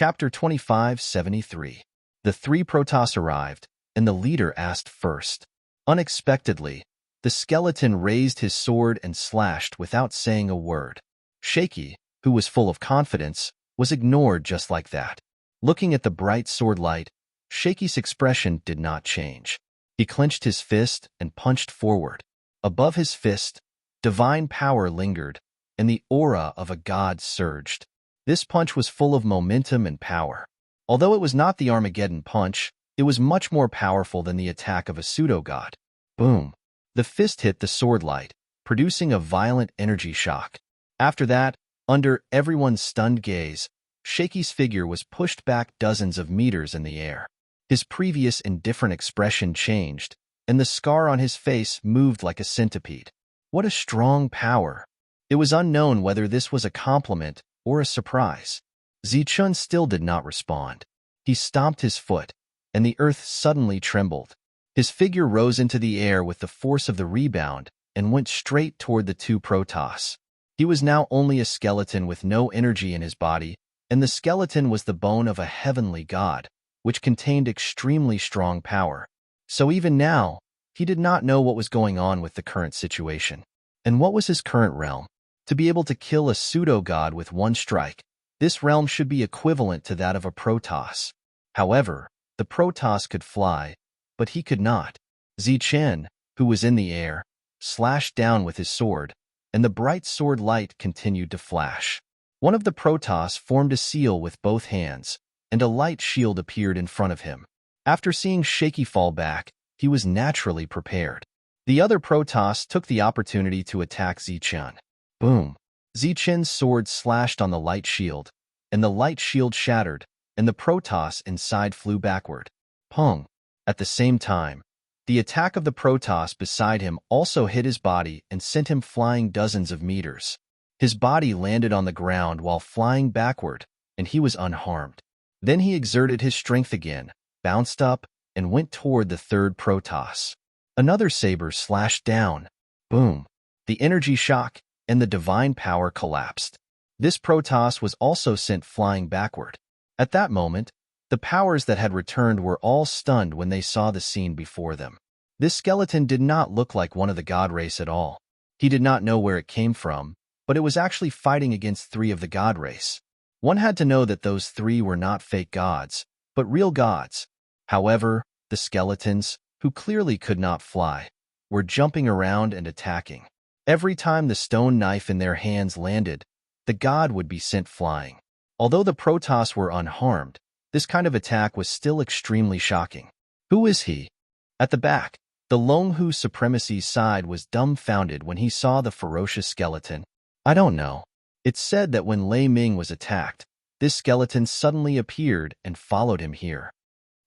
Chapter 2573. The three Protoss arrived, and the leader asked first. Unexpectedly, the skeleton raised his sword and slashed without saying a word. Shaky, who was full of confidence, was ignored just like that. Looking at the bright sword light, Shaky's expression did not change. He clenched his fist and punched forward. Above his fist, divine power lingered, and the aura of a god surged. This punch was full of momentum and power. Although it was not the Armageddon punch, it was much more powerful than the attack of a pseudo-god. Boom! The fist hit the sword light, producing a violent energy shock. After that, under everyone's stunned gaze, Shaky's figure was pushed back dozens of meters in the air. His previous indifferent expression changed, and the scar on his face moved like a centipede. What a strong power! It was unknown whether this was a compliment or a surprise. Zichun still did not respond. He stomped his foot, and the earth suddenly trembled. His figure rose into the air with the force of the rebound and went straight toward the two Protoss. He was now only a skeleton with no energy in his body, and the skeleton was the bone of a heavenly god, which contained extremely strong power. So even now, he did not know what was going on with the current situation. And what was his current realm? To be able to kill a pseudo-god with one strike, this realm should be equivalent to that of a Protoss. However, the Protoss could fly, but he could not. Zichen, who was in the air, slashed down with his sword, and the bright sword light continued to flash. One of the Protoss formed a seal with both hands, and a light shield appeared in front of him. After seeing Shaky fall back, he was naturally prepared. The other Protoss took the opportunity to attack Zichen. Boom! Zichen's sword slashed on the light shield, and the light shield shattered, and the Protoss inside flew backward. Pong! At the same time, the attack of the Protoss beside him also hit his body and sent him flying dozens of meters. His body landed on the ground while flying backward, and he was unharmed. Then he exerted his strength again, bounced up, and went toward the third Protoss. Another saber slashed down. Boom! The energy shock and the divine power collapsed. This Protoss was also sent flying backward. At that moment, the powers that had returned were all stunned when they saw the scene before them. This skeleton did not look like one of the god race at all. He did not know where it came from, but it was actually fighting against three of the god race. One had to know that those three were not fake gods, but real gods. However, the skeletons, who clearly could not fly, were jumping around and attacking. Every time the stone knife in their hands landed, the god would be sent flying. Although the Protoss were unharmed, this kind of attack was still extremely shocking. Who is he? At the back, the Longhu Supremacy's side was dumbfounded when he saw the ferocious skeleton. I don't know. It's said that when Lei Ming was attacked, this skeleton suddenly appeared and followed him here.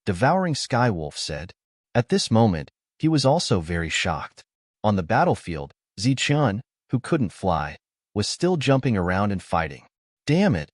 Devouring Skywolf said. At this moment, he was also very shocked. On the battlefield, Zichun, who couldn't fly, was still jumping around and fighting. Damn it!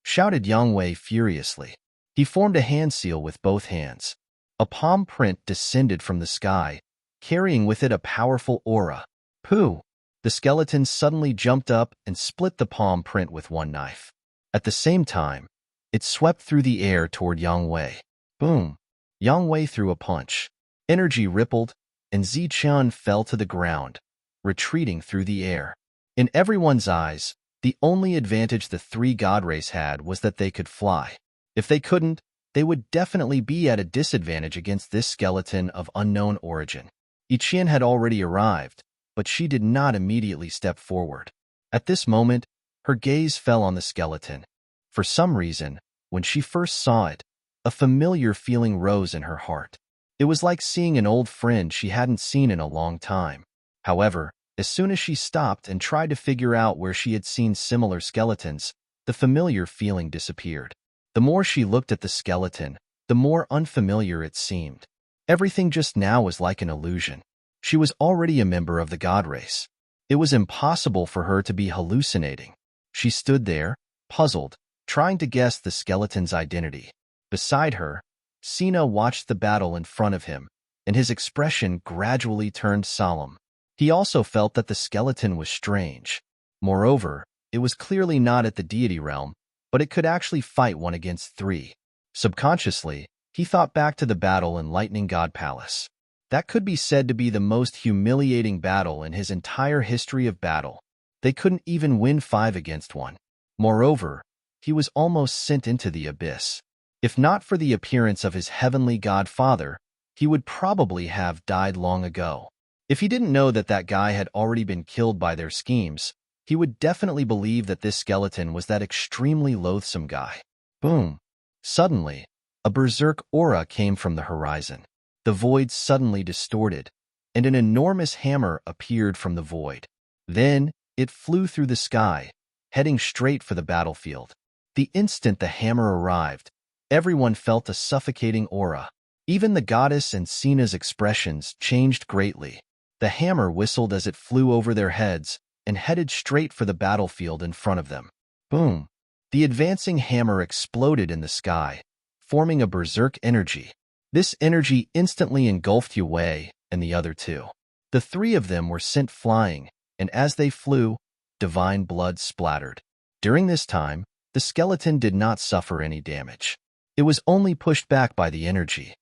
Shouted Yang Wei furiously. He formed a hand seal with both hands. A palm print descended from the sky, carrying with it a powerful aura. Pooh! The skeleton suddenly jumped up and split the palm print with one knife. At the same time, it swept through the air toward Yang Wei. Boom! Yang Wei threw a punch. Energy rippled, and Zichun fell to the ground, retreating through the air. In everyone's eyes, the only advantage the three god race had was that they could fly. If they couldn't, they would definitely be at a disadvantage against this skeleton of unknown origin. Ichian had already arrived, but she did not immediately step forward. At this moment, her gaze fell on the skeleton. For some reason, when she first saw it, a familiar feeling rose in her heart. It was like seeing an old friend she hadn't seen in a long time. However, as soon as she stopped and tried to figure out where she had seen similar skeletons, the familiar feeling disappeared. The more she looked at the skeleton, the more unfamiliar it seemed. Everything just now was like an illusion. She was already a member of the god race. It was impossible for her to be hallucinating. She stood there, puzzled, trying to guess the skeleton's identity. Beside her, Sina watched the battle in front of him, and his expression gradually turned solemn. He also felt that the skeleton was strange. Moreover, it was clearly not at the deity realm, but it could actually fight one against 3. Subconsciously, he thought back to the battle in Lightning God Palace. That could be said to be the most humiliating battle in his entire history of battle. They couldn't even win 5 against 1. Moreover, he was almost sent into the abyss. If not for the appearance of his heavenly godfather, he would probably have died long ago. If he didn't know that that guy had already been killed by their schemes, he would definitely believe that this skeleton was that extremely loathsome guy. Boom. Suddenly, a berserk aura came from the horizon. The void suddenly distorted, and an enormous hammer appeared from the void. Then, it flew through the sky, heading straight for the battlefield. The instant the hammer arrived, everyone felt a suffocating aura. Even the goddess and Cena's expressions changed greatly. The hammer whistled as it flew over their heads and headed straight for the battlefield in front of them. Boom! The advancing hammer exploded in the sky, forming a berserk energy. This energy instantly engulfed Yue and the other 2. The 3 of them were sent flying, and as they flew, divine blood splattered. During this time, the skeleton did not suffer any damage. It was only pushed back by the energy.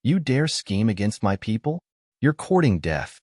You dare scheme against my people? You're courting death.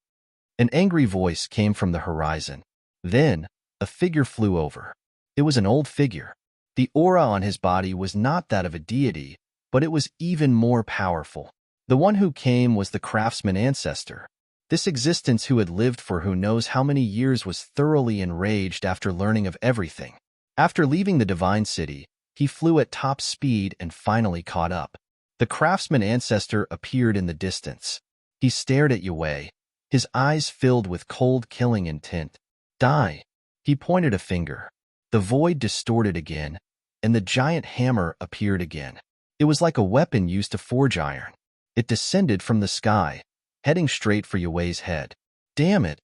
An angry voice came from the horizon. Then, a figure flew over. It was an old figure. The aura on his body was not that of a deity, but it was even more powerful. The one who came was the craftsman ancestor. This existence who had lived for who knows how many years was thoroughly enraged after learning of everything. After leaving the divine city, he flew at top speed and finally caught up. The craftsman ancestor appeared in the distance. He stared at Yue, his eyes filled with cold killing intent. Die! He pointed a finger. The void distorted again, and the giant hammer appeared again. It was like a weapon used to forge iron. It descended from the sky, heading straight for Yue's head. Damn it!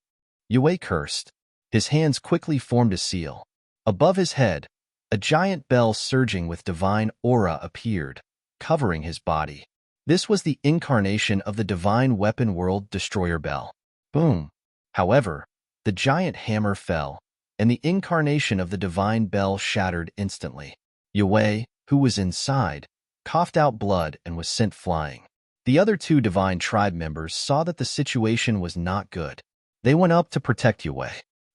Yue cursed. His hands quickly formed a seal. Above his head, a giant bell surging with divine aura appeared, covering his body. This was the incarnation of the divine weapon world destroyer bell. Boom! However, the giant hammer fell, and the incarnation of the divine bell shattered instantly. Yue, who was inside, coughed out blood and was sent flying. The other 2 divine tribe members saw that the situation was not good. They went up to protect Yue.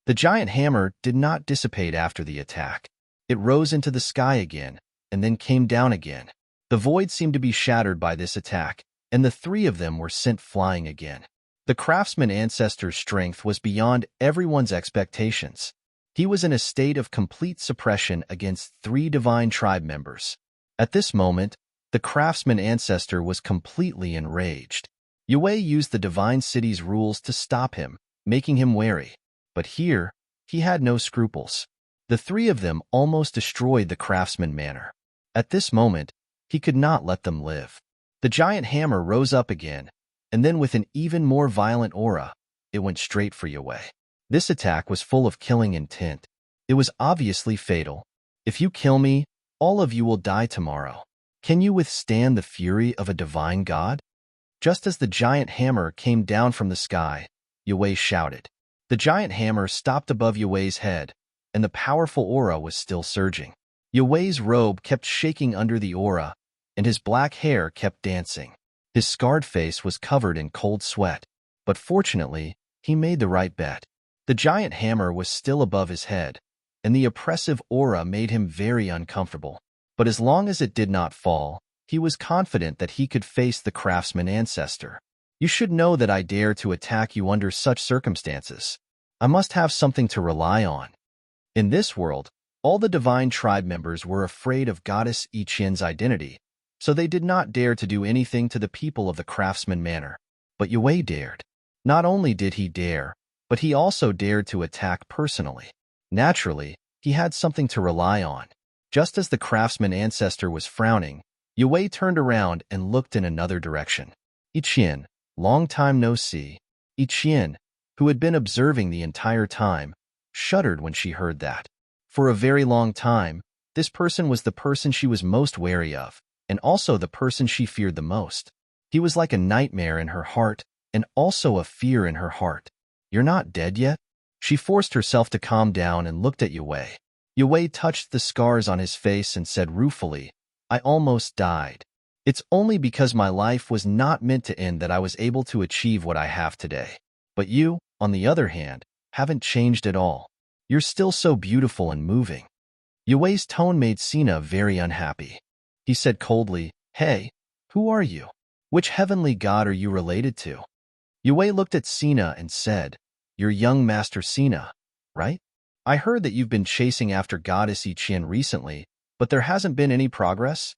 The giant hammer did not dissipate after the attack. It rose into the sky again, and then came down again. The void seemed to be shattered by this attack, and the 3 of them were sent flying again. The craftsman ancestor's strength was beyond everyone's expectations. He was in a state of complete suppression against 3 divine tribe members. At this moment, the craftsman ancestor was completely enraged. Yue used the divine city's rules to stop him, making him wary. But here, he had no scruples. The 3 of them almost destroyed the craftsman manor. At this moment, he could not let them live. The giant hammer rose up again, and then with an even more violent aura, it went straight for Yue. This attack was full of killing intent. It was obviously fatal. If you kill me, all of you will die tomorrow. Can you withstand the fury of a divine god? Just as the giant hammer came down from the sky, Yue shouted. The giant hammer stopped above Yue's head, and the powerful aura was still surging. Yue's robe kept shaking under the aura, and his black hair kept dancing. His scarred face was covered in cold sweat, but fortunately, he made the right bet. The giant hammer was still above his head, and the oppressive aura made him very uncomfortable. But as long as it did not fall, he was confident that he could face the craftsman ancestor. You should know that I dare to attack you under such circumstances. I must have something to rely on. In this world, all the divine tribe members were afraid of goddess Iqian's identity, so they did not dare to do anything to the people of the craftsman manor. But Yue dared. Not only did he dare, but he also dared to attack personally. Naturally, he had something to rely on. Just as the craftsman ancestor was frowning, Yue turned around and looked in another direction. Iqian, long time no see. Iqian, who had been observing the entire time, shuddered when she heard that. For a very long time, this person was the person she was most wary of, and also the person she feared the most. He was like a nightmare in her heart, and also a fear in her heart. You're not dead yet? She forced herself to calm down and looked at Yue. Yue touched the scars on his face and said ruefully, I almost died. It's only because my life was not meant to end that I was able to achieve what I have today. But you, on the other hand, haven't changed at all. You're still so beautiful and moving. Yue's tone made Sina very unhappy. He said coldly, Hey, who are you? Which heavenly god are you related to? Yue looked at Sina and said, You're young Master Sina, right? I heard that you've been chasing after Goddess Iqian recently, but there hasn't been any progress?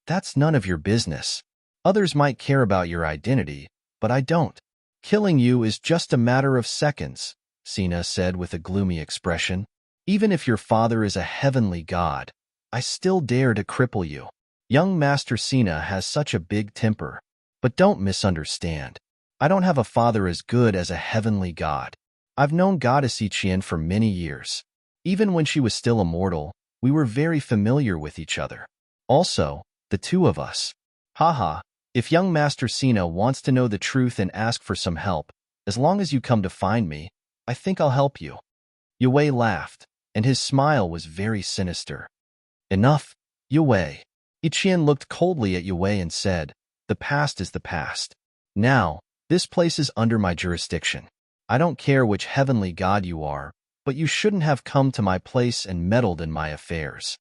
That's none of your business. Others might care about your identity, but I don't. Killing you is just a matter of seconds, Sina said with a gloomy expression. Even if your father is a heavenly god, I still dare to cripple you. Young Master Sina has such a big temper. But don't misunderstand. I don't have a father as good as a heavenly god. I've known Goddess Iqian for many years. Even when she was still a mortal, we were very familiar with each other. Also, the two of us. Haha, if young Master Sina wants to know the truth and ask for some help, as long as you come to find me, I think I'll help you. Yue laughed, and his smile was very sinister. Enough, Yue. Iqian looked coldly at Yue and said, The past is the past. Now, this place is under my jurisdiction. I don't care which heavenly god you are, but you shouldn't have come to my place and meddled in my affairs.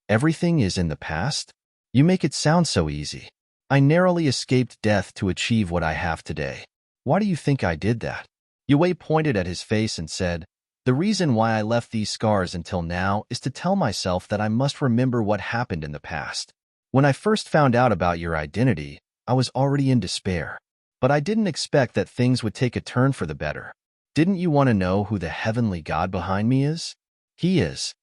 Everything is in the past? You make it sound so easy. I narrowly escaped death to achieve what I have today. Why do you think I did that? Yue pointed at his face and said, The reason why I left these scars until now is to tell myself that I must remember what happened in the past. When I first found out about your identity, I was already in despair. But I didn't expect that things would take a turn for the better. Didn't you want to know who the heavenly god behind me is? He is.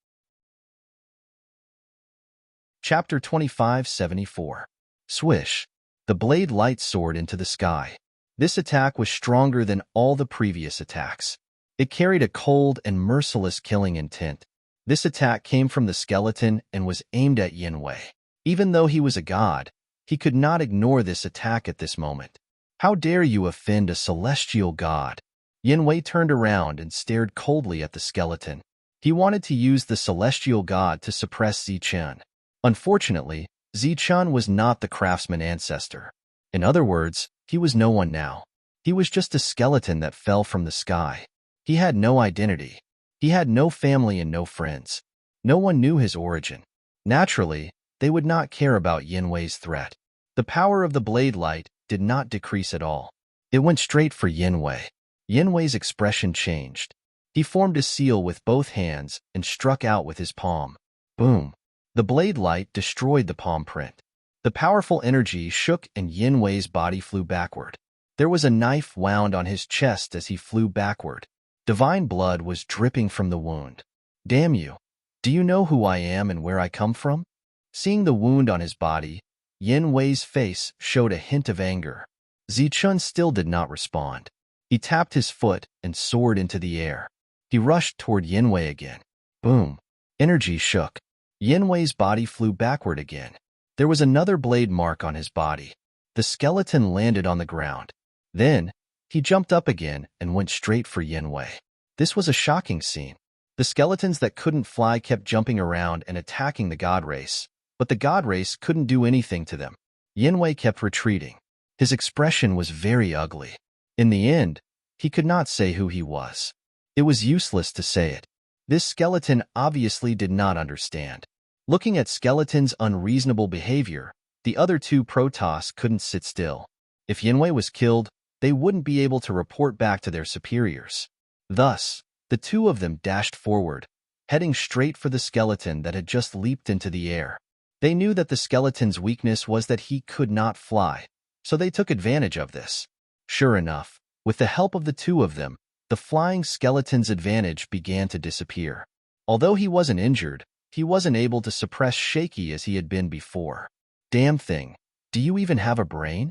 Chapter 2574. Swish. The blade light soared into the sky. This attack was stronger than all the previous attacks. It carried a cold and merciless killing intent. This attack came from the skeleton and was aimed at Yinwei. Even though he was a god, he could not ignore this attack at this moment. How dare you offend a celestial god? Yinwei turned around and stared coldly at the skeleton. He wanted to use the celestial god to suppress Zichun. Unfortunately, Zichun was not the craftsman ancestor. In other words, he was no one now. He was just a skeleton that fell from the sky. He had no identity. He had no family and no friends. No one knew his origin. Naturally, they would not care about Yinwei's threat. The power of the blade light did not decrease at all. It went straight for Yinwei. Yinwei's expression changed. He formed a seal with both hands and struck out with his palm. Boom! The blade light destroyed the palm print. The powerful energy shook and Yinwei's body flew backward. There was a knife wound on his chest as he flew backward. Divine blood was dripping from the wound. Damn you! Do you know who I am and where I come from? Seeing the wound on his body, Yinwei's face showed a hint of anger. Zichun still did not respond. He tapped his foot and soared into the air. He rushed toward Yinwei again. Boom! Energy shook. Yinwei's body flew backward again. There was another blade mark on his body. The skeleton landed on the ground. Then, he jumped up again and went straight for Yinwei. This was a shocking scene. The skeletons that couldn't fly kept jumping around and attacking the god race, but the god race couldn't do anything to them. Yinwei kept retreating. His expression was very ugly. In the end, he could not say who he was. It was useless to say it. This skeleton obviously did not understand. Looking at Skeleton's unreasonable behavior, the other two Protoss couldn't sit still. If Yinwei was killed, they wouldn't be able to report back to their superiors. Thus, the two of them dashed forward, heading straight for the skeleton that had just leaped into the air. They knew that the skeleton's weakness was that he could not fly, so they took advantage of this. Sure enough, with the help of the two of them, the flying skeleton's advantage began to disappear. Although he wasn't injured, he wasn't able to suppress shaky as he had been before. Damn thing, do you even have a brain?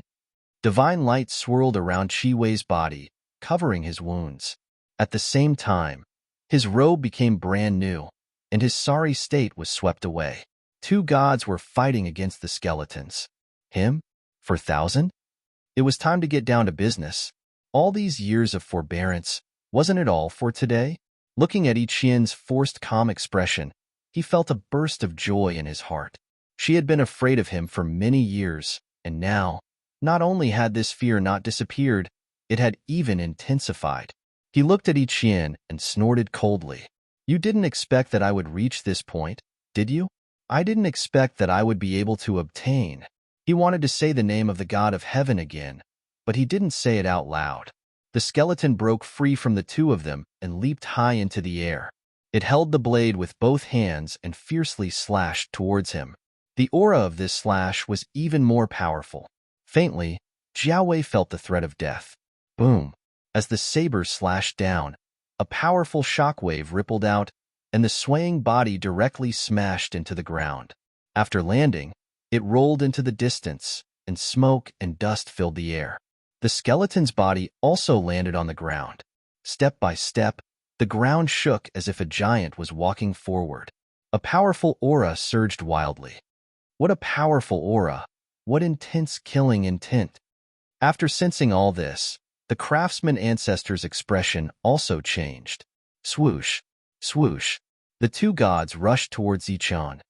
Divine light swirled around Chi-Wei's body, covering his wounds. At the same time, his robe became brand new, and his sorry state was swept away. Two gods were fighting against the skeletons. Him? For 1,000? It was time to get down to business. All these years of forbearance, wasn't it all for today? Looking at Iqian's forced calm expression, he felt a burst of joy in his heart. She had been afraid of him for many years, and now, not only had this fear not disappeared, it had even intensified. He looked at Iqian and snorted coldly. "You didn't expect that I would reach this point, did you? I didn't expect that I would be able to obtain." He wanted to say the name of the god of heaven again, but he didn't say it out loud. The skeleton broke free from the two of them and leaped high into the air. It held the blade with both hands and fiercely slashed towards him. The aura of this slash was even more powerful. Faintly, Jiao Wei felt the threat of death. Boom! As the saber slashed down, a powerful shockwave rippled out, and the swaying body directly smashed into the ground. After landing, it rolled into the distance, and smoke and dust filled the air. The skeleton's body also landed on the ground. Step by step, the ground shook as if a giant was walking forward. A powerful aura surged wildly. What a powerful aura! What intense killing intent! After sensing all this, the craftsman ancestor's expression also changed. Swoosh! Swoosh! The two gods rushed towards Zichun.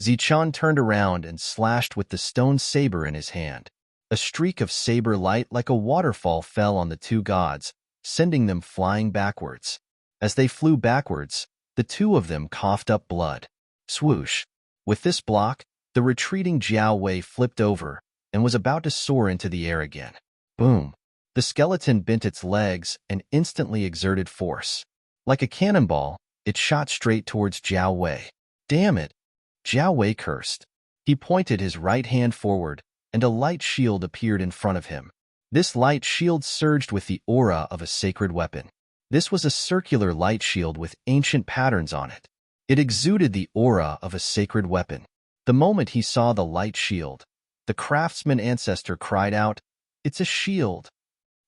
Zichun turned around and slashed with the stone saber in his hand. A streak of saber light like a waterfall fell on the two gods, sending them flying backwards. As they flew backwards, the two of them coughed up blood. Swoosh! With this block, the retreating Jiao Wei flipped over and was about to soar into the air again. Boom! The skeleton bent its legs and instantly exerted force. Like a cannonball, it shot straight towards Jiao Wei. Damn it! Jiao Wei cursed. He pointed his right hand forward, and a light shield appeared in front of him. This light shield surged with the aura of a sacred weapon. This was a circular light shield with ancient patterns on it. It exuded the aura of a sacred weapon. The moment he saw the light shield, the craftsman ancestor cried out, "It's a shield!"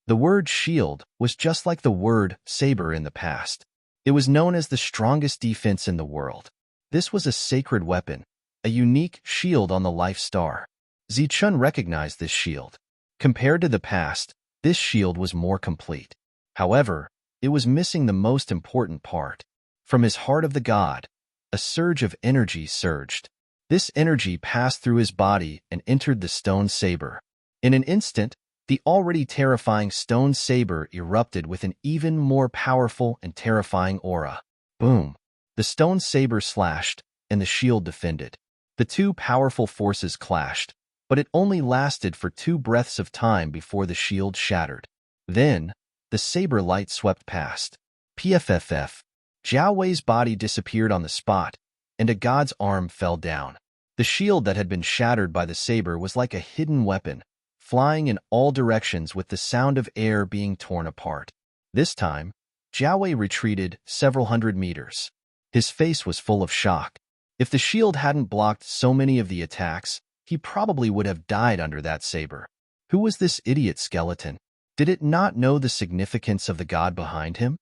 The word shield was just like the word saber in the past. It was known as the strongest defense in the world. This was a sacred weapon, a unique shield on the life star. Zichun recognized this shield. Compared to the past, this shield was more complete. However, it was missing the most important part. From his heart of the god, a surge of energy surged. This energy passed through his body and entered the stone saber. In an instant, the already terrifying stone saber erupted with an even more powerful and terrifying aura. Boom! The stone saber slashed, and the shield defended. The two powerful forces clashed, but it only lasted for 2 breaths of time before the shield shattered. Then, the saber light swept past. PFFF. Jiao Wei's body disappeared on the spot, and a god's arm fell down. The shield that had been shattered by the saber was like a hidden weapon, flying in all directions with the sound of air being torn apart. This time, Jiao Wei retreated several hundred meters. His face was full of shock. If the shield hadn't blocked so many of the attacks, he probably would have died under that saber. Who was this idiot skeleton? Did it not know the significance of the god behind him?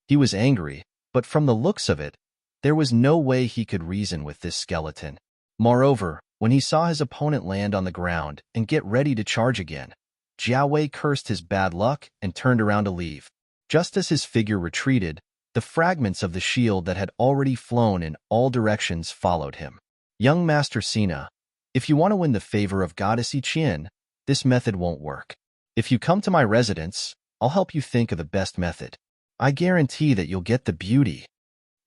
He was angry, but from the looks of it, there was no way he could reason with this skeleton. Moreover, when he saw his opponent land on the ground and get ready to charge again, Jiao Wei cursed his bad luck and turned around to leave. Just as his figure retreated, the fragments of the shield that had already flown in all directions followed him. Young Master Sina, if you want to win the favor of Goddess Iqian, this method won't work. If you come to my residence, I'll help you think of the best method. I guarantee that you'll get the beauty.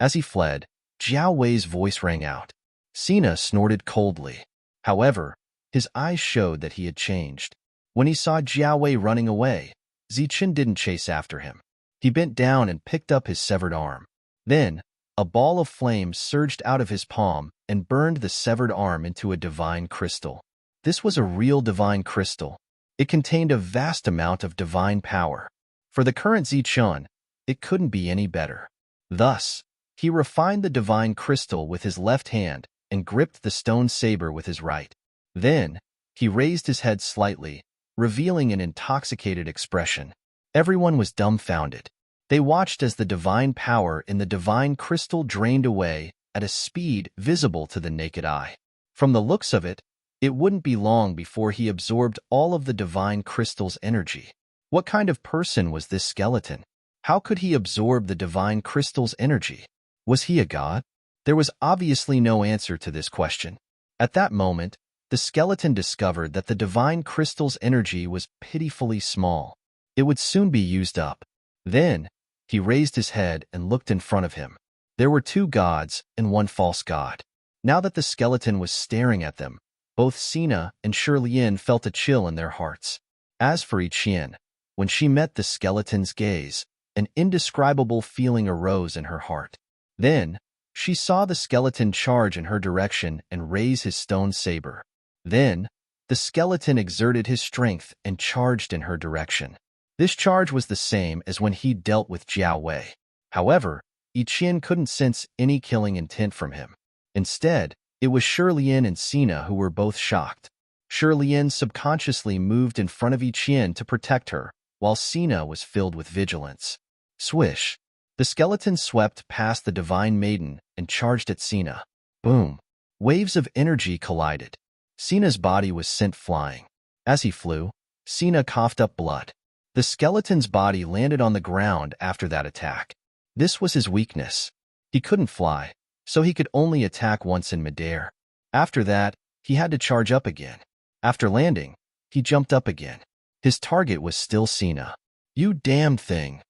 As he fled, Jiao Wei's voice rang out. Sina snorted coldly. However, his eyes showed that he had changed. When he saw Jiao Wei running away, Zichun didn't chase after him. He bent down and picked up his severed arm. Then, a ball of flame surged out of his palm and burned the severed arm into a divine crystal. This was a real divine crystal. It contained a vast amount of divine power. For the current Zichun, it couldn't be any better. Thus, he refined the divine crystal with his left hand and gripped the stone saber with his right. Then, he raised his head slightly, revealing an intoxicated expression. Everyone was dumbfounded. They watched as the divine power in the divine crystal drained away at a speed visible to the naked eye. From the looks of it, it wouldn't be long before he absorbed all of the divine crystal's energy. What kind of person was this skeleton? How could he absorb the divine crystal's energy? Was he a god? There was obviously no answer to this question. At that moment, the skeleton discovered that the divine crystal's energy was pitifully small. It would soon be used up. Then, he raised his head and looked in front of him. There were two gods and one false god. Now that the skeleton was staring at them, both Sina and Shirlien felt a chill in their hearts. As for Ichien, when she met the skeleton's gaze, an indescribable feeling arose in her heart. Then, she saw the skeleton charge in her direction and raise his stone saber. Then, the skeleton exerted his strength and charged in her direction. This charge was the same as when he dealt with Jiao Wei. However, Ichien couldn't sense any killing intent from him. Instead, it was Shirlien and Sina who were both shocked. Shirlien subconsciously moved in front of Ichien to protect her, while Sina was filled with vigilance. Swish! The skeleton swept past the divine maiden and charged at Sina. Boom! Waves of energy collided. Sina's body was sent flying. As he flew, Sina coughed up blood. The skeleton's body landed on the ground after that attack. This was his weakness. He couldn't fly, so he could only attack once in midair. After that, he had to charge up again. After landing, he jumped up again. His target was still Sina. You damned thing!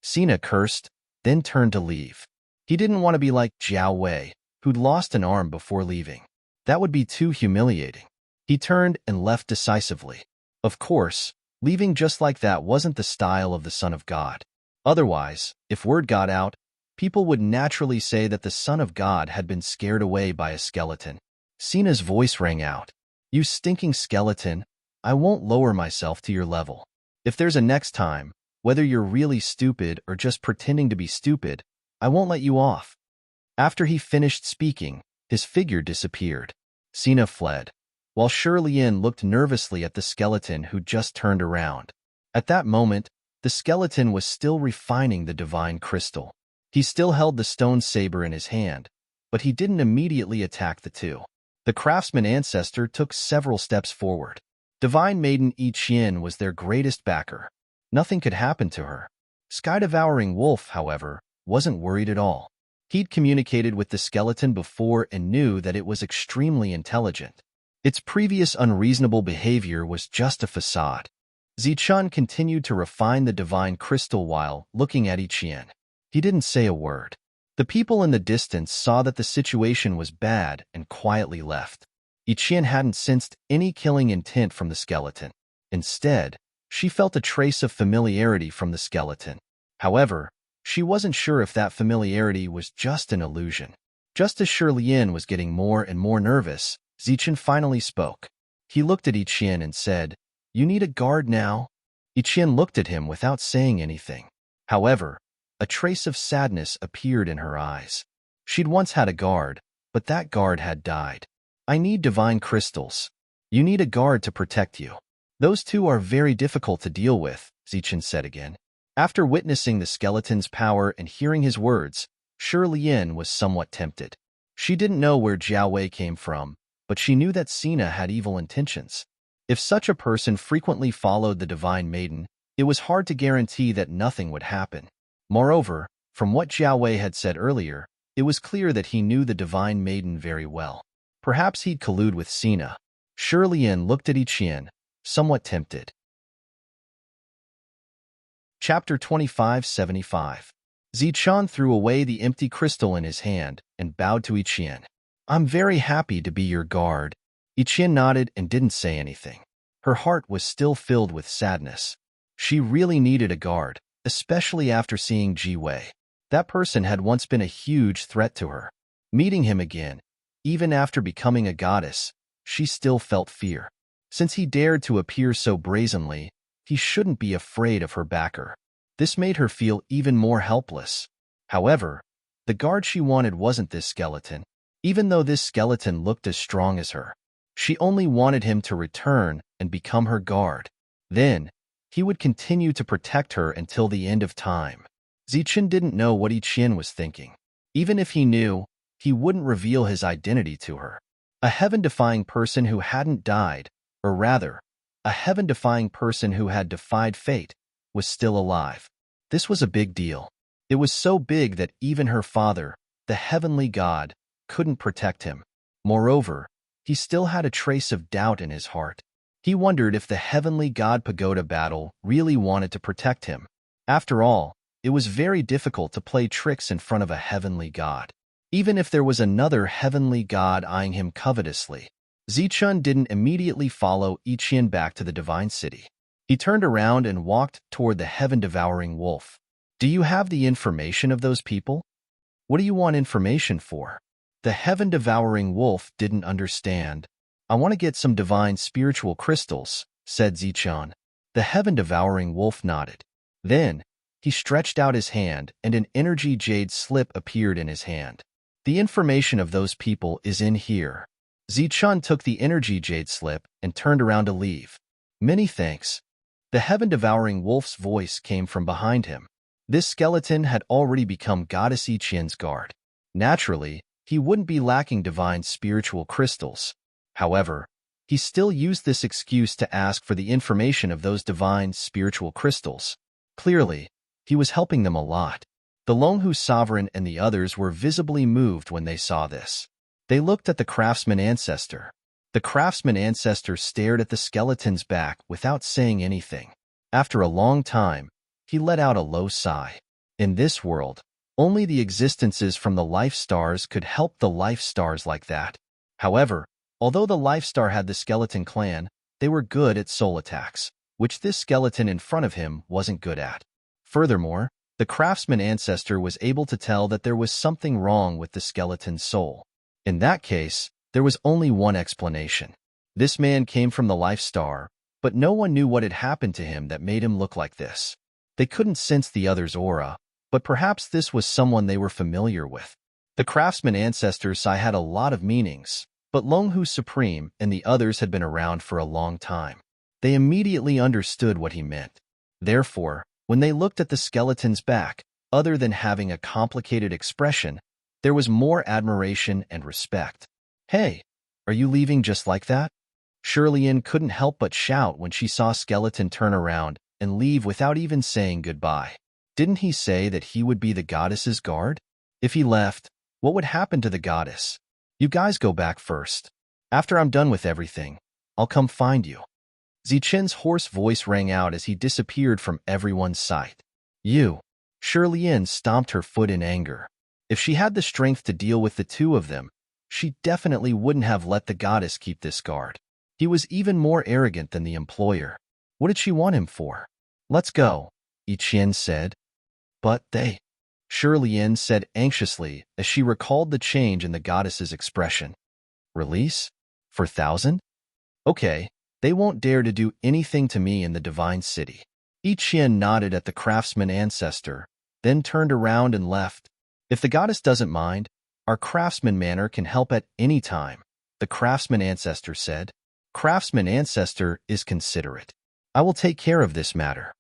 Sina cursed, then turned to leave. He didn't want to be like Jiao Wei, who'd lost an arm before leaving. That would be too humiliating. He turned and left decisively. Of course, leaving just like that wasn't the style of the Son of God. Otherwise, if word got out, people would naturally say that the Son of God had been scared away by a skeleton. Sina's voice rang out. You stinking skeleton, I won't lower myself to your level. If there's a next time, whether you're really stupid or just pretending to be stupid, I won't let you off. After he finished speaking, his figure disappeared. Sina fled, while Shirlien looked nervously at the skeleton who just turned around. At that moment, the skeleton was still refining the divine crystal. He still held the stone saber in his hand, but he didn't immediately attack the two. The craftsman ancestor took several steps forward. Divine Maiden Ichien was their greatest backer. Nothing could happen to her. Sky-devouring wolf, however, wasn't worried at all. He'd communicated with the skeleton before and knew that it was extremely intelligent. Its previous unreasonable behavior was just a facade. Zichun continued to refine the divine crystal while looking at Ichien. He didn't say a word. The people in the distance saw that the situation was bad and quietly left. Ichien hadn't sensed any killing intent from the skeleton. Instead, she felt a trace of familiarity from the skeleton. However, she wasn't sure if that familiarity was just an illusion. Just as Shirlien was getting more and more nervous, Zichun finally spoke. He looked at Ichien and said, You need a guard now? Ichien looked at him without saying anything. However, a trace of sadness appeared in her eyes. She'd once had a guard, but that guard had died. I need divine crystals. You need a guard to protect you. Those two are very difficult to deal with, Zichun said again. After witnessing the skeleton's power and hearing his words, Shirlien was somewhat tempted. She didn't know where Jiao Wei came from, but she knew that Sina had evil intentions. If such a person frequently followed the Divine Maiden, it was hard to guarantee that nothing would happen. Moreover, from what Jiao Wei had said earlier, it was clear that he knew the Divine Maiden very well. Perhaps he'd collude with Sina. Shirlien looked at Ichien, somewhat tempted. Chapter 2575. Zichun threw away the empty crystal in his hand and bowed to Ichien. I'm very happy to be your guard. Ichien nodded and didn't say anything. Her heart was still filled with sadness. She really needed a guard, especially after seeing Ji Wei. That person had once been a huge threat to her. Meeting him again, even after becoming a goddess, she still felt fear. Since he dared to appear so brazenly, he shouldn't be afraid of her backer. This made her feel even more helpless. However, the guard she wanted wasn't this skeleton. Even though this skeleton looked as strong as her, she only wanted him to return and become her guard. Then, he would continue to protect her until the end of time. Zichun didn't know what Ichien was thinking. Even if he knew, he wouldn't reveal his identity to her. A heaven-defying person who hadn't died, or rather, a heaven-defying person who had defied fate, was still alive. This was a big deal. It was so big that even her father, the heavenly god, couldn't protect him. Moreover, he still had a trace of doubt in his heart. He wondered if the heavenly god pagoda battle really wanted to protect him. After all, it was very difficult to play tricks in front of a heavenly god, even if there was another heavenly god eyeing him covetously. Zichun didn't immediately follow Iqian back to the divine city. He turned around and walked toward the heaven-devouring wolf. Do you have the information of those people? What do you want information for? The heaven-devouring wolf didn't understand. I want to get some divine spiritual crystals, said Zichun. The heaven-devouring wolf nodded. Then, he stretched out his hand and an energy jade slip appeared in his hand. The information of those people is in here. Zichun took the energy jade slip and turned around to leave. Many thanks. The heaven-devouring wolf's voice came from behind him. This skeleton had already become Goddess Iqian's guard. Naturally, he wouldn't be lacking divine spiritual crystals. However, he still used this excuse to ask for the information of those divine spiritual crystals. Clearly, he was helping them a lot. The Longhu sovereign and the others were visibly moved when they saw this. They looked at the craftsman ancestor. The craftsman ancestor stared at the skeleton's back without saying anything. After a long time, he let out a low sigh. In this world, only the existences from the life stars could help the life stars like that. However, although the life star had the skeleton clan, they were good at soul attacks, which this skeleton in front of him wasn't good at. Furthermore, the craftsman ancestor was able to tell that there was something wrong with the skeleton's soul. In that case, there was only one explanation. This man came from the life star, but no one knew what had happened to him that made him look like this. They couldn't sense the other's aura, but perhaps this was someone they were familiar with. The craftsman ancestor's sigh had a lot of meanings, but Longhu Supreme and the others had been around for a long time. They immediately understood what he meant. Therefore, when they looked at the skeleton's back, other than having a complicated expression, there was more admiration and respect. Hey, are you leaving just like that? Shirley-In couldn't help but shout when she saw Skeleton turn around and leave without even saying goodbye. Didn't he say that he would be the goddess's guard? If he left, what would happen to the goddess? You guys go back first. After I'm done with everything, I'll come find you. Zichen's hoarse voice rang out as he disappeared from everyone's sight. You. Shirley-In stomped her foot in anger. If she had the strength to deal with the two of them, she definitely wouldn't have let the goddess keep this guard. He was even more arrogant than the employer. What did she want him for? Let's go, Iqian said. But they... Shirley-In said anxiously as she recalled the change in the goddess's expression. Release? For 1,000? Okay, they won't dare to do anything to me in the divine city. Iqian nodded at the craftsman ancestor, then turned around and left. If the goddess doesn't mind, our craftsman manor can help at any time, the craftsman ancestor said. Craftsman ancestor is considerate. I will take care of this matter.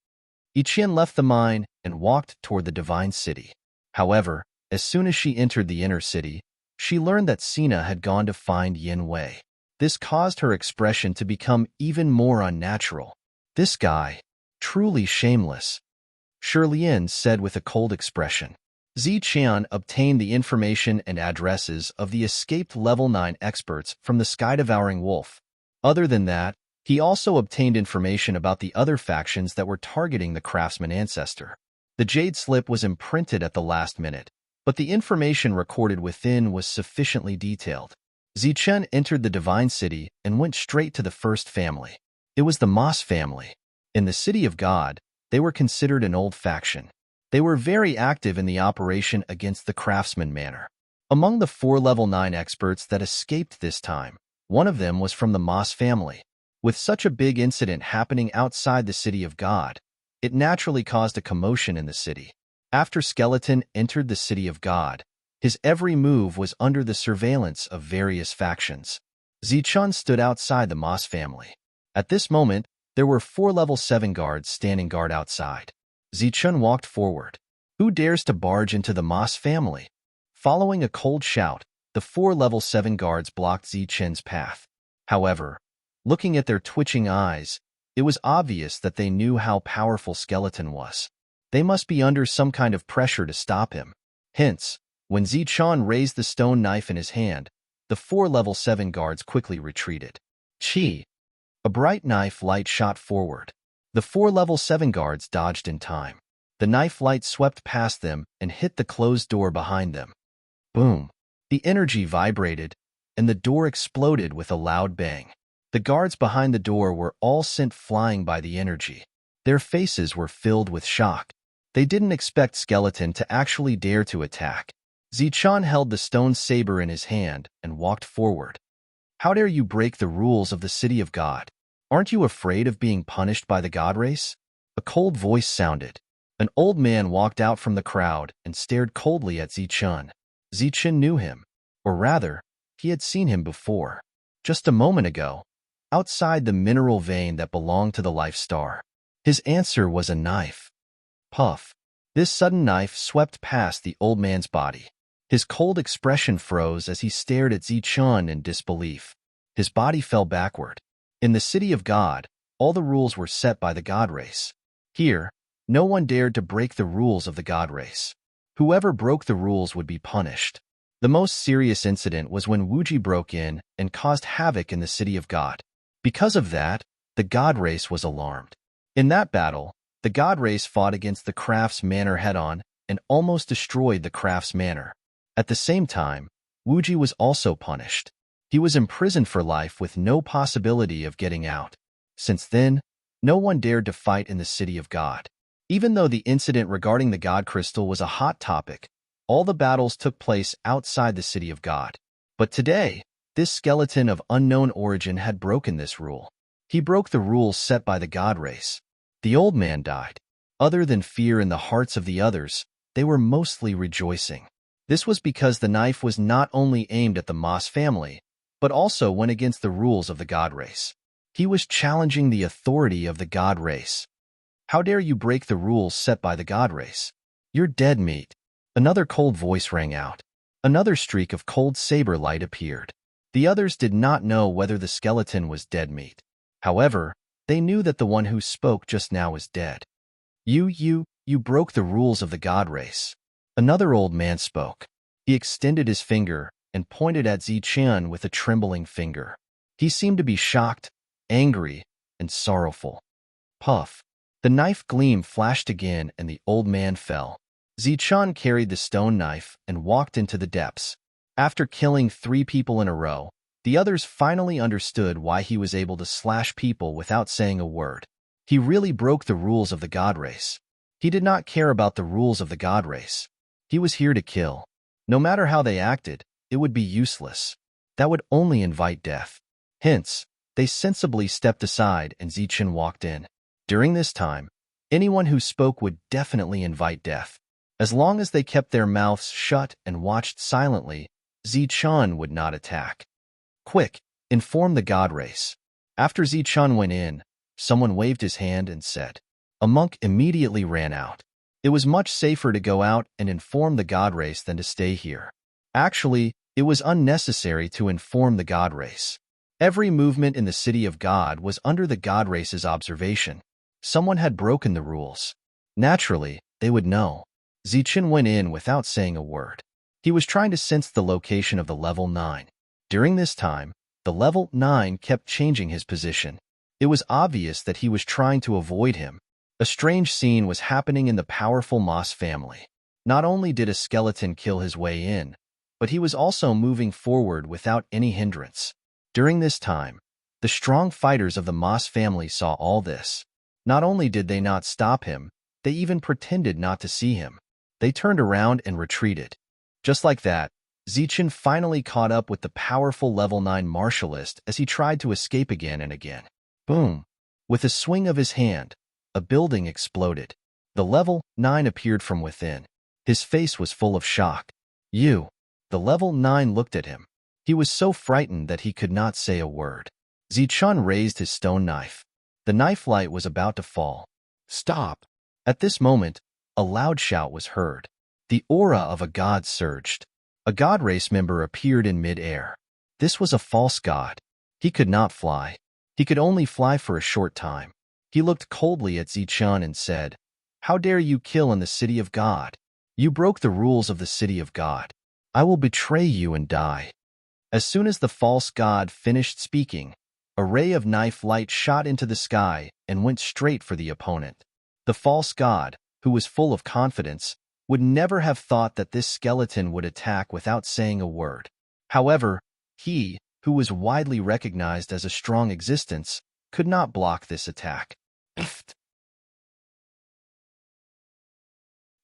Iqian left the mine and walked toward the divine city. However, as soon as she entered the inner city, she learned that Sina had gone to find Yin Wei. This caused her expression to become even more unnatural. This guy, truly shameless, Shirley-In said with a cold expression. Ziqian obtained the information and addresses of the escaped level 9 experts from the sky-devouring wolf. Other than that, he also obtained information about the other factions that were targeting the craftsman ancestor. The jade slip was imprinted at the last minute, but the information recorded within was sufficiently detailed. Zichen entered the divine city and went straight to the first family. It was the Moss family. In the City of God, they were considered an old faction. They were very active in the operation against the craftsman manor. Among the 4 level 9 experts that escaped this time, one of them was from the Moss family. With such a big incident happening outside the City of God, it naturally caused a commotion in the city. After Skeleton entered the City of God, his every move was under the surveillance of various factions. Zichun stood outside the Moss family. At this moment, there were 4 level 7 guards standing guard outside. Zichun walked forward. Who dares to barge into the Moss family? Following a cold shout, the 4 level 7 guards blocked Zichun's path. However, looking at their twitching eyes, it was obvious that they knew how powerful Skeleton was. They must be under some kind of pressure to stop him. Hence, when Zichun raised the stone knife in his hand, the 4 level 7 guards quickly retreated. Chi! A bright knife light shot forward. The 4 level 7 guards dodged in time. The knife light swept past them and hit the closed door behind them. Boom! The energy vibrated, and the door exploded with a loud bang. The guards behind the door were all sent flying by the energy. Their faces were filled with shock. They didn't expect Skeleton to actually dare to attack. Zichun held the stone saber in his hand and walked forward. How dare you break the rules of the City of God? Aren't you afraid of being punished by the God race? A cold voice sounded. An old man walked out from the crowd and stared coldly at Zichun. Zichun knew him, or rather, he had seen him before. Just a moment ago, outside the mineral vein that belonged to the Life Star. His answer was a knife. Puff. This sudden knife swept past the old man's body. His cold expression froze as he stared at Zichun in disbelief. His body fell backward. In the City of God, all the rules were set by the God race. Here, no one dared to break the rules of the God race. Whoever broke the rules would be punished. The most serious incident was when Wuji broke in and caused havoc in the City of God. Because of that, the God race was alarmed. In that battle, the God race fought against the Crafts Manor head-on and almost destroyed the Crafts Manor. At the same time, Wuji was also punished. He was imprisoned for life with no possibility of getting out. Since then, no one dared to fight in the City of God. Even though the incident regarding the God Crystal was a hot topic, all the battles took place outside the City of God. But today, this skeleton of unknown origin had broken this rule. He broke the rules set by the God race. The old man died. Other than fear in the hearts of the others, they were mostly rejoicing. This was because the knife was not only aimed at the Moss family, but also went against the rules of the God race. He was challenging the authority of the God race. How dare you break the rules set by the God race? You're dead meat. Another cold voice rang out. Another streak of cold saber light appeared. The others did not know whether the skeleton was dead meat. However, they knew that the one who spoke just now was dead. You broke the rules of the God race. Another old man spoke. He extended his finger and pointed at Zichun with a trembling finger. He seemed to be shocked, angry, and sorrowful. Puff. The knife gleam flashed again and the old man fell. Zichun carried the stone knife and walked into the depths. After killing 3 people in a row, the others finally understood why he was able to slash people without saying a word. He really broke the rules of the God race. He did not care about the rules of the God race. He was here to kill. No matter how they acted, it would be useless. That would only invite death. Hence, they sensibly stepped aside and Zichun walked in. During this time, anyone who spoke would definitely invite death. As long as they kept their mouths shut and watched silently, Zichun would not attack. Quick, inform the God race. After Zichun went in, someone waved his hand and said. A monk immediately ran out. It was much safer to go out and inform the God race than to stay here. Actually, it was unnecessary to inform the God race. Every movement in the City of God was under the God race's observation. Someone had broken the rules. Naturally, they would know. Zichun went in without saying a word. He was trying to sense the location of the level 9. During this time, the level 9 kept changing his position. It was obvious that he was trying to avoid him. A strange scene was happening in the powerful Moss family. Not only did a skeleton kill his way in, but he was also moving forward without any hindrance. During this time, the strong fighters of the Moss family saw all this. Not only did they not stop him, they even pretended not to see him. They turned around and retreated. Just like that, Zichun finally caught up with the powerful level 9 martialist as he tried to escape again and again. Boom! With a swing of his hand, a building exploded. The level 9 appeared from within. His face was full of shock. The level 9 looked at him. He was so frightened that he could not say a word. Zichun raised his stone knife. The knife light was about to fall. Stop! At this moment, a loud shout was heard. The aura of a god surged. A god race member appeared in mid-air. This was a false god. He could not fly. He could only fly for a short time. He looked coldly at Zichun and said, How dare you kill in the city of God? You broke the rules of the city of God. I will betray you and die." As soon as the false god finished speaking, a ray of knife light shot into the sky and went straight for the opponent. The false god, who was full of confidence, would never have thought that this skeleton would attack without saying a word. However, he, who was widely recognized as a strong existence, could not block this attack.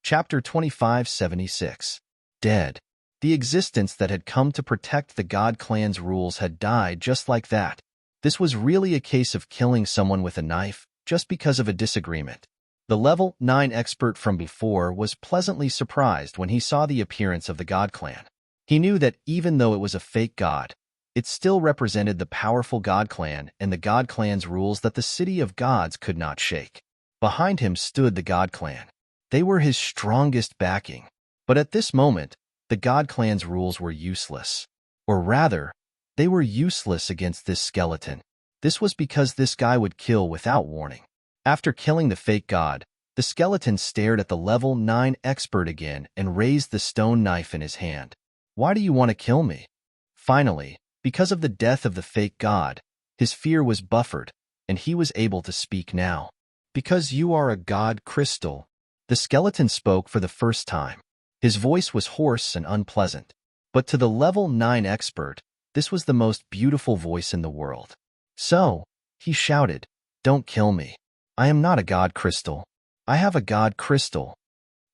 Chapter 2576. Dead. The existence that had come to protect the God Clan's rules had died just like that. This was really a case of killing someone with a knife, just because of a disagreement. The level 9 expert from before was pleasantly surprised when he saw the appearance of the God Clan. He knew that even though it was a fake god, it still represented the powerful God Clan and the God Clan's rules that the city of gods could not shake. Behind him stood the God Clan. They were his strongest backing. But at this moment, the God Clan's rules were useless. Or rather, they were useless against this skeleton. This was because this guy would kill without warning. After killing the fake god, the skeleton stared at the level 9 expert again and raised the stone knife in his hand. "Why do you want to kill me?" Finally, because of the death of the fake god, his fear was buffered, and he was able to speak now. "Because you are a god crystal." The skeleton spoke for the first time. His voice was hoarse and unpleasant, but to the level 9 expert, this was the most beautiful voice in the world. "So," he shouted, "don't kill me. I am not a god crystal. I have a god crystal."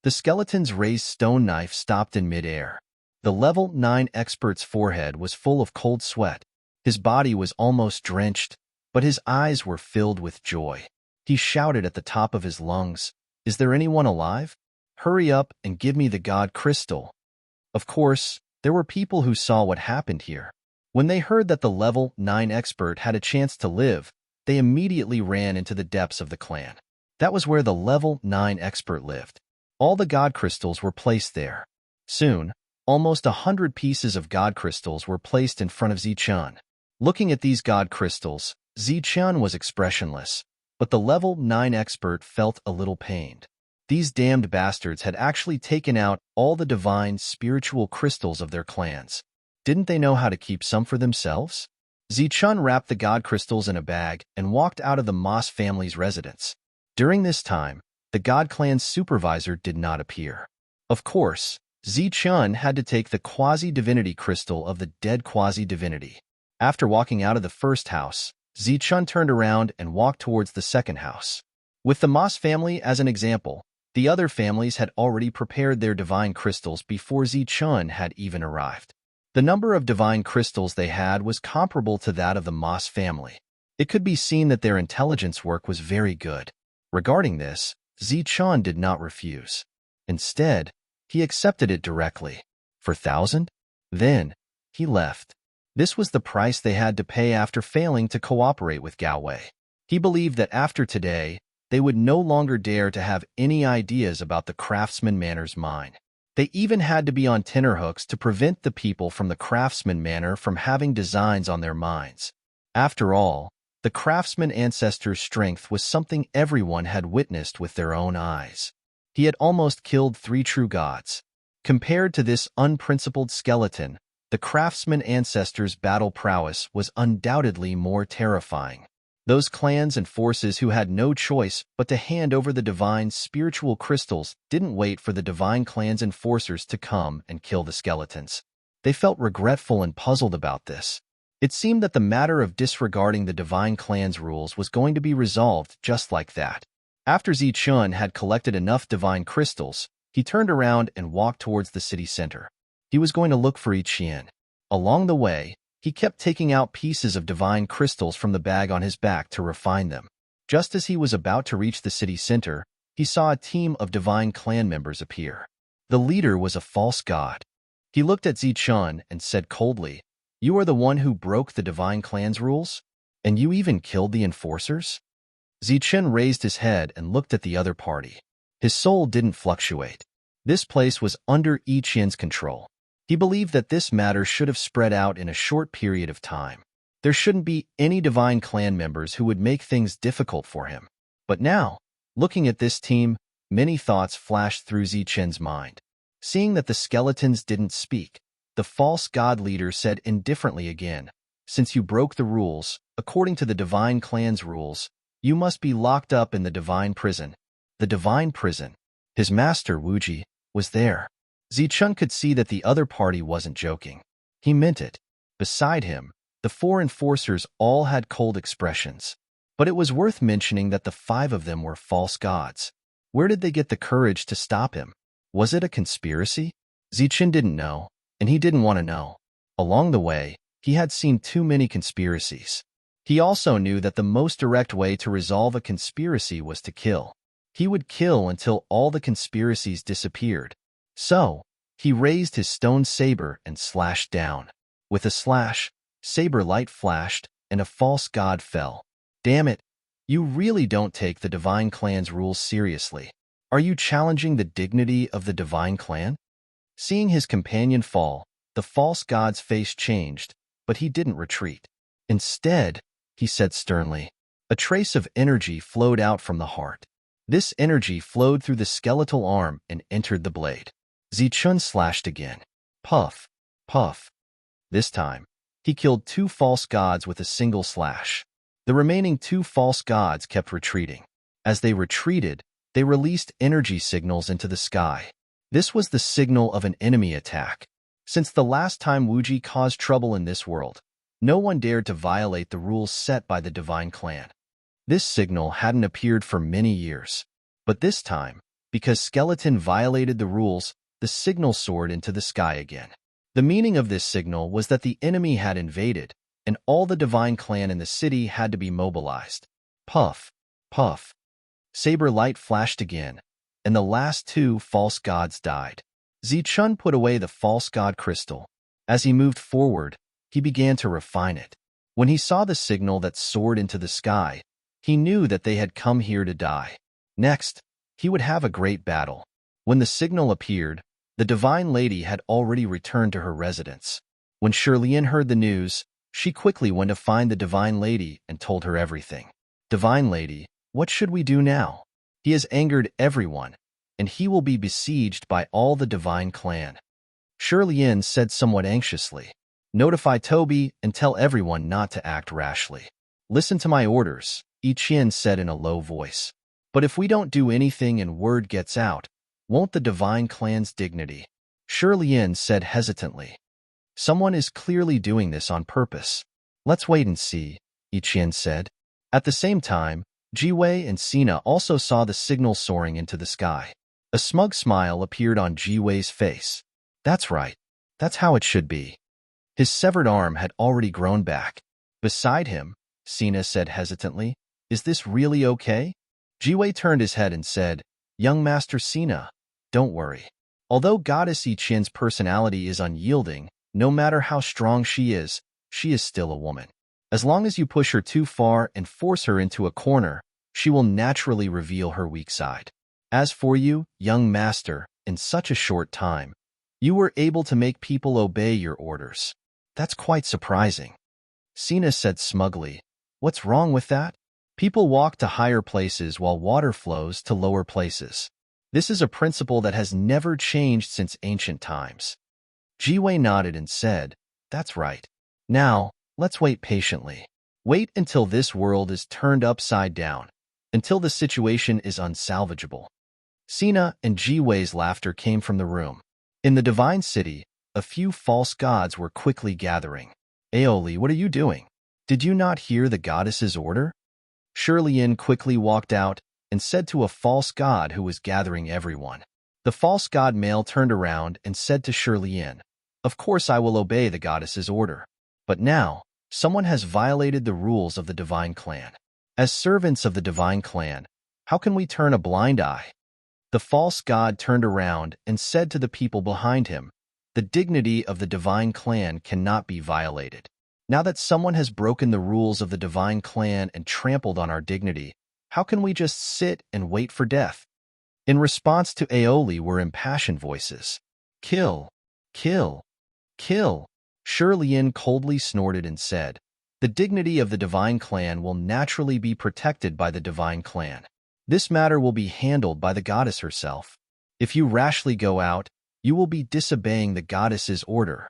The skeleton's raised stone knife stopped in midair. The level 9 expert's forehead was full of cold sweat. His body was almost drenched, but his eyes were filled with joy. He shouted at the top of his lungs, "Is there anyone alive? Hurry up and give me the god crystal." Of course, there were people who saw what happened here. When they heard that the level 9 expert had a chance to live, they immediately ran into the depths of the clan. That was where the level 9 expert lived. All the god crystals were placed there. Soon, almost 100 pieces of god crystals were placed in front of Zichun. Looking at these god crystals, Zichun was expressionless, but the level 9 expert felt a little pained. These damned bastards had actually taken out all the divine spiritual crystals of their clans. Didn't they know how to keep some for themselves? Zichun wrapped the god crystals in a bag and walked out of the Moss family's residence. During this time, the god clan's supervisor did not appear. Of course, Zichun had to take the quasi-divinity crystal of the dead quasi-divinity. After walking out of the first house, Zichun turned around and walked towards the second house. With the Moss family as an example, the other families had already prepared their divine crystals before Zichun had even arrived. The number of divine crystals they had was comparable to that of the Moss family. It could be seen that their intelligence work was very good. Regarding this, Zichun did not refuse. Instead, he accepted it directly. For 1,000? Then, he left. This was the price they had to pay after failing to cooperate with Galway. He believed that after today, they would no longer dare to have any ideas about the craftsman manor's mine. They even had to be on tenterhooks to prevent the people from the craftsman manor from having designs on their mines. After all, the craftsman ancestor's strength was something everyone had witnessed with their own eyes. He had almost killed 3 true gods. Compared to this unprincipled skeleton, the craftsman ancestor's battle prowess was undoubtedly more terrifying. Those clans and forces who had no choice but to hand over the divine spiritual crystals didn't wait for the divine clan's enforcers to come and kill the skeletons. They felt regretful and puzzled about this. It seemed that the matter of disregarding the divine clan's rules was going to be resolved just like that. After Zichun had collected enough divine crystals, he turned around and walked towards the city center. He was going to look for Ichien. Along the way, he kept taking out pieces of divine crystals from the bag on his back to refine them. Just as he was about to reach the city center, he saw a team of divine clan members appear. The leader was a false god. He looked at Zichun and said coldly, "You are the one who broke the divine clan's rules? And you even killed the enforcers?" Zichun raised his head and looked at the other party. His soul didn't fluctuate. This place was under Ichien's control. He believed that this matter should have spread out in a short period of time. There shouldn't be any divine clan members who would make things difficult for him. But now, looking at this team, Many thoughts flashed through Zichen's mind. Seeing that the skeletons didn't speak, the false god leader said indifferently again, "Since you broke the rules, according to the divine clan's rules, you must be locked up in the divine prison." The divine prison. His master, Wuji, was there. Zichun could see that the other party wasn't joking. He meant it. Beside him, the 4 enforcers all had cold expressions. But it was worth mentioning that the 5 of them were false gods. Where did they get the courage to stop him? Was it a conspiracy? Zichun didn't know, and he didn't want to know. Along the way, he had seen too many conspiracies. He also knew that the most direct way to resolve a conspiracy was to kill. He would kill until all the conspiracies disappeared. So, he raised his stone saber and slashed down. With a slash, saber light flashed, and a false god fell. Damn it! You really don't take the divine clan's rules seriously. Are you challenging the dignity of the divine clan? Seeing his companion fall, the false god's face changed, but he didn't retreat. Instead, he said sternly, a trace of energy flowed out from the heart. This energy flowed through the skeletal arm and entered the blade. Zichun slashed again. Puff, puff. This time, he killed 2 false gods with a single slash. The remaining 2 false gods kept retreating. As they retreated, they released energy signals into the sky. This was the signal of an enemy attack. Since the last time Wuji caused trouble in this world, no one dared to violate the rules set by the divine clan. This signal hadn't appeared for many years. But this time, because Skeleton violated the rules, the signal soared into the sky again. The meaning of this signal was that the enemy had invaded, and all the divine clan in the city had to be mobilized. Puff, puff. Saber light flashed again, and the last 2 false gods died. Zichun put away the false god crystal. As he moved forward, he began to refine it. When he saw the signal that soared into the sky, he knew that they had come here to die. Next, he would have a great battle. When the signal appeared, the divine lady had already returned to her residence. When Shirley heard the news, she quickly went to find the divine lady and told her everything. Divine lady, what should we do now? He has angered everyone, and he will be besieged by all the divine clan. Shirley said somewhat anxiously. Notify Toby and tell everyone not to act rashly. Listen to my orders, Ichien said in a low voice. But if we don't do anything and word gets out, won't the divine clan's dignity? Shirley said hesitantly. Someone is clearly doing this on purpose. Let's wait and see, Ichien said. At the same time, Jiwei and Sina also saw the signal soaring into the sky. A smug smile appeared on Jiwei's face. That's right. That's how it should be. His severed arm had already grown back. Beside him, Sina said hesitantly, is this really okay? Jiwei turned his head and said, Young Master Sina, don't worry. Although Goddess Ichien's personality is unyielding, no matter how strong she is still a woman. As long as you push her too far and force her into a corner, she will naturally reveal her weak side. As for you, young master, in such a short time, you were able to make people obey your orders. That's quite surprising. Sina said smugly, what's wrong with that? People walk to higher places while water flows to lower places. This is a principle that has never changed since ancient times. Jiwei nodded and said, that's right. Now, let's wait patiently. Wait until this world is turned upside down, until the situation is unsalvageable. Sina and Jiwei's laughter came from the room. In the divine city, a few false gods were quickly gathering. Aoli, what are you doing? Did you not hear the goddess's order? Shirley quickly walked out and said to a false god who was gathering everyone. The false god male turned around and said to Shirley, of course I will obey the goddess's order. But now, someone has violated the rules of the divine clan. As servants of the divine clan, how can we turn a blind eye? The false god turned around and said to the people behind him, the dignity of the divine clan cannot be violated. Now that someone has broken the rules of the divine clan and trampled on our dignity, how can we just sit and wait for death? In response to Aoli were impassioned voices. Kill, kill, kill. Shirley coldly snorted and said, the dignity of the divine clan will naturally be protected by the divine clan. This matter will be handled by the goddess herself. If you rashly go out, you will be disobeying the goddess's order.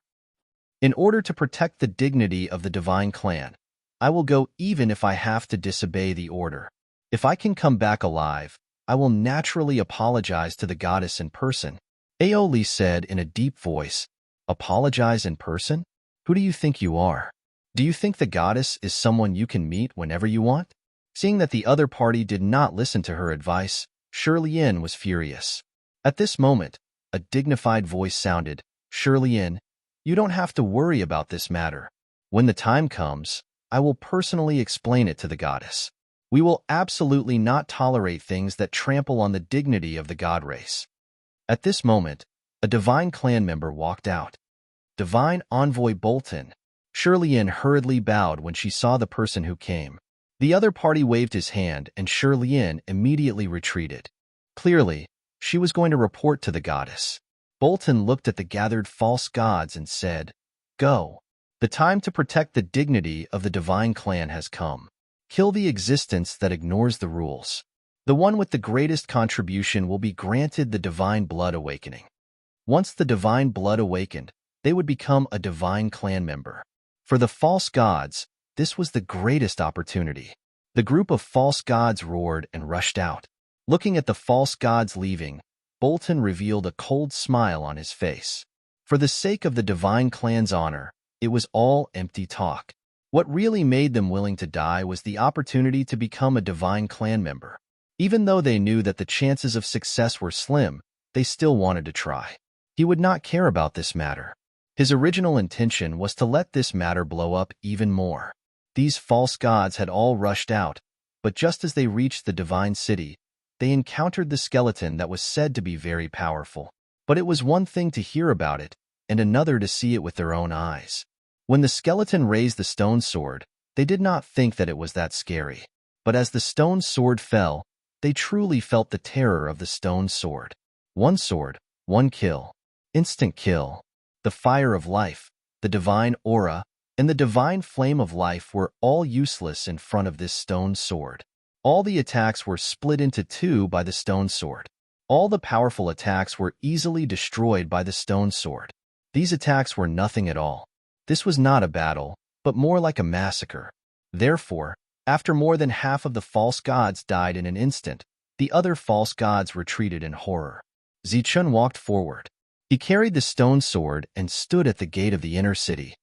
In order to protect the dignity of the divine clan, I will go even if I have to disobey the order. If I can come back alive, I will naturally apologize to the goddess in person. Aoli said in a deep voice, "Apologize in person? Who do you think you are? Do you think the goddess is someone you can meet whenever you want?" Seeing that the other party did not listen to her advice, Shirley-in was furious. At this moment, a dignified voice sounded, "Shirley-in, you don't have to worry about this matter. When the time comes, I will personally explain it to the goddess. We will absolutely not tolerate things that trample on the dignity of the god race." At this moment, a divine clan member walked out. Divine Envoy Bolton. Shirley-in hurriedly bowed when she saw the person who came. The other party waved his hand and Shirley-in immediately retreated. Clearly, she was going to report to the goddess. Bolton looked at the gathered false gods and said, "Go. The time to protect the dignity of the divine clan has come. Kill the existence that ignores the rules. The one with the greatest contribution will be granted the divine blood awakening." Once the divine blood awakened, they would become a divine clan member. For the false gods, this was the greatest opportunity. The group of false gods roared and rushed out. Looking at the false gods leaving, Bolton revealed a cold smile on his face. For the sake of the divine clan's honor, it was all empty talk. What really made them willing to die was the opportunity to become a divine clan member. Even though they knew that the chances of success were slim, they still wanted to try. He would not care about this matter. His original intention was to let this matter blow up even more. These false gods had all rushed out, but just as they reached the divine city, they encountered the skeleton that was said to be very powerful. But it was one thing to hear about it, and another to see it with their own eyes. When the skeleton raised the stone sword, they did not think that it was that scary. But as the stone sword fell, they truly felt the terror of the stone sword. One sword, one kill. Instant kill. The fire of life, the divine aura, and the divine flame of life were all useless in front of this stone sword. All the attacks were split into two by the stone sword. All the powerful attacks were easily destroyed by the stone sword. These attacks were nothing at all. This was not a battle, but more like a massacre. Therefore, after more than half of the false gods died in an instant, the other false gods retreated in horror. Zichun walked forward. He carried the stone sword and stood at the gate of the inner city.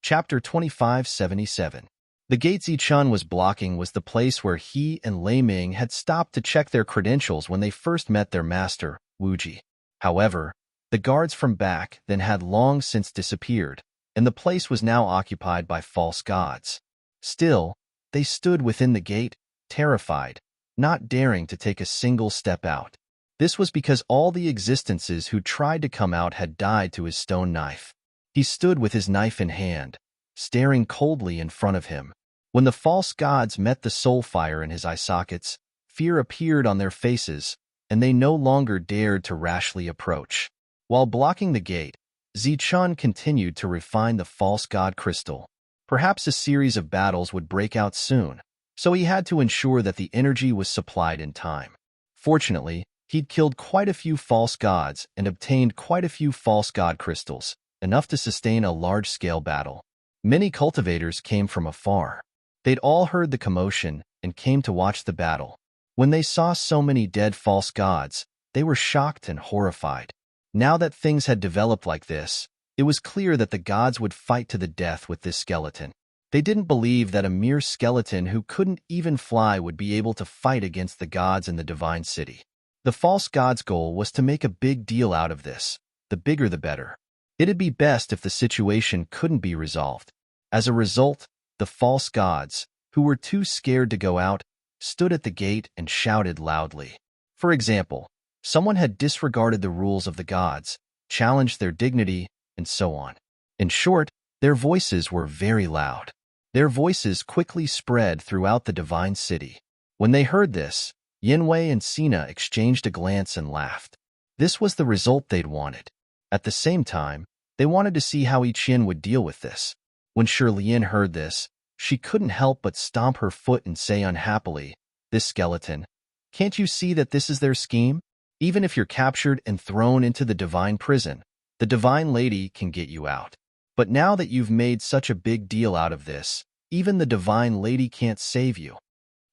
Chapter 2577. The gate Zichun was blocking was the place where he and Lei Ming had stopped to check their credentials when they first met their master, Wuji. However, the guards from back then had long since disappeared, and the place was now occupied by false gods. Still, they stood within the gate, terrified, not daring to take a single step out. This was because all the existences who tried to come out had died to his stone knife. He stood with his knife in hand, staring coldly in front of him. When the false gods met the soul fire in his eye sockets, fear appeared on their faces, and they no longer dared to rashly approach. While blocking the gate, Zichun continued to refine the false god crystal. Perhaps a series of battles would break out soon, so he had to ensure that the energy was supplied in time. Fortunately, he'd killed quite a few false gods and obtained quite a few false god crystals, enough to sustain a large-scale battle. Many cultivators came from afar. They'd all heard the commotion and came to watch the battle. When they saw so many dead false gods, they were shocked and horrified. Now that things had developed like this, it was clear that the gods would fight to the death with this skeleton. They didn't believe that a mere skeleton who couldn't even fly would be able to fight against the gods in the divine city. The false god's goal was to make a big deal out of this. The bigger the better. It'd be best if the situation couldn't be resolved. As a result, the false gods, who were too scared to go out, stood at the gate and shouted loudly. For example, someone had disregarded the rules of the gods, challenged their dignity, and so on. In short, their voices were very loud. Their voices quickly spread throughout the divine city. When they heard this, Yinwei and Sina exchanged a glance and laughed. This was the result they'd wanted. At the same time, they wanted to see how Ichien would deal with this. When Shirley-in heard this, She couldn't help but stomp her foot and say unhappily, "This skeleton. Can't you see that this is their scheme? Even if you're captured and thrown into the divine prison, the divine lady can get you out. But now that you've made such a big deal out of this, even the divine lady can't save you."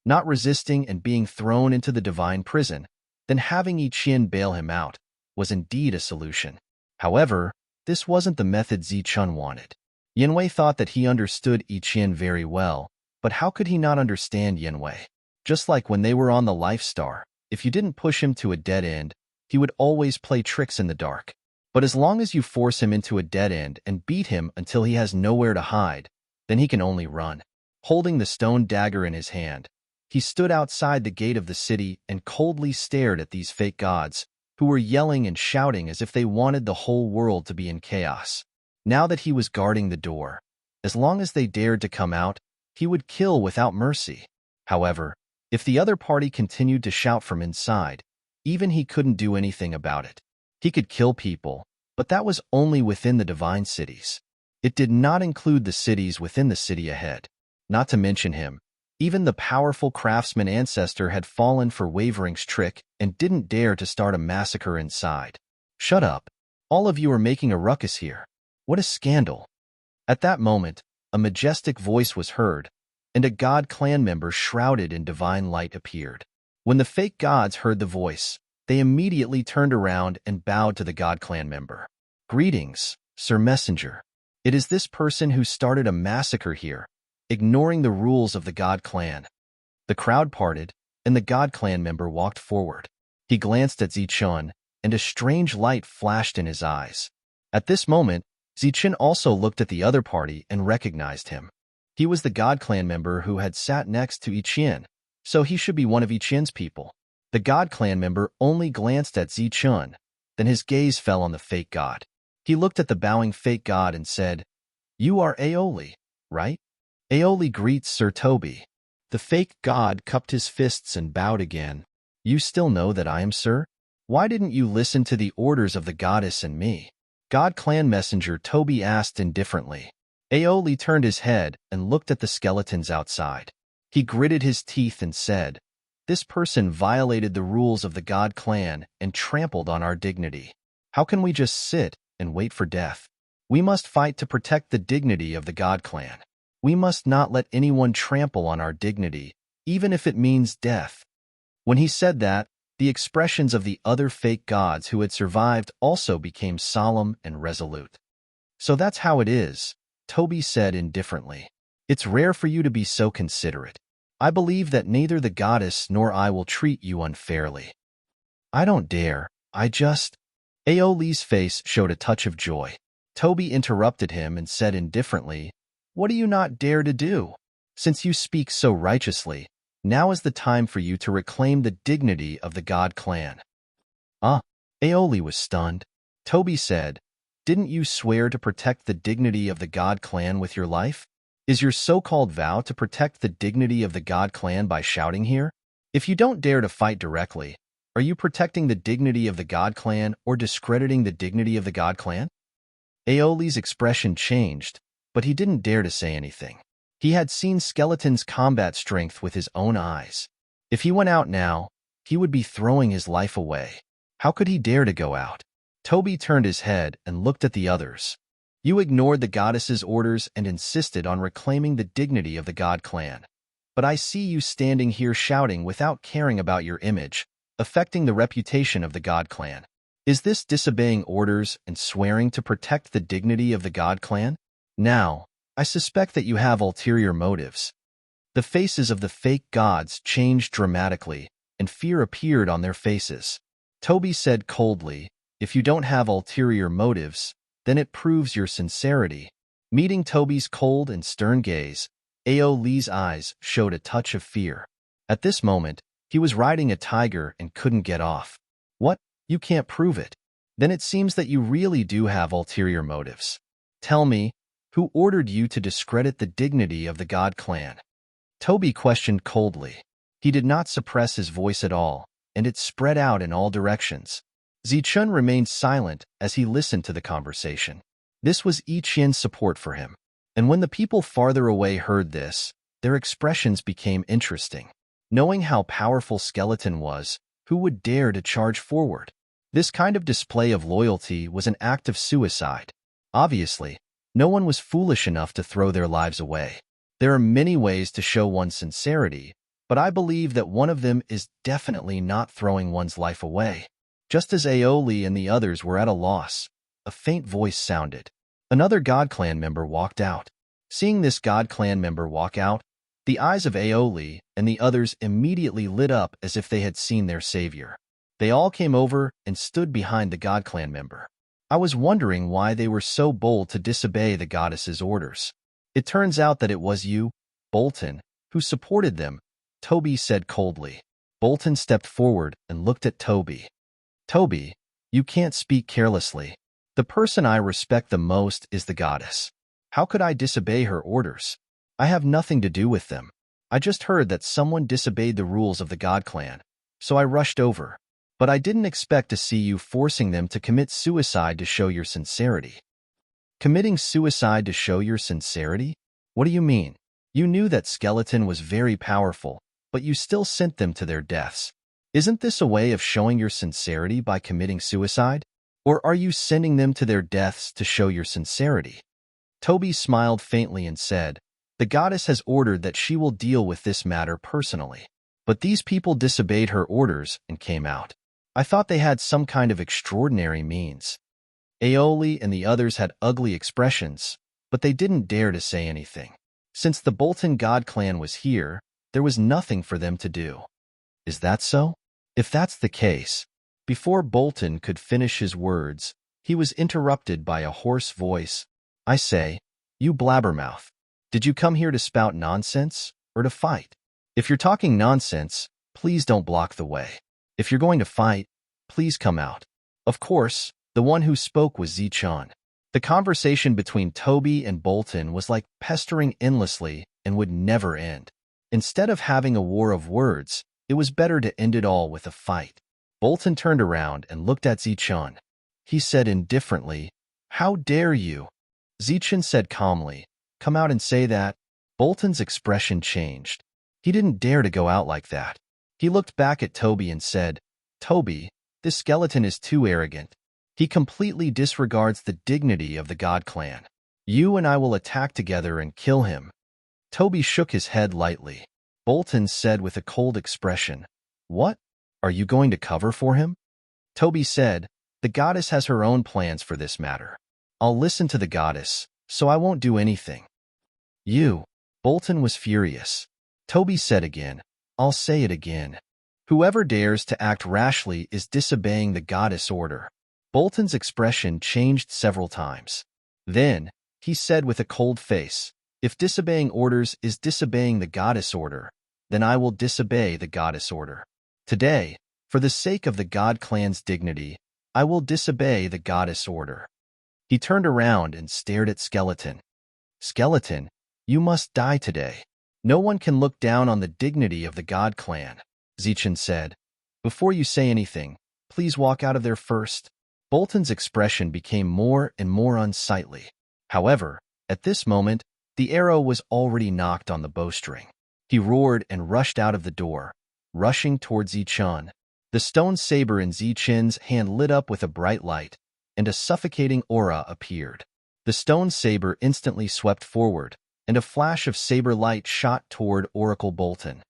Not resisting and being thrown into the divine prison, then having Yi Qian bail him out, was indeed a solution. However, this wasn't the method Zichun wanted. Yanwei thought that he understood Yi Qian very well, but how could he not understand Yanwei? Just like when they were on the Life Star, if you didn't push him to a dead end, he would always play tricks in the dark. But as long as you force him into a dead end and beat him until he has nowhere to hide, then he can only run. Holding the stone dagger in his hand, he stood outside the gate of the city and coldly stared at these fake gods, who were yelling and shouting as if they wanted the whole world to be in chaos. Now that he was guarding the door, as long as they dared to come out, he would kill without mercy. However, if the other party continued to shout from inside, even he couldn't do anything about it. He could kill people, but that was only within the divine cities. It did not include the cities within the city ahead. Not to mention him, even the powerful craftsman ancestor had fallen for Wavering's trick and didn't dare to start a massacre inside. "Shut up. All of you are making a ruckus here. What a scandal." At that moment, a majestic voice was heard, and a god clan member shrouded in divine light appeared. When the fake gods heard the voice, they immediately turned around and bowed to the god clan member. "Greetings, Sir Messenger. It is this person who started a massacre here, ignoring the rules of the god clan." The crowd parted, and the god clan member walked forward. He glanced at Zichun, and a strange light flashed in his eyes. At this moment, Zichun also looked at the other party and recognized him. He was the god clan member who had sat next to Yi Qian, so he should be one of Yi Qian's people. The god clan member only glanced at Zichun, then his gaze fell on the fake god. He looked at the bowing fake god and said, "You are Aoli, right?" "Aoli greets Sir Toby." The fake god cupped his fists and bowed again. "You still know that I am Sir? Why didn't you listen to the orders of the goddess and me?" God clan messenger Toby asked indifferently. Aoli turned his head and looked at the skeletons outside. He gritted his teeth and said, "This person violated the rules of the god clan and trampled on our dignity. How can we just sit and wait for death? We must fight to protect the dignity of the god clan. We must not let anyone trample on our dignity, even if it means death." When he said that, the expressions of the other fake gods who had survived also became solemn and resolute. "So that's how it is," Toby said indifferently. "It's rare for you to be so considerate. I believe that neither the goddess nor I will treat you unfairly." "I don't dare. I just—" Aoli's face showed a touch of joy. Toby interrupted him and said indifferently, "What do you not dare to do? Since you speak so righteously, now is the time for you to reclaim the dignity of the god clan." "Ah." Aoli was stunned. Toby said, "Didn't you swear to protect the dignity of the god clan with your life? Is your so-called vow to protect the dignity of the god clan by shouting here? If you don't dare to fight directly, are you protecting the dignity of the god clan or discrediting the dignity of the god clan?" Aoli's expression changed, but he didn't dare to say anything. He had seen Skeleton's combat strength with his own eyes. If he went out now, he would be throwing his life away. How could he dare to go out? Toby turned his head and looked at the others. "You ignored the goddess's orders and insisted on reclaiming the dignity of the god clan. But I see you standing here shouting without caring about your image, affecting the reputation of the god clan. Is this disobeying orders and swearing to protect the dignity of the god clan? Now, I suspect that you have ulterior motives." The faces of the fake gods changed dramatically, and fear appeared on their faces. Toby said coldly, "If you don't have ulterior motives, then it proves your sincerity." Meeting Toby's cold and stern gaze, Aoli's eyes showed a touch of fear. At this moment, he was riding a tiger and couldn't get off. "What? You can't prove it? Then it seems that you really do have ulterior motives. Tell me, who ordered you to discredit the dignity of the god clan?" Toby questioned coldly. He did not suppress his voice at all, and it spread out in all directions. Zichun remained silent as he listened to the conversation. This was Yi Qian's support for him. And when the people farther away heard this, their expressions became interesting. Knowing how powerful Skeleton was, who would dare to charge forward? This kind of display of loyalty was an act of suicide. Obviously, no one was foolish enough to throw their lives away. There are many ways to show one's sincerity, but I believe that one of them is definitely not throwing one's life away. Just as Aoli and the others were at a loss, a faint voice sounded. Another God Clan member walked out. Seeing this God Clan member walk out, the eyes of Aoli and the others immediately lit up as if they had seen their savior. They all came over and stood behind the God Clan member. I was wondering why they were so bold to disobey the goddess's orders. It turns out that it was you, Bolton, who supported them, Toby said coldly. Bolton stepped forward and looked at Toby. Toby, you can't speak carelessly. The person I respect the most is the goddess. How could I disobey her orders? I have nothing to do with them. I just heard that someone disobeyed the rules of the God Clan, so I rushed over. But I didn't expect to see you forcing them to commit suicide to show your sincerity. Committing suicide to show your sincerity? What do you mean? You knew that Skeleton was very powerful, but you still sent them to their deaths. Isn't this a way of showing your sincerity by committing suicide? Or are you sending them to their deaths to show your sincerity? Toby smiled faintly and said, the goddess has ordered that she will deal with this matter personally. But these people disobeyed her orders and came out. I thought they had some kind of extraordinary means. Aoli and the others had ugly expressions, but they didn't dare to say anything. Since the Bolton God Clan was here, there was nothing for them to do. Is that so? If that's the case, before Bolton could finish his words, he was interrupted by a hoarse voice. I say, you blabbermouth, did you come here to spout nonsense or to fight? If you're talking nonsense, please don't block the way. If you're going to fight, please come out. Of course, the one who spoke was Zichun. The conversation between Toby and Bolton was like pestering endlessly and would never end. Instead of having a war of words, it was better to end it all with a fight. Bolton turned around and looked at Zichun. He said indifferently, how dare you? Zichun said calmly, come out and say that. Bolton's expression changed. He didn't dare to go out like that. He looked back at Toby and said, Toby, this skeleton is too arrogant. He completely disregards the dignity of the God Clan. You and I will attack together and kill him. Toby shook his head lightly. Bolton said with a cold expression, what? Are you going to cover for him? Toby said, the goddess has her own plans for this matter. I'll listen to the goddess, so I won't do anything. You. Bolton was furious. Toby said again, I'll say it again. Whoever dares to act rashly is disobeying the goddess order. Bolton's expression changed several times. Then, he said with a cold face, if disobeying orders is disobeying the goddess order, then I will disobey the goddess order. Today, for the sake of the God Clan's dignity, I will disobey the goddess order. He turned around and stared at Skeleton. Skeleton, you must die today. No one can look down on the dignity of the God Clan, Zichun said. Before you say anything, please walk out of there first. Bolton's expression became more and more unsightly. However, at this moment, the arrow was already knocked on the bowstring. He roared and rushed out of the door, rushing towards Zichun. The stone saber in Zichun's hand lit up with a bright light, and a suffocating aura appeared. The stone saber instantly swept forward, and a flash of saber light shot toward Oracle Bolton.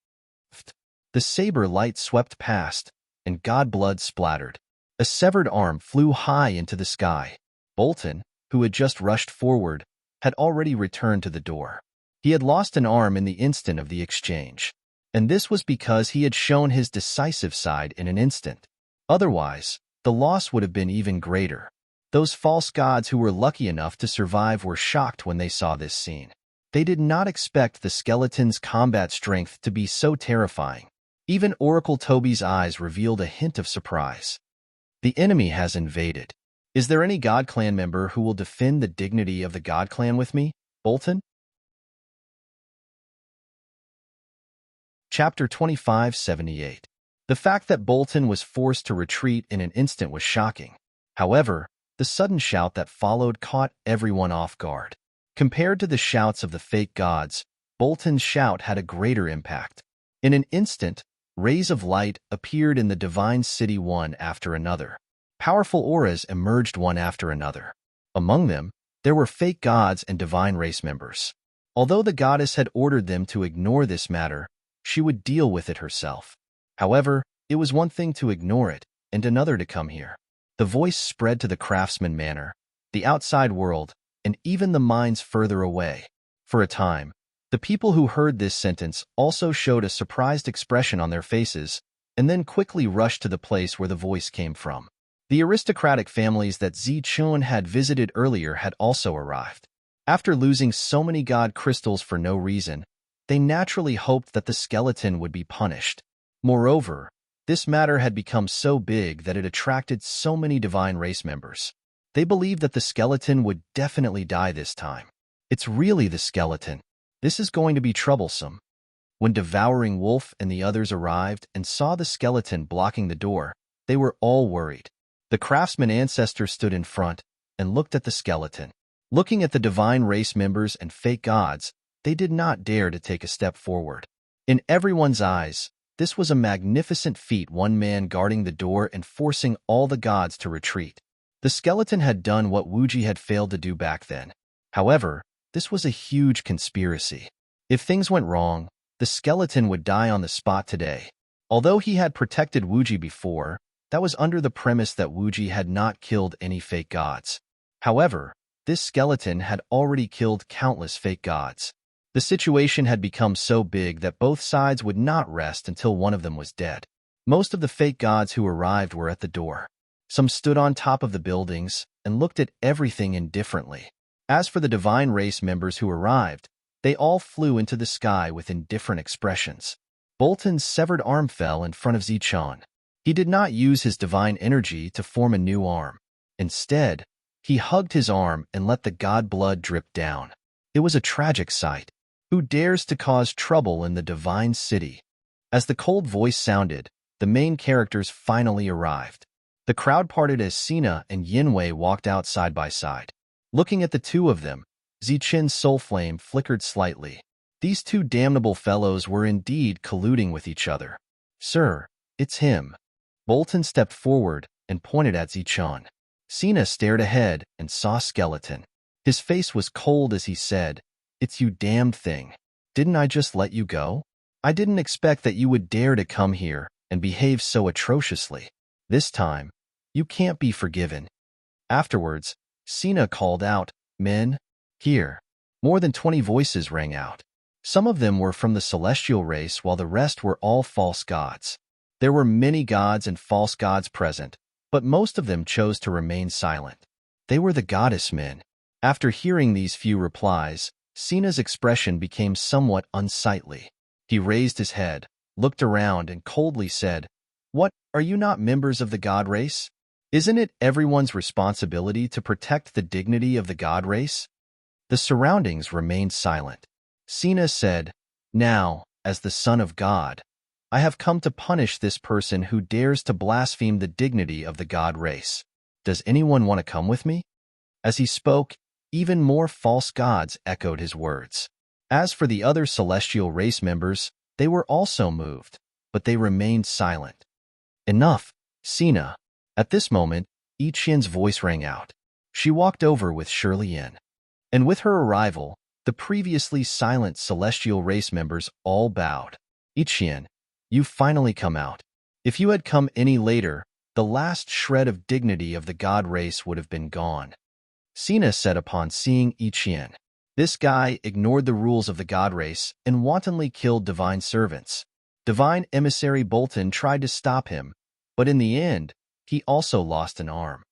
The saber light swept past, and god blood splattered. A severed arm flew high into the sky. Bolton, who had just rushed forward, had already returned to the door. He had lost an arm in the instant of the exchange, and this was because he had shown his decisive side in an instant. Otherwise, the loss would have been even greater. Those false gods who were lucky enough to survive were shocked when they saw this scene. They did not expect the skeleton's combat strength to be so terrifying. Even Oracle Toby's eyes revealed a hint of surprise. The enemy has invaded. Is there any God Clan member who will defend the dignity of the God Clan with me, Bolton? Chapter 2578. The fact that Bolton was forced to retreat in an instant was shocking. However, the sudden shout that followed caught everyone off guard. Compared to the shouts of the fake gods, Bolton's shout had a greater impact. In an instant, rays of light appeared in the divine city one after another. Powerful auras emerged one after another. Among them, there were fake gods and divine race members. Although the goddess had ordered them to ignore this matter, she would deal with it herself. However, it was one thing to ignore it, and another to come here. The voice spread to the craftsman manor, the outside world, and even the mines further away. For a time, the people who heard this sentence also showed a surprised expression on their faces, and then quickly rushed to the place where the voice came from. The aristocratic families that Zichun had visited earlier had also arrived. After losing so many god crystals for no reason, they naturally hoped that the skeleton would be punished. Moreover, this matter had become so big that it attracted so many divine race members. They believed that the skeleton would definitely die this time. It's really the skeleton. This is going to be troublesome. When Devouring Wolf and the others arrived and saw the skeleton blocking the door, they were all worried. The craftsman ancestor stood in front and looked at the skeleton. Looking at the divine race members and fake gods, they did not dare to take a step forward. In everyone's eyes, this was a magnificent feat, one man guarding the door and forcing all the gods to retreat. The skeleton had done what Wuji had failed to do back then. However, this was a huge conspiracy. If things went wrong, the skeleton would die on the spot today. Although he had protected Wuji before, that was under the premise that Wuji had not killed any fake gods. However, this skeleton had already killed countless fake gods. The situation had become so big that both sides would not rest until one of them was dead. Most of the fake gods who arrived were at the door. Some stood on top of the buildings and looked at everything indifferently. As for the divine race members who arrived, they all flew into the sky with indifferent expressions. Bolton's severed arm fell in front of Zichun. He did not use his divine energy to form a new arm. Instead, he hugged his arm and let the god blood drip down. It was a tragic sight. Who dares to cause trouble in the divine city? As the cold voice sounded, the main characters finally arrived. The crowd parted as Sina and Yinwei walked out side by side. Looking at the two of them, Zichun's soul flame flickered slightly. These two damnable fellows were indeed colluding with each other. "Sir, it's him." Bolton stepped forward and pointed at Zichun. Sina stared ahead and saw Skeleton. His face was cold as he said, "It's you damned thing. Didn't I just let you go? I didn't expect that you would dare to come here and behave so atrociously. This time, you can't be forgiven." Afterwards, Sina called out, "Men, here." More than 20 voices rang out. Some of them were from the celestial race while the rest were all false gods. There were many gods and false gods present, but most of them chose to remain silent. They were the goddess men. After hearing these few replies, Sina's expression became somewhat unsightly. He raised his head, looked around, and coldly said, "What, are you not members of the god race? Isn't it everyone's responsibility to protect the dignity of the god race?" The surroundings remained silent. Sina said, "Now, as the son of God, I have come to punish this person who dares to blaspheme the dignity of the god race. Does anyone want to come with me?" As he spoke, even more false gods echoed his words. As for the other celestial race members, they were also moved, but they remained silent. "Enough, Sina." At this moment, Yi Qian's voice rang out. She walked over with Shirley Yin. And with her arrival, the previously silent celestial race members all bowed. "Yi Qian, you've finally come out. If you had come any later, the last shred of dignity of the god race would have been gone." Sina said upon seeing Yi Qian. This guy ignored the rules of the god race and wantonly killed divine servants. Divine emissary Bolton tried to stop him, but in the end, he also lost an arm.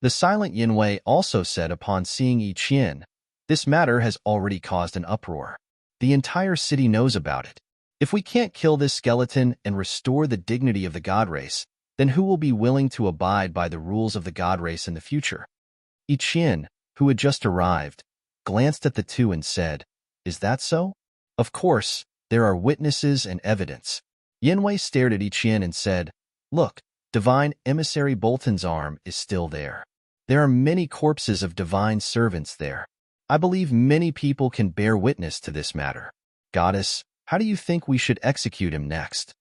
The silent Yinwei also said upon seeing Yi Qian, "This matter has already caused an uproar. The entire city knows about it. If we can't kill this skeleton and restore the dignity of the god race, then who will be willing to abide by the rules of the god race in the future?" Yi Qian, who had just arrived, glanced at the two and said, "Is that so? Of course, there are witnesses and evidence." Yinwei stared at Yi Qian and said, "Look, divine emissary Bolton's arm is still there. There are many corpses of divine servants there. I believe many people can bear witness to this matter. Goddess, how do you think we should execute him next?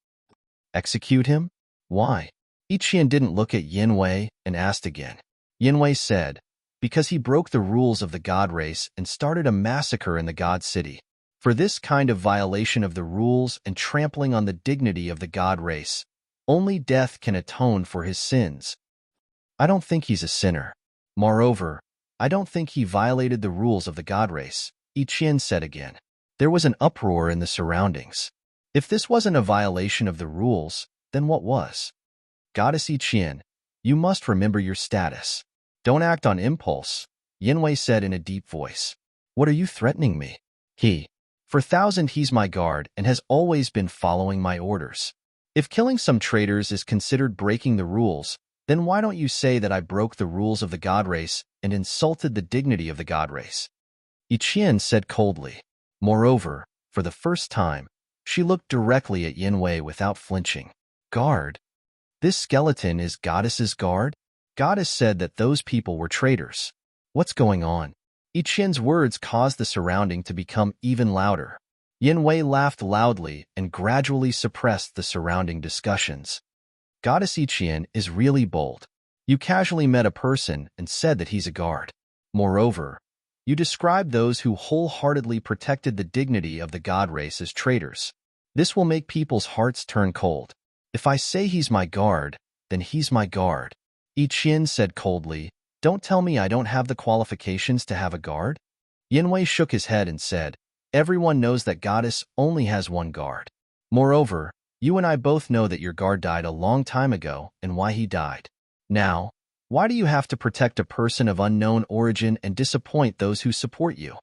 Execute him? Why? Ichian didn't look at Yinwei and asked again. Yinwei said, because he broke the rules of the god race and started a massacre in the god city. For this kind of violation of the rules and trampling on the dignity of the god race, only death can atone for his sins. I don't think he's a sinner. Moreover, I don't think he violated the rules of the god race, Ichian said again. There was an uproar in the surroundings. If this wasn't a violation of the rules, then what was? Goddess Ichian, you must remember your status. Don't act on impulse, Yinwei said in a deep voice. What are you threatening me? For 1,000 he's my guard and has always been following my orders. If killing some traitors is considered breaking the rules, then why don't you say that I broke the rules of the god race and insulted the dignity of the god race? Ichian said coldly. Moreover, for the first time, she looked directly at Yinwei without flinching. Guard? This skeleton is Goddess's guard? Goddess said that those people were traitors. What's going on? Ichian's words caused the surrounding to become even louder. Yinwei laughed loudly and gradually suppressed the surrounding discussions. Goddess Ichian is really bold. You casually met a person and said that he's a guard. Moreover, you described those who wholeheartedly protected the dignity of the god race as traitors. This will make people's hearts turn cold. If I say he's my guard, then he's my guard. Ichian said coldly, don't tell me I don't have the qualifications to have a guard? Yinwei shook his head and said, everyone knows that Goddess only has one guard. Moreover, you and I both know that your guard died a long time ago and why he died. Now, why do you have to protect a person of unknown origin and disappoint those who support you?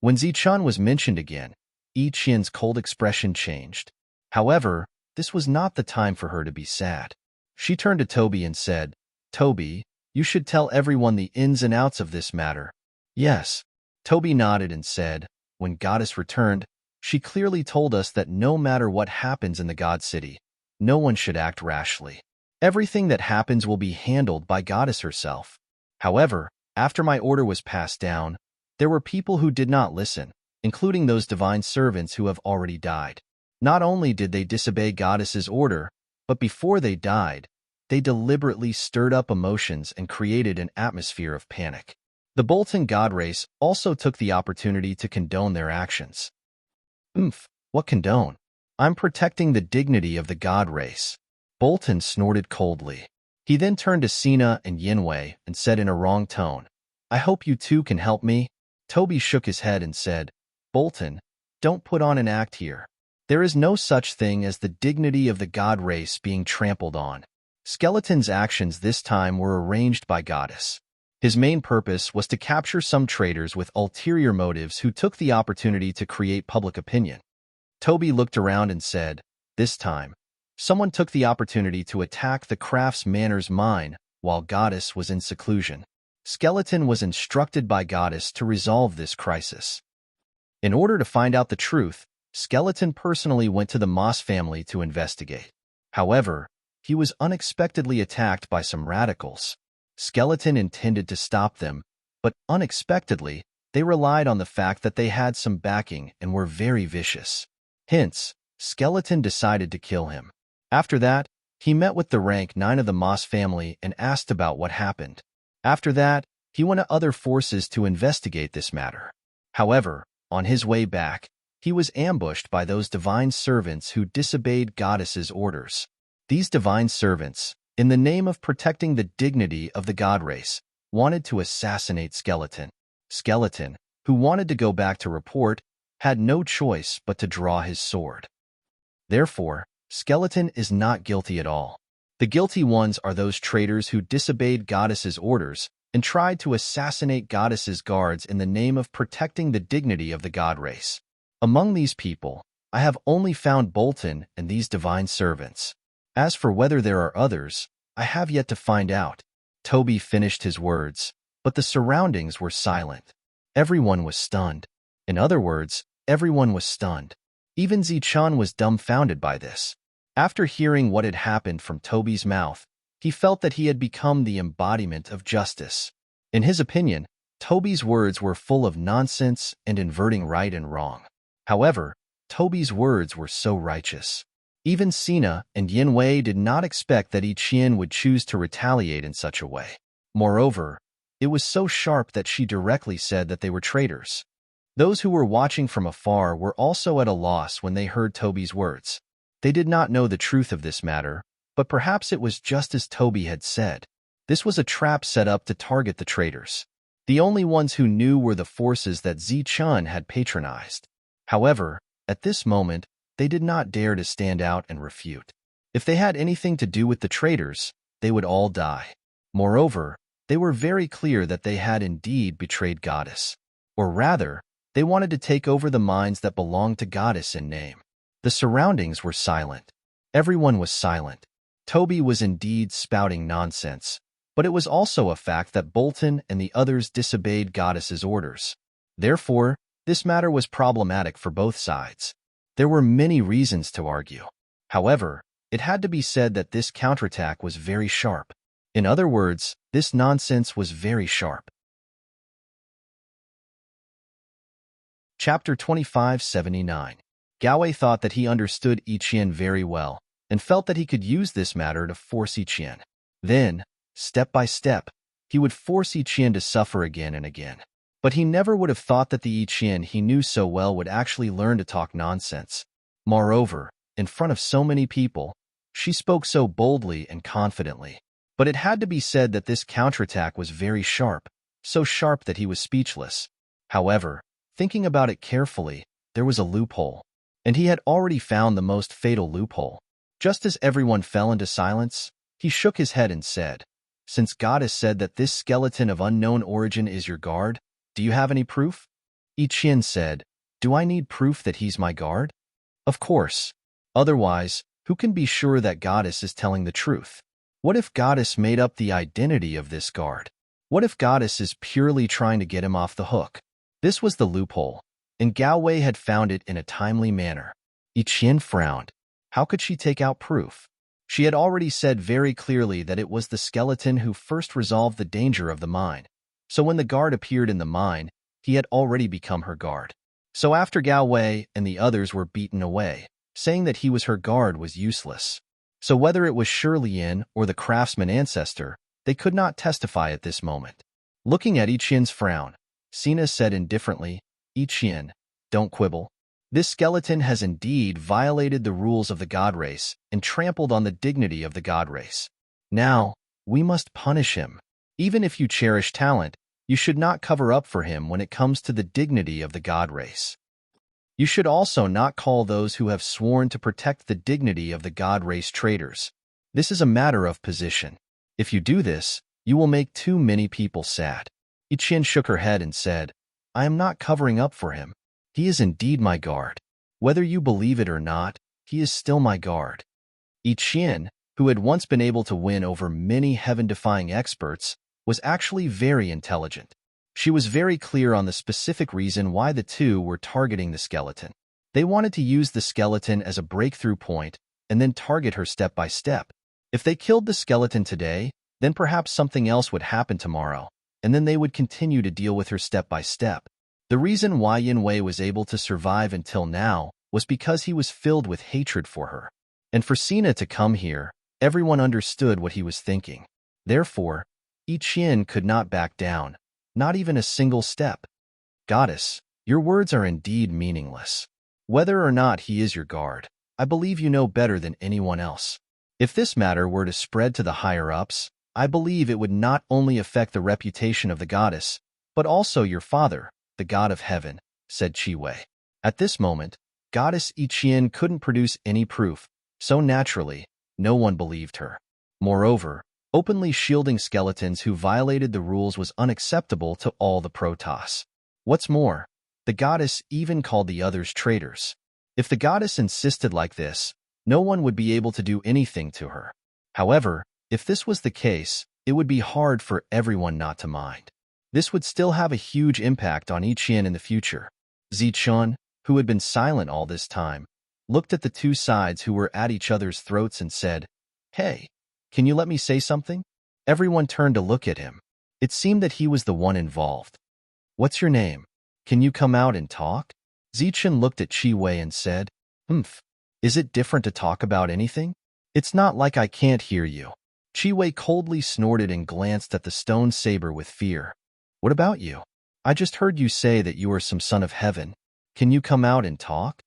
When Zichan was mentioned again, Ichian's cold expression changed. However, this was not the time for her to be sad. She turned to Toby and said, Toby, you should tell everyone the ins and outs of this matter. Yes. Toby nodded and said, when Goddess returned, she clearly told us that no matter what happens in the God City, no one should act rashly. Everything that happens will be handled by Goddess herself. However, after my order was passed down, there were people who did not listen, including those divine servants who have already died. Not only did they disobey Goddess's order, but before they died, they deliberately stirred up emotions and created an atmosphere of panic. The Bolton God race also took the opportunity to condone their actions. What condone? I'm protecting the dignity of the God race. Bolton snorted coldly. He then turned to Sina and Yinwei and said in a wrong tone, I hope you two can help me. Toby shook his head and said, Bolton, don't put on an act here. There is no such thing as the dignity of the God race being trampled on. Skeleton's actions this time were arranged by Goddess. His main purpose was to capture some traitors with ulterior motives who took the opportunity to create public opinion. Toby looked around and said, this time, someone took the opportunity to attack the Crafts Manor's mine while Goddess was in seclusion. Skeleton was instructed by Goddess to resolve this crisis. In order to find out the truth, Skeleton personally went to the Moss family to investigate. However, he was unexpectedly attacked by some radicals. Skeleton intended to stop them, but unexpectedly, they relied on the fact that they had some backing and were very vicious. Hence, Skeleton decided to kill him. After that, he met with the rank 9 of the Moss family and asked about what happened. After that, he went to other forces to investigate this matter. However, on his way back, he was ambushed by those divine servants who disobeyed Goddess's orders. These divine servants, in the name of protecting the dignity of the God race, wanted to assassinate Skeleton. Skeleton, who wanted to go back to report, had no choice but to draw his sword. Therefore, Skeleton is not guilty at all. The guilty ones are those traitors who disobeyed Goddess's orders and tried to assassinate Goddess's guards in the name of protecting the dignity of the God race. Among these people, I have only found Bolton and these divine servants. As for whether there are others, I have yet to find out. Toby finished his words, but the surroundings were silent. Everyone was stunned. In other words, everyone was stunned. Even Zichan was dumbfounded by this. After hearing what had happened from Toby's mouth, he felt that he had become the embodiment of justice. In his opinion, Toby's words were full of nonsense and inverting right and wrong. However, Toby's words were so righteous. Even Sina and Yin Wei did not expect that Yi Qian would choose to retaliate in such a way. Moreover, it was so sharp that she directly said that they were traitors. Those who were watching from afar were also at a loss when they heard Toby's words. They did not know the truth of this matter, but perhaps it was just as Toby had said. This was a trap set up to target the traitors. The only ones who knew were the forces that Zichun had patronized. However, at this moment, they did not dare to stand out and refute. If they had anything to do with the traitors, they would all die. Moreover, they were very clear that they had indeed betrayed Goddess. Or rather, they wanted to take over the minds that belonged to Goddess in name. The surroundings were silent. Everyone was silent. Toby was indeed spouting nonsense, but it was also a fact that Bolton and the others disobeyed Goddess's orders. Therefore, this matter was problematic for both sides. There were many reasons to argue. However, it had to be said that this counterattack was very sharp. In other words, this nonsense was very sharp. Chapter 2579. Gao Wei thought that he understood Yi Qian very well, and felt that he could use this matter to force Yi Qian. Then, step by step, he would force Yi Qian to suffer again and again. But he never would have thought that the Yi Qian he knew so well would actually learn to talk nonsense. Moreover, in front of so many people, she spoke so boldly and confidently. But it had to be said that this counterattack was very sharp, so sharp that he was speechless. However, thinking about it carefully, there was a loophole. And he had already found the most fatal loophole. Just as everyone fell into silence, he shook his head and said, "Since Goddess said that this skeleton of unknown origin is your guard, do you have any proof?" Yi Qian said, "Do I need proof that he's my guard?" "Of course. Otherwise, who can be sure that Goddess is telling the truth? What if Goddess made up the identity of this guard? What if Goddess is purely trying to get him off the hook?" This was the loophole, and Gao Wei had found it in a timely manner. Yi Qian frowned. How could she take out proof? She had already said very clearly that it was the skeleton who first resolved the danger of the mine. So when the guard appeared in the mine, he had already become her guard. So after Gao Wei and the others were beaten away, saying that he was her guard was useless. So whether it was Shi Lian or the craftsman ancestor, they could not testify at this moment. Looking at Yi Qian's frown, Sina said indifferently, "Yi Qian, don't quibble. This skeleton has indeed violated the rules of the god race and trampled on the dignity of the god race. Now, we must punish him. Even if you cherish talent, you should not cover up for him when it comes to the dignity of the god race. You should also not call those who have sworn to protect the dignity of the god race traitors. This is a matter of position. If you do this, you will make too many people sad." Yi Qian shook her head and said, "I am not covering up for him. He is indeed my guard. Whether you believe it or not, he is still my guard." Yi Qian, who had once been able to win over many heaven-defying experts, was actually very intelligent. She was very clear on the specific reason why the two were targeting the skeleton. They wanted to use the skeleton as a breakthrough point and then target her step by step. If they killed the skeleton today, then perhaps something else would happen tomorrow, and then they would continue to deal with her step by step. The reason why Yin Wei was able to survive until now was because he was filled with hatred for her. And for Sina to come here, everyone understood what he was thinking. Therefore, Yi Qian could not back down, not even a single step. "Goddess, your words are indeed meaningless. Whether or not he is your guard, I believe you know better than anyone else. If this matter were to spread to the higher-ups, I believe it would not only affect the reputation of the goddess, but also your father, the god of heaven," said Qi Wei. At this moment, Goddess Yi Qian couldn't produce any proof, so naturally, no one believed her. Moreover, openly shielding skeletons who violated the rules was unacceptable to all the Protoss. What's more, the goddess even called the others traitors. If the goddess insisted like this, no one would be able to do anything to her. However, if this was the case, it would be hard for everyone not to mind. This would still have a huge impact on Yi Qian in the future. Zichun, who had been silent all this time, looked at the two sides who were at each other's throats and said, "Hey, can you let me say something?" Everyone turned to look at him. It seemed that he was the one involved. What's your name? Can you come out and talk? Zichen looked at Chi Wei and said, Humph. Is it different to talk about anything? It's not like I can't hear you. Chi Wei coldly snorted and glanced at the stone saber with fear. What about you? I just heard you say that you are some son of heaven. Can you come out and talk?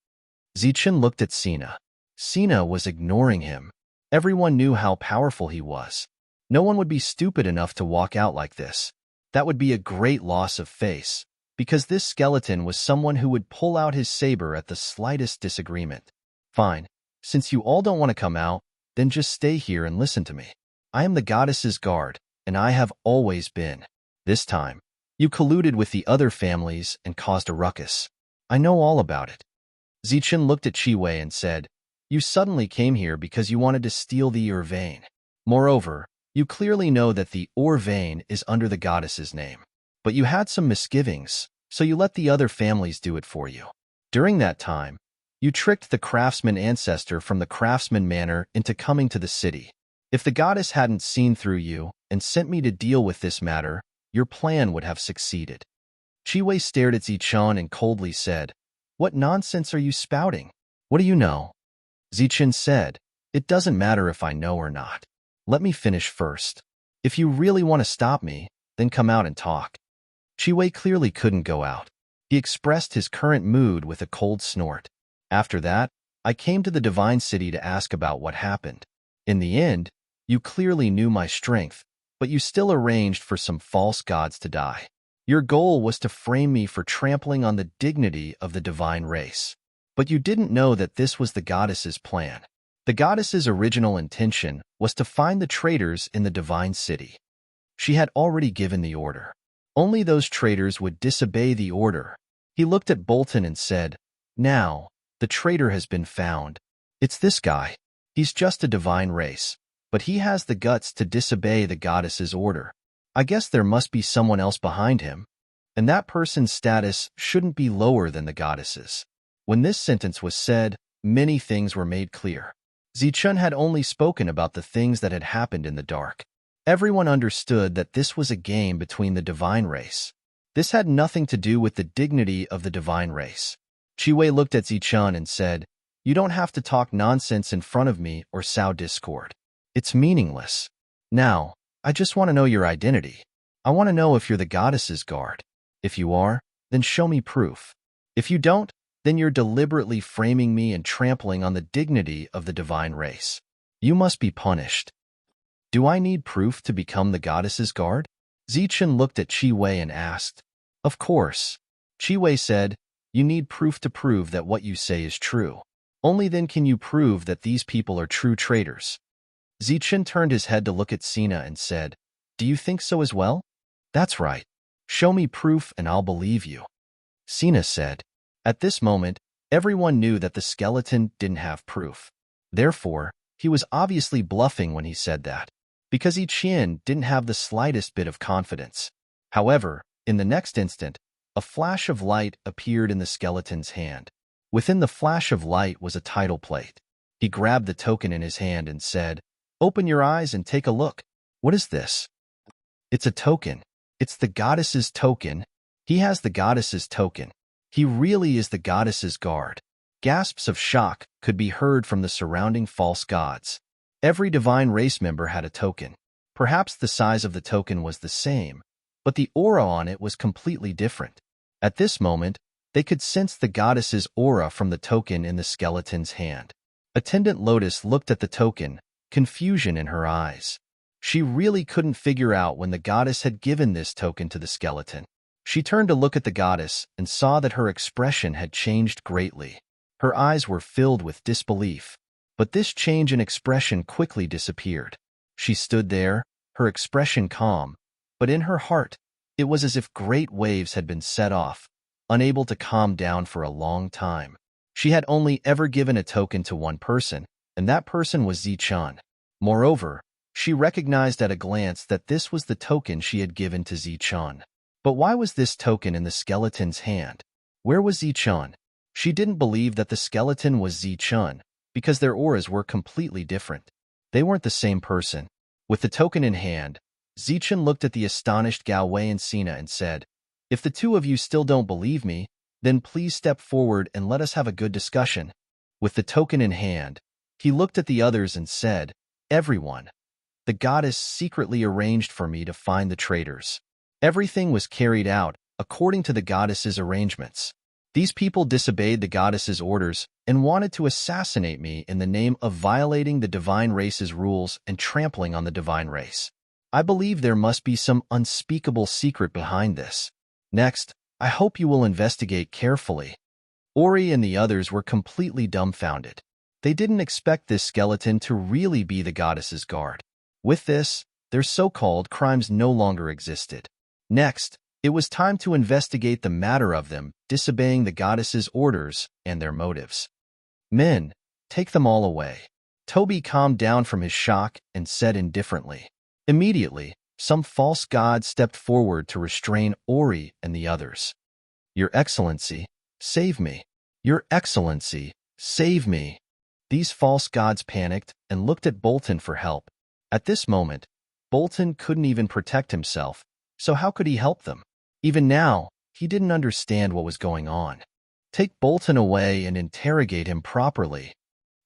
Zichen looked at Sina. Sina was ignoring him. Everyone knew how powerful he was. No one would be stupid enough to walk out like this. That would be a great loss of face, because this skeleton was someone who would pull out his saber at the slightest disagreement. Fine, since you all don't want to come out, then just stay here and listen to me. I am the goddess's guard, and I have always been. This time, you colluded with the other families and caused a ruckus. I know all about it. Zichen looked at Chi Wei and said, You suddenly came here because you wanted to steal the ore vein. Moreover, you clearly know that the ore vein is under the goddess's name. But you had some misgivings, so you let the other families do it for you. During that time, you tricked the craftsman ancestor from the craftsman manor into coming to the city. If the goddess hadn't seen through you and sent me to deal with this matter, your plan would have succeeded. Chi Wei stared at Zichen and coldly said, What nonsense are you spouting? What do you know? Zichen said, It doesn't matter if I know or not. Let me finish first. If you really want to stop me, then come out and talk. Chi Wei clearly couldn't go out. He expressed his current mood with a cold snort. After that, I came to the divine city to ask about what happened. In the end, you clearly knew my strength, but you still arranged for some false gods to die. Your goal was to frame me for trampling on the dignity of the divine race. But you didn't know that this was the goddess's plan. The goddess's original intention was to find the traitors in the divine city. She had already given the order. Only those traitors would disobey the order. He looked at Bolton and said, Now, the traitor has been found. It's this guy. He's just a divine race, but he has the guts to disobey the goddess's order. I guess there must be someone else behind him, and that person's status shouldn't be lower than the goddess's. When this sentence was said, many things were made clear. Zichen had only spoken about the things that had happened in the dark. Everyone understood that this was a game between the divine race. This had nothing to do with the dignity of the divine race. Chi Wei looked at Zichen and said, You don't have to talk nonsense in front of me or sow discord. It's meaningless. Now, I just want to know your identity. I want to know if you're the goddess's guard. If you are, then show me proof. If you don't, then you're deliberately framing me and trampling on the dignity of the divine race. You must be punished. Do I need proof to become the goddess's guard? Zichen looked at Chi Wei and asked. Of course. Chi Wei said, You need proof to prove that what you say is true. Only then can you prove that these people are true traitors. Zichen turned his head to look at Sina and said, Do you think so as well? That's right. Show me proof and I'll believe you. Sina said. At this moment, everyone knew that the skeleton didn't have proof. Therefore, he was obviously bluffing when he said that, because I Chien didn't have the slightest bit of confidence. However, in the next instant, a flash of light appeared in the skeleton's hand. Within the flash of light was a title plate. He grabbed the token in his hand and said, Open your eyes and take a look. What is this? It's a token. It's the goddess's token. He has the goddess's token. He really is the goddess's guard. Gasps of shock could be heard from the surrounding false gods. Every divine race member had a token. Perhaps the size of the token was the same, but the aura on it was completely different. At this moment, they could sense the goddess's aura from the token in the skeleton's hand. Attendant Lotus looked at the token, confusion in her eyes. She really couldn't figure out when the goddess had given this token to the skeleton. She turned to look at the goddess and saw that her expression had changed greatly. Her eyes were filled with disbelief, but this change in expression quickly disappeared. She stood there, her expression calm, but in her heart, it was as if great waves had been set off, unable to calm down for a long time. She had only ever given a token to one person, and that person was Zichen. Moreover, she recognized at a glance that this was the token she had given to Zichen. But why was this token in the skeleton's hand? Where was Zichen? She didn't believe that the skeleton was Zichen, because their auras were completely different. They weren't the same person. With the token in hand, Zichen looked at the astonished Gao Wei and Sina and said, If the two of you still don't believe me, then please step forward and let us have a good discussion. With the token in hand, he looked at the others and said, Everyone, the goddess secretly arranged for me to find the traitors. Everything was carried out according to the goddess's arrangements. These people disobeyed the goddess's orders and wanted to assassinate me in the name of violating the divine race's rules and trampling on the divine race. I believe there must be some unspeakable secret behind this. Next, I hope you will investigate carefully. Ori and the others were completely dumbfounded. They didn't expect this skeleton to really be the goddess's guard. With this, their so-called crimes no longer existed. Next, it was time to investigate the matter of them disobeying the goddess's orders and their motives. Men, take them all away. Toby calmed down from his shock and said indifferently. Immediately, some false god stepped forward to restrain Ori and the others. Your Excellency, save me. Your Excellency, save me. These false gods panicked and looked at Bolton for help. At this moment, Bolton couldn't even protect himself, so how could he help them? Even now, he didn't understand what was going on. Take Bolton away and interrogate him properly,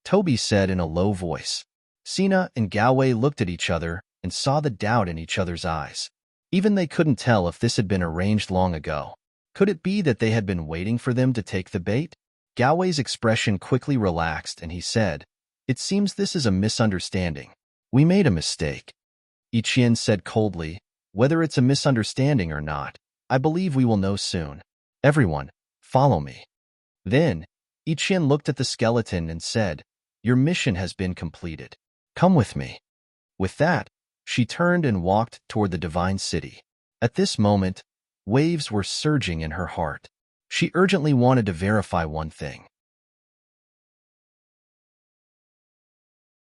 Toby said in a low voice. Sina and Galway looked at each other and saw the doubt in each other's eyes. Even they couldn't tell if this had been arranged long ago. Could it be that they had been waiting for them to take the bait? Galway's expression quickly relaxed and he said, It seems this is a misunderstanding. We made a mistake. Ichien said coldly, Whether it's a misunderstanding or not, I believe we will know soon. Everyone, follow me. Then, Ichien looked at the skeleton and said, Your mission has been completed. Come with me. With that, she turned and walked toward the divine city. At this moment, waves were surging in her heart. She urgently wanted to verify one thing.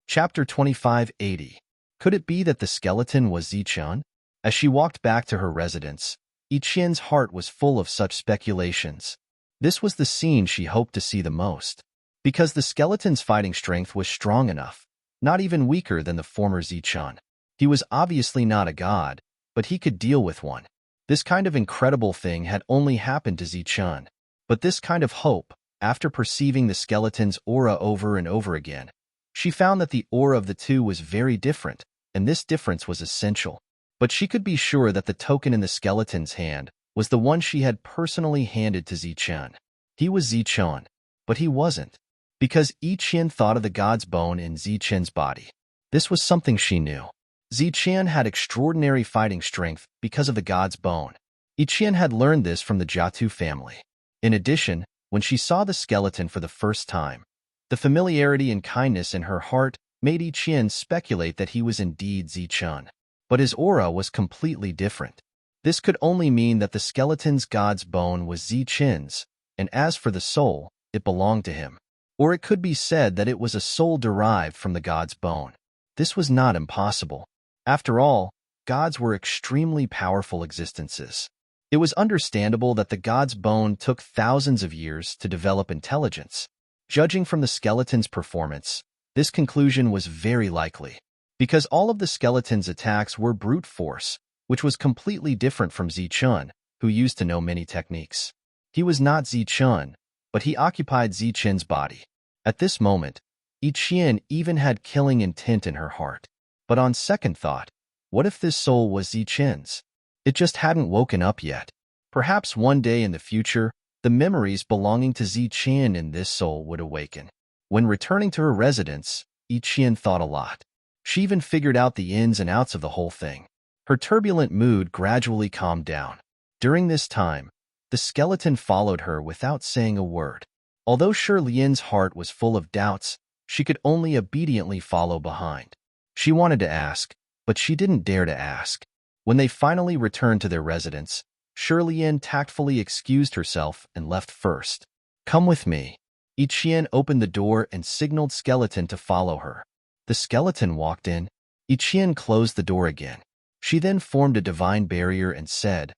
Chapter 2580. Could it be that the skeleton was Zichun? As she walked back to her residence, Ichien's heart was full of such speculations. This was the scene she hoped to see the most. Because the skeleton's fighting strength was strong enough, not even weaker than the former Zichun. He was obviously not a god, but he could deal with one. This kind of incredible thing had only happened to Zichun. But this kind of hope, after perceiving the skeleton's aura over and over again, she found that the aura of the two was very different, and this difference was essential. But she could be sure that the token in the skeleton's hand was the one she had personally handed to Zichun. He was Zichun, but he wasn't, because Ichien thought of the god's bone in Zichun's body. This was something she knew. Zichun had extraordinary fighting strength because of the god's bone. Ichien had learned this from the Jiatu family. In addition, when she saw the skeleton for the first time, the familiarity and kindness in her heart made Ichien speculate that he was indeed Zichun. But his aura was completely different. This could only mean that the skeleton's god's bone was Zichun's, and as for the soul, it belonged to him. Or it could be said that it was a soul derived from the god's bone. This was not impossible. After all, gods were extremely powerful existences. It was understandable that the god's bone took thousands of years to develop intelligence. Judging from the skeleton's performance, this conclusion was very likely, because all of the skeleton's attacks were brute force, which was completely different from Zichun, who used to know many techniques. He was not Zichun, but he occupied Zichun's body. At this moment, Ichien even had killing intent in her heart. But on second thought, what if this soul was Zichun's? It just hadn't woken up yet. Perhaps one day in the future, the memories belonging to Zichun in this soul would awaken. When returning to her residence, Ichien thought a lot. She even figured out the ins and outs of the whole thing. Her turbulent mood gradually calmed down. During this time, the skeleton followed her without saying a word. Although Shi Lian's heart was full of doubts, she could only obediently follow behind. She wanted to ask, but she didn't dare to ask. When they finally returned to their residence, Shi Lian tactfully excused herself and left first. Come with me. Ichien opened the door and signaled Skeleton to follow her. The skeleton walked in. Ichien closed the door again. She then formed a divine barrier and said,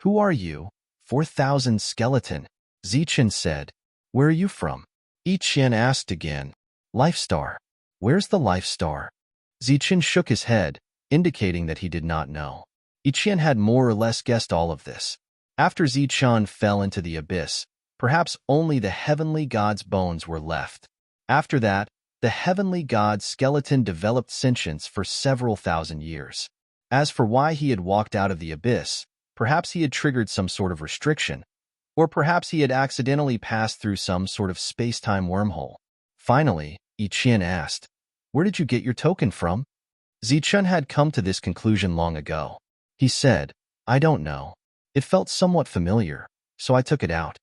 Who are you? 4,000 skeleton. Zichun said, Where are you from? Ichien asked again, Life Star. Where's the Life Star? Zichun shook his head, indicating that he did not know. Ichien had more or less guessed all of this. After Zichun fell into the abyss, perhaps only the heavenly god's bones were left. After that, the heavenly god's skeleton developed sentience for several thousand years. As for why he had walked out of the abyss, perhaps he had triggered some sort of restriction, or perhaps he had accidentally passed through some sort of space-time wormhole. Finally, Ichien asked, "Where did you get your token from?" Zichun had come to this conclusion long ago. He said, "I don't know. It felt somewhat familiar, so I took it out."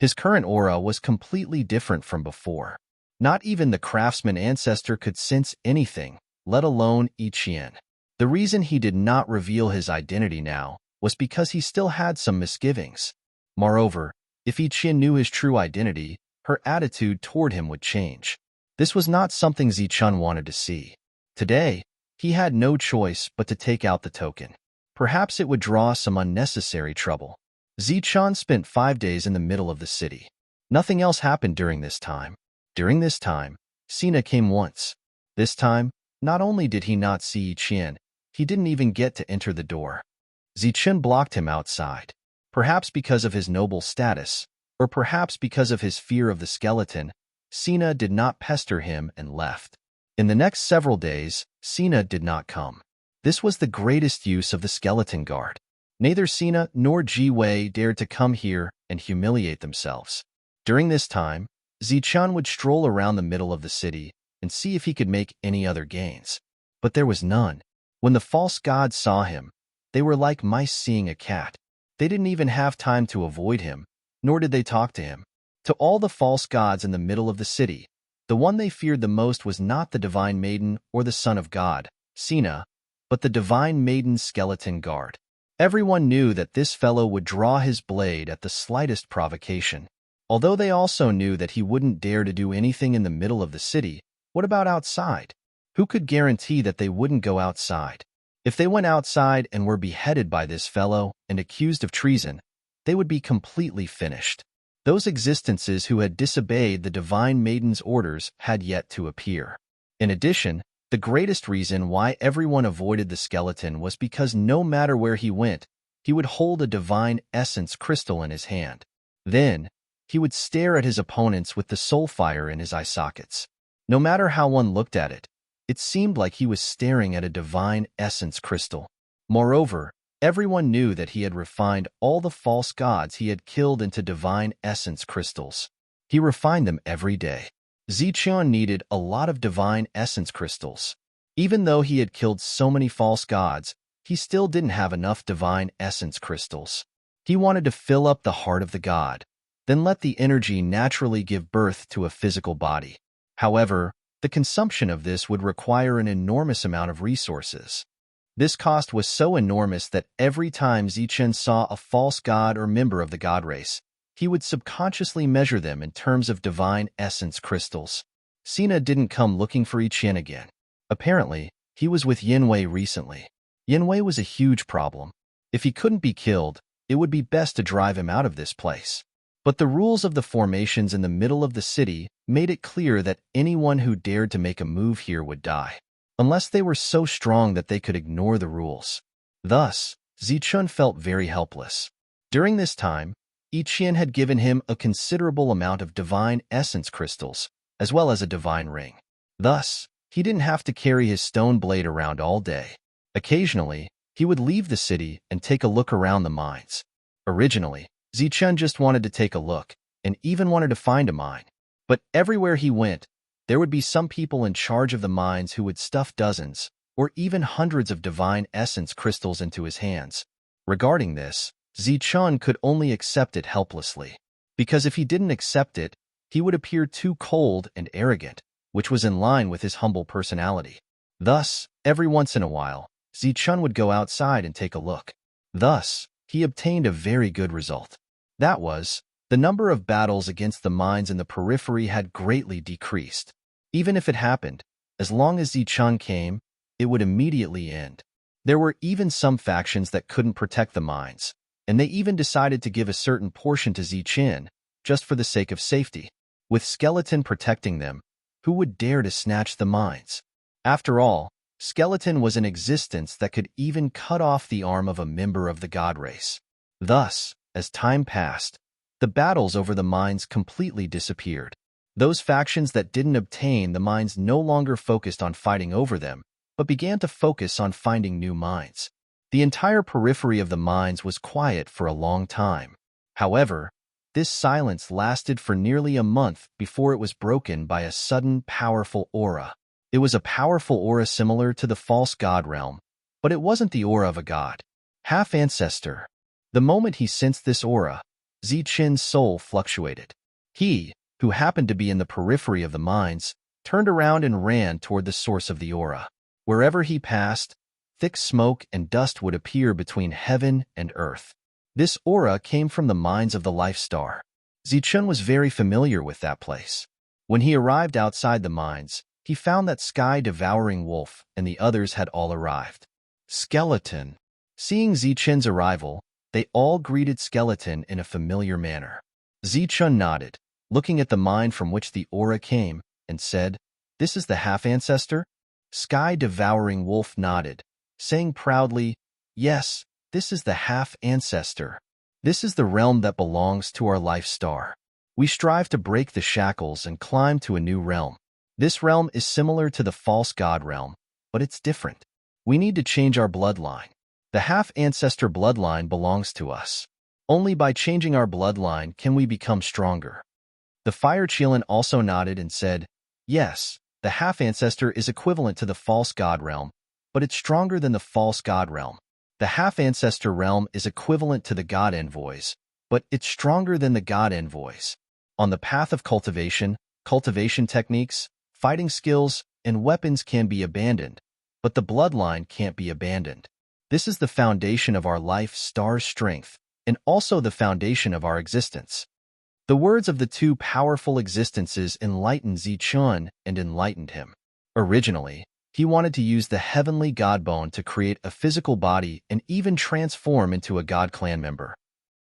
His current aura was completely different from before. Not even the craftsman ancestor could sense anything, let alone Ichien. The reason he did not reveal his identity now was because he still had some misgivings. Moreover, if Ichien knew his true identity, her attitude toward him would change. This was not something Zichun wanted to see. Today, he had no choice but to take out the token. Perhaps it would draw some unnecessary trouble. Zichun spent 5 days in the middle of the city. Nothing else happened during this time. During this time, Sina came once. This time, not only did he not see Ichien, he didn't even get to enter the door. Zichun blocked him outside. Perhaps because of his noble status, or perhaps because of his fear of the skeleton, Sina did not pester him and left. In the next several days, Sina did not come. This was the greatest use of the skeleton guard. Neither Sina nor Ji-Wei dared to come here and humiliate themselves. During this time, Zichun would stroll around the middle of the city and see if he could make any other gains. But there was none. When the false gods saw him, they were like mice seeing a cat. They didn't even have time to avoid him, nor did they talk to him. To all the false gods in the middle of the city, the one they feared the most was not the divine maiden or the son of God, Sina, but the divine maiden's skeleton guard. Everyone knew that this fellow would draw his blade at the slightest provocation. Although they also knew that he wouldn't dare to do anything in the middle of the city, what about outside? Who could guarantee that they wouldn't go outside? If they went outside and were beheaded by this fellow and accused of treason, they would be completely finished. Those existences who had disobeyed the divine maiden's orders had yet to appear. In addition, the greatest reason why everyone avoided the skeleton was because no matter where he went, he would hold a divine essence crystal in his hand. Then, he would stare at his opponents with the soul fire in his eye sockets. No matter how one looked at it, it seemed like he was staring at a divine essence crystal. Moreover, everyone knew that he had refined all the false gods he had killed into divine essence crystals. He refined them every day. Zichun needed a lot of divine essence crystals. Even though he had killed so many false gods, he still didn't have enough divine essence crystals. He wanted to fill up the heart of the god, then let the energy naturally give birth to a physical body. However, the consumption of this would require an enormous amount of resources. This cost was so enormous that every time Zichun saw a false god or member of the god race, he would subconsciously measure them in terms of divine essence crystals. Sina didn't come looking for Ichien again. Apparently, he was with Yanwei recently. Yanwei was a huge problem. If he couldn't be killed, it would be best to drive him out of this place. But the rules of the formations in the middle of the city made it clear that anyone who dared to make a move here would die, unless they were so strong that they could ignore the rules. Thus, Zichun felt very helpless. During this time, Ichien had given him a considerable amount of divine essence crystals, as well as a divine ring. Thus, he didn't have to carry his stone blade around all day. Occasionally, he would leave the city and take a look around the mines. Originally, Zichun just wanted to take a look, and even wanted to find a mine. But everywhere he went, there would be some people in charge of the mines who would stuff dozens, or even hundreds of divine essence crystals into his hands. Regarding this, Zichun could only accept it helplessly, because if he didn't accept it, he would appear too cold and arrogant, which was in line with his humble personality. Thus, every once in a while, Zichun would go outside and take a look. Thus, he obtained a very good result. That was, the number of battles against the mines in the periphery had greatly decreased. Even if it happened, as long as Zichun came, it would immediately end. There were even some factions that couldn't protect the mines, and they even decided to give a certain portion to Zichun, just for the sake of safety. With Skeleton protecting them, who would dare to snatch the mines? After all, Skeleton was an existence that could even cut off the arm of a member of the god race. Thus, as time passed, the battles over the mines completely disappeared. Those factions that didn't obtain the mines no longer focused on fighting over them, but began to focus on finding new mines. The entire periphery of the mines was quiet for a long time. However, this silence lasted for nearly a month before it was broken by a sudden, powerful aura. It was a powerful aura similar to the false god realm, but it wasn't the aura of a god. Half-ancestor. The moment he sensed this aura, Zichen's soul fluctuated. He, who happened to be in the periphery of the mines, turned around and ran toward the source of the aura. Wherever he passed, thick smoke and dust would appear between heaven and earth. This aura came from the mines of the Life Star. Zichen was very familiar with that place. When he arrived outside the mines, he found that Sky-Devouring Wolf and the others had all arrived. Skeleton. Seeing Zichen's arrival, they all greeted Skeleton in a familiar manner. Zichen nodded, looking at the mine from which the aura came, and said, "This is the half-ancestor?" Sky-Devouring Wolf nodded, saying proudly, "Yes, this is the half-ancestor. This is the realm that belongs to our Life Star. We strive to break the shackles and climb to a new realm. This realm is similar to the false god realm, but it's different. We need to change our bloodline. The half-ancestor bloodline belongs to us. Only by changing our bloodline can we become stronger." The Fire Chilin also nodded and said, "Yes, the half-ancestor is equivalent to the false god realm, but it's stronger than the false god realm. The half-ancestor realm is equivalent to the god envoys, but it's stronger than the god envoys. On the path of cultivation techniques, fighting skills, and weapons can be abandoned, but the bloodline can't be abandoned. This is the foundation of our Life Star's strength, and also the foundation of our existence." The words of the two powerful existences enlightened Zichun and enlightened him. Originally, he wanted to use the heavenly god bone to create a physical body and even transform into a god clan member.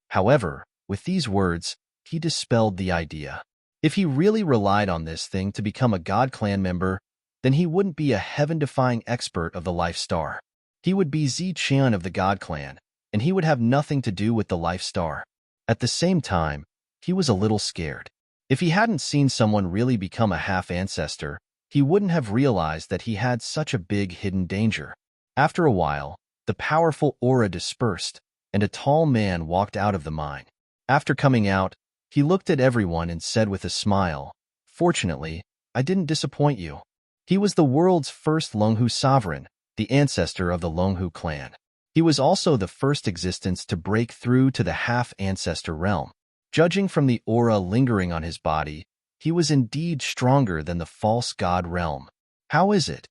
However, with these words, he dispelled the idea. If he really relied on this thing to become a god clan member, then he wouldn't be a heaven-defying expert of the Life Star. He would be Zichen of the god clan, and he would have nothing to do with the Life Star. At the same time, he was a little scared. If he hadn't seen someone really become a half-ancestor, he wouldn't have realized that he had such a big hidden danger. After a while, the powerful aura dispersed, and a tall man walked out of the mine. After coming out, he looked at everyone and said with a smile, "Fortunately, I didn't disappoint you." He was the world's first Longhu sovereign, the ancestor of the Longhu clan. He was also the first existence to break through to the half-ancestor realm. Judging from the aura lingering on his body, he was indeed stronger than the false god realm. How is it?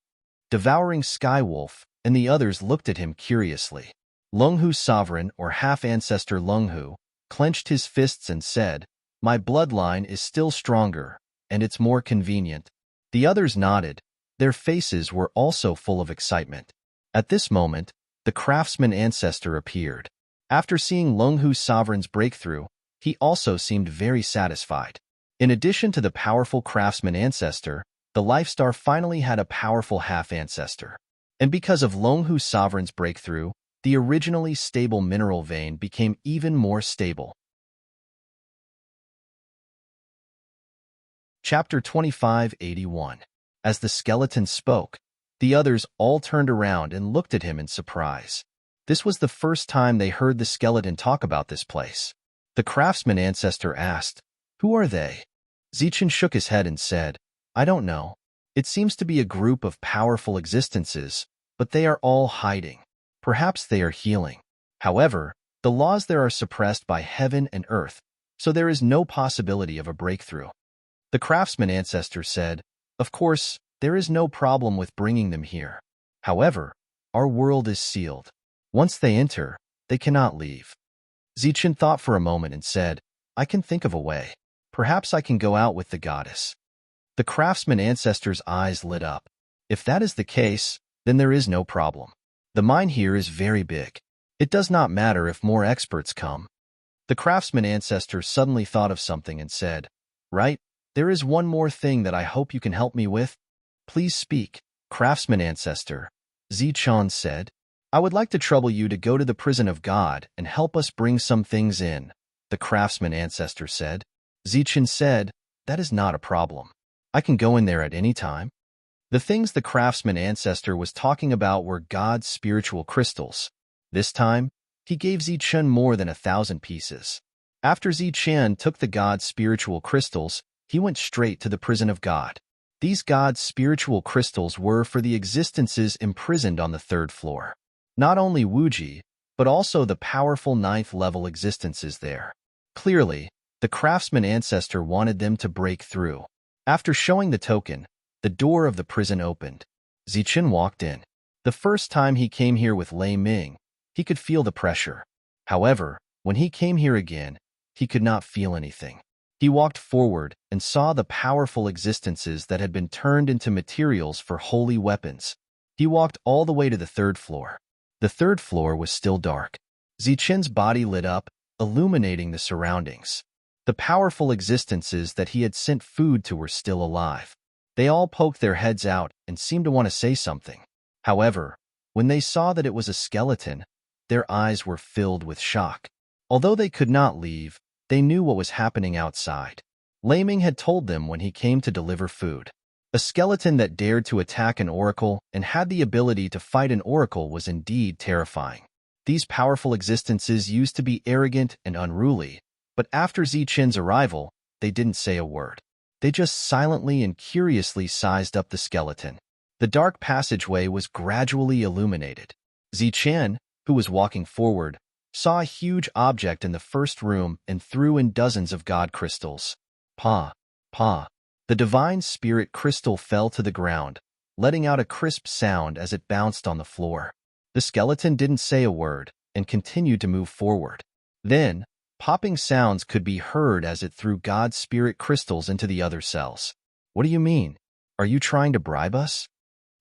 Devouring Skywolf and the others looked at him curiously. Longhu sovereign or half-ancestor Longhu clenched his fists and said, "My bloodline is still stronger, and it's more convenient." The others nodded. Their faces were also full of excitement. At this moment, the craftsman ancestor appeared. After seeing Longhu sovereign's breakthrough, he also seemed very satisfied. In addition to the powerful craftsman ancestor, the Life Star finally had a powerful half-ancestor. And because of Longhu sovereign's breakthrough, the originally stable mineral vein became even more stable. Chapter 2581. As the skeleton spoke, the others all turned around and looked at him in surprise. This was the first time they heard the skeleton talk about this place. The craftsman ancestor asked, "Who are they?" Zichen shook his head and said, "I don't know. It seems to be a group of powerful existences, but they are all hiding. Perhaps they are healing. However, the laws there are suppressed by heaven and earth, so there is no possibility of a breakthrough." The craftsman ancestor said, "Of course, there is no problem with bringing them here. However, our world is sealed. Once they enter, they cannot leave." Zichen thought for a moment and said, "I can think of a way. Perhaps I can go out with the goddess." The craftsman ancestor's eyes lit up. "If that is the case, then there is no problem. The mine here is very big. It does not matter if more experts come." The craftsman ancestor suddenly thought of something and said, "Right, there is one more thing that I hope you can help me with." "Please speak, craftsman ancestor," Zichen said. I would like to trouble you to go to the prison of God and help us bring some things in, the craftsman ancestor said. Zichen said, that is not a problem. I can go in there at any time. The things the craftsman ancestor was talking about were God's spiritual crystals. This time, he gave Zichen more than 1,000 pieces. After Zichen took the God's spiritual crystals, he went straight to the prison of God. These God's spiritual crystals were for the existences imprisoned on the 3rd floor. Not only Wuji, but also the powerful 9th-level existences there. Clearly, the craftsman ancestor wanted them to break through. After showing the token, the door of the prison opened. Zichen walked in. The first time he came here with Lei Ming, he could feel the pressure. However, when he came here again, he could not feel anything. He walked forward and saw the powerful existences that had been turned into materials for holy weapons. He walked all the way to the 3rd floor. The 3rd floor was still dark. Zichen's body lit up, illuminating the surroundings. The powerful existences that he had sent food to were still alive. They all poked their heads out and seemed to want to say something. However, when they saw that it was a skeleton, their eyes were filled with shock. Although they could not leave, they knew what was happening outside. Lei Ming had told them when he came to deliver food. A skeleton that dared to attack an oracle and had the ability to fight an oracle was indeed terrifying. These powerful existences used to be arrogant and unruly, but after Zichen's arrival, they didn't say a word. They just silently and curiously sized up the skeleton. The dark passageway was gradually illuminated. Zichen, who was walking forward, saw a huge object in the first room and threw in dozens of God crystals. Pa, pa. The divine spirit crystal fell to the ground, letting out a crisp sound as it bounced on the floor. The skeleton didn't say a word and continued to move forward. Then, popping sounds could be heard as it threw God's spirit crystals into the other cells. What do you mean? Are you trying to bribe us?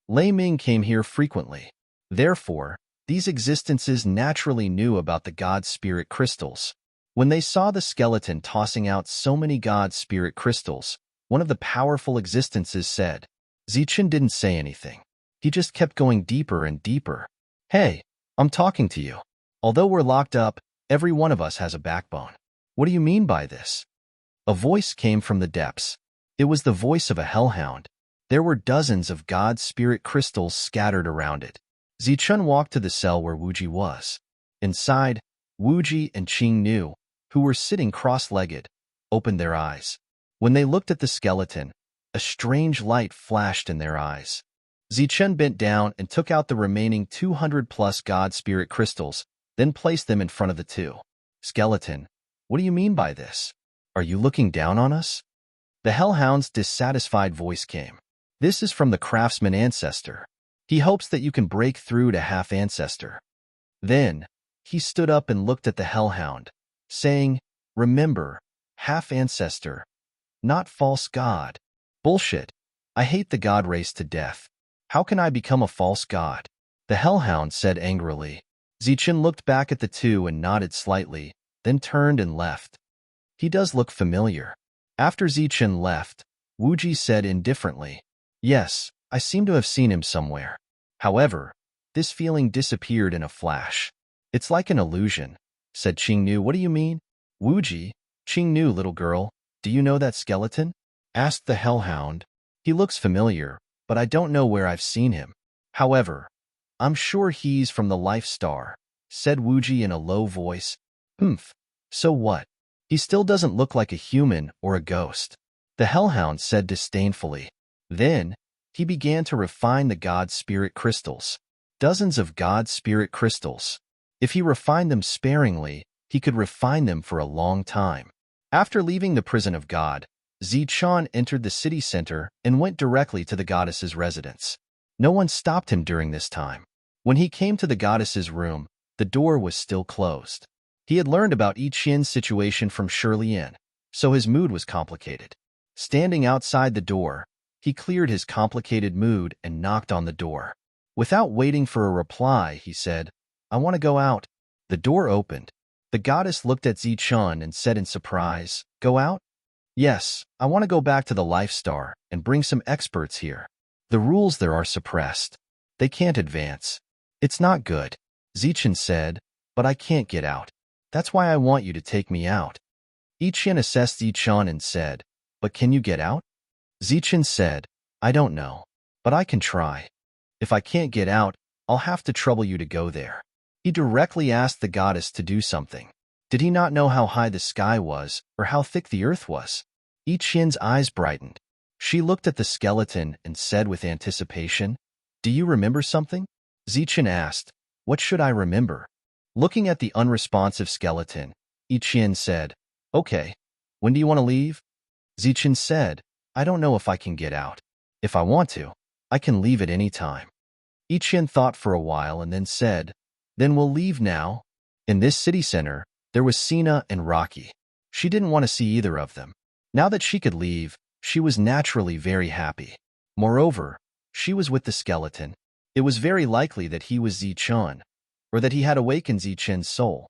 Lei Ming came here frequently. Therefore, these existences naturally knew about the God spirit crystals. When they saw the skeleton tossing out so many God spirit crystals, one of the powerful existences said. Zichen didn't say anything. He just kept going deeper and deeper. Hey, I'm talking to you. Although we're locked up, every one of us has a backbone. What do you mean by this? A voice came from the depths. It was the voice of a hellhound. There were dozens of God spirit crystals scattered around it. Zichen walked to the cell where Wuji was. Inside, Wuji and Qingnu, who were sitting cross-legged, opened their eyes. When they looked at the skeleton, a strange light flashed in their eyes. Zichen bent down and took out the remaining 200-plus God spirit crystals, then placed them in front of the two. Skeleton, what do you mean by this? Are you looking down on us? The hellhound's dissatisfied voice came. This is from the craftsman ancestor. He hopes that you can break through to half-ancestor. Then, he stood up and looked at the hellhound, saying, remember, half-ancestor, not false god. Bullshit. I hate the god race to death. How can I become a false god? The hellhound said angrily. Zichen looked back at the two and nodded slightly, then turned and left. He does look familiar. After Zichen left, Wuji said indifferently, yes, I seem to have seen him somewhere. However, this feeling disappeared in a flash. It's like an illusion, said Qingnu. What do you mean? Wuji, Qingnu, little girl, do you know that skeleton? Asked the hellhound. He looks familiar, but I don't know where I've seen him. However, I'm sure he's from the Life Star, said Wuji in a low voice. Humph, so what? He still doesn't look like a human or a ghost. The hellhound said disdainfully. Then, he began to refine the God Spirit crystals. Dozens of God Spirit crystals. If he refined them sparingly, he could refine them for a long time. After leaving the prison of God, Zichen entered the city center and went directly to the goddess's residence. No one stopped him during this time. When he came to the goddess's room, the door was still closed. He had learned about Yi Qian's situation from Shirlian, so his mood was complicated. Standing outside the door, he cleared his complicated mood and knocked on the door. Without waiting for a reply, he said, I want to go out. The door opened. The goddess looked at Zichen and said in surprise, Go out? Yes, I want to go back to the Life Star and bring some experts here. The rules there are suppressed. They can't advance. It's not good, Zichen said, but I can't get out. That's why I want you to take me out. Ichian assessed Zichen and said, but can you get out? Zichen said, I don't know, but I can try. If I can't get out, I'll have to trouble you to go there. He directly asked the goddess to do something. Did he not know how high the sky was or how thick the earth was? Ichien's eyes brightened. She looked at the skeleton and said with anticipation, Do you remember something? Zichen asked, What should I remember? Looking at the unresponsive skeleton, Ichien said, Okay, when do you want to leave? Zichen said, I don't know if I can get out. If I want to, I can leave at any time. Ichien thought for a while and then said, Then we'll leave now. In this city center, there was Sina and Rocky. She didn't want to see either of them. Now that she could leave, she was naturally very happy. Moreover, she was with the skeleton. It was very likely that he was Zichen, or that he had awakened Zichen's soul.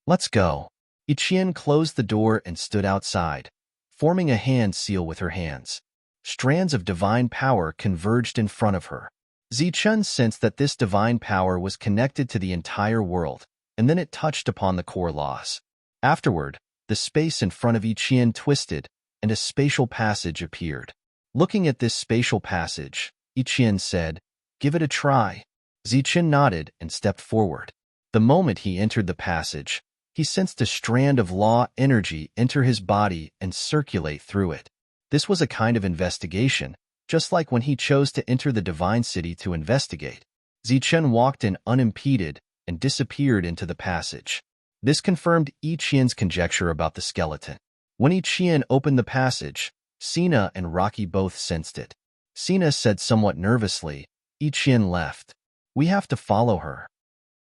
Let's go. Ichien closed the door and stood outside, forming a hand seal with her hands. Strands of divine power converged in front of her. Zichen sensed that this divine power was connected to the entire world, and then it touched upon the core laws. Afterward, the space in front of Ichien twisted, and a spatial passage appeared. Looking at this spatial passage, Ichien said, Give it a try. Zichen nodded and stepped forward. The moment he entered the passage, he sensed a strand of law energy enter his body and circulate through it. This was a kind of investigation, just like when he chose to enter the divine city to investigate. Zichen walked in unimpeded and disappeared into the passage. This confirmed Ichien's conjecture about the skeleton. When Ichien opened the passage, Sina and Rocky both sensed it. Sina said somewhat nervously, Ichien left. We have to follow her.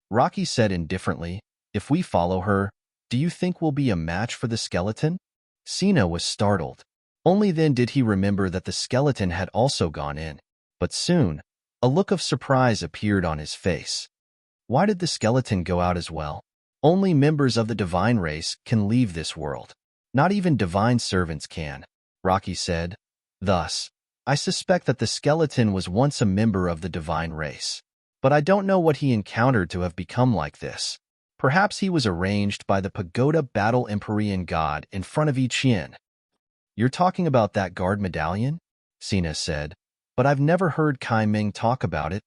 Rocky said indifferently, If we follow her, do you think we'll be a match for the skeleton? Sina was startled. Only then did he remember that the skeleton had also gone in. But soon, a look of surprise appeared on his face. Why did the skeleton go out as well? Only members of the divine race can leave this world. Not even divine servants can, Rocky said. Thus, I suspect that the skeleton was once a member of the divine race. But I don't know what he encountered to have become like this. Perhaps he was arranged by the pagoda battle Empyrean god in front of Ichien. You're talking about that guard medallion? Sina said, but I've never heard Kai Ming talk about it.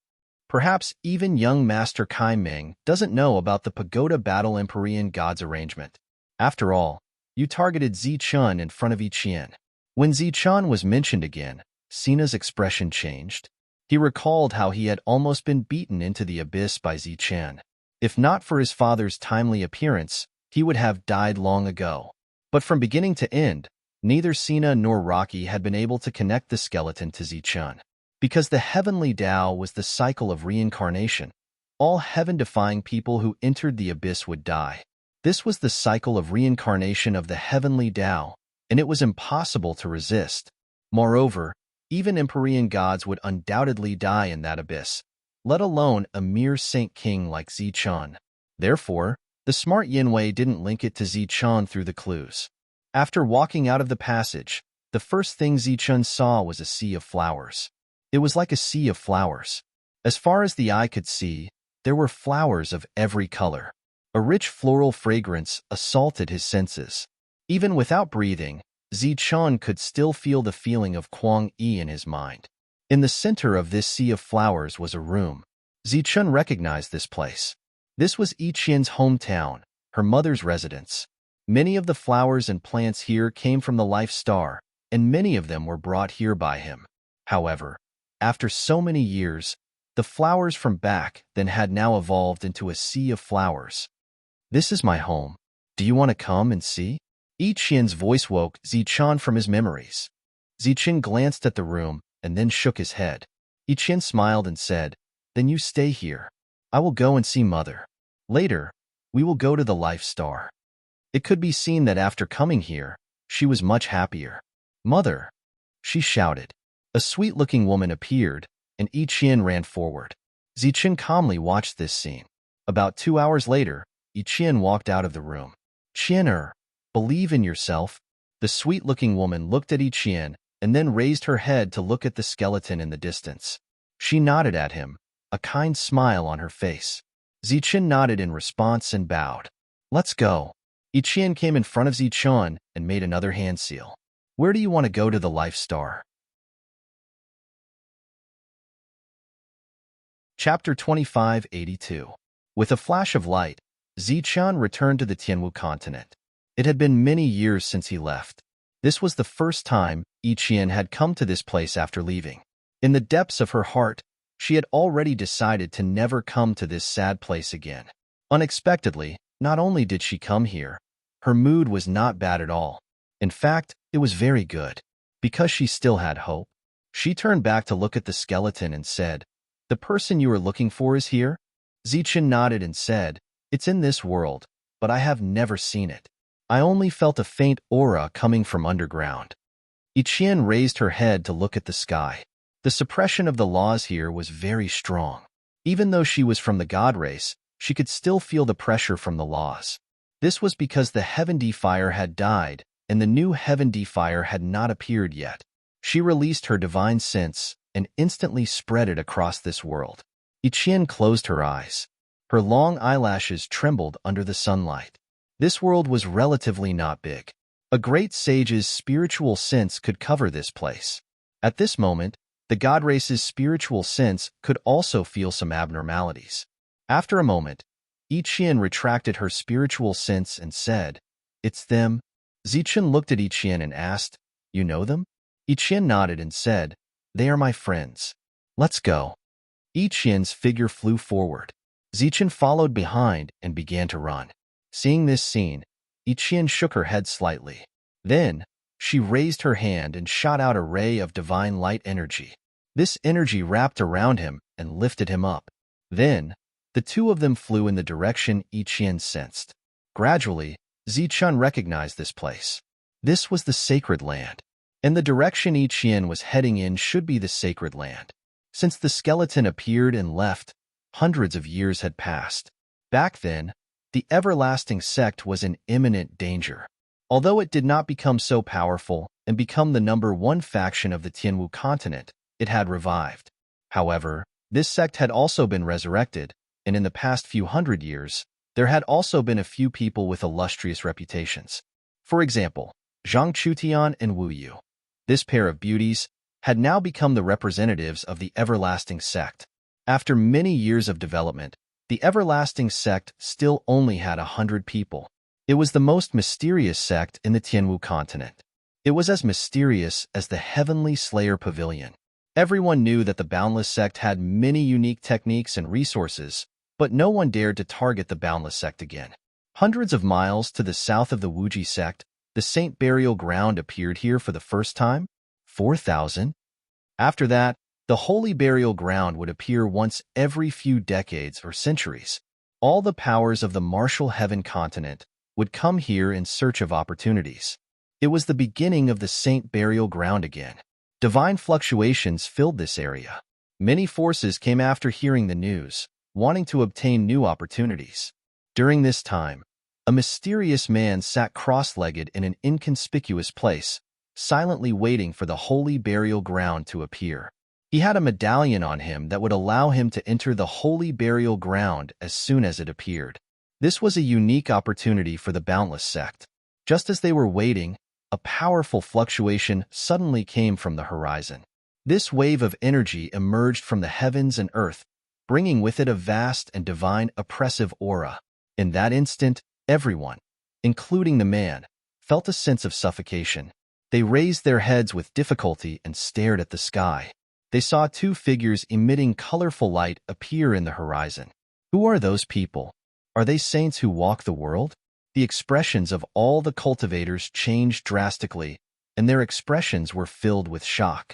Perhaps even young Master Kai Ming doesn't know about the pagoda battle Empyrean god's arrangement. After all, you targeted Zichen in front of Ichien. When Zichen was mentioned again, Sina's expression changed. He recalled how he had almost been beaten into the abyss by Zichen. If not for his father's timely appearance, he would have died long ago. But from beginning to end, neither Sina nor Rocky had been able to connect the skeleton to Zichen. Because the heavenly Tao was the cycle of reincarnation, all heaven-defying people who entered the abyss would die. This was the cycle of reincarnation of the heavenly Tao, and it was impossible to resist. Moreover, even Empyrean gods would undoubtedly die in that abyss, let alone a mere saint king like Zichen. Therefore, the smart Yinwei didn't link it to Zichen through the clues. After walking out of the passage, the first thing Zichen saw was a sea of flowers. It was like a sea of flowers. As far as the eye could see, there were flowers of every color. A rich floral fragrance assaulted his senses. Even without breathing, Zichen could still feel the feeling of Kuang Yi in his mind. In the center of this sea of flowers was a room. Zichen recognized this place. This was Ichien's hometown, her mother's residence. Many of the flowers and plants here came from the Life Star, and many of them were brought here by him. However, after so many years, the flowers from back then had now evolved into a sea of flowers. This is my home. Do you want to come and see? Ichien's voice woke Zichen from his memories. Zichen glanced at the room and then shook his head. Ichien smiled and said, Then you stay here. I will go and see Mother. Later, we will go to the Life Star. It could be seen that after coming here, she was much happier. Mother! She shouted. A sweet-looking woman appeared, and Ichien ran forward. Zichen calmly watched this scene. About 2 hours later, Ichien walked out of the room. Chien, believe in yourself. The sweet-looking woman looked at Ichien and then raised her head to look at the skeleton in the distance. She nodded at him, a kind smile on her face. Zichun nodded in response and bowed. Let's go. Ichian came in front of Zichun and made another hand seal. Where do you want to go to the Life Star? Chapter 2582. With a flash of light, Zichun returned to the Tianwu continent. It had been many years since he left. This was the first time Ichian had come to this place after leaving. In the depths of her heart, she had already decided to never come to this sad place again. Unexpectedly, not only did she come here, her mood was not bad at all. In fact, it was very good. Because she still had hope. She turned back to look at the skeleton and said, "The person you are looking for is here?" Zichun nodded and said, "It's in this world, but I have never seen it. I only felt a faint aura coming from underground." Ichian raised her head to look at the sky. The suppression of the laws here was very strong. Even though she was from the god race, she could still feel the pressure from the laws. This was because the Heaven Defier had died, and the new Heaven Defier had not appeared yet. She released her divine sense and instantly spread it across this world. Ichian closed her eyes. Her long eyelashes trembled under the sunlight. This world was relatively not big. A great sage's spiritual sense could cover this place. At this moment, the god race's spiritual sense could also feel some abnormalities. After a moment, Ichian retracted her spiritual sense and said, "It's them." Zichun looked at Ichian and asked, "You know them?" Ichian nodded and said, "They are my friends. Let's go." Ichian's figure flew forward. Zichun followed behind and began to run. Seeing this scene, Ichian shook her head slightly. Then, she raised her hand and shot out a ray of divine light energy. This energy wrapped around him and lifted him up. Then, the two of them flew in the direction Ichian sensed. Gradually, Zichun recognized this place. This was the sacred land, and the direction Ichian was heading in should be the sacred land. Since the skeleton appeared and left, hundreds of years had passed. Back then, the everlasting sect was in imminent danger. Although it did not become so powerful and become the #1 faction of the Tianwu continent, it had revived. However, this sect had also been resurrected, and in the past few hundred years, there had also been a few people with illustrious reputations. For example, Zhang Chutian and Wu Yu. This pair of beauties had now become the representatives of the everlasting sect. After many years of development, the everlasting sect still only had 100 people. It was the most mysterious sect in the Tianwu continent. It was as mysterious as the Heavenly Slayer Pavilion. Everyone knew that the Boundless sect had many unique techniques and resources, but no one dared to target the Boundless sect again. Hundreds of miles to the south of the Wuji sect, the Saint Burial Ground appeared here for the first time. 4,000? After that, the Holy Burial Ground would appear once every few decades or centuries. All the powers of the martial heaven continent would come here in search of opportunities. It was the beginning of the Saint Burial Ground again. Divine fluctuations filled this area. Many forces came after hearing the news, wanting to obtain new opportunities. During this time, a mysterious man sat cross-legged in an inconspicuous place, silently waiting for the Holy Burial Ground to appear. He had a medallion on him that would allow him to enter the Holy Burial Ground as soon as it appeared. This was a unique opportunity for the Boundless sect. Just as they were waiting, a powerful fluctuation suddenly came from the horizon. This wave of energy emerged from the heavens and earth, bringing with it a vast and divine oppressive aura. In that instant, everyone, including the man, felt a sense of suffocation. They raised their heads with difficulty and stared at the sky. They saw two figures emitting colorful light appear in the horizon. Who are those people? Are they saints who walk the world? The expressions of all the cultivators changed drastically, and their expressions were filled with shock.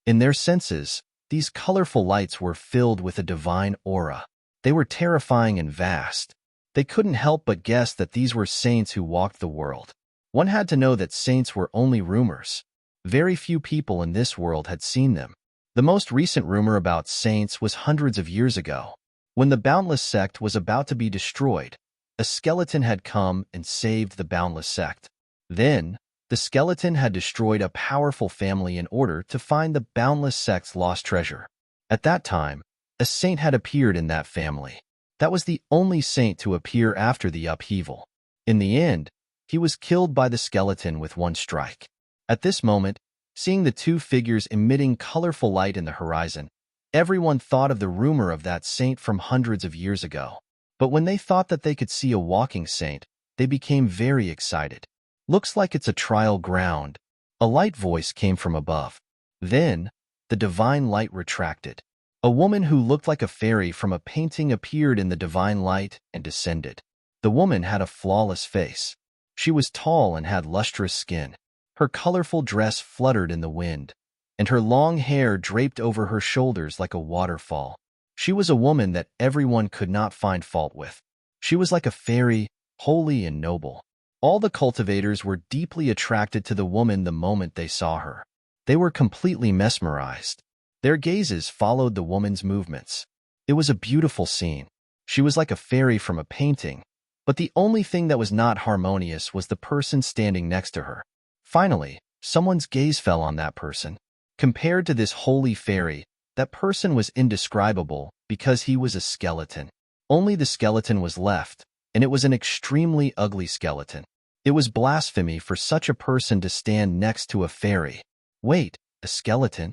In their senses, these colorful lights were filled with a divine aura. They were terrifying and vast. They couldn't help but guess that these were saints who walked the world. One had to know that saints were only rumors. Very few people in this world had seen them. The most recent rumor about saints was hundreds of years ago. When the Boundless sect was about to be destroyed, a skeleton had come and saved the Boundless sect. Then, the skeleton had destroyed a powerful family in order to find the Boundless sect's lost treasure. At that time, A saint had appeared in that family. That was the only saint to appear after the upheaval. In the end, he was killed by the skeleton with one strike. At this moment, seeing the two figures emitting colorful light in the horizon, everyone thought of the rumor of that saint from hundreds of years ago. But when they thought that they could see a walking saint, they became very excited. Looks like it's a trial ground. A light voice came from above. Then, the divine light retracted. A woman who looked like a fairy from a painting appeared in the divine light and descended. The woman had a flawless face. She was tall and had lustrous skin. Her colorful dress fluttered in the wind, and her long hair draped over her shoulders like a waterfall. She was a woman that everyone could not find fault with. She was like a fairy, holy and noble. All the cultivators were deeply attracted to the woman the moment they saw her. They were completely mesmerized. Their gazes followed the woman's movements. It was a beautiful scene. She was like a fairy from a painting, but the only thing that was not harmonious was the person standing next to her. Finally, someone's gaze fell on that person. Compared to this holy fairy, that person was indescribable because he was a skeleton. Only the skeleton was left, and it was an extremely ugly skeleton. It was blasphemy for such a person to stand next to a fairy. Wait, a skeleton?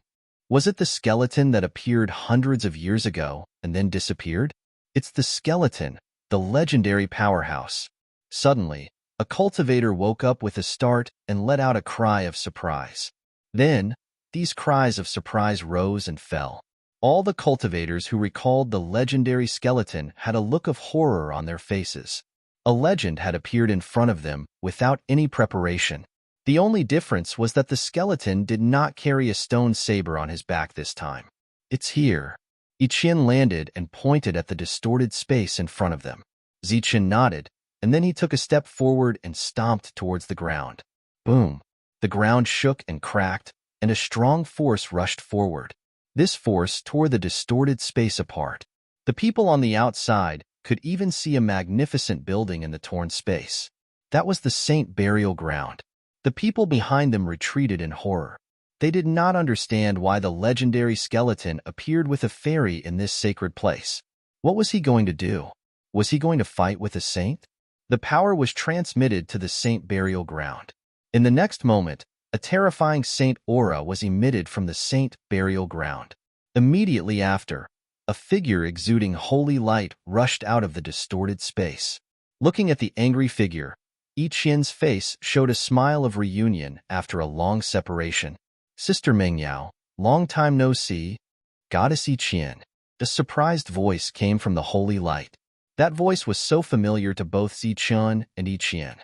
Was it the skeleton that appeared hundreds of years ago and then disappeared? It's the skeleton, the legendary powerhouse. Suddenly, a cultivator woke up with a start and let out a cry of surprise. Then, these cries of surprise rose and fell. All the cultivators who recalled the legendary skeleton had a look of horror on their faces. A legend had appeared in front of them without any preparation. The only difference was that the skeleton did not carry a stone saber on his back this time. It's here. Ichian landed and pointed at the distorted space in front of them. Zichen nodded, and then he took a step forward and stomped towards the ground. Boom! The ground shook and cracked, and a strong force rushed forward. This force tore the distorted space apart. The people on the outside could even see a magnificent building in the torn space. That was the Saint Burial Ground. The people behind them retreated in horror. They did not understand why the legendary skeleton appeared with a fairy in this sacred place. What was he going to do? Was he going to fight with a saint? The power was transmitted to the Saint Burial Ground. In the next moment, a terrifying saint aura was emitted from the Saint Burial Ground. Immediately after, a figure exuding holy light rushed out of the distorted space. Looking at the angry figure, Ichien's face showed a smile of reunion after a long separation. Sister Mengyao, long time no see. Goddess Ichien. A surprised voice came from the holy light. That voice was so familiar to both Zichun and Ichien.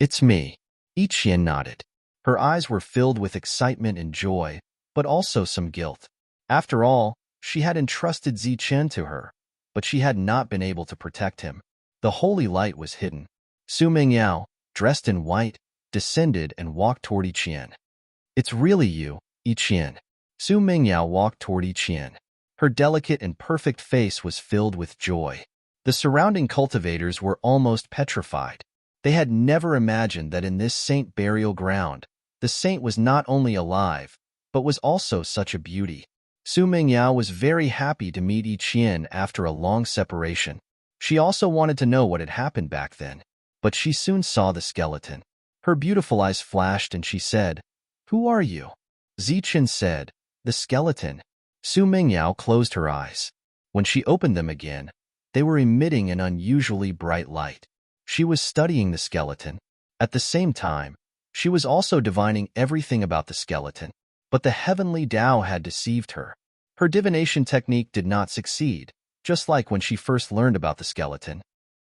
It's me. Ichien nodded. Her eyes were filled with excitement and joy, but also some guilt. After all, she had entrusted Zichen to her, but she had not been able to protect him. The holy light was hidden. Su Mingyao, dressed in white, descended and walked toward Ichien. It's really you, Ichien. Su Mingyao walked toward Ichien. Her delicate and perfect face was filled with joy. The surrounding cultivators were almost petrified. They had never imagined that in this saint burial ground, the saint was not only alive, but was also such a beauty. Su Mingyao was very happy to meet Ichien after a long separation. She also wanted to know what had happened back then, but she soon saw the skeleton. Her beautiful eyes flashed and she said, "Who are you?" Zichen said, "The skeleton." Su Mingyao closed her eyes. When she opened them again, they were emitting an unusually bright light. She was studying the skeleton. At the same time, she was also divining everything about the skeleton. But the heavenly Tao had deceived her. Her divination technique did not succeed, just like when she first learned about the skeleton.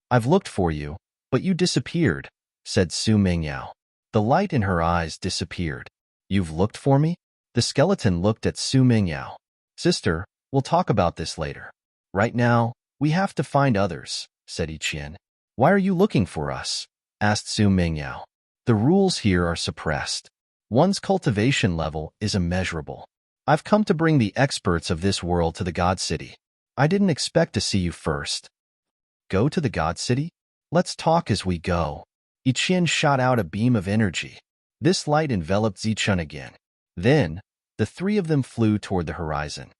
"I've looked for you, but you disappeared," said Su Mingyao. The light in her eyes disappeared. "You've looked for me?" The skeleton looked at Su Mingyao. "Sister, we'll talk about this later. Right now, we have to find others," said Ichien. "Why are you looking for us?" asked Su Mingyao. "The rules here are suppressed. One's cultivation level is immeasurable. I've come to bring the experts of this world to the God City. I didn't expect to see you first." "Go to the God City? Let's talk as we go." Ichien shot out a beam of energy. This light enveloped Zichun again. Then, the three of them flew toward the horizon.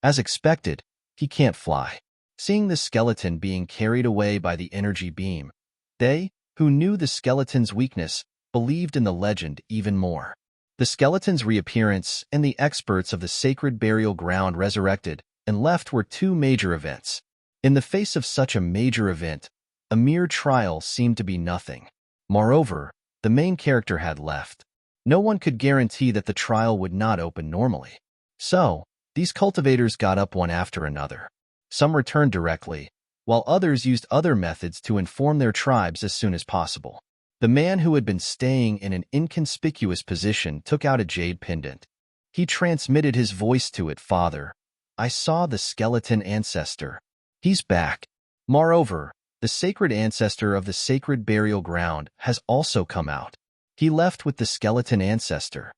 As expected, He can't fly. Seeing the skeleton being carried away by the energy beam, they, who knew the skeleton's weakness, believed in the legend even more. The skeleton's reappearance and the experts of the sacred burial ground resurrected and left were two major events. In the face of such a major event, a mere trial seemed to be nothing. Moreover, the main character had left. No one could guarantee that the trial would not open normally. So, these cultivators got up one after another. Some returned directly, while others used other methods to inform their tribes as soon as possible. The man who had been staying in an inconspicuous position took out a jade pendant. He transmitted his voice to it. Father, I saw the skeleton ancestor. He's back. Moreover, the sacred ancestor of the sacred burial ground has also come out. He left with the skeleton ancestor.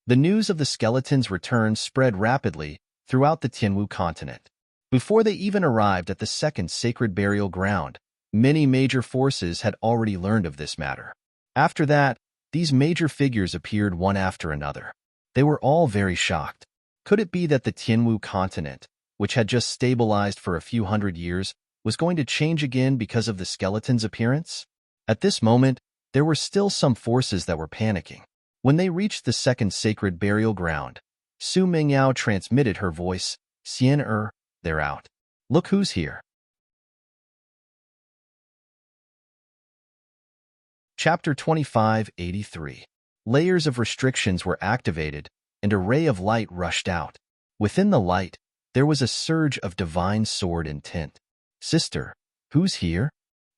The news of the skeleton's return spread rapidly throughout the Tianwu continent. Before they even arrived at the second sacred burial ground, many major forces had already learned of this matter. After that, these major figures appeared one after another. They were all very shocked. Could it be that the Tianwu continent, which had just stabilized for a few hundred years, was going to change again because of the skeleton's appearance? At this moment, there were still some forces that were panicking. When they reached the second sacred burial ground, Su Mingyao transmitted her voice, Xian they're out. Look who's here. Chapter 2583. Layers of restrictions were activated, and a ray of light rushed out. Within the light, there was a surge of divine sword intent. Sister, who's here?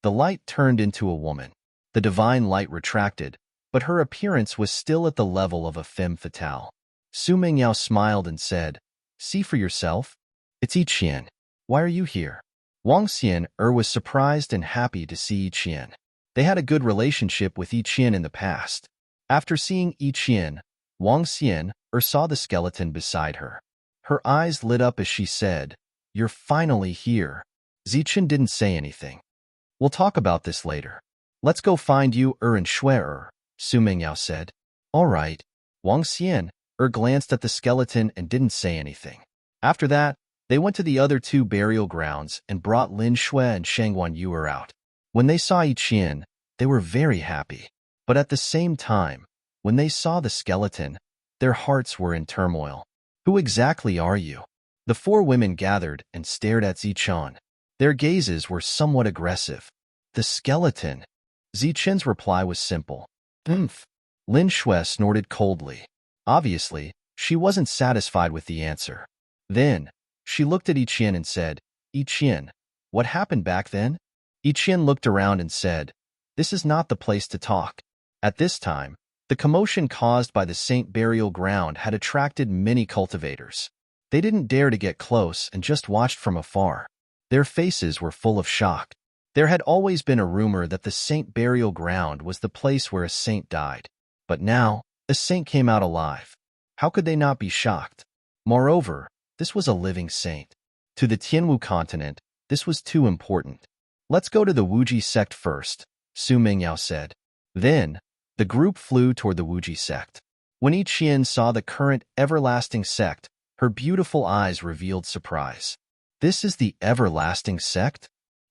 The light turned into a woman. The divine light retracted, but her appearance was still at the level of a femme fatale. Su Mingyao smiled and said, See for yourself. It's Yi Qian. Why are you here? Wang Xian was surprised and happy to see Yi Qian. They had a good relationship with Yi Qian in the past. After seeing Yi Qian, Wang Xian saw the skeleton beside her. Her eyes lit up as she said, You're finally here. Zichen didn't say anything. We'll talk about this later. Let's go find you and Shui Su Mingyao said. All right. Wang Xian glanced at the skeleton and didn't say anything. After that, they went to the other two burial grounds and brought Lin Shui and Shangguan Yu out. When they saw Yi Qian, they were very happy. But at the same time, when they saw the skeleton, their hearts were in turmoil. Who exactly are you? The four women gathered and stared at Zichen. Their gazes were somewhat aggressive. The skeleton. Zichen's reply was simple. Lin Shui snorted coldly. Obviously, she wasn't satisfied with the answer. Then, she looked at Yi Qian and said, Yi Qian, what happened back then? Yi Qian looked around and said, This is not the place to talk. At this time, the commotion caused by the Saint burial ground had attracted many cultivators. They didn't dare to get close and just watched from afar. Their faces were full of shock. There had always been a rumor that the Saint burial ground was the place where a saint died. But now, a saint came out alive. How could they not be shocked? Moreover, this was a living saint. To the Tianwu continent, this was too important. Let's go to the Wuji sect first, Su Mingyao said. Then, the group flew toward the Wuji sect. When Yi Qian saw the current everlasting sect, her beautiful eyes revealed surprise. This is the everlasting sect?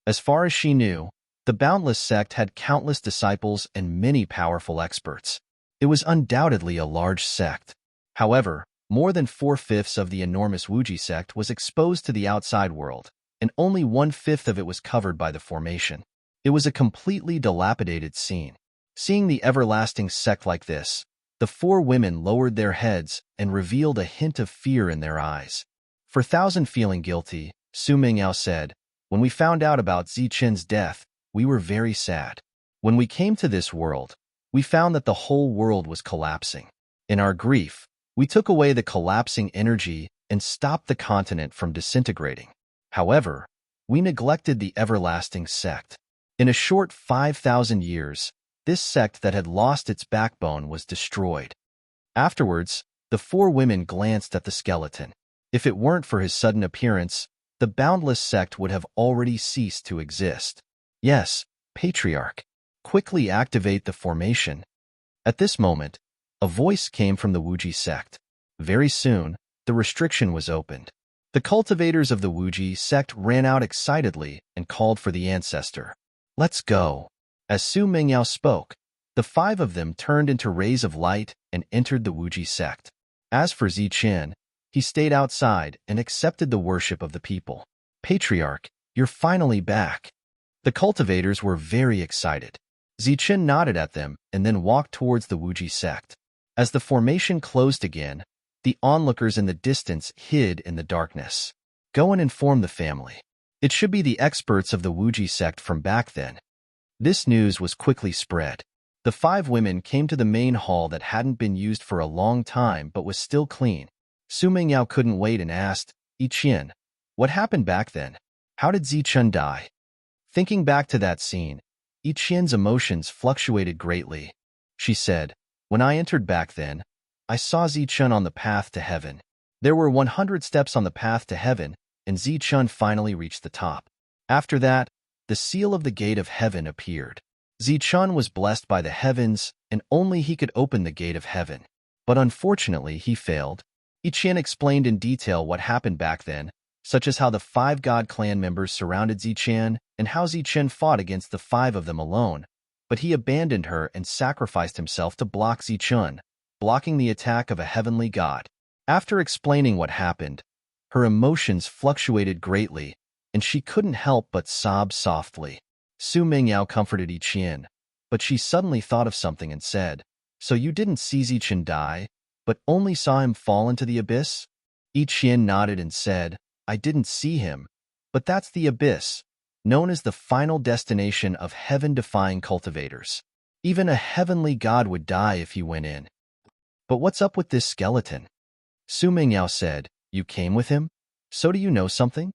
As far as she knew, the Boundless sect had countless disciples and many powerful experts. It was undoubtedly a large sect. However, more than 4/5 of the enormous Wuji sect was exposed to the outside world, and only 1/5 of it was covered by the formation. It was a completely dilapidated scene. Seeing the everlasting sect like this, the four women lowered their heads and revealed a hint of fear in their eyes. For Thousand feeling guilty, Su Mingyao said, When we found out about Zichen's death, we were very sad. When we came to this world, we found that the whole world was collapsing. In our grief, we took away the collapsing energy and stopped the continent from disintegrating. However, we neglected the everlasting sect. In a short 5,000 years, this sect that had lost its backbone was destroyed. Afterwards, the four women glanced at the skeleton. If it weren't for his sudden appearance, the Boundless sect would have already ceased to exist. Yes, Patriarch. Quickly activate the formation. At this moment, a voice came from the Wuji sect. Very soon, the restriction was opened. The cultivators of the Wuji sect ran out excitedly and called for the ancestor. Let's go. As Su Mingyao spoke, the 5 of them turned into rays of light and entered the Wuji sect. As for Zichen, he stayed outside and accepted the worship of the people. Patriarch, you're finally back. The cultivators were very excited. Zichen nodded at them and then walked towards the Wuji sect. As the formation closed again, the onlookers in the distance hid in the darkness. Go and inform the family. It should be the experts of the Wuji sect from back then. This news was quickly spread. The 5 women came to the main hall that hadn't been used for a long time but was still clean. Su Mingyao couldn't wait and asked, Yiqian, what happened back then? How did Zichun die? Thinking back to that scene, Yiqian's emotions fluctuated greatly. She said, when I entered back then, I saw Zichun on the path to heaven. There were 100 steps on the path to heaven, and Zichun finally reached the top. After that, the seal of the gate of heaven appeared. Zichun was blessed by the heavens, and only he could open the gate of heaven. But unfortunately, he failed. Yiqian explained in detail what happened back then, such as how the 5 God clan members surrounded Zichen and how Zichen fought against the 5 of them alone, but he abandoned her and sacrificed himself to block Zichun, blocking the attack of a heavenly god. After explaining what happened, her emotions fluctuated greatly, and she couldn't help but sob softly. Su Mingyao comforted Yiqian, but she suddenly thought of something and said, so you didn't see Zichen die, but only saw him fall into the abyss? Yiqian nodded and said, I didn't see him, but that's the abyss, known as the final destination of heaven-defying cultivators. Even a heavenly god would die if he went in. But what's up with this skeleton? Su Mingyao said, you came with him? So do you know something?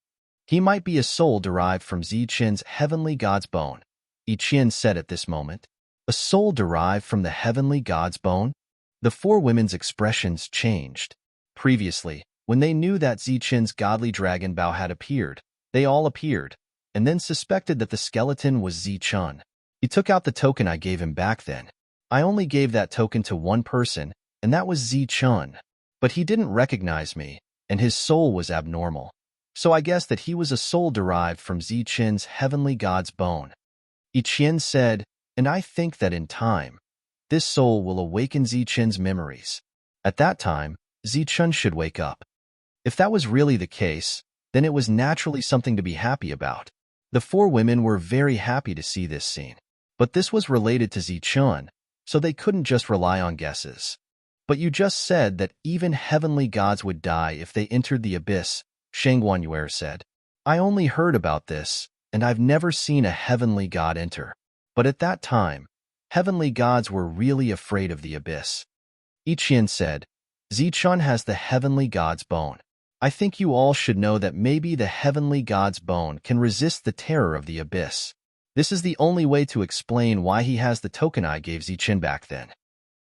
He might be a soul derived from Zichen's heavenly god's bone. Yiqian said at this moment, a soul derived from the heavenly god's bone? The 4 women's expressions changed. Previously, when they knew that Zichen's godly dragon Bao had appeared, they all appeared, and then suspected that the skeleton was Zichun. He took out the token I gave him back then. I only gave that token to one person, and that was Zichun. But he didn't recognize me, and his soul was abnormal. So I guessed that he was a soul derived from Zichen's heavenly god's bone. Yiqian said, and I think that in time, this soul will awaken Zichen's memories. At that time, Zichun should wake up. If that was really the case, then it was naturally something to be happy about. The 4 women were very happy to see this scene. But this was related to Zichun, so they couldn't just rely on guesses. But you just said that even heavenly gods would die if they entered the abyss, Sheng Guanyuer said. I only heard about this, and I've never seen a heavenly god enter. But at that time, heavenly gods were really afraid of the abyss. Yiqian said, Zichun has the heavenly god's bone. I think you all should know that maybe the heavenly god's bone can resist the terror of the abyss. This is the only way to explain why he has the token I gave Zichen back then.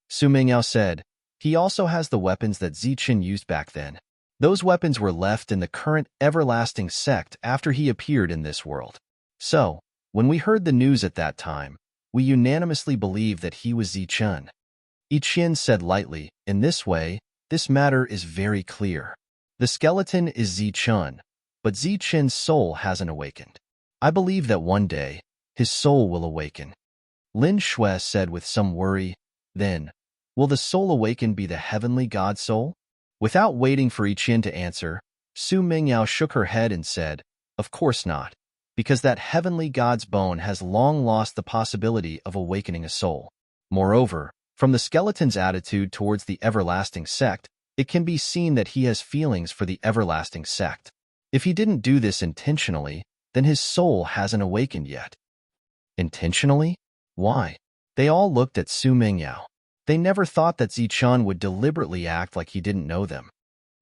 Su Mingyao said, he also has the weapons that Zichen used back then. Those weapons were left in the current everlasting sect after he appeared in this world. So, when we heard the news at that time, we unanimously believed that he was Zichen. Yiqian said lightly, in this way, this matter is very clear. The skeleton is Zichun, but Zichen's soul hasn't awakened. I believe that one day, his soul will awaken. Lin Shui said with some worry, then, will the soul awaken be the heavenly god soul? Without waiting for Yiqian to answer, Su Mingyao shook her head and said, of course not, because that heavenly god's bone has long lost the possibility of awakening a soul. Moreover, from the skeleton's attitude towards the everlasting sect, it can be seen that he has feelings for the everlasting sect. If he didn't do this intentionally, then his soul hasn't awakened yet. Intentionally? Why? They all looked at Su Mingyao. They never thought that Zichun would deliberately act like he didn't know them.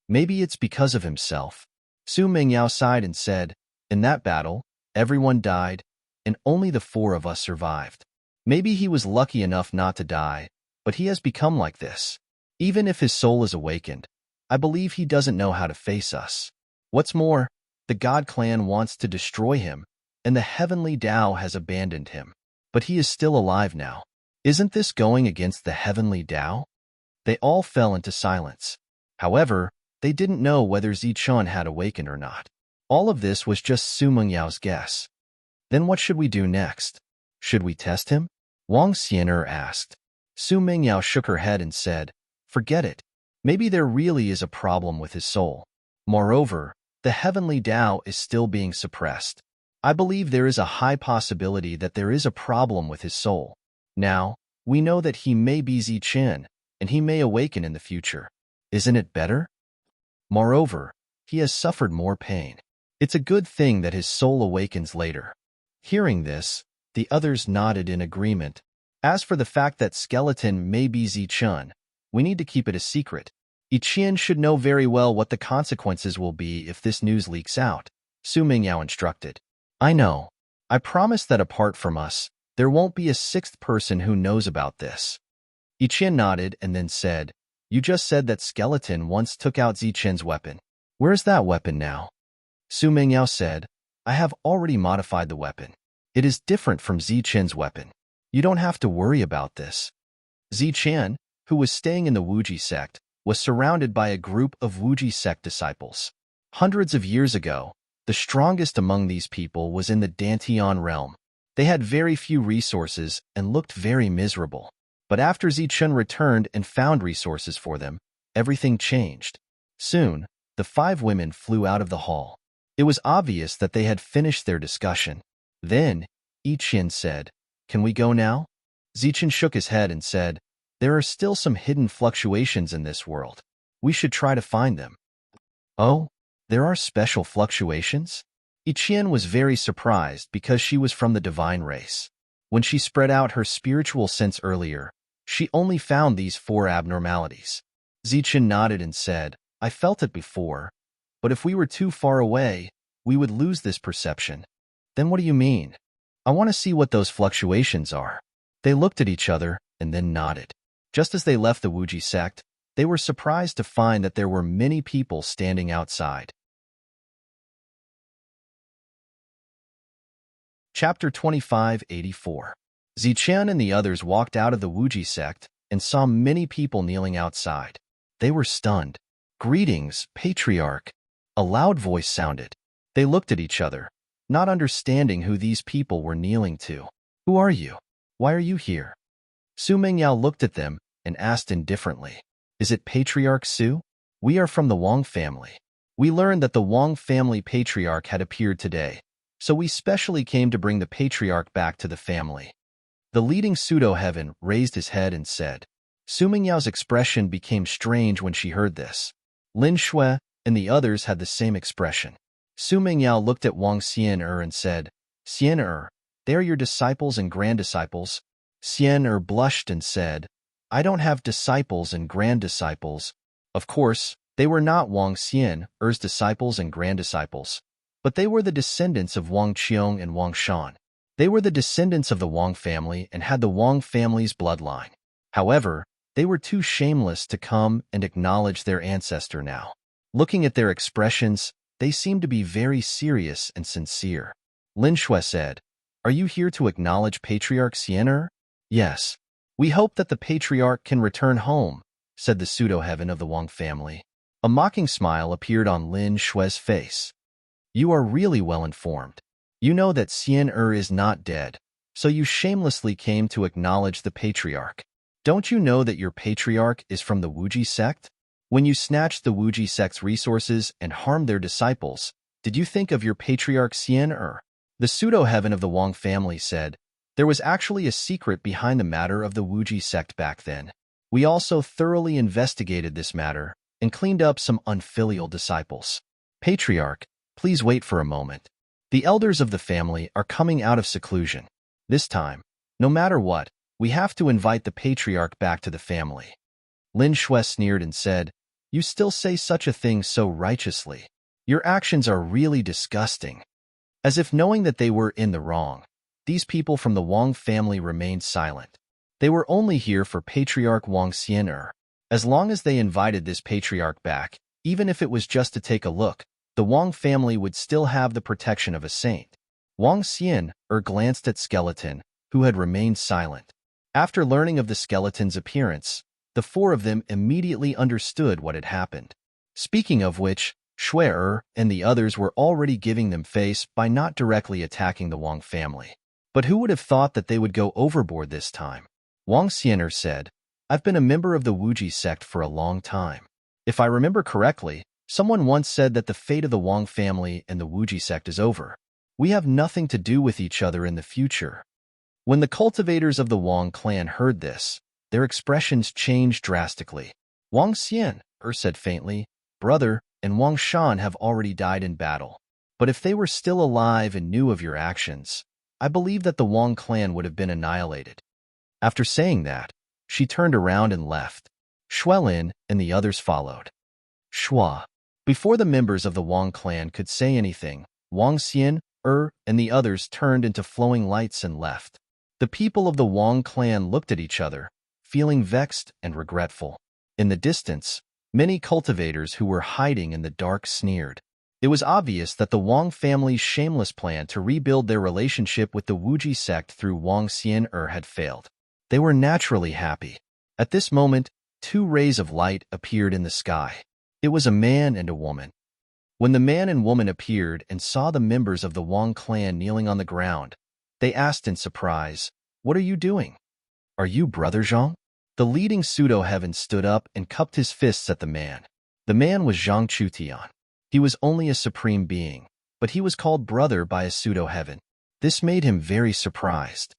Maybe it's because of himself. Su Mingyao sighed and said, in that battle, everyone died, and only the 4 of us survived. Maybe he was lucky enough not to die, but he has become like this. Even if his soul is awakened, I believe he doesn't know how to face us. What's more, the God clan wants to destroy him, and the heavenly Tao has abandoned him. But he is still alive now. Isn't this going against the heavenly Tao? They all fell into silence. However, They didn't know whether Zichun had awakened or not. All of this was just Su Mengyao's guess. Then what should we do next? Should we test him? Wang Xian'er asked. Su Mengyao shook her head and said, forget it. Maybe there really is a problem with his soul. Moreover, the heavenly Tao is still being suppressed. I believe there is a high possibility that there is a problem with his soul. Now, we know that he may be Zichun, and he may awaken in the future. Isn't it better? Moreover, he has suffered more pain. It's a good thing that his soul awakens later. Hearing this, the others nodded in agreement. As for the fact that skeleton may be Zichun, we need to keep it a secret. Iqian should know very well what the consequences will be if this news leaks out, Su Mengyao instructed. I know. I promise that apart from us, there won't be a sixth person who knows about this. Iqian nodded and then said, you just said that skeleton once took out Zichun's weapon. Where's that weapon now? Su Mengyao said, I have already modified the weapon. It is different from Zichun's weapon. You don't have to worry about this. Zichun, who was staying in the Wuji sect, was surrounded by a group of Wuji sect disciples. Hundreds of years ago, the strongest among these people was in the Dantian realm. They had very few resources and looked very miserable. But after Zichun returned and found resources for them, everything changed. Soon, the 5 women flew out of the hall. It was obvious that they had finished their discussion. Then, Iqian said, can we go now? Zichun shook his head and said, there are still some hidden fluctuations in this world. We should try to find them. Oh, there are special fluctuations? Iqian was very surprised because she was from the divine race. When she spread out her spiritual sense earlier, she only found these 4 abnormalities. Zichun nodded and said, I felt it before, but if we were too far away, we would lose this perception. Then what do you mean? I want to see what those fluctuations are. They looked at each other and then nodded. Just as they left the Wuji sect, they were surprised to find that there were many people standing outside. Chapter 2584. Zichun and the others walked out of the Wuji sect and saw many people kneeling outside. They were stunned. Greetings, Patriarch. A loud voice sounded. They looked at each other, not understanding who these people were kneeling to. Who are you? Why are you here? Su Mengyao looked at them and asked indifferently, is it Patriarch Su? We are from the Wang family. We learned that the Wang family patriarch had appeared today, so we specially came to bring the patriarch back to the family. The leading pseudo-heaven raised his head and said. Su Mengyao's expression became strange when she heard this. Lin Shui and the others had the same expression. Su Mengyao looked at Wang Xian'er and said, Xian'er, they are your disciples and grand-disciples. Xian'er blushed and said, I don't have disciples and grand-disciples. Of course, they were not Wang Xian'er's disciples and grand-disciples, but they were the descendants of Wang Qiong and Wang Shan. They were the descendants of the Wang family and had the Wang family's bloodline. However, they were too shameless to come and acknowledge their ancestor now. Looking at their expressions, they seemed to be very serious and sincere. Lin Shui said, Are you here to acknowledge Patriarch Xian'er? Yes. We hope that the patriarch can return home, said the pseudo-heaven of the Wang family. A mocking smile appeared on Lin Shui's face. You are really well informed. You know that Xian'er is not dead, so you shamelessly came to acknowledge the patriarch. Don't you know that your patriarch is from the Wuji sect? When you snatched the Wuji sect's resources and harmed their disciples, did you think of your patriarch Xian'er? The pseudo-heaven of the Wang family said, there was actually a secret behind the matter of the Wuji sect back then. We also thoroughly investigated this matter and cleaned up some unfilial disciples. Patriarch, please wait for a moment. The elders of the family are coming out of seclusion. This time, no matter what, we have to invite the patriarch back to the family. Lin Shui sneered and said, You still say such a thing so righteously. Your actions are really disgusting. As if knowing that they were in the wrong, these people from the Wang family remained silent. They were only here for Patriarch Wang Xian'er. As long as they invited this patriarch back, even if it was just to take a look, the Wang family would still have the protection of a saint. Wang Xian'er glanced at Skeleton, who had remained silent. After learning of the skeleton's appearance, the 4 of them immediately understood what had happened. Speaking of which, Shui and the others were already giving them face by not directly attacking the Wang family. But who would have thought that they would go overboard this time? Wang Xian'er said, I've been a member of the Wuji sect for a long time. If I remember correctly, someone once said that the fate of the Wang family and the Wuji sect is over. We have nothing to do with each other in the future. When the cultivators of the Wang clan heard this, their expressions changed drastically. Wang Xian'er said faintly, Brother, and Wang Shan have already died in battle. But if they were still alive and knew of your actions, I believe that the Wang clan would have been annihilated. After saying that, she turned around and left. Shuelin and the others followed. Shua. Before the members of the Wang clan could say anything, Wang Xian'er and the others turned into flowing lights and left. The people of the Wang clan looked at each other, feeling vexed and regretful. In the distance, many cultivators who were hiding in the dark sneered. It was obvious that the Wang family's shameless plan to rebuild their relationship with the Wuji sect through Wang Xian'er had failed. They were naturally happy. At this moment, two rays of light appeared in the sky. It was a man and a woman. When the man and woman appeared and saw the members of the Wang clan kneeling on the ground, they asked in surprise, What are you doing? Are you Brother Zhang? The leading pseudo-heaven stood up and cupped his fists at the man. The man was Zhang Chutian. He was only a supreme being, but he was called brother by a pseudo-heaven. This made him very surprised.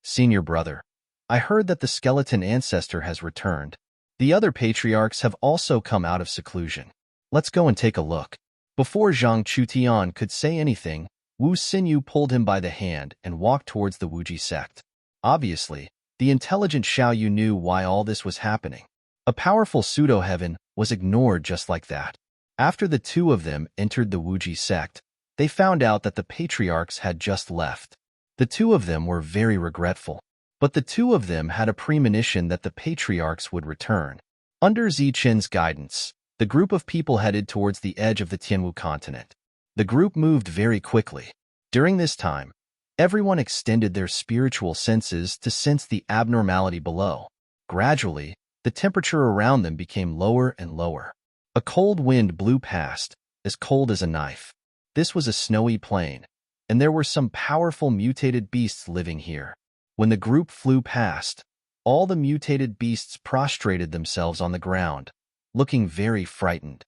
Senior brother, I heard that the skeleton ancestor has returned. The other patriarchs have also come out of seclusion. Let's go and take a look. Before Zhang Chutian could say anything, Wu Xinyu pulled him by the hand and walked towards the Wuji sect. Obviously, the intelligent Xiaoyu knew why all this was happening. A powerful pseudo-heaven was ignored just like that. After the two of them entered the Wuji sect, they found out that the patriarchs had just left. The two of them were very regretful. But the two of them had a premonition that the patriarchs would return. Under Zichen's guidance, the group of people headed towards the edge of the Tianwu continent. The group moved very quickly. During this time, everyone extended their spiritual senses to sense the abnormality below. Gradually, the temperature around them became lower and lower. A cold wind blew past, as cold as a knife. This was a snowy plain, and there were some powerful mutated beasts living here. When the group flew past, all the mutated beasts prostrated themselves on the ground, looking very frightened.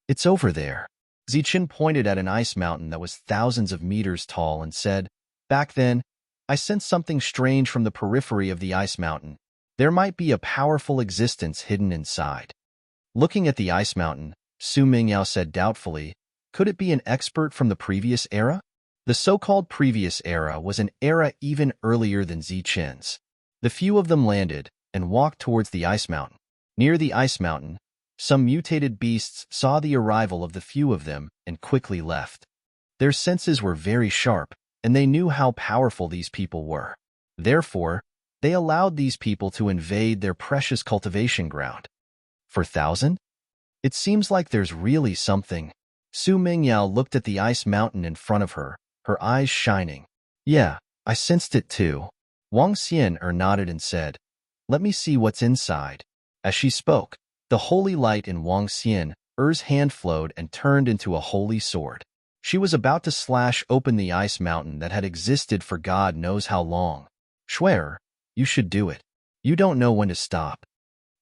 It's over there. Zichen pointed at an ice mountain that was thousands of meters tall and said, Back then, I sensed something strange from the periphery of the ice mountain. There might be a powerful existence hidden inside. Looking at the ice mountain, Su Mingyao said doubtfully, Could it be an expert from the previous era? The so-called previous era was an era even earlier than Zichen's. The few of them landed and walked towards the ice mountain. Near the ice mountain, some mutated beasts saw the arrival of the few of them and quickly left. Their senses were very sharp, and they knew how powerful these people were. Therefore, they allowed these people to invade their precious cultivation ground. For 1,000? It seems like there's really something. Su Mingyao looked at the ice mountain in front of her, her eyes shining. Yeah, I sensed it too. Wang Xian'er nodded and said, Let me see what's inside. As she spoke, the holy light in Wang Xian'er's hand flowed and turned into a holy sword. She was about to slash open the ice mountain that had existed for God knows how long. Shui, you should do it. You don't know when to stop.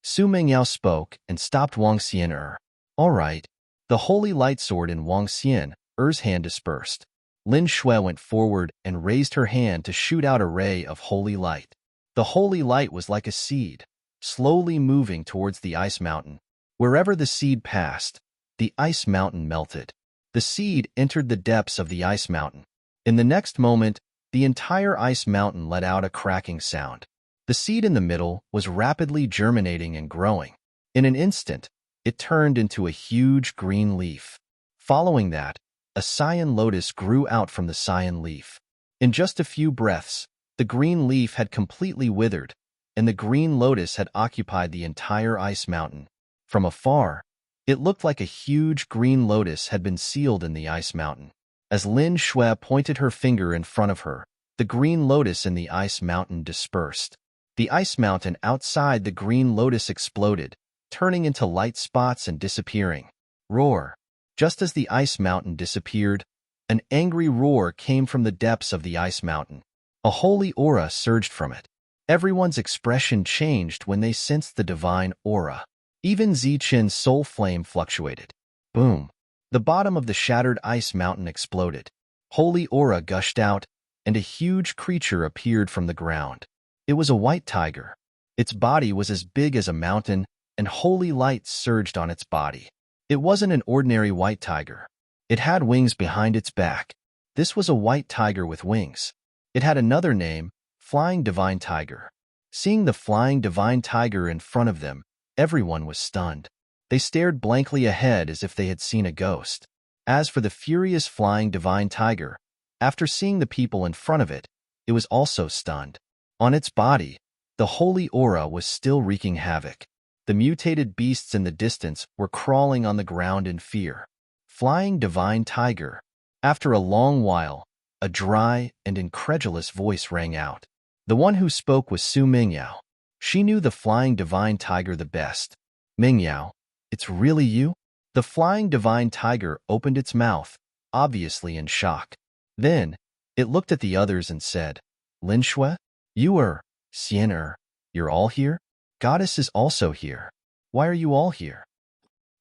Su Mingyao spoke and stopped Wang Xian'er. All right. The holy light sword in Wang Xian'er's hand dispersed. Lin Shui went forward and raised her hand to shoot out a ray of holy light. The holy light was like a seed, slowly moving towards the ice mountain. Wherever the seed passed, the ice mountain melted. The seed entered the depths of the ice mountain. In the next moment, the entire ice mountain let out a cracking sound. The seed in the middle was rapidly germinating and growing. In an instant, it turned into a huge green leaf. Following that, a cyan lotus grew out from the cyan leaf. In just a few breaths, the green leaf had completely withered, and the green lotus had occupied the entire ice mountain. From afar, it looked like a huge green lotus had been sealed in the ice mountain. As Lin Shui pointed her finger in front of her, the green lotus in the ice mountain dispersed. The ice mountain outside the green lotus exploded, turning into light spots and disappearing. Roar. Just as the ice mountain disappeared, an angry roar came from the depths of the ice mountain. A holy aura surged from it. Everyone's expression changed when they sensed the divine aura. Even Zichen's soul flame fluctuated. Boom. The bottom of the shattered ice mountain exploded. Holy aura gushed out, and a huge creature appeared from the ground. It was a white tiger. Its body was as big as a mountain, and holy light surged on its body. It wasn't an ordinary white tiger. It had wings behind its back. This was a white tiger with wings. It had another name, Flying Divine Tiger. Seeing the Flying Divine Tiger in front of them, everyone was stunned. They stared blankly ahead as if they had seen a ghost. As for the furious Flying Divine Tiger, after seeing the people in front of it, it was also stunned. On its body, the holy aura was still wreaking havoc. The mutated beasts in the distance were crawling on the ground in fear. Flying Divine Tiger. After a long while, a dry and incredulous voice rang out. The one who spoke was Su Mingyao. She knew the Flying Divine Tiger the best. Mingyao, it's really you? The Flying Divine Tiger opened its mouth, obviously in shock. Then, it looked at the others and said, Lin Shui? You are, Xian you're all here? Goddess is also here. Why are you all here?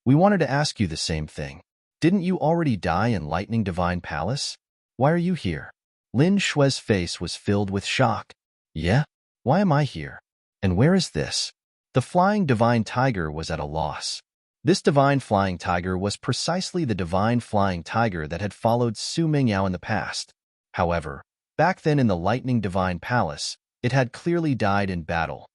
We wanted to ask you the same thing. Didn't you already die in Lightning Divine Palace? Why are you here? Lin Shui's face was filled with shock. Yeah? Why am I here? And where is this? The Flying Divine Tiger was at a loss. This Divine Flying Tiger was precisely the Divine Flying Tiger that had followed Su Mingyao in the past. However, back then in the Lightning Divine Palace, it had clearly died in battle.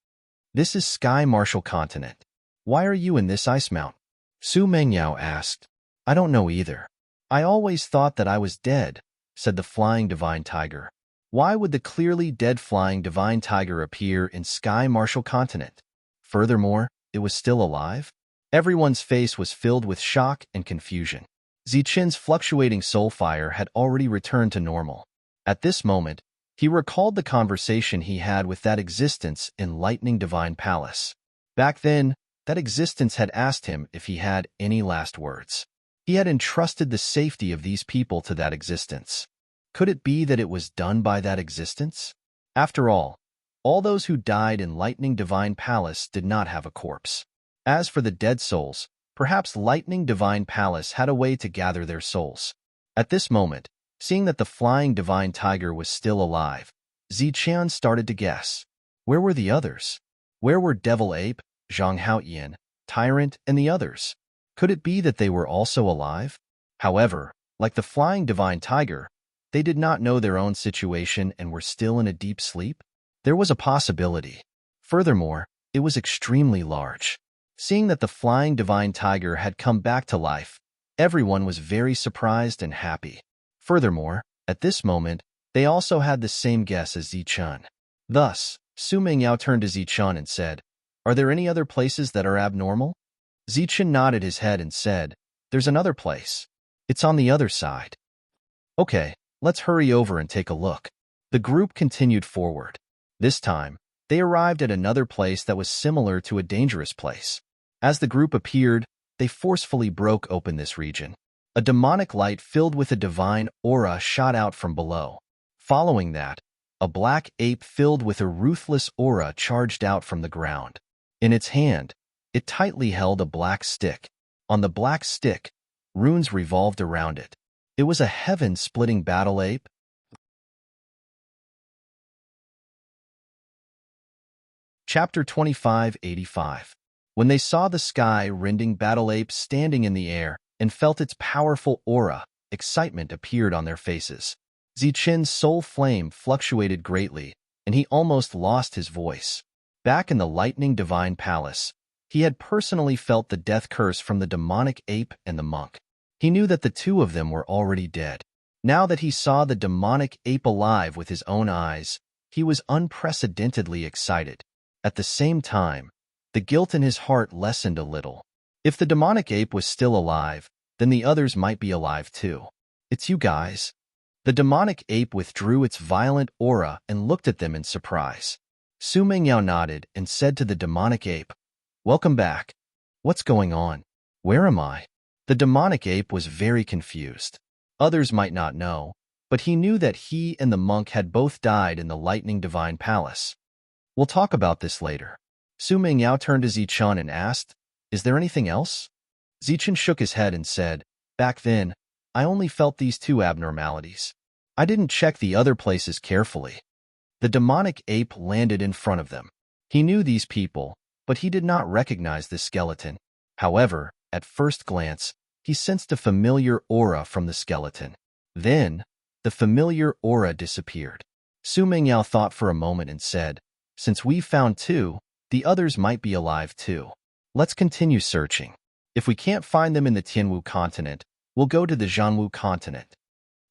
This is Sky Martial Continent. Why are you in this ice mountain? Su Mingyao asked. I don't know either. I always thought that I was dead, said the Flying Divine Tiger. Why would the clearly dead Flying Divine Tiger appear in Sky Martial Continent? Furthermore, it was still alive? Everyone's face was filled with shock and confusion. Zichen's fluctuating soul fire had already returned to normal. At this moment, he recalled the conversation he had with that existence in Lightning Divine Palace. Back then, that existence had asked him if he had any last words. He had entrusted the safety of these people to that existence. Could it be that it was done by that existence? After all those who died in Lightning Divine Palace did not have a corpse. As for the dead souls, perhaps Lightning Divine Palace had a way to gather their souls. At this moment, seeing that the Flying Divine Tiger was still alive, Ziqian started to guess. Where were the others? Where were Devil Ape, Zhang Haoyan, Tyrant, and the others? Could it be that they were also alive? However, like the Flying Divine Tiger, they did not know their own situation and were still in a deep sleep? There was a possibility. Furthermore, it was extremely large. Seeing that the Flying Divine Tiger had come back to life, everyone was very surprised and happy. Furthermore, at this moment, they also had the same guess as Zichun. Thus, Su Mingyao turned to Zichun and said, Are there any other places that are abnormal? Zichun nodded his head and said, There's another place. It's on the other side. Okay, let's hurry over and take a look. The group continued forward. This time, they arrived at another place that was similar to a dangerous place. As the group appeared, they forcefully broke open this region. A demonic light filled with a divine aura shot out from below. Following that, a black ape filled with a ruthless aura charged out from the ground. In its hand, it tightly held a black stick. On the black stick, runes revolved around it. It was a heaven-splitting battle ape. Chapter 2585. When they saw the sky-rending battle ape standing in the air and felt its powerful aura, excitement appeared on their faces. Zichen's soul flame fluctuated greatly, and he almost lost his voice. Back in the Lightning Divine Palace, he had personally felt the death curse from the demonic ape and the monk. He knew that the two of them were already dead. Now that he saw the demonic ape alive with his own eyes, he was unprecedentedly excited. At the same time, the guilt in his heart lessened a little. If the demonic ape was still alive, then the others might be alive too. It's you guys. The demonic ape withdrew its violent aura and looked at them in surprise. Su Mingyao nodded and said to the demonic ape, Welcome back. What's going on? Where am I? The demonic ape was very confused. Others might not know, but he knew that he and the monk had both died in the lightning divine palace. We'll talk about this later. Su Mingyao turned to Zichun and asked, "Is there anything else?" Zichun shook his head and said, "Back then, I only felt these two abnormalities. I didn't check the other places carefully." The demonic ape landed in front of them. He knew these people, but he did not recognize this skeleton. However, at first glance, he sensed a familiar aura from the skeleton. Then, the familiar aura disappeared. Su Mingyao thought for a moment and said, "Since we found two, the others might be alive too. Let's continue searching. If we can't find them in the Tianwu continent, we'll go to the Zhanwu continent."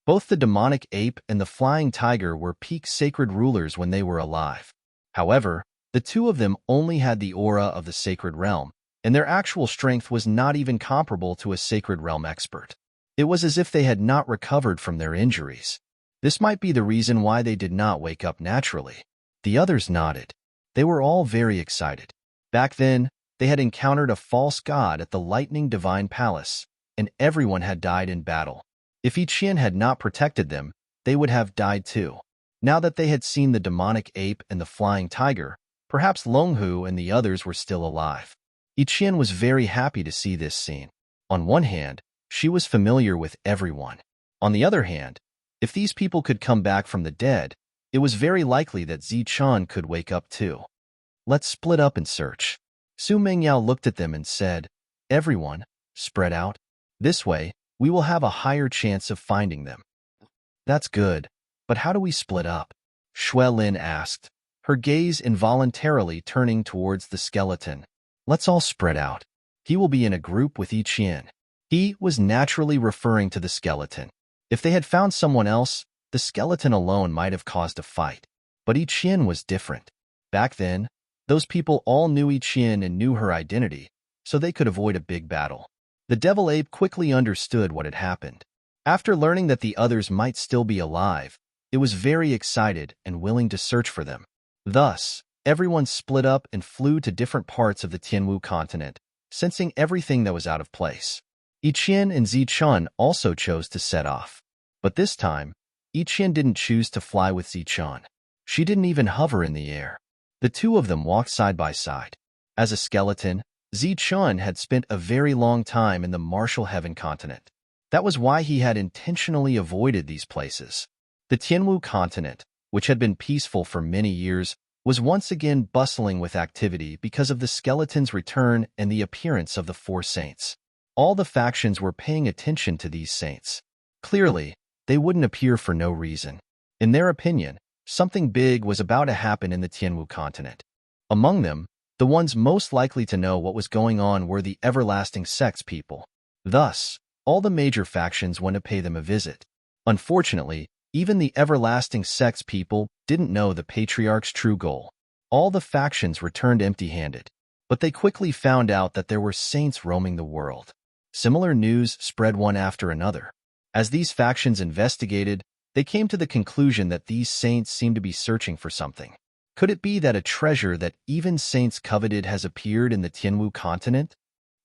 Both the demonic ape and the flying tiger were peak sacred rulers when they were alive. However, the two of them only had the aura of the sacred realm, and their actual strength was not even comparable to a sacred realm expert. It was as if they had not recovered from their injuries. This might be the reason why they did not wake up naturally. The others nodded. They were all very excited. Back then, they had encountered a false god at the Lightning Divine Palace, and everyone had died in battle. If I Qian had not protected them, they would have died too. Now that they had seen the demonic ape and the flying tiger, perhaps Longhu and the others were still alive. I Qian was very happy to see this scene. On one hand, she was familiar with everyone. On the other hand, if these people could come back from the dead, it was very likely that Zichun could wake up too. "Let's split up and search." Su Mingyao looked at them and said, "Everyone, spread out. This way, we will have a higher chance of finding them." "That's good, but how do we split up?" Xue Lin asked, her gaze involuntarily turning towards the skeleton. "Let's all spread out. He will be in a group with I Qian." He was naturally referring to the skeleton. If they had found someone else, the skeleton alone might have caused a fight. But I Qian was different. Back then, those people all knew I Qian and knew her identity, so they could avoid a big battle. The devil ape quickly understood what had happened. After learning that the others might still be alive, it was very excited and willing to search for them. Thus, everyone split up and flew to different parts of the Tianwu continent, sensing everything that was out of place. I Qian and Zichun also chose to set off. But this time, I Qian didn't choose to fly with Zichun. She didn't even hover in the air. The two of them walked side by side. As a skeleton, Zichun had spent a very long time in the martial heaven continent. That was why he had intentionally avoided these places. The Tianwu continent, which had been peaceful for many years, was once again bustling with activity because of the skeleton's return and the appearance of the four saints. All the factions were paying attention to these saints. Clearly, they wouldn't appear for no reason. In their opinion, something big was about to happen in the Tianwu continent. Among them, the ones most likely to know what was going on were the everlasting sects people. Thus, all the major factions went to pay them a visit. Unfortunately, even the everlasting sects people didn't know the patriarch's true goal. All the factions returned empty-handed, but they quickly found out that there were saints roaming the world. Similar news spread one after another. As these factions investigated, they came to the conclusion that these saints seemed to be searching for something. Could it be that a treasure that even saints coveted has appeared in the Tianwu continent?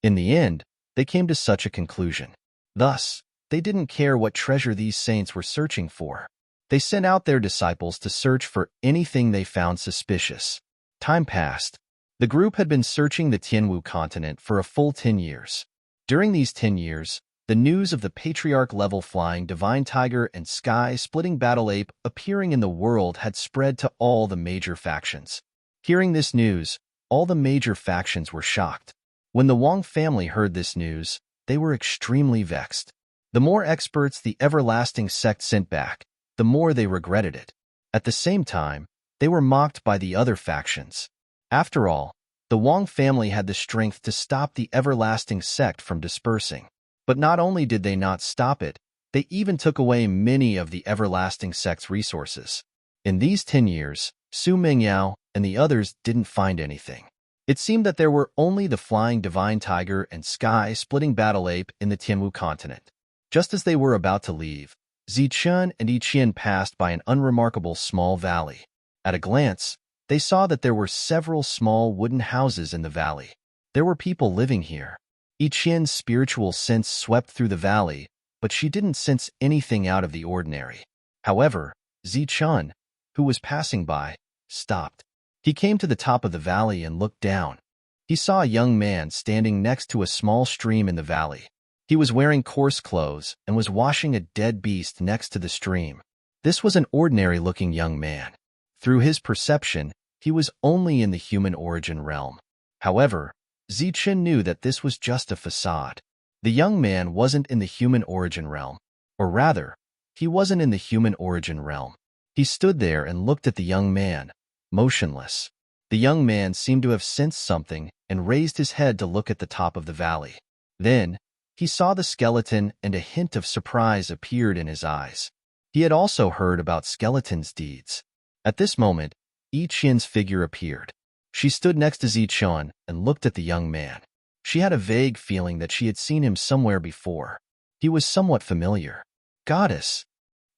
In the end, they came to such a conclusion. Thus, they didn't care what treasure these saints were searching for. They sent out their disciples to search for anything they found suspicious. Time passed. The group had been searching the Tianwu continent for a full 10 years. During these 10 years, the news of the patriarch-level flying divine tiger and sky-splitting battle ape appearing in the world had spread to all the major factions. Hearing this news, all the major factions were shocked. When the Wang family heard this news, they were extremely vexed. The more experts the everlasting sect sent back, the more they regretted it. At the same time, they were mocked by the other factions. After all, the Wang family had the strength to stop the everlasting sect from dispersing. But not only did they not stop it, they even took away many of the everlasting sect's resources. In these 10 years, Su Mingyao and the others didn't find anything. It seemed that there were only the flying divine tiger and sky-splitting battle ape in the Tianwu continent. Just as they were about to leave, Zichun and I Qian passed by an unremarkable small valley. At a glance, they saw that there were several small wooden houses in the valley. There were people living here. Yiqian's spiritual sense swept through the valley, but she didn't sense anything out of the ordinary. However, Zichun, who was passing by, stopped. He came to the top of the valley and looked down. He saw a young man standing next to a small stream in the valley. He was wearing coarse clothes and was washing a dead beast next to the stream. This was an ordinary-looking young man. Through his perception, he was only in the human origin realm. However, Zichun knew that this was just a facade. The young man wasn't in the human origin realm. Or rather, he wasn't in the human origin realm. He stood there and looked at the young man, motionless. The young man seemed to have sensed something and raised his head to look at the top of the valley. Then, he saw the skeleton and a hint of surprise appeared in his eyes. He had also heard about skeletons' deeds. At this moment, Yiqian's figure appeared. She stood next to Zichun and looked at the young man. She had a vague feeling that she had seen him somewhere before. He was somewhat familiar. Goddess!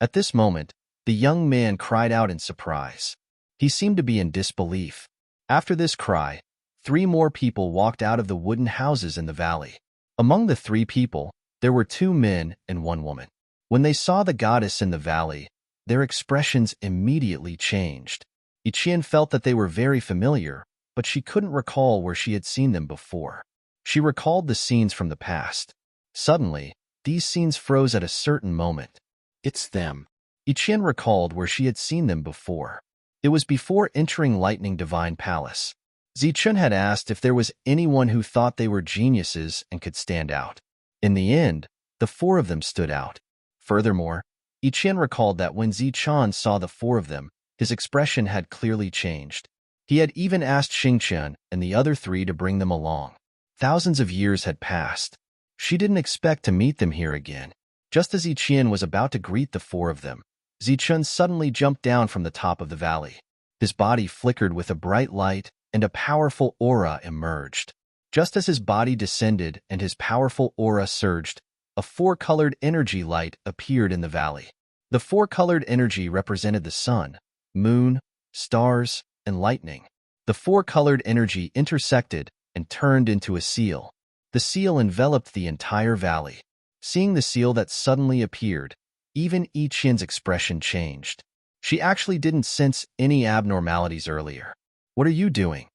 At this moment, the young man cried out in surprise. He seemed to be in disbelief. After this cry, 3 more people walked out of the wooden houses in the valley. Among the 3 people, there were 2 men and 1 woman. When they saw the goddess in the valley, their expressions immediately changed. Yiqian felt that they were very familiar, but she couldn't recall where she had seen them before. She recalled the scenes from the past. Suddenly, these scenes froze at a certain moment. It's them. Yiqian recalled where she had seen them before. It was before entering Lightning Divine Palace. Zichun had asked if there was anyone who thought they were geniuses and could stand out. In the end, the 4 of them stood out. Furthermore, Yiqian recalled that when Zichun saw the 4 of them, his expression had clearly changed. He had even asked Xingqian and the other 3 to bring them along. Thousands of years had passed. She didn't expect to meet them here again. Just as Yiqian was about to greet the 4 of them, Zichun suddenly jumped down from the top of the valley. His body flickered with a bright light, and a powerful aura emerged. Just as his body descended and his powerful aura surged, a 4-colored energy light appeared in the valley. The 4-colored energy represented the sun, moon, stars, and lightning. The 4-colored energy intersected and turned into a seal. The seal enveloped the entire valley. Seeing the seal that suddenly appeared, even Yiqian's expression changed. She actually didn't sense any abnormalities earlier. What are you doing?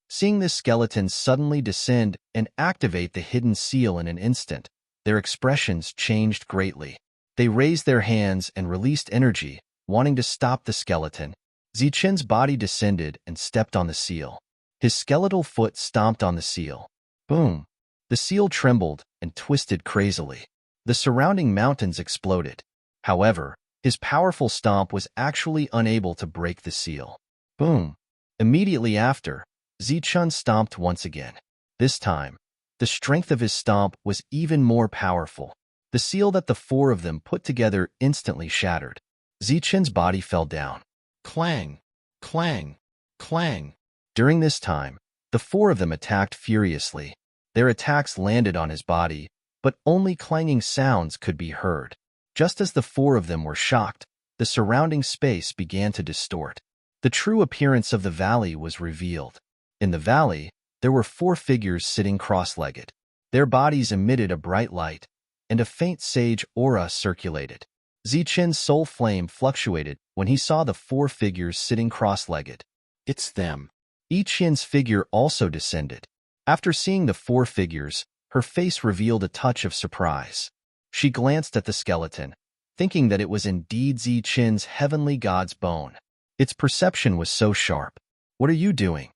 Seeing this skeleton suddenly descend and activate the hidden seal in an instant, their expressions changed greatly. They raised their hands and released energy, wanting to stop the skeleton. Zichun's body descended and stepped on the seal. His skeletal foot stomped on the seal. Boom! The seal trembled and twisted crazily. The surrounding mountains exploded. However, his powerful stomp was actually unable to break the seal. Boom! Immediately after, Zichun stomped once again. This time, the strength of his stomp was even more powerful. The seal that the 4 of them put together instantly shattered. Zichun's body fell down. Clang! Clang! Clang! During this time, the 4 of them attacked furiously. Their attacks landed on his body, but only clanging sounds could be heard. Just as the 4 of them were shocked, the surrounding space began to distort. The true appearance of the valley was revealed. In the valley, there were 4 figures sitting cross-legged. Their bodies emitted a bright light, and a faint sage aura circulated. Zichun's soul flame fluctuated when he saw the 4 figures sitting cross-legged. It's them. Yiqian's figure also descended. After seeing the 4 figures, her face revealed a touch of surprise. She glanced at the skeleton, thinking that it was indeed Zichun's heavenly god's bone. Its perception was so sharp. What are you doing?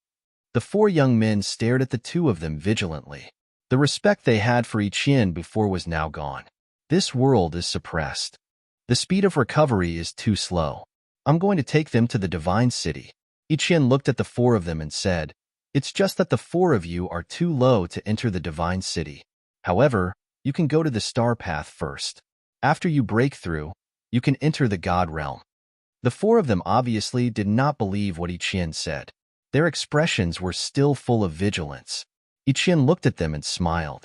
The 4 young men stared at the 2 of them vigilantly. The respect they had for Yiqian before was now gone. This world is suppressed. The speed of recovery is too slow. I'm going to take them to the divine city. Yiqian looked at the 4 of them and said, It's just that the 4 of you are too low to enter the divine city. However, you can go to the star path first. After you break through, you can enter the god realm. The 4 of them obviously did not believe what Yiqian said. Their expressions were still full of vigilance. Yiqian looked at them and smiled.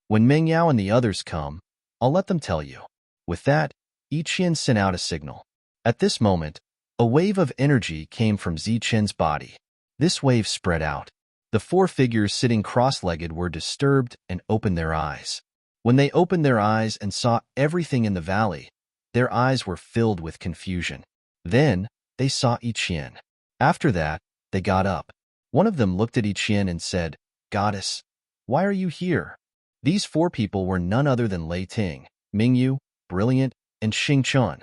When Mengyao and the others come, I'll let them tell you. With that, Yiqian sent out a signal. At this moment, a wave of energy came from Zichun's body. This wave spread out. The The four figures sitting cross-legged were disturbed and opened their eyes. When they opened their eyes and saw everything in the valley, their eyes were filled with confusion. Then they saw Ichien. After that, they got up. One of them looked at Ichien and said, "Goddess, why are you here?" These four people were none other than Lei Ting, Mingyu, Brilliant, and Xing Chun.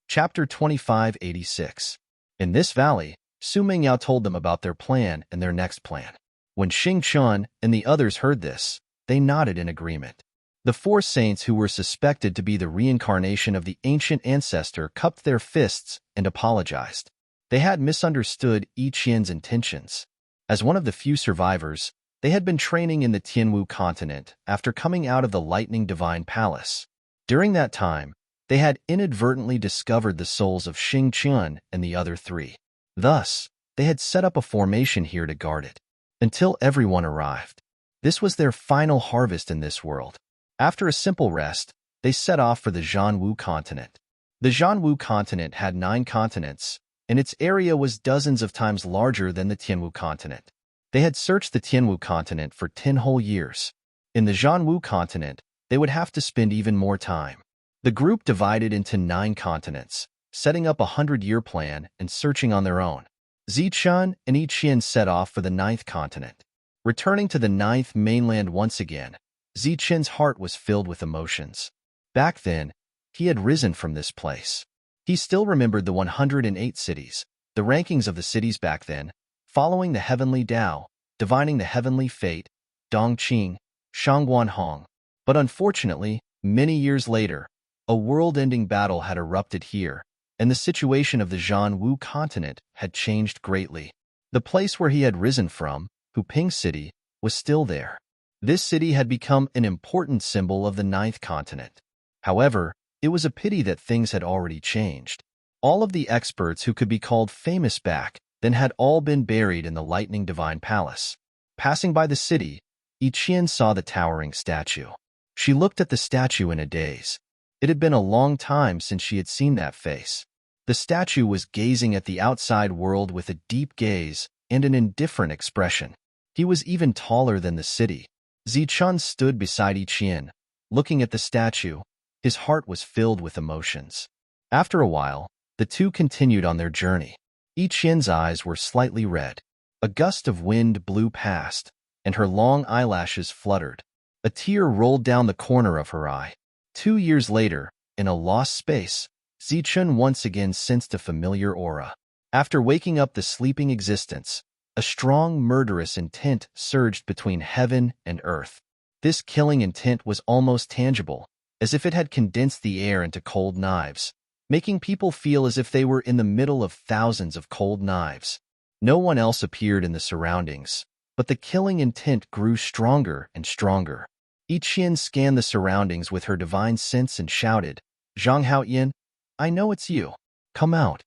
Chapter 2586. In this valley, Su Mingyao told them about their plan and their next plan. When Xing Chun and the others heard this, they nodded in agreement. The four saints who were suspected to be the reincarnation of the ancient ancestor cupped their fists and apologized. They had misunderstood Yi Qian's intentions. As one of the few survivors, they had been training in the Tianwu continent after coming out of the Lightning Divine Palace. During that time, they had inadvertently discovered the souls of Xing Chun and the other three. Thus, they had set up a formation here to guard it, until everyone arrived. This was their final harvest in this world. After a simple rest, they set off for the Zhanwu continent. The Zhanwu continent had 9 continents, and its area was dozens of times larger than the Tianwu continent. They had searched the Tianwu continent for 10 whole years. In the Zhanwu continent, they would have to spend even more time. The group divided into 9 continents, setting up a 100-year plan and searching on their own. Zichun and Ichien set off for the 9th continent. Returning to the 9th mainland once again, Zichun's heart was filled with emotions. Back then, he had risen from this place. He still remembered the 108 cities, the rankings of the cities back then, following the heavenly Tao, divining the heavenly fate, Dongqing, Shangguanhong. But unfortunately, many years later, a world-ending battle had erupted here, and the situation of the Zhanwu continent had changed greatly. The place where he had risen from, Huping City, was still there. This city had become an important symbol of the 9th continent. However, it was a pity that things had already changed. All of the experts who could be called famous back then had all been buried in the Lightning Divine Palace. Passing by the city, Ichien saw the towering statue. She looked at the statue in a daze. It had been a long time since she had seen that face. The statue was gazing at the outside world with a deep gaze and an indifferent expression. He was even taller than the city. Zichun stood beside Ichien, looking at the statue. His heart was filled with emotions. After a while, the two continued on their journey. Ichien's eyes were slightly red. A gust of wind blew past, and her long eyelashes fluttered. A tear rolled down the corner of her eye. 2 years later, in a lost space, Zichun once again sensed a familiar aura. After waking up the sleeping existence, a strong murderous intent surged between heaven and earth. This killing intent was almost tangible, as if it had condensed the air into cold knives, making people feel as if they were in the middle of thousands of cold knives. No one else appeared in the surroundings, but the killing intent grew stronger and stronger. Ichien scanned the surroundings with her divine sense and shouted, "Zhang Haoyan, I know it's you. Come out."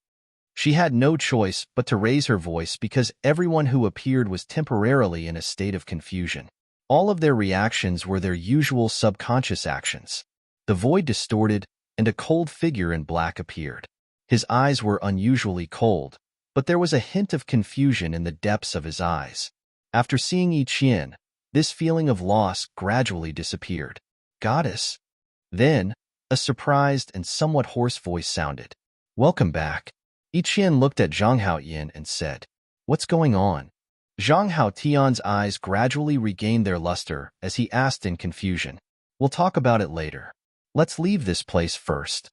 She had no choice but to raise her voice because everyone who appeared was temporarily in a state of confusion. All of their reactions were their usual subconscious actions. The void distorted, and a cold figure in black appeared. His eyes were unusually cold, but there was a hint of confusion in the depths of his eyes. After seeing Ichien, this feeling of loss gradually disappeared. "Goddess." Then, a surprised and somewhat hoarse voice sounded. "Welcome back." Ichien looked at Zhang Haoyan and said, "What's going on?" Zhang Haotian's eyes gradually regained their luster as he asked in confusion, "We'll talk about it later. Let's leave this place first."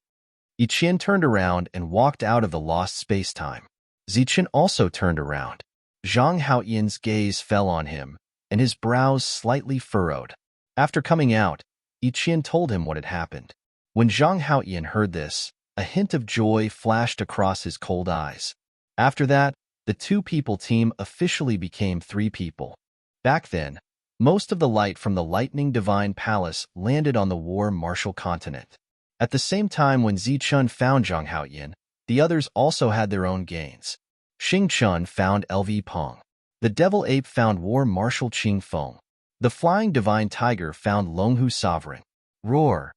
Ichien turned around and walked out of the lost space-time. Zichun also turned around. Zhang Haoyan's gaze fell on him, and his brows slightly furrowed. After coming out, Ichien told him what had happened. When Zhang Haoyan heard this, a hint of joy flashed across his cold eyes. After that, the 2-people team officially became 3 people. Back then, most of the light from the Lightning Divine Palace landed on the War Martial continent. At the same time when Zichun found Zhang Haoyan, the others also had their own gains. Xing Chun found LV Peng. The Devil Ape found War Marshal Qing Feng. The Flying Divine Tiger found Longhu Sovereign. Roar!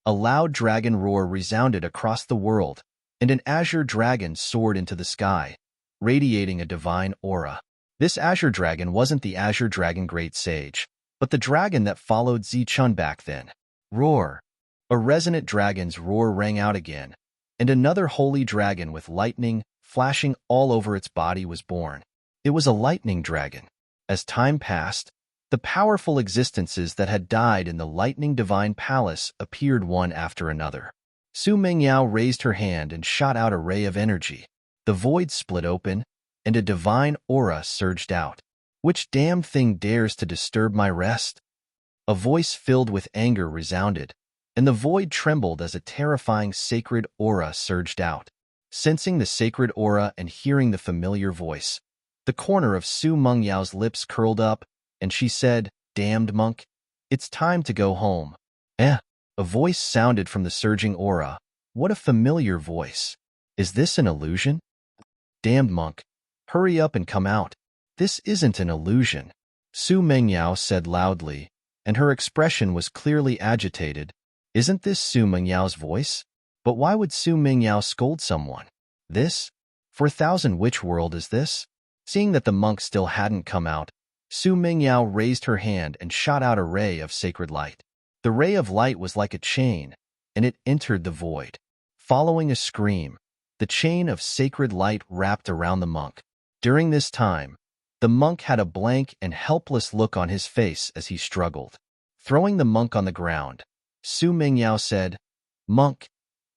A loud dragon roar resounded across the world, and an azure dragon soared into the sky, radiating a divine aura. This azure dragon wasn't the azure dragon great sage, but the dragon that followed Zichun back then. Roar! A resonant dragon's roar rang out again, and another holy dragon with lightning flashing all over its body was born. It was a lightning dragon. As time passed, the powerful existences that had died in the lightning divine palace appeared one after another. Su Mingyao raised her hand and shot out a ray of energy. The void split open, and a divine aura surged out. Which damned thing dares to disturb my rest? A voice filled with anger resounded, and the void trembled as a terrifying sacred aura surged out. Sensing the sacred aura and hearing the familiar voice, the corner of Su Mengyao's lips curled up, and she said, "Damned monk, it's time to go home." A voice sounded from the surging aura. What a familiar voice. Is this an illusion? Damned monk, hurry up and come out. This isn't an illusion, Su Mengyao said loudly, and her expression was clearly agitated. Isn't this Su Mengyao's voice? But why would Su Mengyao scold someone? This? For 1,000 which world is this? Seeing that the monk still hadn't come out, Su Mengyao raised her hand and shot out a ray of sacred light. The ray of light was like a chain, and it entered the void. Following a scream, the chain of sacred light wrapped around the monk. During this time, the monk had a blank and helpless look on his face as he struggled. Throwing the monk on the ground, Su Mengyao said, "Monk,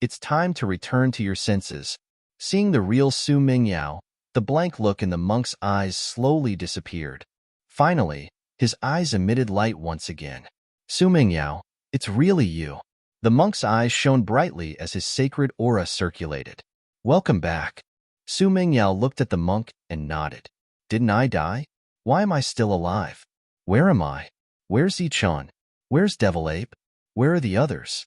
it's time to return to your senses." Seeing the real Su Mengyao, the blank look in the monk's eyes slowly disappeared. Finally, his eyes emitted light once again. "Su Mengyao, it's really you." The monk's eyes shone brightly as his sacred aura circulated. "Welcome back." Su Mengyao looked at the monk and nodded. "Didn't I die? Why am I still alive? Where am I? Where's Zichun? Where's Devil Ape? Where are the others?"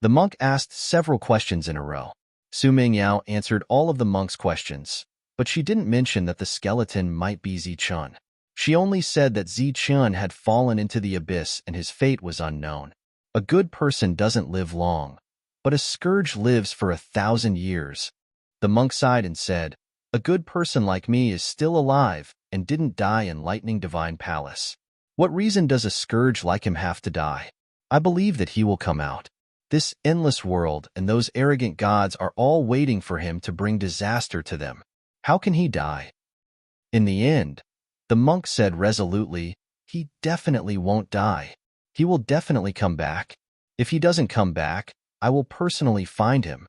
The monk asked several questions in a row. Su Mengyao answered all of the monk's questions, but she didn't mention that the skeleton might be Zichun. She only said that Zichun had fallen into the abyss and his fate was unknown. A good person doesn't live long, but a scourge lives for 1,000 years. The monk sighed and said, "A good person like me is still alive and didn't die in Lightning Divine Palace. What reason does a scourge like him have to die? I believe that he will come out. This endless world and those arrogant gods are all waiting for him to bring disaster to them. How can he die?" In the end, the monk said resolutely, "He definitely won't die. He will definitely come back. If he doesn't come back, I will personally find him."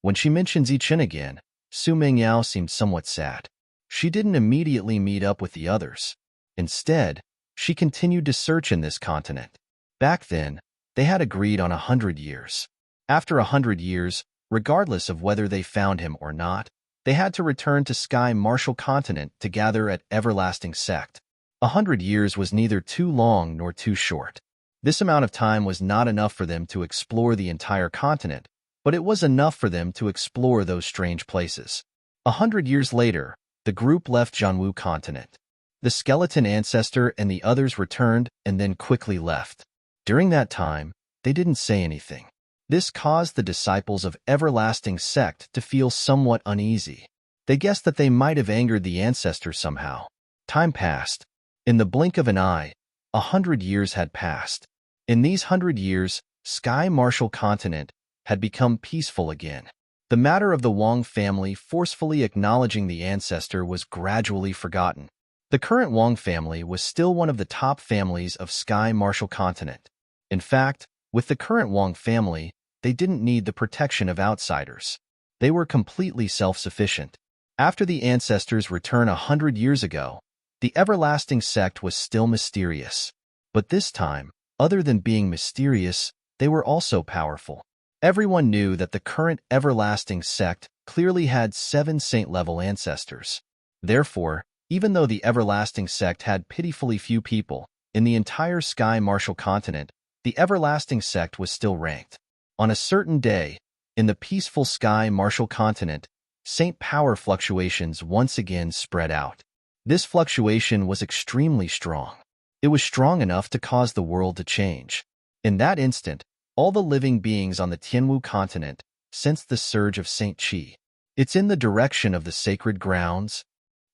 When she mentioned Zichun again, Su Mengyao seemed somewhat sad. She didn't immediately meet up with the others. Instead, she continued to search in this continent. Back then, they had agreed on 100 years. After 100 years, regardless of whether they found him or not, they had to return to Sky Martial Continent to gather at Everlasting Sect. 100 years was neither too long nor too short. This amount of time was not enough for them to explore the entire continent, but it was enough for them to explore those strange places. 100 years later, the group left Jianwu continent. The skeleton ancestor and the others returned and then quickly left. During that time, they didn't say anything. This caused the disciples of Everlasting Sect to feel somewhat uneasy. They guessed that they might have angered the ancestor somehow. Time passed. In the blink of an eye, 100 years had passed. In these 100 years, Sky Martial Continent had become peaceful again. The matter of the Wang family forcefully acknowledging the ancestor was gradually forgotten. The current Wang family was still one of the top families of Sky Martial Continent. In fact, with the current Wang family, they didn't need the protection of outsiders. They were completely self-sufficient. After the ancestors' return 100 years ago, the Everlasting Sect was still mysterious. But this time, other than being mysterious, they were also powerful. Everyone knew that the current Everlasting Sect clearly had 7 saint-level ancestors. Therefore, even though the Everlasting Sect had pitifully few people, in the entire Sky Martial Continent, the Everlasting Sect was still ranked. On a certain day, in the peaceful Sky Martial Continent, saint power fluctuations once again spread out. This fluctuation was extremely strong. It was strong enough to cause the world to change. In that instant, all the living beings on the Tianwu continent sense the surge of Saint Chi. It's in the direction of the sacred grounds.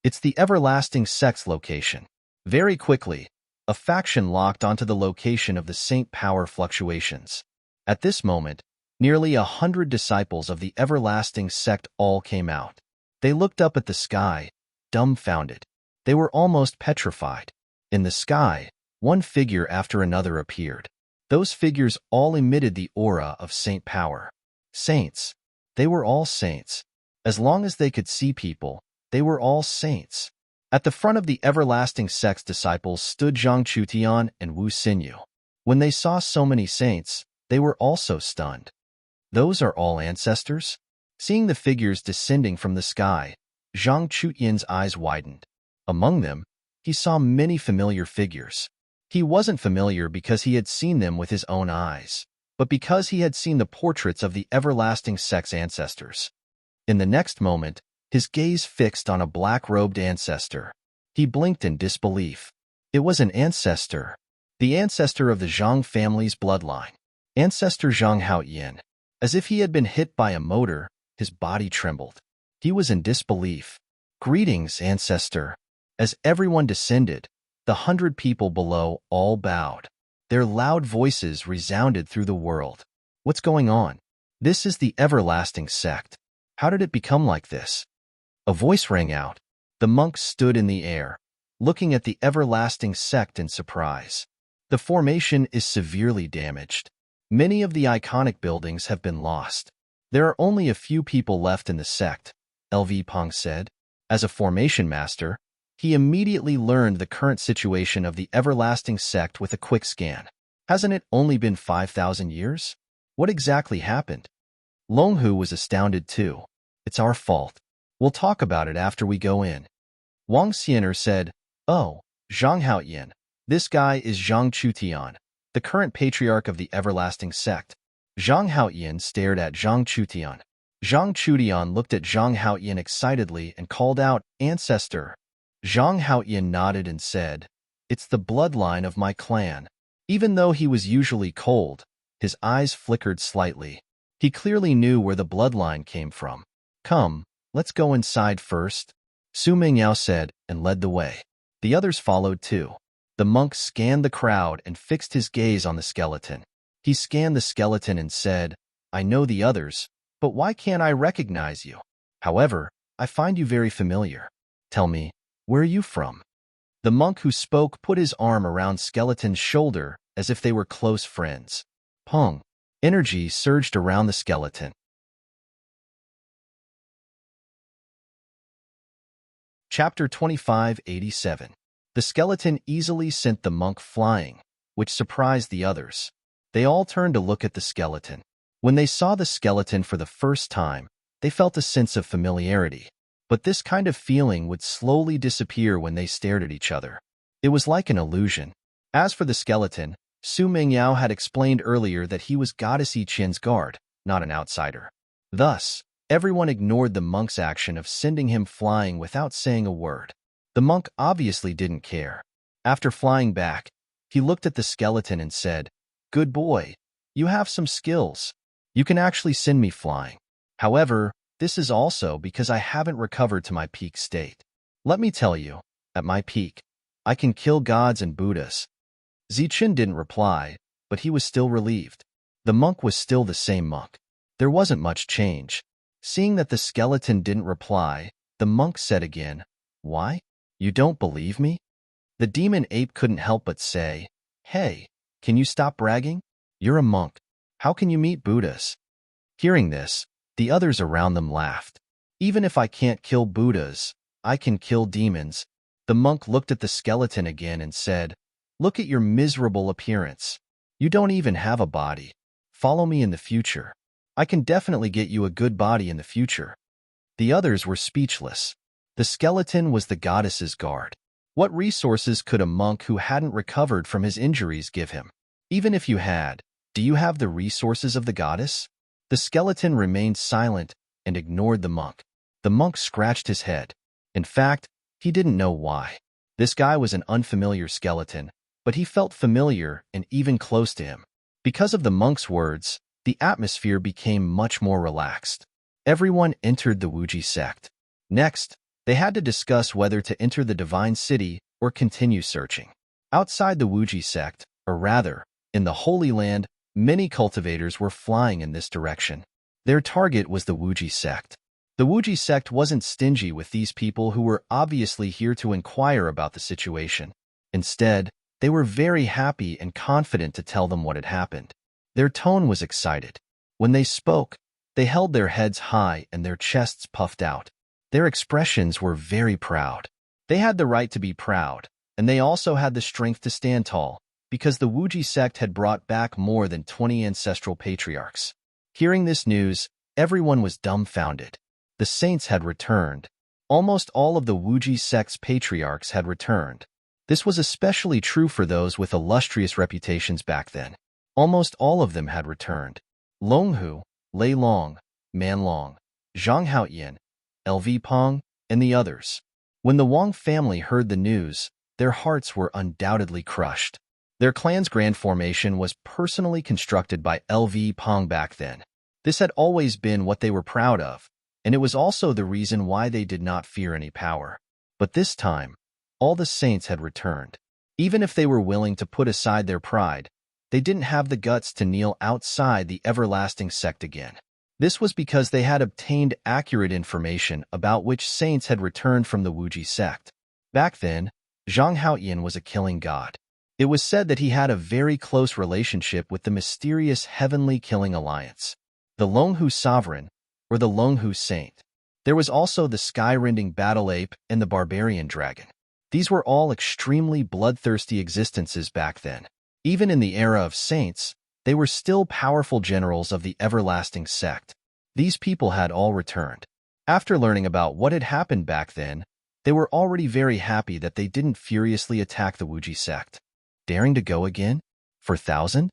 It's the everlasting sect's location. Very quickly, a faction locked onto the location of the Saint power fluctuations. At this moment, nearly 100 disciples of the everlasting sect all came out. They looked up at the sky, dumbfounded. They were almost petrified. In the sky, one figure after another appeared. Those figures all emitted the aura of saint power. Saints. They were all saints. As long as they could see people, they were all saints. At the front of the everlasting sect's disciples stood Zhang Chutian and Wu Xinyu. When they saw so many saints, they were also stunned. Those are all ancestors? Seeing the figures descending from the sky, Zhang Chutian's eyes widened. Among them, he saw many familiar figures. He wasn't familiar because he had seen them with his own eyes, but because he had seen the portraits of the everlasting sect's ancestors. In the next moment, his gaze fixed on a black-robed ancestor. He blinked in disbelief. It was an ancestor, the ancestor of the Zhang family's bloodline. Ancestor Zhang Haoyan. As if he had been hit by a motor, his body trembled. He was in disbelief. Greetings, ancestor. As everyone descended, the 100 people below all bowed. Their loud voices resounded through the world. What's going on? This is the everlasting sect. How did it become like this? A voice rang out. The monks stood in the air, looking at the everlasting sect in surprise. The formation is severely damaged. Many of the iconic buildings have been lost. There are only a few people left in the sect, LV Pong said. As a formation master, he immediately learned the current situation of the everlasting sect with a quick scan. Hasn't it only been 5,000 years? What exactly happened? Longhu was astounded too. It's our fault. We'll talk about it after we go in. Wang Xianer said, Oh, Zhang Haoyan. This guy is Zhang Chutian, the current patriarch of the everlasting sect. Zhang Haoyan stared at Zhang Chutian. Zhang Chutian looked at Zhang Haoyan excitedly and called out, Ancestor. Zhang Haoyan nodded and said, It's the bloodline of my clan. Even though he was usually cold, his eyes flickered slightly. He clearly knew where the bloodline came from. Come, let's go inside first, Su Mingyao said and led the way. The others followed too. The monk scanned the crowd and fixed his gaze on the skeleton. He scanned the skeleton and said, I know the others, but why can't I recognize you? However, I find you very familiar. Tell me, where are you from? The monk who spoke put his arm around Skeleton's shoulder as if they were close friends. Pong. Energy surged around the skeleton. Chapter 2587. The skeleton easily sent the monk flying, which surprised the others. They all turned to look at the skeleton. When they saw the skeleton for the first time, they felt a sense of familiarity. But this kind of feeling would slowly disappear when they stared at each other. It was like an illusion. As for the skeleton, Su Mingyao had explained earlier that he was Goddess Yi Qian's guard, not an outsider. Thus, everyone ignored the monk's action of sending him flying without saying a word. The monk obviously didn't care. After flying back, he looked at the skeleton and said, Good boy, you have some skills. You can actually send me flying. However, this is also because I haven't recovered to my peak state. Let me tell you, at my peak, I can kill gods and Buddhas. Zichen didn't reply, but he was still relieved. The monk was still the same monk. There wasn't much change. Seeing that the skeleton didn't reply, the monk said again, Why? You don't believe me? The demon ape couldn't help but say, Hey, can you stop bragging? You're a monk. How can you meet Buddhas? Hearing this, the others around them laughed. Even if I can't kill Buddhas, I can kill demons. The monk looked at the skeleton again and said, Look at your miserable appearance. You don't even have a body. Follow me in the future. I can definitely get you a good body in the future. The others were speechless. The skeleton was the goddess's guard. What resources could a monk who hadn't recovered from his injuries give him? Even if you had, do you have the resources of the goddess? The skeleton remained silent and ignored the monk. The monk scratched his head. In fact, he didn't know why. This guy was an unfamiliar skeleton, but he felt familiar and even close to him. Because of the monk's words, the atmosphere became much more relaxed. Everyone entered the Wuji sect. Next, they had to discuss whether to enter the Divine City or continue searching. Outside the Wuji sect, or rather, in the Holy Land, many cultivators were flying in this direction. Their target was the Wuji sect. The Wuji sect wasn't stingy with these people who were obviously here to inquire about the situation. Instead, they were very happy and confident to tell them what had happened. Their tone was excited. When they spoke, they held their heads high and their chests puffed out. Their expressions were very proud. They had the right to be proud, and they also had the strength to stand tall, because the Wuji sect had brought back more than 20 ancestral patriarchs. Hearing this news, everyone was dumbfounded. The saints had returned. Almost all of the Wuji sect's patriarchs had returned. This was especially true for those with illustrious reputations back then. Almost all of them had returned. Longhu, Lei Long, Man Long, Zhang Haoyan, LV Peng, and the others. When the Wang family heard the news, their hearts were undoubtedly crushed. Their clan's grand formation was personally constructed by LV Peng back then. This had always been what they were proud of, and it was also the reason why they did not fear any power. But this time, all the saints had returned. Even if they were willing to put aside their pride, they didn't have the guts to kneel outside the everlasting sect again. This was because they had obtained accurate information about which saints had returned from the Wuji sect. Back then, Zhang Haoyan was a killing god. It was said that he had a very close relationship with the mysterious Heavenly Killing Alliance, the Longhu Sovereign, or the Longhu Saint. There was also the sky-rending battle ape and the barbarian dragon. These were all extremely bloodthirsty existences back then. Even in the era of saints, they were still powerful generals of the everlasting sect. These people had all returned. After learning about what had happened back then, they were already very happy that they didn't furiously attack the Wuji sect. Daring to go again? For 1,000?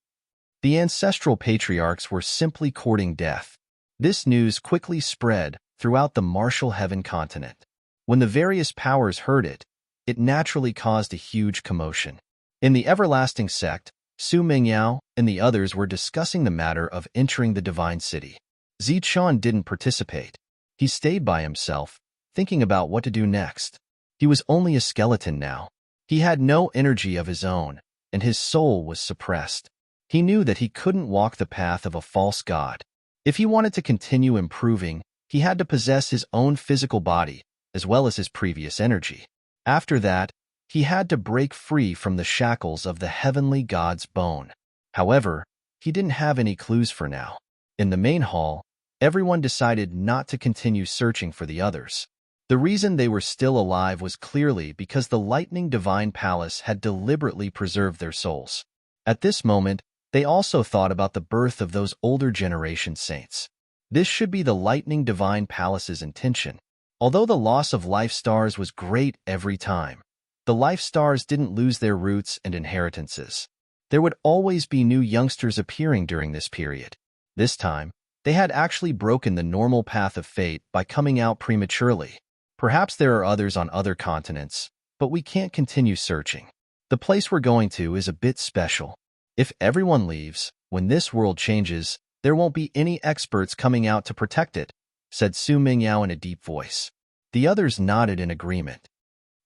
The ancestral patriarchs were simply courting death. This news quickly spread throughout the martial heaven continent. When the various powers heard it, it naturally caused a huge commotion. In the everlasting sect, Su Mingyao and the others were discussing the matter of entering the Divine City. Zichun didn't participate. He stayed by himself, thinking about what to do next. He was only a skeleton now. He had no energy of his own, and his soul was suppressed. He knew that he couldn't walk the path of a false god. If he wanted to continue improving, he had to possess his own physical body, as well as his previous energy. After that, he had to break free from the shackles of the heavenly god's bone. However, he didn't have any clues for now. In the main hall, everyone decided not to continue searching for the others. The reason they were still alive was clearly because the Lightning Divine Palace had deliberately preserved their souls. At this moment, they also thought about the birth of those older generation saints. This should be the Lightning Divine Palace's intention. Although the loss of life stars was great every time, the life stars didn't lose their roots and inheritances. There would always be new youngsters appearing during this period. This time, they had actually broken the normal path of fate by coming out prematurely. Perhaps there are others on other continents, but we can't continue searching. The place we're going to is a bit special. If everyone leaves, when this world changes, there won't be any experts coming out to protect it, said Su Mingyao in a deep voice. The others nodded in agreement.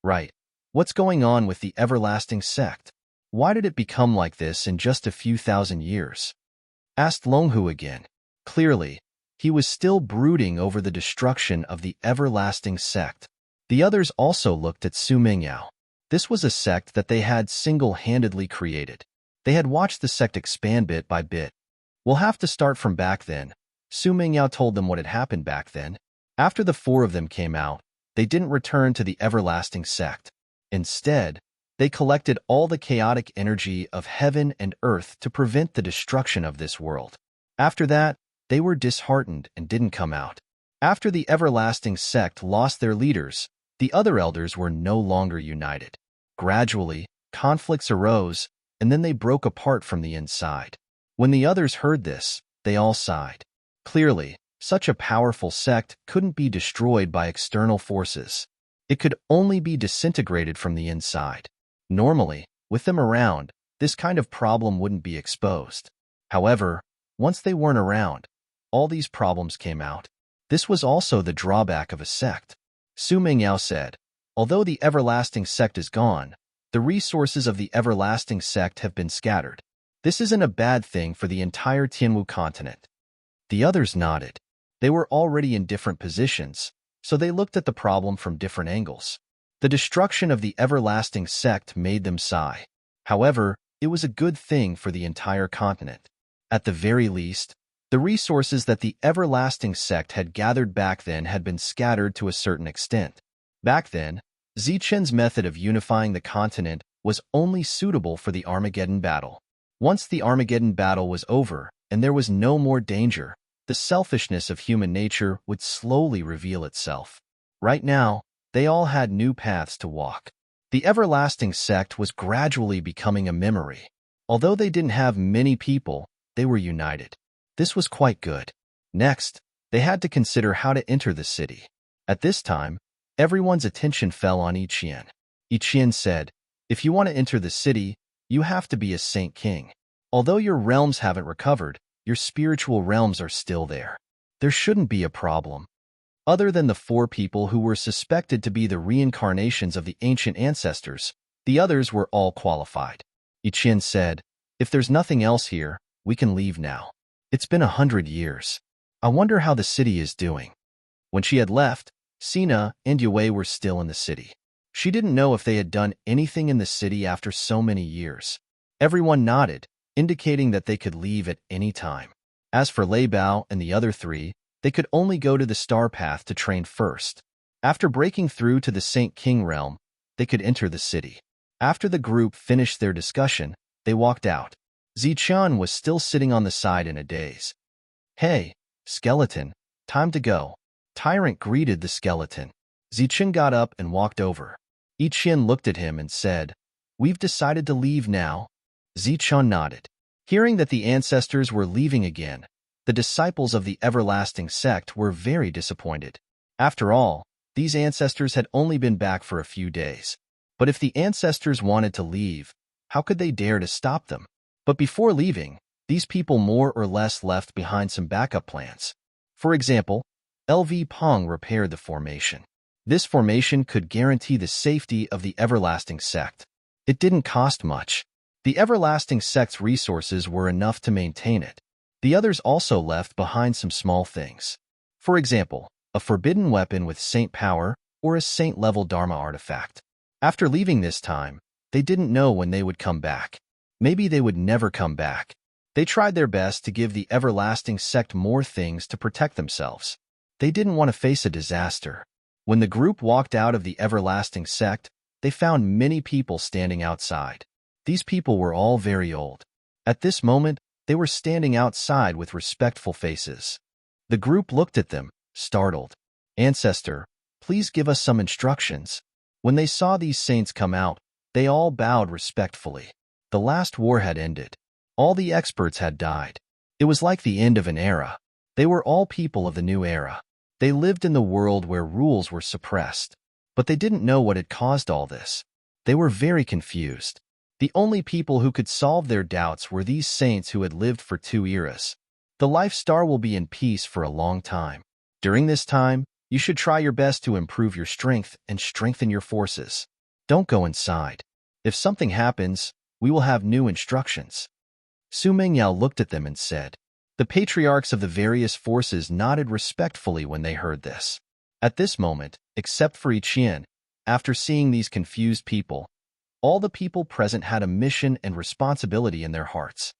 Right. What's going on with the everlasting sect? Why did it become like this in just a few thousand years? Asked Longhu again. Clearly, he was still brooding over the destruction of the everlasting sect. The others also looked at Su Mingyao. This was a sect that they had single-handedly created. They had watched the sect expand bit by bit. We'll have to start from back then. Su Mingyao told them what had happened back then. After the four of them came out, they didn't return to the everlasting sect. Instead, they collected all the chaotic energy of heaven and earth to prevent the destruction of this world. After that, they were disheartened and didn't come out. After the everlasting sect lost their leaders, the other elders were no longer united. Gradually, conflicts arose, and then they broke apart from the inside. When the others heard this, they all sighed. Clearly, such a powerful sect couldn't be destroyed by external forces. It could only be disintegrated from the inside. Normally, with them around, this kind of problem wouldn't be exposed. However, Once they weren't around, all these problems came out. This was also the drawback of a sect. Su Mingyao said, although the everlasting sect is gone, the resources of the everlasting sect have been scattered. This isn't a bad thing for the entire Tianwu continent. The others nodded. They were already in different positions, so they looked at the problem from different angles. The destruction of the everlasting sect made them sigh. However, it was a good thing for the entire continent. At the very least, the resources that the everlasting sect had gathered back then had been scattered to a certain extent. Back then, Zichen's method of unifying the continent was only suitable for the Armageddon battle. Once the Armageddon battle was over and there was no more danger, the selfishness of human nature would slowly reveal itself. Right now, they all had new paths to walk. The everlasting sect was gradually becoming a memory. Although they didn't have many people, they were united. This was quite good. Next, they had to consider how to enter the city. At this time, everyone's attention fell on Yiqian. Yiqian said, if you want to enter the city, you have to be a Saint King. Although your realms haven't recovered, your spiritual realms are still there. There shouldn't be a problem. Other than the 4 people who were suspected to be the reincarnations of the ancient ancestors, the others were all qualified. Yiqian said, if there's nothing else here, we can leave now. It's been 100 years. I wonder how the city is doing. When she had left, Sina and Yue were still in the city. She didn't know if they had done anything in the city after so many years. Everyone nodded, indicating that they could leave at any time. As for Lei Bao and the other 3, they could only go to the Star Path to train first. After breaking through to the Saint King realm, they could enter the city. After the group finished their discussion, they walked out. Ziqian was still sitting on the side in a daze. Hey, skeleton, time to go. Tyrant greeted the skeleton. Ziqian got up and walked over. Yiqian looked at him and said, we've decided to leave now. Ziqian nodded. Hearing that the ancestors were leaving again, the disciples of the everlasting sect were very disappointed. After all, these ancestors had only been back for a few days. But if the ancestors wanted to leave, how could they dare to stop them? But before leaving, these people more or less left behind some backup plans. For example, LV Pong repaired the formation. This formation could guarantee the safety of the everlasting sect. It didn't cost much. The everlasting sect's resources were enough to maintain it. The others also left behind some small things. For example, a forbidden weapon with saint power or a saint-level Dharma artifact. After leaving this time, they didn't know when they would come back. Maybe they would never come back. They tried their best to give the everlasting sect more things to protect themselves. They didn't want to face a disaster. When the group walked out of the everlasting sect, they found many people standing outside. These people were all very old. At this moment, they were standing outside with respectful faces. The group looked at them, startled. Ancestor, please give us some instructions. When they saw these saints come out, they all bowed respectfully. The last war had ended. All the experts had died. It was like the end of an era. They were all people of the new era. They lived in the world where rules were suppressed. But they didn't know what had caused all this. They were very confused. The only people who could solve their doubts were these saints who had lived for 2 eras. The Life Star will be in peace for a long time. During this time, you should try your best to improve your strength and strengthen your forces. Don't go inside. If something happens, we will have new instructions. Su Mingyao looked at them and said. The patriarchs of the various forces nodded respectfully when they heard this. At this moment, except for Yiqian, after seeing these confused people, all the people present had a mission and responsibility in their hearts.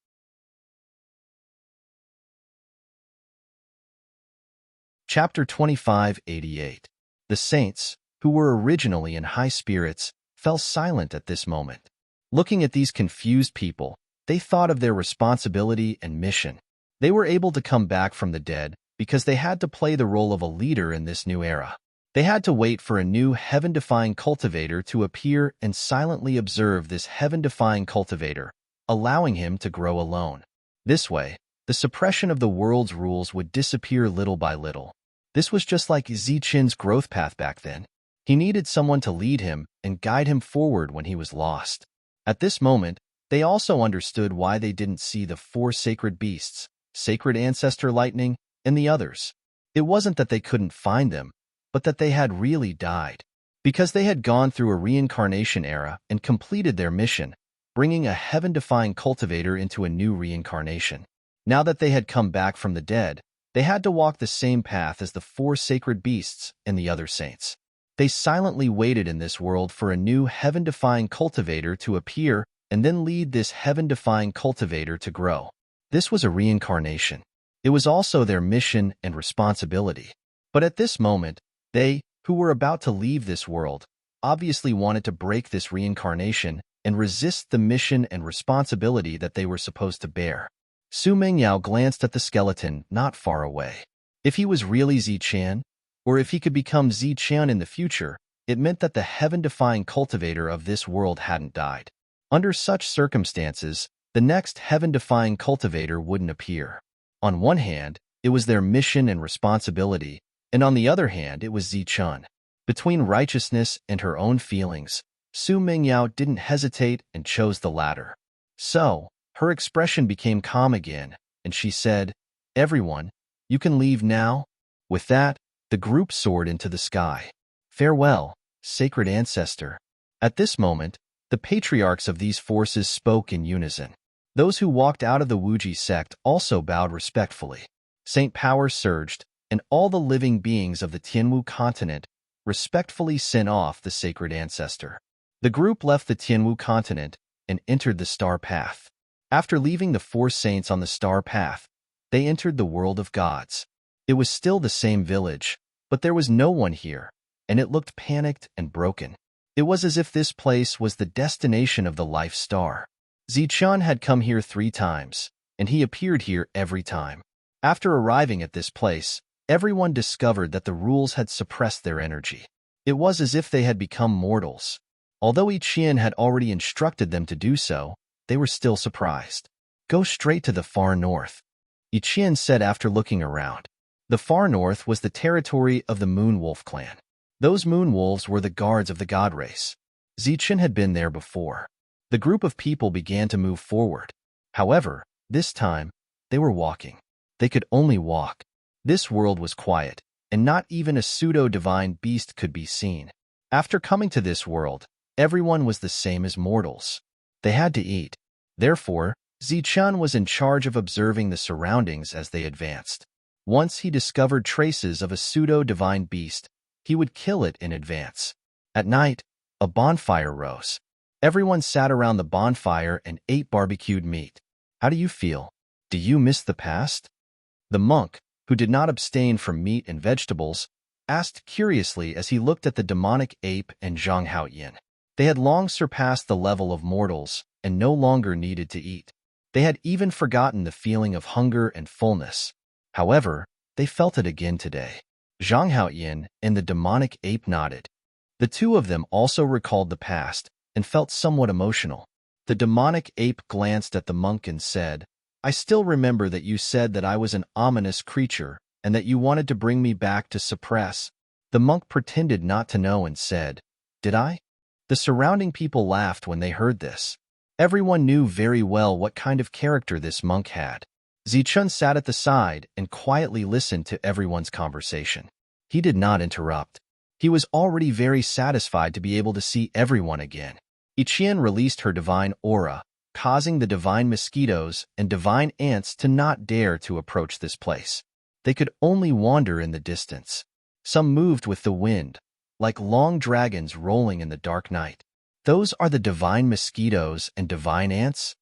Chapter 2588. The saints, who were originally in high spirits, fell silent at this moment. Looking at these confused people, they thought of their responsibility and mission. They were able to come back from the dead because they had to play the role of a leader in this new era. They had to wait for a new heaven-defying cultivator to appear and silently observe this heaven-defying cultivator, allowing him to grow alone. This way, the suppression of the world's rules would disappear little by little. This was just like Zichen's growth path back then. He needed someone to lead him and guide him forward when he was lost. At this moment, they also understood why they didn't see the 4 sacred beasts. sacred ancestor lightning, and the others. It wasn't that they couldn't find them, but that they had really died. Because they had gone through a reincarnation era and completed their mission, bringing a heaven-defying cultivator into a new reincarnation. Now that they had come back from the dead, they had to walk the same path as the 4 sacred beasts and the other saints. They silently waited in this world for a new heaven-defying cultivator to appear and then lead this heaven-defying cultivator to grow. This was a reincarnation. It was also their mission and responsibility. But at this moment, they, who were about to leave this world, obviously wanted to break this reincarnation and resist the mission and responsibility that they were supposed to bear. Su Mingyao glanced at the skeleton not far away. If he was really Ziqian, or if he could become Ziqian in the future, it meant that the heaven-defying cultivator of this world hadn't died. Under such circumstances, the next heaven-defying cultivator wouldn't appear. On one hand, it was their mission and responsibility, and on the other hand, it was Zichun. Between righteousness and her own feelings, Su Mingyao didn't hesitate and chose the latter. So, her expression became calm again, and she said, "Everyone, you can leave now." With that, the group soared into the sky. Farewell, sacred ancestor. At this moment, the patriarchs of these forces spoke in unison. Those who walked out of the Wuji sect also bowed respectfully. Saint power surged, and all the living beings of the Tianwu continent respectfully sent off the sacred ancestor. The group left the Tianwu continent and entered the star path. After leaving the 4 saints on the star path, they entered the world of gods. It was still the same village, but there was no one here, and it looked panicked and broken. It was as if this place was the destination of the life star. Zichun had come here 3 times, and he appeared here every time. After arriving at this place, everyone discovered that the rules had suppressed their energy. It was as if they had become mortals. Although Iqian had already instructed them to do so, they were still surprised. "Go straight to the far north," Iqian said after looking around. The far north was the territory of the Moon Wolf clan. Those moon wolves were the guards of the god race. Zichun had been there before. The group of people began to move forward. However, this time, they were walking. They could only walk. This world was quiet, and not even a pseudo-divine beast could be seen. After coming to this world, everyone was the same as mortals. They had to eat. Therefore, Zichun was in charge of observing the surroundings as they advanced. Once he discovered traces of a pseudo-divine beast, he would kill it in advance. At night, a bonfire rose. Everyone sat around the bonfire and ate barbecued meat. "How do you feel? Do you miss the past?" The monk, who did not abstain from meat and vegetables, asked curiously as he looked at the demonic ape and Zhang Haoyin. They had long surpassed the level of mortals and no longer needed to eat. They had even forgotten the feeling of hunger and fullness. However, they felt it again today. Zhang Haoyin and the demonic ape nodded. The 2 of them also recalled the past and felt somewhat emotional. The demonic ape glanced at the monk and said, "I still remember that you said that I was an ominous creature and that you wanted to bring me back to suppress." The monk pretended not to know and said, "Did I?" The surrounding people laughed when they heard this. Everyone knew very well what kind of character this monk had. Zichun sat at the side and quietly listened to everyone's conversation. He did not interrupt. He was already very satisfied to be able to see everyone again. Iqian released her divine aura, causing the divine mosquitoes and divine ants to not dare to approach this place. They could only wander in the distance. Some moved with the wind, like long dragons rolling in the dark night. "Those are the divine mosquitoes and divine ants?"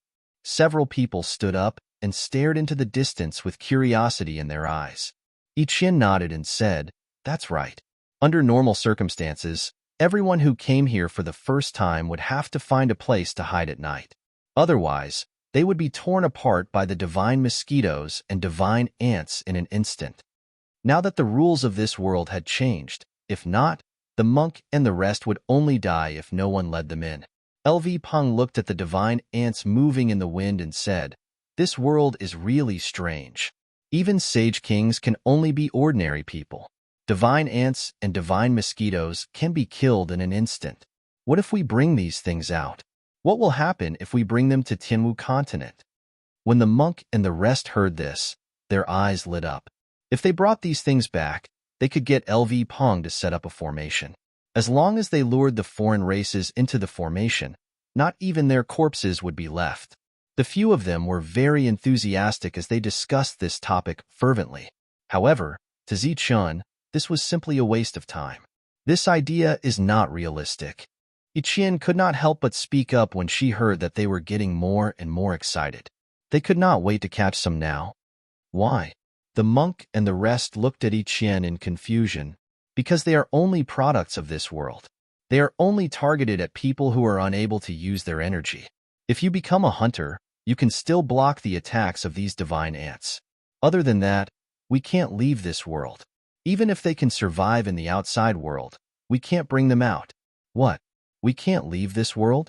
Several people stood up and stared into the distance with curiosity in their eyes. Iqian nodded and said, "That's right. Under normal circumstances, everyone who came here for the first time would have to find a place to hide at night. Otherwise, they would be torn apart by the divine mosquitoes and divine ants in an instant. Now that the rules of this world had changed, if not, the monk and the rest would only die if no one led them in." LV Peng looked at the divine ants moving in the wind and said, "This world is really strange. Even sage kings can only be ordinary people. Divine ants and divine mosquitoes can be killed in an instant. What if we bring these things out? What will happen if we bring them to Tianwu continent?" When the monk and the rest heard this, Their eyes lit up. If they brought these things back, they could get LV Pong to set up a formation. As long as they lured the foreign races into the formation, not even their corpses would be left. The few of them were very enthusiastic as they discussed this topic fervently. However, to Zichun, this was simply a waste of time. This idea is not realistic. Ichien could not help but speak up when she heard that they were getting more and more excited. They could not wait to catch some now. Why? The monk and the rest looked at Ichien in confusion, because they are only products of this world. They are only targeted at people who are unable to use their energy. If you become a hunter, you can still block the attacks of these divine ants. Other than that, we can't leave this world. Even if they can survive in the outside world, we can't bring them out. What? We can't leave this world?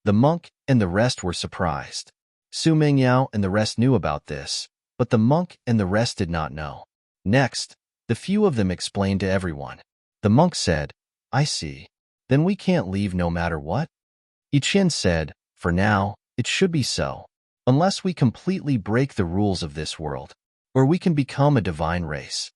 The monk and the rest were surprised. Su Mingyao and the rest knew about this, but the monk and the rest did not know. Next, the few of them explained to everyone. The monk said, I see. Then we can't leave no matter what? Ichien said, for now, it should be so. Unless we completely break the rules of this world, or we can become a divine race.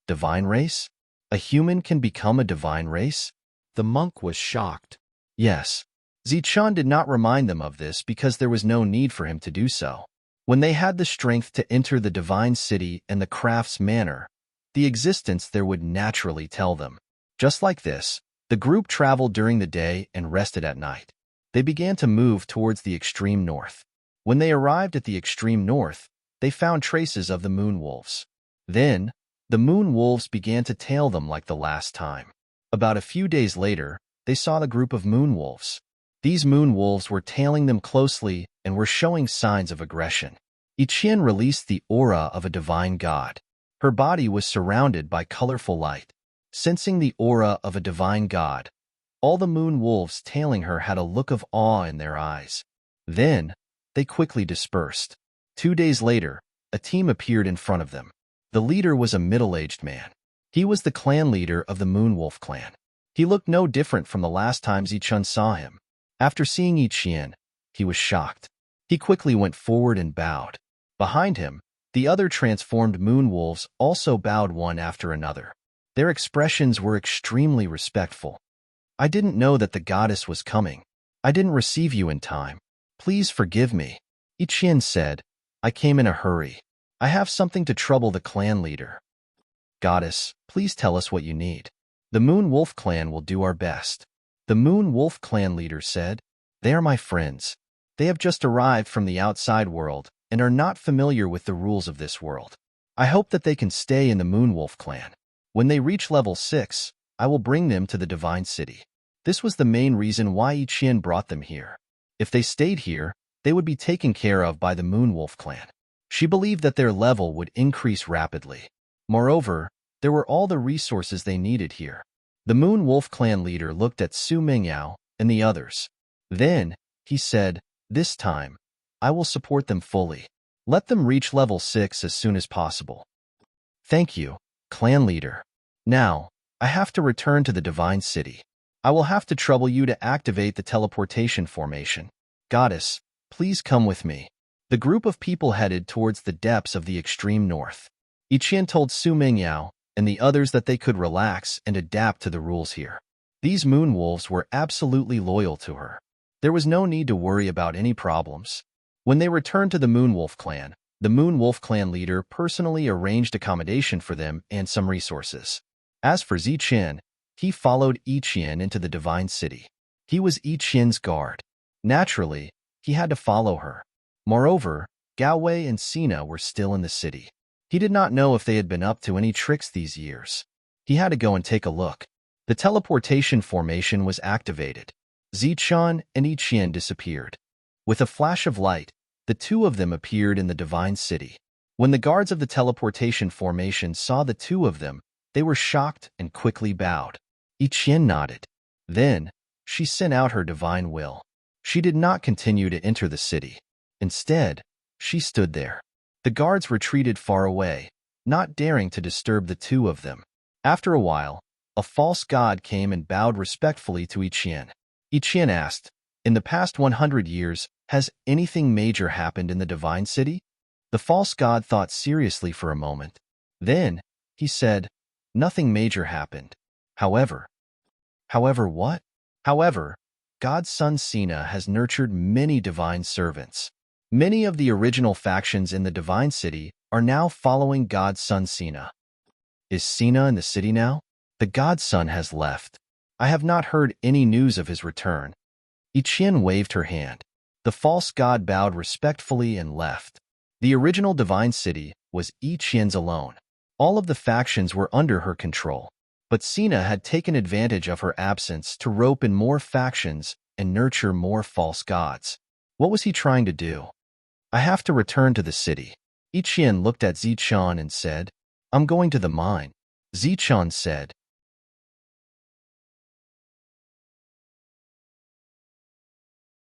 Divine race? A human can become a divine race? The monk was shocked. Yes. Zichun did not remind them of this because there was no need for him to do so. When they had the strength to enter the divine city and the crafts manor, the existence there would naturally tell them. Just like this, the group traveled during the day and rested at night. They began to move towards the extreme north. When they arrived at the extreme north, they found traces of the moon wolves. Then, the moon wolves began to tail them like the last time. About a few days later, they saw the group of moon wolves. These moon wolves were tailing them closely and were showing signs of aggression. Ichien released the aura of a divine god. Her body was surrounded by colorful light. Sensing the aura of a divine god, all the moon wolves tailing her had a look of awe in their eyes. Then, they quickly dispersed. 2 days later, a team appeared in front of them. The leader was a middle-aged man. He was the clan leader of the Moon Wolf clan. He looked no different from the last time Zichun saw him. After seeing Ichien, he was shocked. He quickly went forward and bowed. Behind him, the other transformed moon wolves also bowed one after another. Their expressions were extremely respectful. I didn't know that the goddess was coming. I didn't receive you in time. Please forgive me. Ichien said, I came in a hurry. I have something to trouble the clan leader. Goddess, please tell us what you need. The Moon Wolf clan will do our best. The Moon Wolf clan leader said, they are my friends. They have just arrived from the outside world and are not familiar with the rules of this world. I hope that they can stay in the Moon Wolf clan. When they reach level 6, I will bring them to the Divine City. This was the main reason why Ichien brought them here. If they stayed here, they would be taken care of by the Moon Wolf clan. She believed that their level would increase rapidly. Moreover, there were all the resources they needed here. The Moon Wolf clan leader looked at Su Mingyao and the others. Then, he said, this time, I will support them fully. Let them reach level 6 as soon as possible. Thank you, clan leader. Now, I have to return to the Divine City. I will have to trouble you to activate the teleportation formation. Goddess, please come with me. The group of people headed towards the depths of the extreme north. Ichien told Su Mingyao and the others that they could relax and adapt to the rules here. These moon wolves were absolutely loyal to her. There was no need to worry about any problems. When they returned to the Moon Wolf clan, the Moon Wolf clan leader personally arranged accommodation for them and some resources. As for Zichun, he followed Ichien into the Divine City. He was Ichien's guard. Naturally, he had to follow her. Moreover, Gao Wei and Sina were still in the city. He did not know if they had been up to any tricks these years. He had to go and take a look. The teleportation formation was activated. Zichun and Ichien disappeared. With a flash of light, the two of them appeared in the Divine City. When the guards of the teleportation formation saw the two of them, they were shocked and quickly bowed. Ichien nodded. Then, she sent out her divine will. She did not continue to enter the city. Instead, she stood there. The guards retreated far away, not daring to disturb the two of them. After a while, a false god came and bowed respectfully to Ichien. Ichien asked, in the past 100 years, has anything major happened in the Divine City? The false god thought seriously for a moment. Then, he said, "Nothing major happened. However." "However what?" "However, God's son Sina has nurtured many divine servants. Many of the original factions in the divine city are now following God's son Sina." "Is Sina in the city now?" "The god's son has left. I have not heard any news of his return." Ichien waved her hand. The false god bowed respectfully and left. The original divine city was Ichien's alone. All of the factions were under her control. But Sina had taken advantage of her absence to rope in more factions and nurture more false gods. What was he trying to do? "I have to return to the city." Ichien looked at Zichun and said, "I'm going to the mine." Zichun said,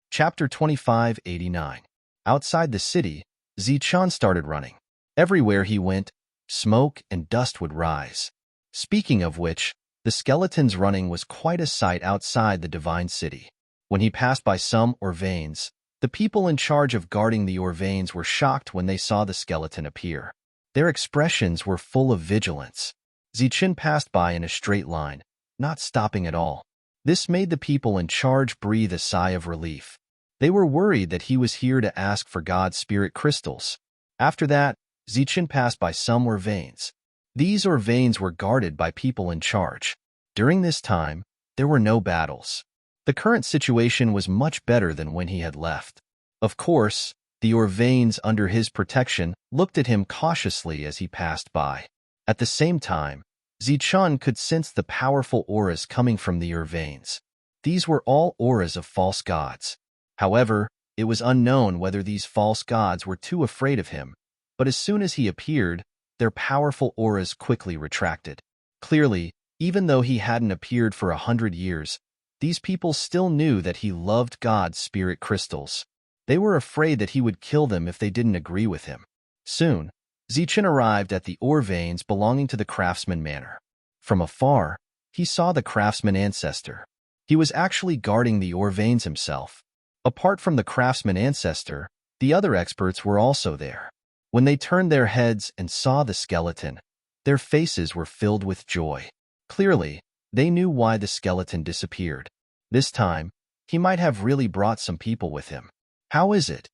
Chapter 2589. Outside the city, Zichun started running. Everywhere he went, smoke and dust would rise. Speaking of which, the skeleton's running was quite a sight outside the divine city. When he passed by some Orvanes, the people in charge of guarding the Orvanes were shocked when they saw the skeleton appear. Their expressions were full of vigilance. Zichun passed by in a straight line, not stopping at all. This made the people in charge breathe a sigh of relief. They were worried that he was here to ask for God's spirit crystals. After that, Zichun passed by some Orvanes. These Orvanes were guarded by people in charge. During this time, there were no battles. The current situation was much better than when he had left. Of course, the Orvanes under his protection looked at him cautiously as he passed by. At the same time, Zichun could sense the powerful auras coming from the Orvanes. These were all auras of false gods. However, it was unknown whether these false gods were too afraid of him, but as soon as he appeared, their powerful auras quickly retracted. Clearly, even though he hadn't appeared for 100 years, these people still knew that he loved God's spirit crystals. They were afraid that he would kill them if they didn't agree with him. Soon, Zichun arrived at the Orvanes belonging to the craftsman manor. From afar, he saw the craftsman ancestor. He was actually guarding the Orvanes himself. Apart from the craftsman ancestor, the other experts were also there. When they turned their heads and saw the skeleton, their faces were filled with joy. Clearly, they knew why the skeleton disappeared. This time, he might have really brought some people with him. "How is it?"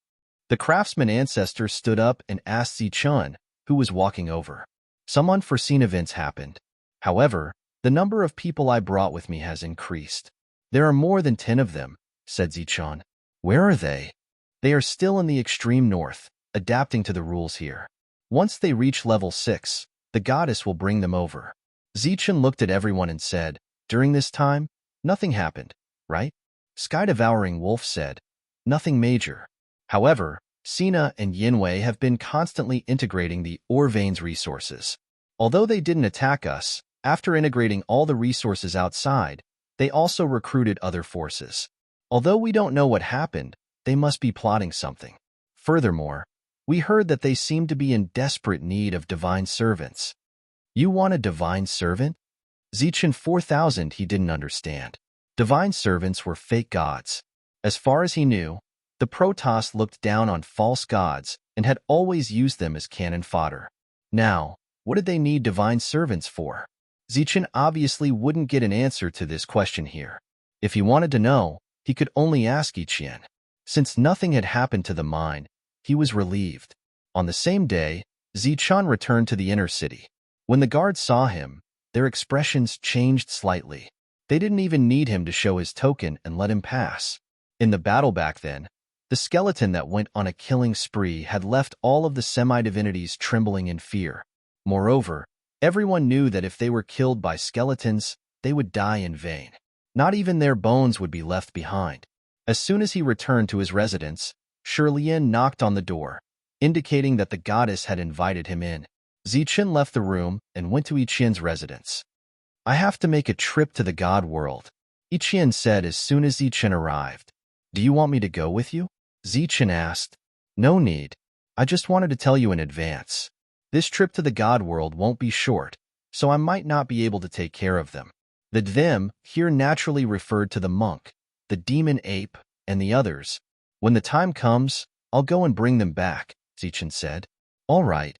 The craftsman ancestor stood up and asked Zichun, who was walking over. "Some unforeseen events happened. However, the number of people I brought with me has increased." "There are more than 10 of them," said Zichun. "Where are they?" "They are still in the extreme north, adapting to the rules here. Once they reach level 6, the goddess will bring them over." Zichun looked at everyone and said, "During this time, nothing happened, right?" Sky-devouring wolf said, "Nothing major. However, Sina and Yinwei have been constantly integrating the Orvane's resources. Although they didn't attack us, after integrating all the resources outside, they also recruited other forces. Although we don't know what happened, they must be plotting something. Furthermore, we heard that they seem to be in desperate need of divine servants." "You want a divine servant?" Zichun 4000 he didn't understand. Divine servants were fake gods. As far as he knew, the Protoss looked down on false gods and had always used them as cannon fodder. Now, what did they need divine servants for? Zichun obviously wouldn't get an answer to this question here. If he wanted to know, he could only ask Ichien. Since nothing had happened to the mine, he was relieved. On the same day, Zichun returned to the inner city. When the guards saw him, their expressions changed slightly. They didn't even need him to show his token and let him pass. In the battle back then, the skeleton that went on a killing spree had left all of the semi-divinities trembling in fear. Moreover, everyone knew that if they were killed by skeletons, they would die in vain. Not even their bones would be left behind. As soon as he returned to his residence, Shirlian knocked on the door, indicating that the goddess had invited him in. Zichun left the room and went to Ichien's residence. "I have to make a trip to the god world," Ichien said as soon as Zichun arrived. "Do you want me to go with you?" Zichun asked. "No need. I just wanted to tell you in advance. This trip to the god world won't be short, so I might not be able to take care of them." The them here naturally referred to the monk, the demon ape, and the others. "When the time comes, I'll go and bring them back," Zichen said. All right.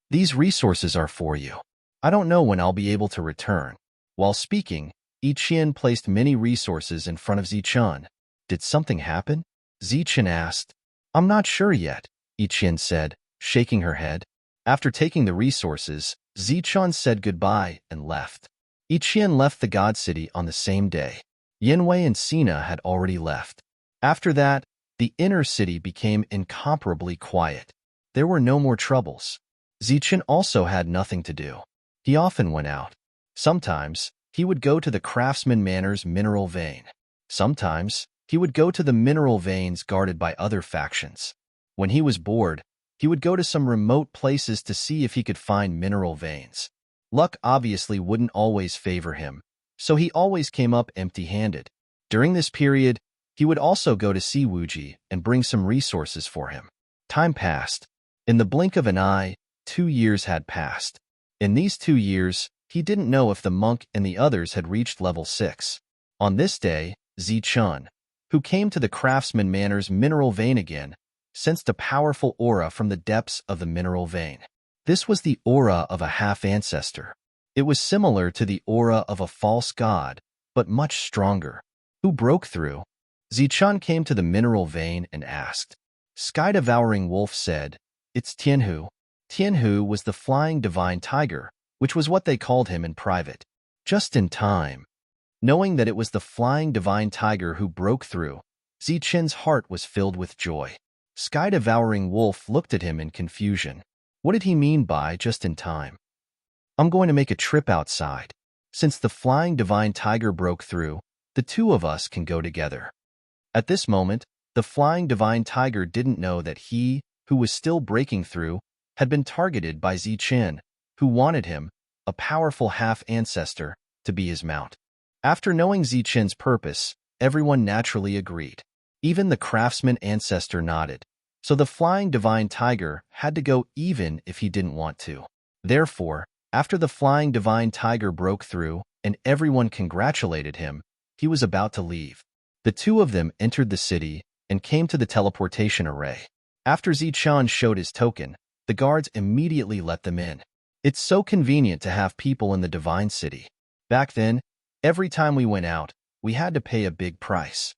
These resources are for you. I don't know when I'll be able to return. While speaking, Yiqian placed many resources in front of Zichen. Did something happen? Zichen asked. I'm not sure yet, Yiqian said, shaking her head. After taking the resources, Zichen said goodbye and left. Yiqian left the God City on the same day. Yanwei and Sina had already left. After that, the inner city became incomparably quiet. There were no more troubles. Zichen also had nothing to do. He often went out. Sometimes, he would go to the Craftsman Manor's mineral vein. Sometimes, he would go to the mineral veins guarded by other factions. When he was bored, he would go to some remote places to see if he could find mineral veins. Luck obviously wouldn't always favor him, so he always came up empty-handed. During this period, he would also go to see Wuji and bring some resources for him. Time passed. In the blink of an eye, 2 years had passed. In these 2 years, he didn't know if the monk and the others had reached level 6. On this day, Zichen, who came to the Craftsman Manor's mineral vein again, sensed a powerful aura from the depths of the mineral vein. This was the aura of a half-ancestor. It was similar to the aura of a false god, but much stronger. Who broke through? Zichen came to the mineral vein and asked. Sky-devouring wolf said, It's Tianhu. Tianhu was the flying divine tiger, which was what they called him in private. Just in time. Knowing that it was the flying divine tiger who broke through, Zichen's heart was filled with joy. Sky-devouring wolf looked at him in confusion. What did he mean by just in time? I'm going to make a trip outside. Since the flying divine tiger broke through, the two of us can go together. At this moment, the flying divine tiger didn't know that he, who was still breaking through, had been targeted by Zichen, who wanted him, a powerful half-ancestor, to be his mount. After knowing Zichen's purpose, everyone naturally agreed. Even the craftsman ancestor nodded, so the flying divine tiger had to go even if he didn't want to. Therefore, after the flying divine tiger broke through and everyone congratulated him, he was about to leave. The two of them entered the city and came to the teleportation array. After Zichen showed his token, the guards immediately let them in. It's so convenient to have people in the divine city. Back then, every time we went out, we had to pay a big price.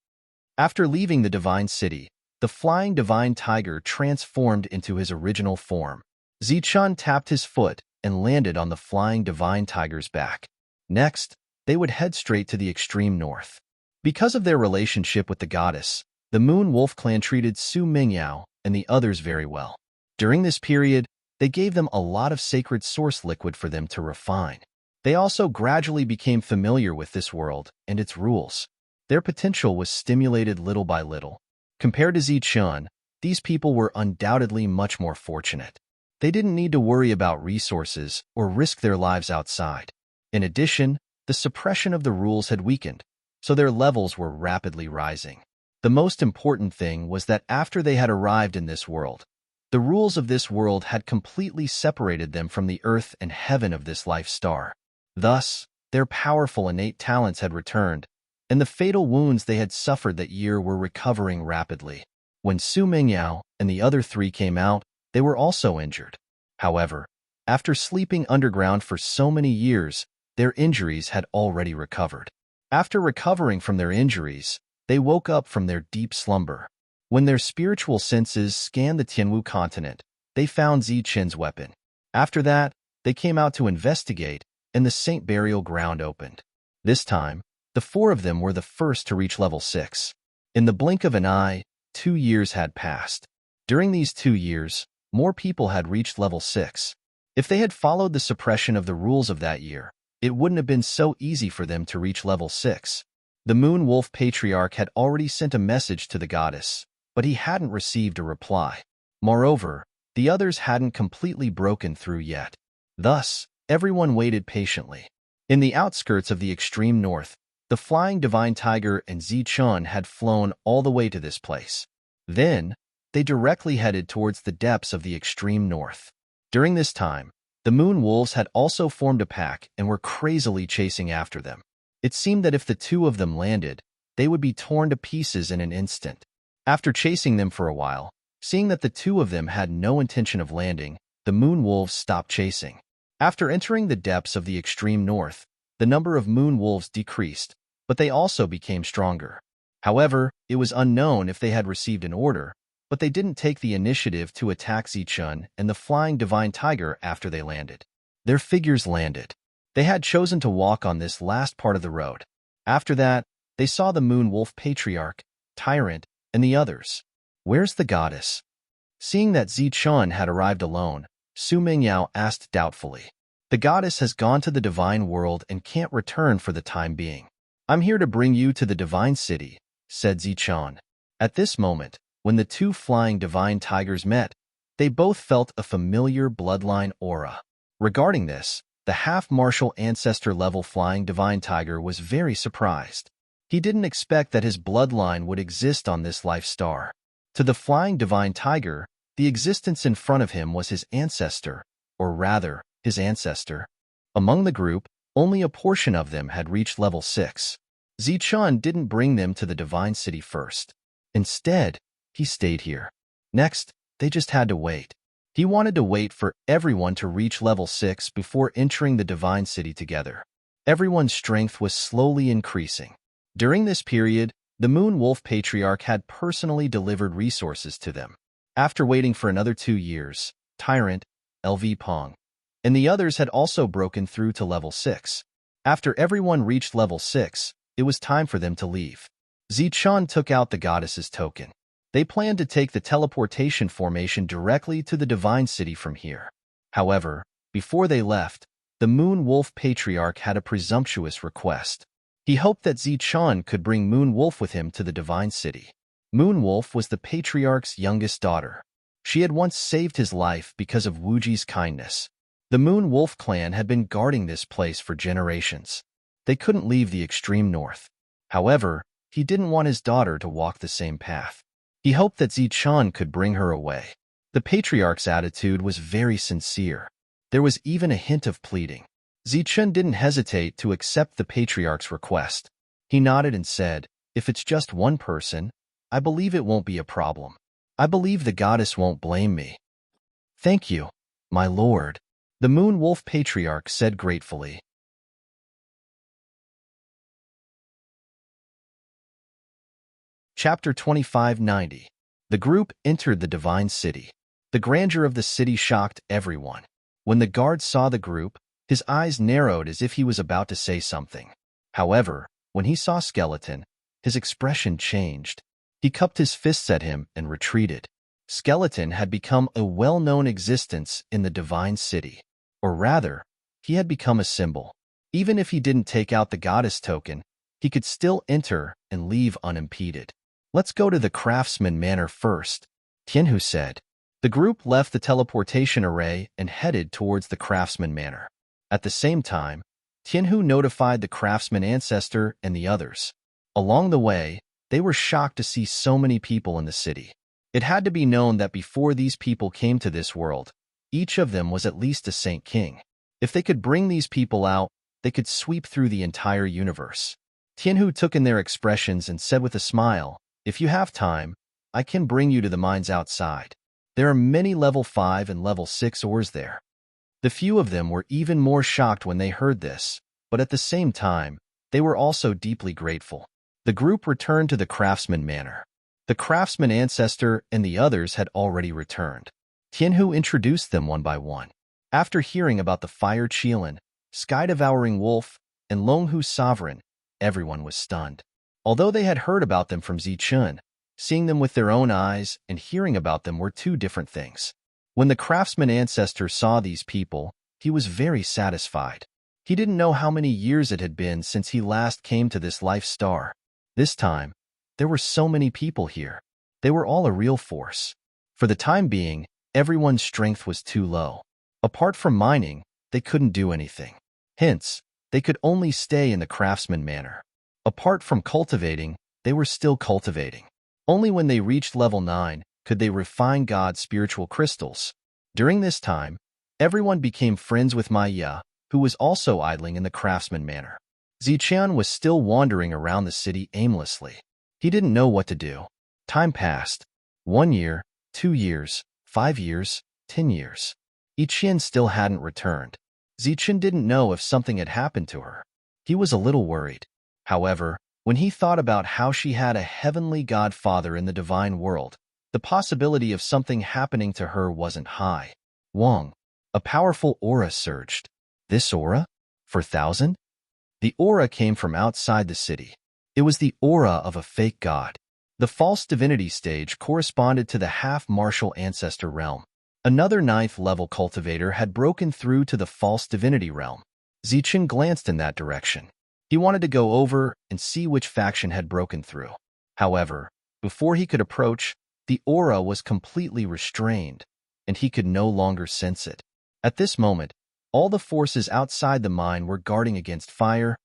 After leaving the divine city, the flying divine tiger transformed into his original form. Zichen tapped his foot and landed on the flying divine tiger's back. Next, they would head straight to the extreme north. Because of their relationship with the goddess, the Moon Wolf clan treated Su Mingyao and the others very well. During this period, they gave them a lot of sacred source liquid for them to refine. They also gradually became familiar with this world and its rules. Their potential was stimulated little by little. Compared to Zichen, these people were undoubtedly much more fortunate. They didn't need to worry about resources or risk their lives outside. In addition, the suppression of the rules had weakened, so their levels were rapidly rising. The most important thing was that after they had arrived in this world, the rules of this world had completely separated them from the earth and heaven of this life star. Thus, their powerful innate talents had returned, and the fatal wounds they had suffered that year were recovering rapidly. When Su Mingyao and the other three came out, they were also injured. However, after sleeping underground for so many years, their injuries had already recovered. After recovering from their injuries, they woke up from their deep slumber. When their spiritual senses scanned the Tianwu continent, they found Zichen's weapon. After that, they came out to investigate, and the Saint Burial Ground opened. This time, the four of them were the first to reach level 6. In the blink of an eye, 2 years had passed. During these 2 years, more people had reached level 6. If they had followed the suppression of the rules of that year, it wouldn't have been so easy for them to reach level 6. The Moon Wolf Patriarch had already sent a message to the goddess, but he hadn't received a reply. Moreover, the others hadn't completely broken through yet. Thus, everyone waited patiently. In the outskirts of the extreme north, the flying divine tiger and Zichen had flown all the way to this place. Then, they directly headed towards the depths of the extreme north. During this time, the Moon Wolves had also formed a pack and were crazily chasing after them. It seemed that if the two of them landed, they would be torn to pieces in an instant. After chasing them for a while, Seeing that the two of them had no intention of landing, the moon wolves stopped chasing. After entering the depths of the extreme north, the number of moon wolves decreased, but they also became stronger. However, it was unknown if they had received an order, but they didn't take the initiative to attack Zichun and the flying divine tiger after they landed. Their figures landed. They had chosen to walk on this last part of the road. After that, they saw the moon wolf patriarch, tyrant, and the others. Where's the goddess? Seeing that Zichun had arrived alone, Su Mingyao asked doubtfully. The goddess has gone to the divine world and can't return for the time being. I'm here to bring you to the divine city, said Zichun. At this moment, when the two flying divine tigers met, they both felt a familiar bloodline aura. Regarding this, the half-martial ancestor-level flying divine tiger was very surprised. He didn't expect that his bloodline would exist on this life star. To the flying divine tiger, the existence in front of him was his ancestor, or rather, his ancestor. Among the group, only a portion of them had reached level 6. Zichun didn't bring them to the divine city first. Instead, he stayed here. Next, they just had to wait. He wanted to wait for everyone to reach level 6 before entering the divine city together. Everyone's strength was slowly increasing. During this period, the Moon Wolf Patriarch had personally delivered resources to them. After waiting for another 2 years, Tyrant, LV Pong, and the others had also broken through to level 6. After everyone reached level 6, it was time for them to leave. Zichun took out the goddess's token. They planned to take the teleportation formation directly to the divine city from here. However, before they left, the Moon Wolf Patriarch had a presumptuous request. He hoped that Zichun could bring Moon Wolf with him to the divine city. Moon Wolf was the Patriarch's youngest daughter. She had once saved his life because of Wuji's kindness. The Moon Wolf clan had been guarding this place for generations. They couldn't leave the extreme north. However, he didn't want his daughter to walk the same path. He hoped that Zichun could bring her away. The Patriarch's attitude was very sincere. There was even a hint of pleading. Zichun didn't hesitate to accept the Patriarch's request. He nodded and said, "If it's just one person, I believe it won't be a problem. I believe the goddess won't blame me." "Thank you, my lord," the Moon Wolf Patriarch said gratefully. Chapter 2590. The group entered the divine city. The grandeur of the city shocked everyone. When the guard saw the group, his eyes narrowed as if he was about to say something. However, when he saw Skeleton, his expression changed. He cupped his fists at him and retreated. Skeleton had become a well-known existence in the divine city. Or rather, he had become a symbol. Even if he didn't take out the goddess token, he could still enter and leave unimpeded. "Let's go to the Craftsman Manor first," Tianhu said. The group left the teleportation array and headed towards the Craftsman Manor. At the same time, Tianhu notified the Craftsman ancestor and the others. Along the way, they were shocked to see so many people in the city. It had to be known that before these people came to this world, each of them was at least a Saint King. If they could bring these people out, they could sweep through the entire universe. Tianhu took in their expressions and said with a smile, "If you have time, I can bring you to the mines outside. There are many level 5 and level 6 ores there." The few of them were even more shocked when they heard this, but at the same time, they were also deeply grateful. The group returned to the Craftsman Manor. The Craftsman ancestor and the others had already returned. Tianhu introduced them one by one. After hearing about the Fire Qilin, Sky-Devouring Wolf, and Longhu Sovereign, everyone was stunned. Although they had heard about them from Zichun, seeing them with their own eyes and hearing about them were two different things. When the Craftsman ancestor saw these people, he was very satisfied. He didn't know how many years it had been since he last came to this life star. This time, there were so many people here. They were all a real force. For the time being, everyone's strength was too low. Apart from mining, they couldn't do anything. Hence, they could only stay in the Craftsman Manor. Apart from cultivating, they were still cultivating. Only when they reached level 9 could they refine God's spiritual crystals. During this time, everyone became friends with Maya, who was also idling in the Craftsman Manor. Zichun was still wandering around the city aimlessly. He didn't know what to do. Time passed. 1 year, 2 years, 5 years, 10 years. Ichien still hadn't returned. Zichen didn't know if something had happened to her. He was a little worried. However, when he thought about how she had a heavenly godfather in the divine world, the possibility of something happening to her wasn't high. Wong. A powerful aura surged. This aura? For 1,000? The aura came from outside the city. It was the aura of a fake god. The false divinity stage corresponded to the half-martial ancestor realm. Another 9th-level cultivator had broken through to the false divinity realm. Zichen glanced in that direction. He wanted to go over and see which faction had broken through. However, before he could approach, the aura was completely restrained, and he could no longer sense it. At this moment, all the forces outside the mine were guarding against fire,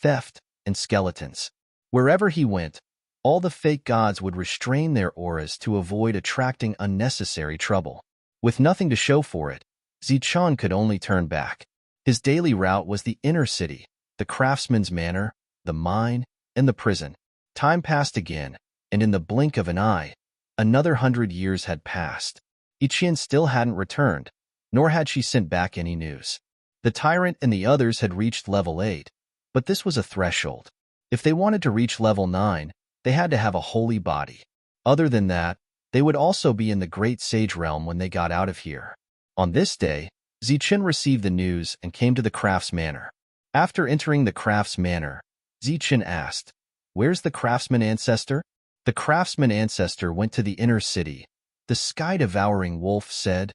theft, and skeletons. Wherever he went, all the fake gods would restrain their auras to avoid attracting unnecessary trouble. With nothing to show for it, Zichen could only turn back. His daily route was the inner city, the craftsman's manor, the mine, and the prison. Time passed again, and in the blink of an eye, another 100 years had passed. Ichien still hadn't returned, nor had she sent back any news. The tyrant and the others had reached level 8, but this was a threshold. If they wanted to reach level 9, they had to have a holy body. Other than that, they would also be in the Great Sage Realm when they got out of here. On this day, Zichen received the news and came to the Crafts Manor. After entering the Crafts Manor, Zichen asked, "Where's the craftsman ancestor?" The craftsman ancestor went to the inner city. The sky-devouring wolf said,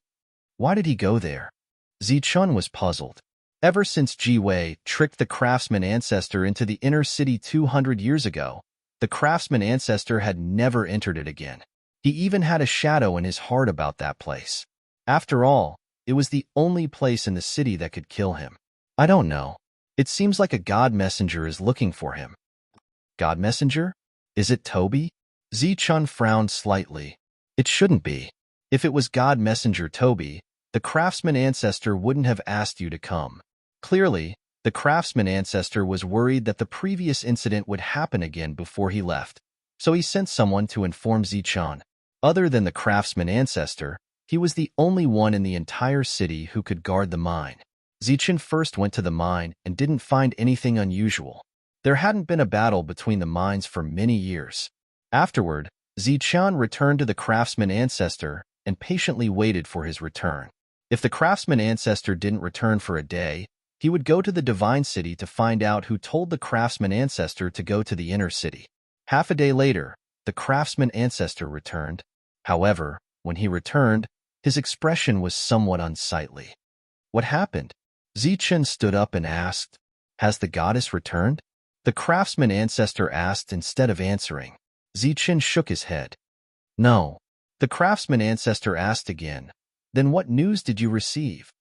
"Why did he go there?" Zichen was puzzled. Ever since Ji Wei tricked the craftsman ancestor into the inner city 200 years ago, the craftsman ancestor had never entered it again. He even had a shadow in his heart about that place. After all, it was the only place in the city that could kill him. I don't know. It seems like a god messenger is looking for him. God messenger? Is it Toby? Zichen frowned slightly. It shouldn't be. If it was god messenger Toby, the craftsman ancestor wouldn't have asked you to come. Clearly, the craftsman ancestor was worried that the previous incident would happen again before he left, so he sent someone to inform Zichen. Other than the craftsman ancestor, he was the only one in the entire city who could guard the mine. Zichen first went to the mine and didn't find anything unusual. There hadn't been a battle between the mines for many years. Afterward, Zichen returned to the craftsman ancestor and patiently waited for his return. If the craftsman ancestor didn't return for a day, he would go to the divine city to find out who told the craftsman ancestor to go to the inner city. Half a day later, the craftsman ancestor returned. However, when he returned, his expression was somewhat unsightly. What happened? Zichen stood up and asked, "Has the goddess returned?" The craftsman ancestor asked instead of answering. Zichen shook his head. "No." The craftsman ancestor asked again, "Then what news did you receive?"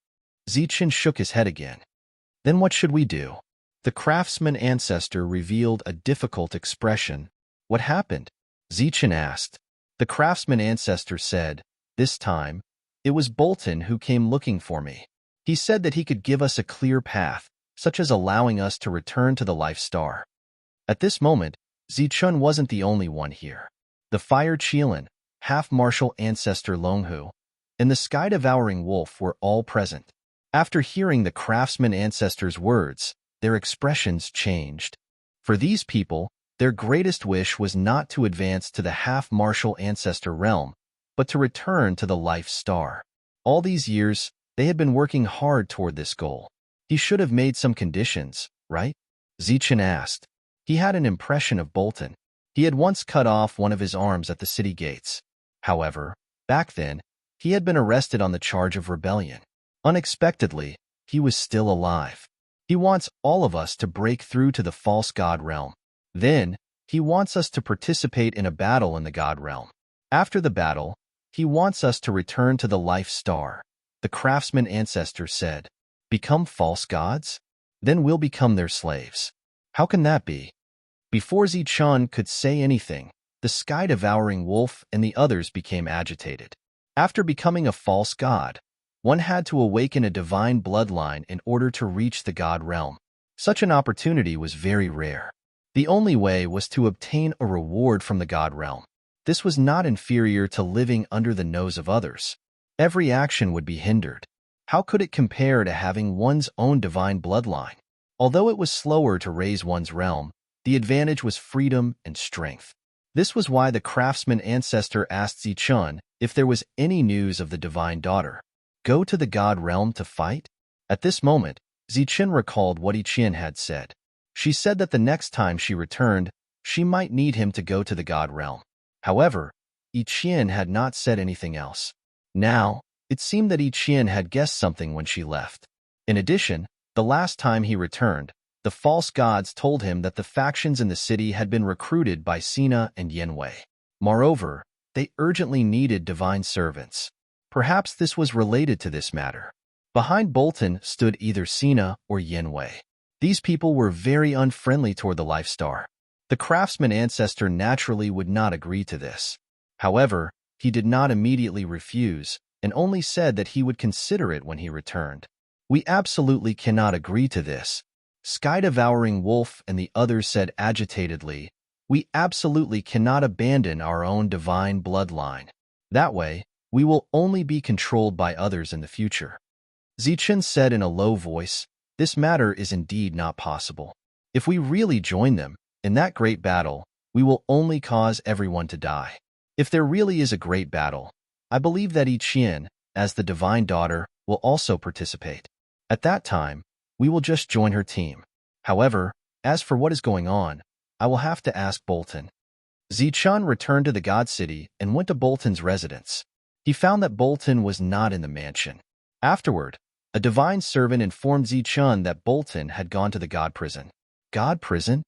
Zichen shook his head again. "Then what should we do?" The craftsman ancestor revealed a difficult expression. "What happened?" Zichen asked. The craftsman ancestor said, "This time, it was Bolton who came looking for me. He said that he could give us a clear path, such as allowing us to return to the Life Star." At this moment, Zichen wasn't the only one here. The Fire Qilin, half-martial ancestor Longhu, and the sky-devouring wolf were all present. After hearing the craftsman ancestor's words, their expressions changed. For these people, their greatest wish was not to advance to the half-martial ancestor realm, but to return to the Life Star. All these years, they had been working hard toward this goal. He should have made some conditions, right? Zichen asked. He had an impression of Bolton. He had once cut off one of his arms at the city gates. However, back then, he had been arrested on the charge of rebellion. Unexpectedly, he was still alive. He wants all of us to break through to the false god realm. Then, he wants us to participate in a battle in the god realm. After the battle, he wants us to return to the Life Star. The craftsman ancestor said, "Become false gods? Then we'll become their slaves." How can that be? Before Zichen could say anything, the sky-devouring wolf and the others became agitated. After becoming a false god, one had to awaken a divine bloodline in order to reach the god realm. Such an opportunity was very rare. The only way was to obtain a reward from the god realm. This was not inferior to living under the nose of others. Every action would be hindered. How could it compare to having one's own divine bloodline? Although it was slower to raise one's realm, the advantage was freedom and strength. This was why the craftsman ancestor asked Zichun if there was any news of the divine daughter. Go to the god realm to fight? At this moment, Zichun recalled what Iqian had said. She said that the next time she returned, she might need him to go to the god realm. However, Iqian had not said anything else. Now, it seemed that Iqian had guessed something when she left. In addition, the last time he returned, the false gods told him that the factions in the city had been recruited by Sina and Yenwei. Moreover, they urgently needed divine servants. Perhaps this was related to this matter. Behind Bolton stood either Sina or Yenwei. These people were very unfriendly toward the Life Star. The craftsman ancestor naturally would not agree to this. However, he did not immediately refuse and only said that he would consider it when he returned. We absolutely cannot agree to this. Sky-devouring wolf and the others said agitatedly, we absolutely cannot abandon our own divine bloodline. That way, we will only be controlled by others in the future. Zichun said in a low voice, this matter is indeed not possible. If we really join them, in that great battle, we will only cause everyone to die. If there really is a great battle, I believe that Iqian, as the divine daughter, will also participate. At that time, we will just join her team. However, as for what is going on, I will have to ask Bolton. Zichun returned to the God City and went to Bolton's residence. He found that Bolton was not in the mansion. Afterward, a divine servant informed Zichun that Bolton had gone to the God prison. God prison?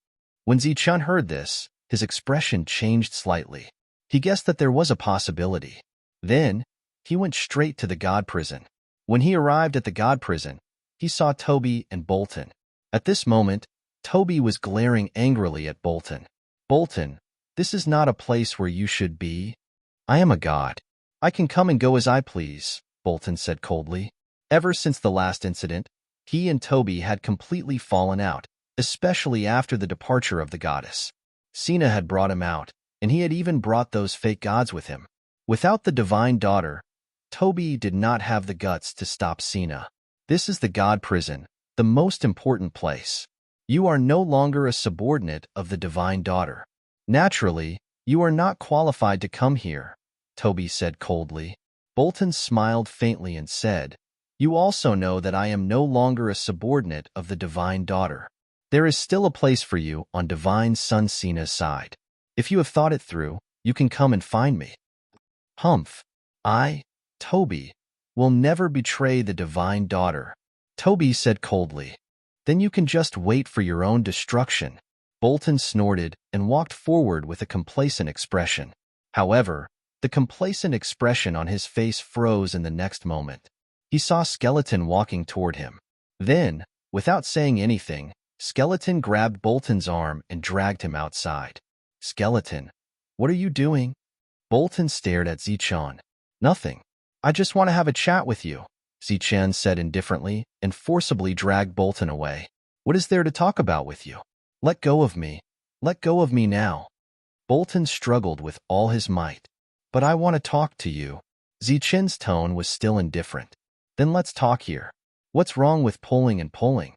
When Zichun heard this, his expression changed slightly. He guessed that there was a possibility. Then, he went straight to the God prison. When he arrived at the God prison, he saw Toby and Bolton. At this moment, Toby was glaring angrily at Bolton. Bolton, this is not a place where you should be. I am a god. I can come and go as I please, Bolton said coldly. Ever since the last incident, he and Toby had completely fallen out, especially after the departure of the goddess. Sina had brought him out, and he had even brought those fake gods with him. Without the divine daughter, Toby did not have the guts to stop Sina. This is the god prison, the most important place. You are no longer a subordinate of the divine daughter. Naturally, you are not qualified to come here, Toby said coldly. Bolton smiled faintly and said, you also know that I am no longer a subordinate of the divine daughter. There is still a place for you on divine son Sina's side. If you have thought it through, you can come and find me. Humph. I, Toby, will never betray the divine daughter, Toby said coldly. Then you can just wait for your own destruction. Bolton snorted and walked forward with a complacent expression. However, the complacent expression on his face froze in the next moment. He saw Skeleton walking toward him. Then, without saying anything, Skeleton grabbed Bolton's arm and dragged him outside. Skeleton, what are you doing? Bolton stared at Zichun. Nothing. I just want to have a chat with you, Zichun said indifferently and forcibly dragged Bolton away. What is there to talk about with you? Let go of me. Let go of me now. Bolton struggled with all his might. But I want to talk to you. Zichun's tone was still indifferent. Then let's talk here. What's wrong with pulling and pulling?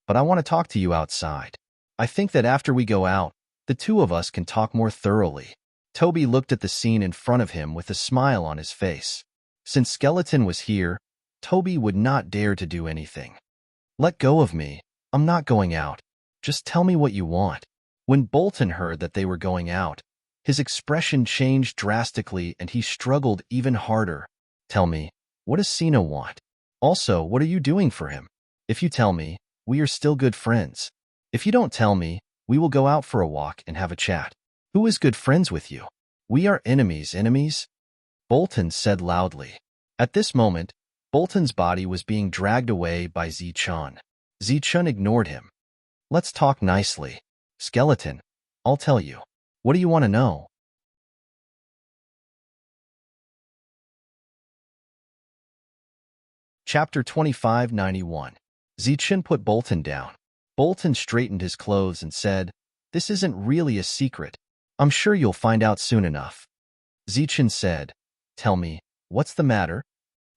But I want to talk to you outside. I think that after we go out, the two of us can talk more thoroughly. Toby looked at the scene in front of him with a smile on his face. Since Skeleton was here, Toby would not dare to do anything. Let go of me. I'm not going out. Just tell me what you want. When Bolton heard that they were going out, his expression changed drastically and he struggled even harder. Tell me, what does Sina want? Also, what are you doing for him? If you tell me, we are still good friends. If you don't tell me, we will go out for a walk and have a chat. Who is good friends with you? We are enemies. Bolton said loudly. At this moment, Bolton's body was being dragged away by Zichun. Zichun ignored him. Let's talk nicely. Skeleton, I'll tell you. What do you want to know? Chapter 2591. Zichun put Bolton down. Bolton straightened his clothes and said, this isn't really a secret. I'm sure you'll find out soon enough. Zichen said, Tell me, what's the matter?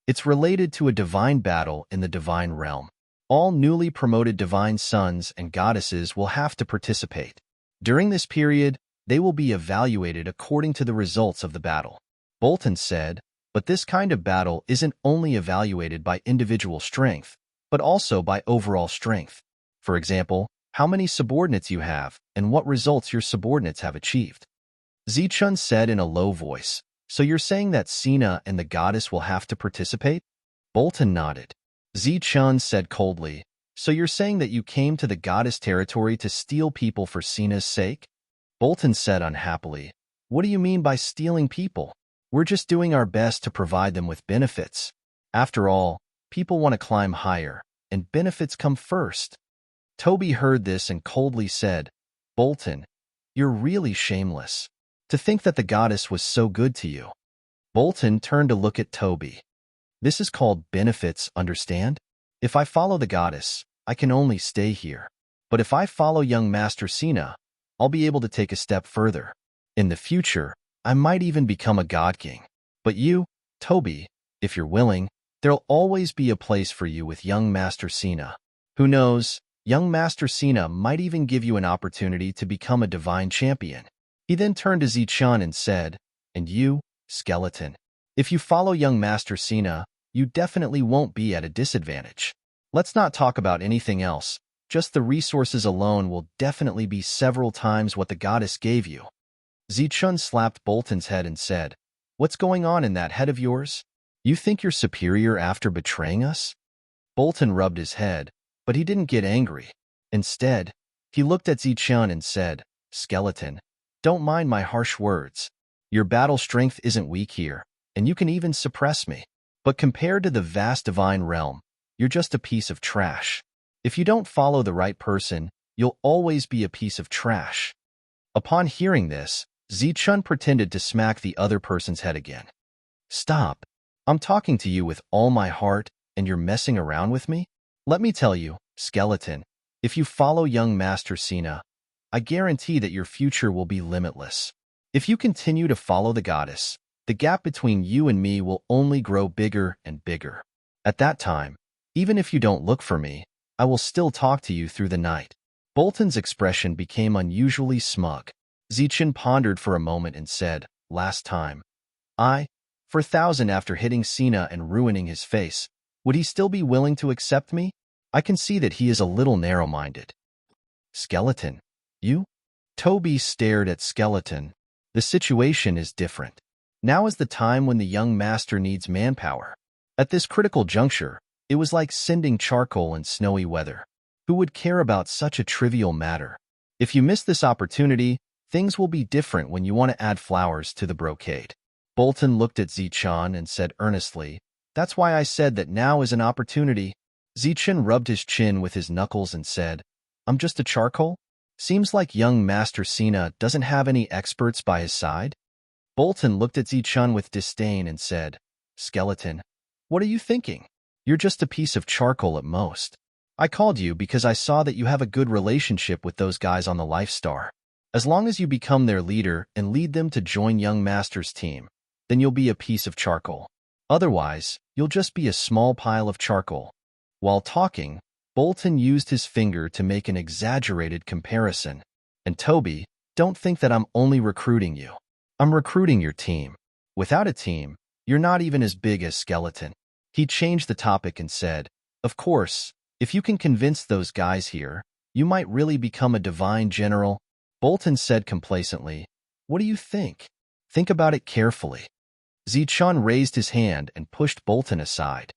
It's related to a divine battle in the divine realm. All newly promoted divine sons and goddesses will have to participate. During this period, they will be evaluated according to the results of the battle. Bolton said, but this kind of battle isn't only evaluated by individual strength, but also by overall strength. For example, how many subordinates you have and what results your subordinates have achieved. Zichun said in a low voice, So you're saying that Sina and the goddess will have to participate? Bolton nodded. Zichun said coldly, So you're saying that you came to the goddess territory to steal people for Sina's sake? Bolton said unhappily, What do you mean by stealing people? We're just doing our best to provide them with benefits. After all, people want to climb higher, and benefits come first. Toby heard this and coldly said, Bolton, you're really shameless. To think that the goddess was so good to you. Bolton turned to look at Toby. This is called benefits, understand? If I follow the goddess, I can only stay here. But if I follow young Master Sina, I'll be able to take a step further. In the future, I might even become a god king. But you, Toby, if you're willing, there'll always be a place for you with young Master Sina. Who knows, young Master Sina might even give you an opportunity to become a divine champion. He then turned to Zichun and said, And you, skeleton, if you follow young Master Sina, you definitely won't be at a disadvantage. Let's not talk about anything else. Just the resources alone will definitely be several times what the goddess gave you. Zichun slapped Bolton's head and said, What's going on in that head of yours? You think you're superior after betraying us? Bolton rubbed his head, but he didn't get angry. Instead, he looked at Zichun and said, Skeleton, don't mind my harsh words. Your battle strength isn't weak here, and you can even suppress me. But compared to the vast divine realm, you're just a piece of trash. If you don't follow the right person, you'll always be a piece of trash. Upon hearing this, Zichun pretended to smack the other person's head again. Stop. I'm talking to you with all my heart, and you're messing around with me? Let me tell you, skeleton, if you follow young Master Sina, I guarantee that your future will be limitless. If you continue to follow the goddess, the gap between you and me will only grow bigger and bigger. At that time, even if you don't look for me, I will still talk to you through the night. Bolton's expression became unusually smug. Zichun pondered for a moment and said, Last time. For 1,000 after hitting Sina and ruining his face, would he still be willing to accept me? I can see that he is a little narrow-minded. Skeleton, you? Toby stared at Skeleton. The situation is different. Now is the time when the young master needs manpower. At this critical juncture, it was like sending charcoal in snowy weather. Who would care about such a trivial matter? If you miss this opportunity, things will be different when you want to add flowers to the brocade. Bolton looked at Zichun and said earnestly, That's why I said that now is an opportunity. Zichun rubbed his chin with his knuckles and said, I'm just a charcoal? Seems like young Master Sina doesn't have any experts by his side. Bolton looked at Zichun with disdain and said, Skeleton, what are you thinking? You're just a piece of charcoal at most. I called you because I saw that you have a good relationship with those guys on the Life Star. As long as you become their leader and lead them to join young Master's team, then you'll be a piece of charcoal. Otherwise, you'll just be a small pile of charcoal. While talking, Bolton used his finger to make an exaggerated comparison. And Toby, don't think that I'm only recruiting you. I'm recruiting your team. Without a team, you're not even as big as Skeleton. He changed the topic and said, Of course, if you can convince those guys here, you might really become a divine general. Bolton said complacently, What do you think? Think about it carefully. Zichun raised his hand and pushed Bolton aside.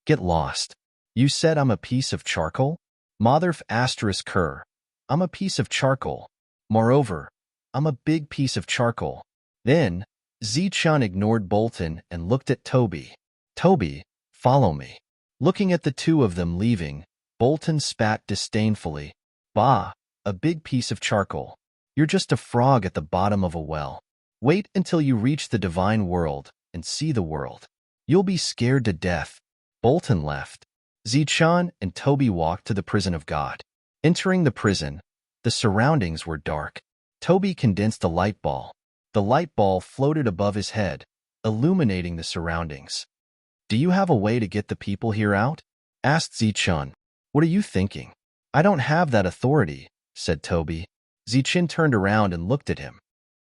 Get lost. You said I'm a piece of charcoal? Motherf asterisk cur. I'm a piece of charcoal. Moreover, I'm a big piece of charcoal. Then, Zichun ignored Bolton and looked at Toby. Toby, follow me. Looking at the two of them leaving, Bolton spat disdainfully. Bah, a big piece of charcoal. You're just a frog at the bottom of a well. Wait until you reach the divine world and see the world. You'll be scared to death. Bolton left. Zichun and Toby walked to the prison of God. Entering the prison, the surroundings were dark. Toby condensed a light ball. The light ball floated above his head, illuminating the surroundings. Do you have a way to get the people here out? Asked Zichun. What are you thinking? I don't have that authority, said Toby. Zichun turned around and looked at him.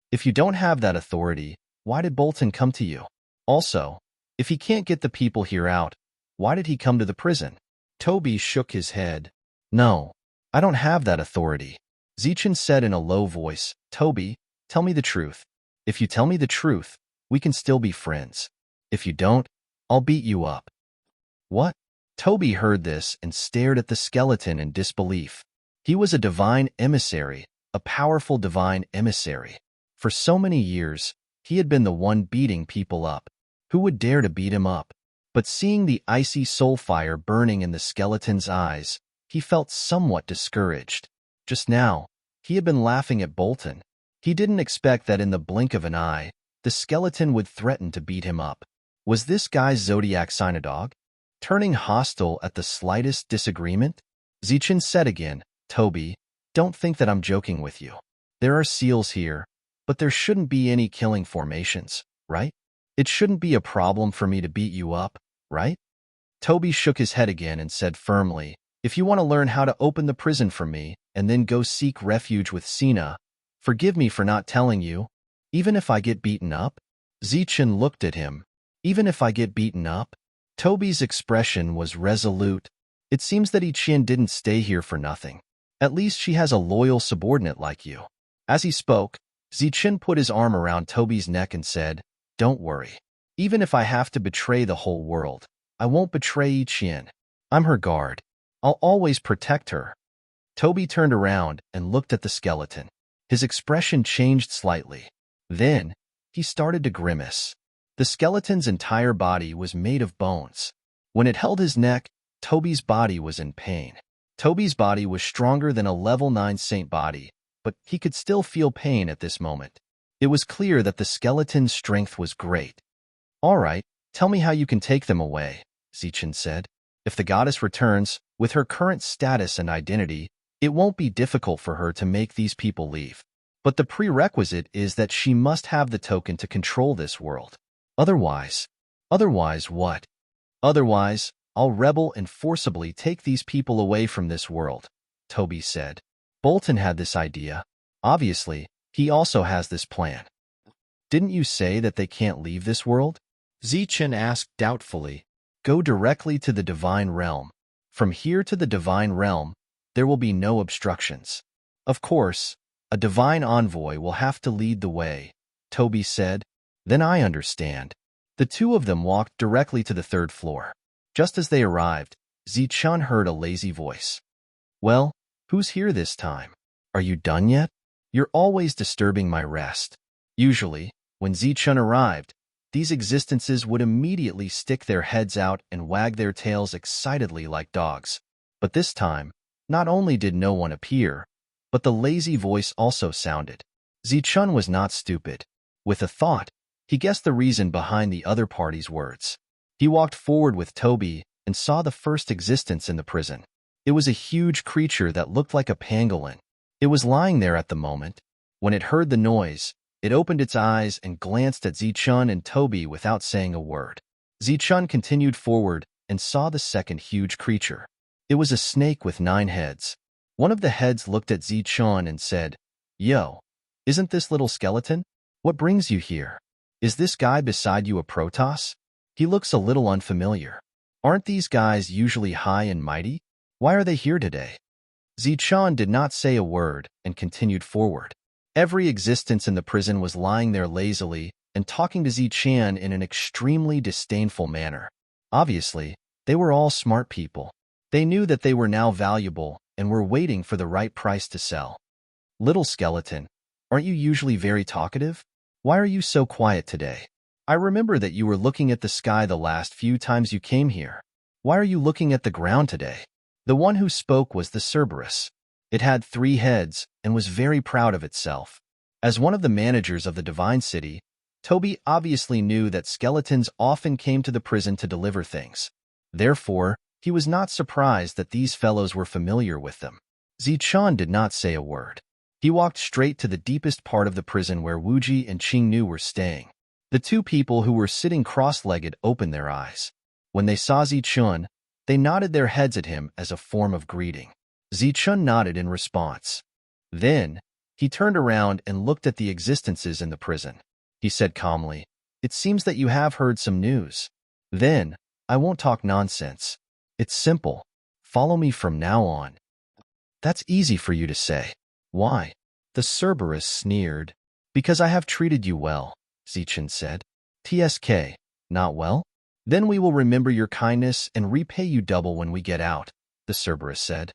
If you don't have that authority, why did Bolton come to you? Also, if he can't get the people here out, why did he come to the prison? Toby shook his head. No, I don't have that authority. Zichun said in a low voice, Toby, tell me the truth. If you tell me the truth, we can still be friends. If you don't, I'll beat you up. What? Toby heard this and stared at the skeleton in disbelief. He was a divine emissary, a powerful divine emissary. For so many years, he had been the one beating people up. Who would dare to beat him up? But seeing the icy soul fire burning in the skeleton's eyes, he felt somewhat discouraged. Just now, he had been laughing at Bolton. He didn't expect that in the blink of an eye, the skeleton would threaten to beat him up. Was this guy's zodiac sign a dog? Turning hostile at the slightest disagreement? Zichun said again, Toby, don't think that I'm joking with you. There are seals here, but there shouldn't be any killing formations, right? It shouldn't be a problem for me to beat you up, right? Toby shook his head again and said firmly, if you want to learn how to open the prison for me and then go seek refuge with Sina, forgive me for not telling you. Even if I get beaten up? Zichun looked at him. Even if I get beaten up? Toby's expression was resolute. It seems that Ichin didn't stay here for nothing. At least she has a loyal subordinate like you. As he spoke, Zichun put his arm around Toby's neck and said, don't worry. Even if I have to betray the whole world, I won't betray Ichin. I'm her guard. I'll always protect her. Toby turned around and looked at the skeleton. His expression changed slightly. Then, he started to grimace. The skeleton's entire body was made of bones. When it held his neck, Toby's body was in pain. Toby's body was stronger than a level 9 saint body, but he could still feel pain at this moment. It was clear that the skeleton's strength was great. All right, tell me how you can take them away, Zichun said. If the goddess returns, with her current status and identity, it won't be difficult for her to make these people leave. But the prerequisite is that she must have the token to control this world. Otherwise what? Otherwise, I'll rebel and forcibly take these people away from this world, Toby said. Bolton had this idea. Obviously, he also has this plan. Didn't you say that they can't leave this world? Zichun asked doubtfully. Go directly to the divine realm. From here to the divine realm, there will be no obstructions. Of course, a divine envoy will have to lead the way, Toby said. Then I understand. The two of them walked directly to the 3rd floor. Just as they arrived, Zichun heard a lazy voice. Well, who's here this time? Are you done yet? You're always disturbing my rest. Usually, when Zichun arrived, these existences would immediately stick their heads out and wag their tails excitedly like dogs. But this time, not only did no one appear, but the lazy voice also sounded. Zichun was not stupid. With a thought, he guessed the reason behind the other party's words. He walked forward with Toby and saw the first existence in the prison. It was a huge creature that looked like a pangolin. It was lying there at the moment. When it heard the noise, it opened its eyes and glanced at Zichun and Toby without saying a word. Zichun continued forward and saw the second huge creature. It was a snake with 9 heads. One of the heads looked at Zichun and said, Yo, isn't this little skeleton? What brings you here? Is this guy beside you a Protoss? He looks a little unfamiliar. Aren't these guys usually high and mighty? Why are they here today? Zichun did not say a word and continued forward. Every existence in the prison was lying there lazily and talking to Zichun in an extremely disdainful manner. Obviously, they were all smart people. They knew that they were now valuable and were waiting for the right price to sell. Little skeleton, aren't you usually very talkative? Why are you so quiet today? I remember that you were looking at the sky the last few times you came here. Why are you looking at the ground today? The one who spoke was the Cerberus. It had 3 heads and was very proud of itself. As one of the managers of the Divine City, Toby obviously knew that skeletons often came to the prison to deliver things. Therefore, he was not surprised that these fellows were familiar with them. Zichun did not say a word. He walked straight to the deepest part of the prison where Wuji and Qingnu were staying. The two people who were sitting cross-legged opened their eyes. When they saw Zichun, they nodded their heads at him as a form of greeting. Zichun nodded in response. Then, he turned around and looked at the existences in the prison. He said calmly, "It seems that you have heard some news. Then, I won't talk nonsense. It's simple. Follow me from now on." "That's easy for you to say. Why?" The Cerberus sneered. "Because I have treated you well," Zichun said. "TSK, not well? Then we will remember your kindness and repay you double when we get out," the Cerberus said.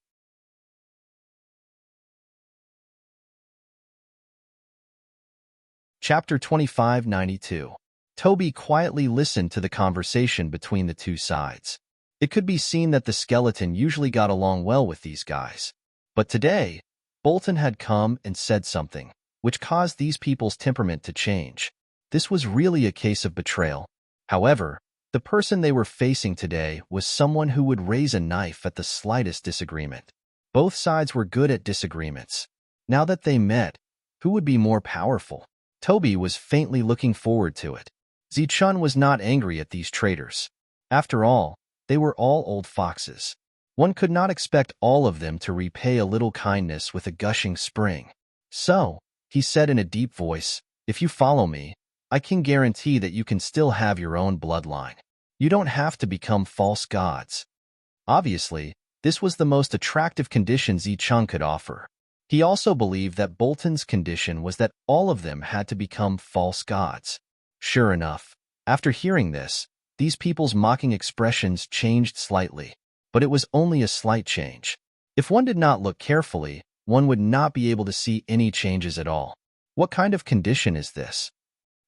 Chapter 2592. Toby quietly listened to the conversation between the two sides. It could be seen that the skeleton usually got along well with these guys. But today, Bolton had come and said something, which caused these people's temperament to change. This was really a case of betrayal. However, the person they were facing today was someone who would raise a knife at the slightest disagreement. Both sides were good at disagreements. Now that they met, who would be more powerful? Toby was faintly looking forward to it. Zichun was not angry at these traitors. After all, they were all old foxes. One could not expect all of them to repay a little kindness with a gushing spring. "So," he said in a deep voice, "if you follow me, I can guarantee that you can still have your own bloodline. You don't have to become false gods." Obviously, this was the most attractive condition Zichun could offer. He also believed that Bolton's condition was that all of them had to become false gods. Sure enough, after hearing this, these people's mocking expressions changed slightly. But it was only a slight change. If one did not look carefully, one would not be able to see any changes at all. "What kind of condition is this?"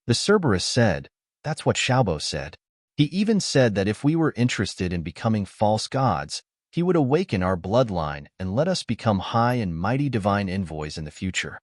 The Cerberus said. "That's what Xiaobo said. He even said that if we were interested in becoming false gods, he would awaken our bloodline and let us become high and mighty divine envoys in the future."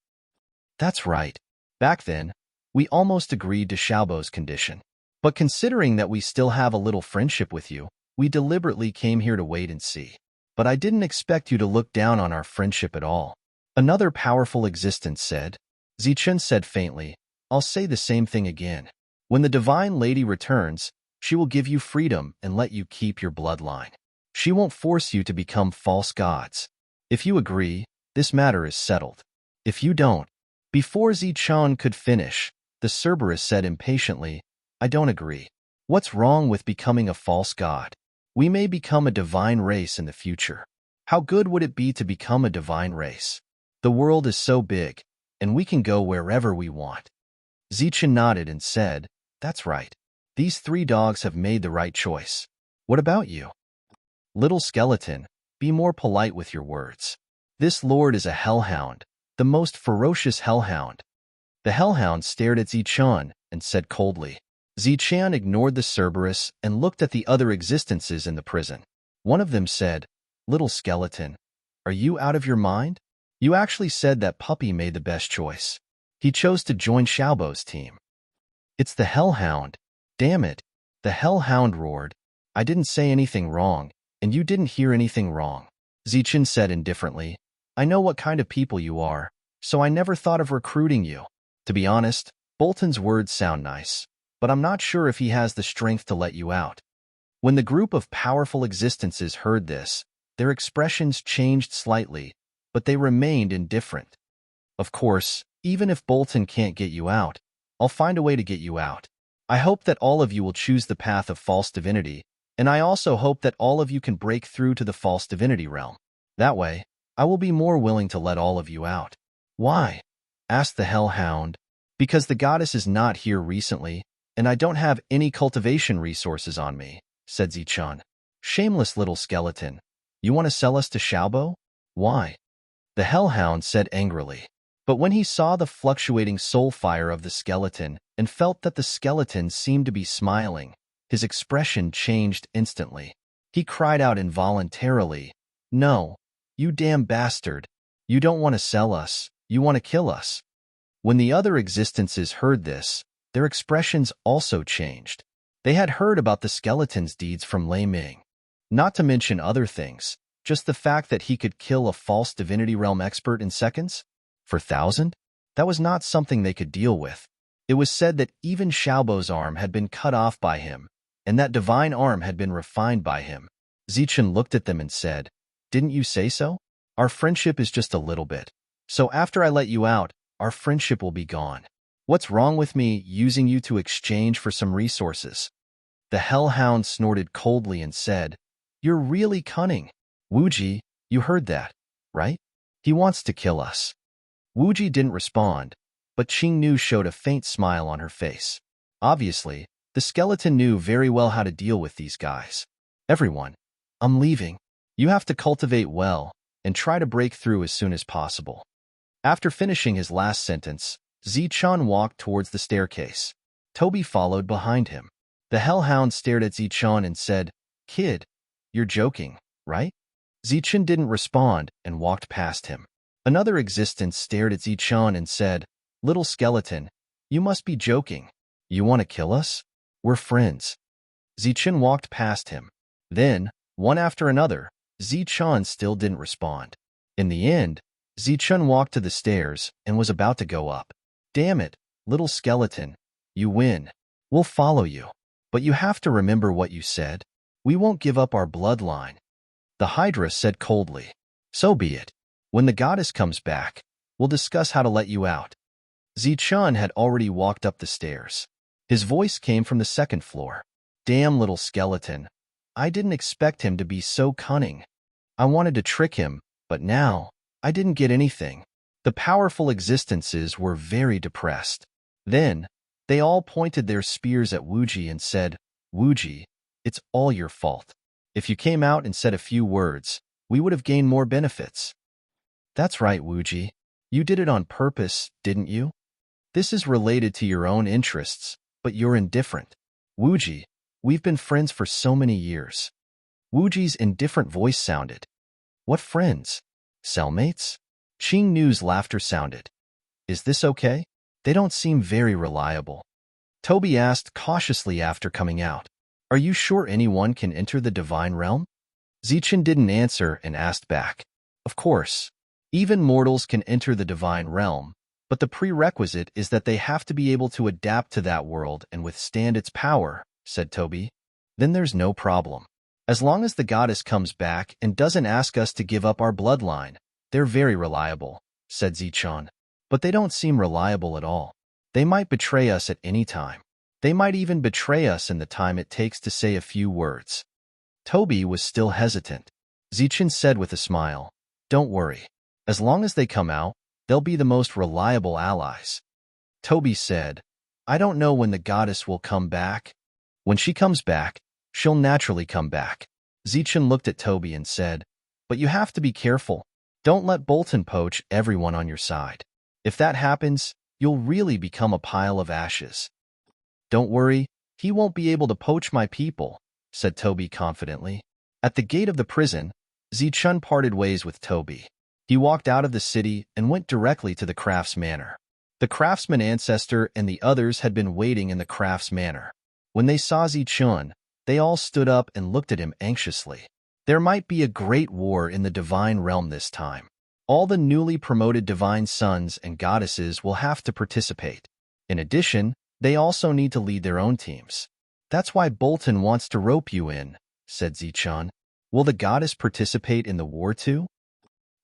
"That's right. Back then, we almost agreed to Xiaobo's condition. But considering that we still have a little friendship with you, we deliberately came here to wait and see. But I didn't expect you to look down on our friendship at all." Another powerful existence said. Zichun said faintly, "I'll say the same thing again. When the Divine Lady returns, she will give you freedom and let you keep your bloodline. She won't force you to become false gods. If you agree, this matter is settled. If you don't..." Before Zichun could finish, the Cerberus said impatiently, "I don't agree. What's wrong with becoming a false god? We may become a divine race in the future. How good would it be to become a divine race? The world is so big, and we can go wherever we want." Zichun nodded and said, "That's right. These three dogs have made the right choice. What about you? Little skeleton, be more polite with your words. This lord is a hellhound, the most ferocious hellhound." The hellhound stared at Zichun and said coldly. Zichun ignored the Cerberus and looked at the other existences in the prison. One of them said, "Little skeleton, are you out of your mind? You actually said that puppy made the best choice. He chose to join Xiaobo's team." "It's the hellhound. Damn it." The hellhound roared. "I didn't say anything wrong, and you didn't hear anything wrong." Zichun said indifferently, "I know what kind of people you are, so I never thought of recruiting you. To be honest, Bolton's words sound nice, but I'm not sure if he has the strength to let you out." When the group of powerful existences heard this, their expressions changed slightly, but they remained indifferent. "Of course, even if Bolton can't get you out, I'll find a way to get you out. I hope that all of you will choose the path of false divinity, and I also hope that all of you can break through to the false divinity realm. That way, I will be more willing to let all of you out." "Why?" asked the hellhound. "Because the goddess is not here recently, and I don't have any cultivation resources on me," said Zichun. "Shameless little skeleton. You want to sell us to Xiaobo? Why?" The hellhound said angrily. But when he saw the fluctuating soul fire of the skeleton and felt that the skeleton seemed to be smiling, his expression changed instantly. He cried out involuntarily, "No, you damn bastard. You don't want to sell us, you want to kill us." When the other existences heard this, their expressions also changed. They had heard about the skeleton's deeds from Lei Ming. Not to mention other things, just the fact that he could kill a false divinity realm expert in seconds. For 1,000? That was not something they could deal with. It was said that even Xiaobo's arm had been cut off by him, and that divine arm had been refined by him. Zichun looked at them and said, "Didn't you say so? Our friendship is just a little bit. So after I let you out, our friendship will be gone. What's wrong with me using you to exchange for some resources?" The hellhound snorted coldly and said, "You're really cunning. Wuji, you heard that, right? He wants to kill us." Wuji didn't respond, but Qingnu showed a faint smile on her face. Obviously, the skeleton knew very well how to deal with these guys. "Everyone, I'm leaving. You have to cultivate well and try to break through as soon as possible." After finishing his last sentence, Zichun walked towards the staircase. Toby followed behind him. The hellhound stared at Zichun and said, "Kid, you're joking, right?" Zichun didn't respond and walked past him. Another existence stared at Zichun and said, "Little skeleton, you must be joking. You want to kill us? We're friends." Zichun walked past him. Then, one after another, Zichun still didn't respond. In the end, Zichun walked to the stairs and was about to go up. "Damn it, little skeleton, you win. We'll follow you. But you have to remember what you said. We won't give up our bloodline." The Hydra said coldly, "So be it. When the goddess comes back, we'll discuss how to let you out." Zichun had already walked up the stairs. His voice came from the second floor. "Damn little skeleton. I didn't expect him to be so cunning. I wanted to trick him, but now I didn't get anything." The powerful existences were very depressed. Then, they all pointed their spears at Wuji and said, "Wuji, it's all your fault. If you came out and said a few words, we would have gained more benefits." "That's right, Wuji. You did it on purpose, didn't you? This is related to your own interests, but you're indifferent. Wuji, we've been friends for so many years." Wuji's indifferent voice sounded. "What friends? Cellmates?" Qingnu's laughter sounded. "Is this okay? They don't seem very reliable." Toby asked cautiously after coming out, "Are you sure anyone can enter the divine realm?" Zichun didn't answer and asked back, "Of course. Even mortals can enter the divine realm, but the prerequisite is that they have to be able to adapt to that world and withstand its power," said Toby. "Then there's no problem. As long as the goddess comes back and doesn't ask us to give up our bloodline, they're very reliable," said Zichun. "But they don't seem reliable at all. They might betray us at any time. They might even betray us in the time it takes to say a few words." Toby was still hesitant. Zichun said with a smile, "Don't worry. As long as they come out, they'll be the most reliable allies." Toby said, "I don't know when the goddess will come back." "When she comes back, she'll naturally come back." Zichun looked at Toby and said, "But you have to be careful. Don't let Bolton poach everyone on your side. If that happens, you'll really become a pile of ashes." "Don't worry, he won't be able to poach my people," said Toby confidently. At the gate of the prison, Zichun parted ways with Toby. He walked out of the city and went directly to the Crafts Manor. The craftsman ancestor and the others had been waiting in the Crafts Manor. When they saw Zichun, they all stood up and looked at him anxiously. There might be a great war in the divine realm this time. All the newly promoted divine sons and goddesses will have to participate. In addition, they also need to lead their own teams. "That's why Bolton wants to rope you in," said Zichun. "Will the goddess participate in the war too?"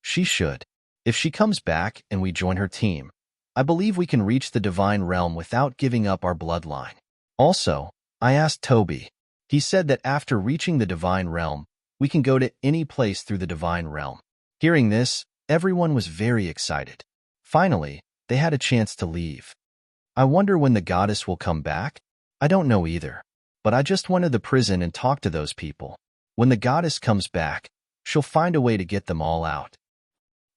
"She should. If she comes back and we join her team, I believe we can reach the divine realm without giving up our bloodline." Also, I asked Toby. He said that after reaching the divine realm, we can go to any place through the divine realm. Hearing this, everyone was very excited. Finally, they had a chance to leave. I wonder when the goddess will come back? I don't know either. But I just went to the prison and talked to those people. When the goddess comes back, she'll find a way to get them all out.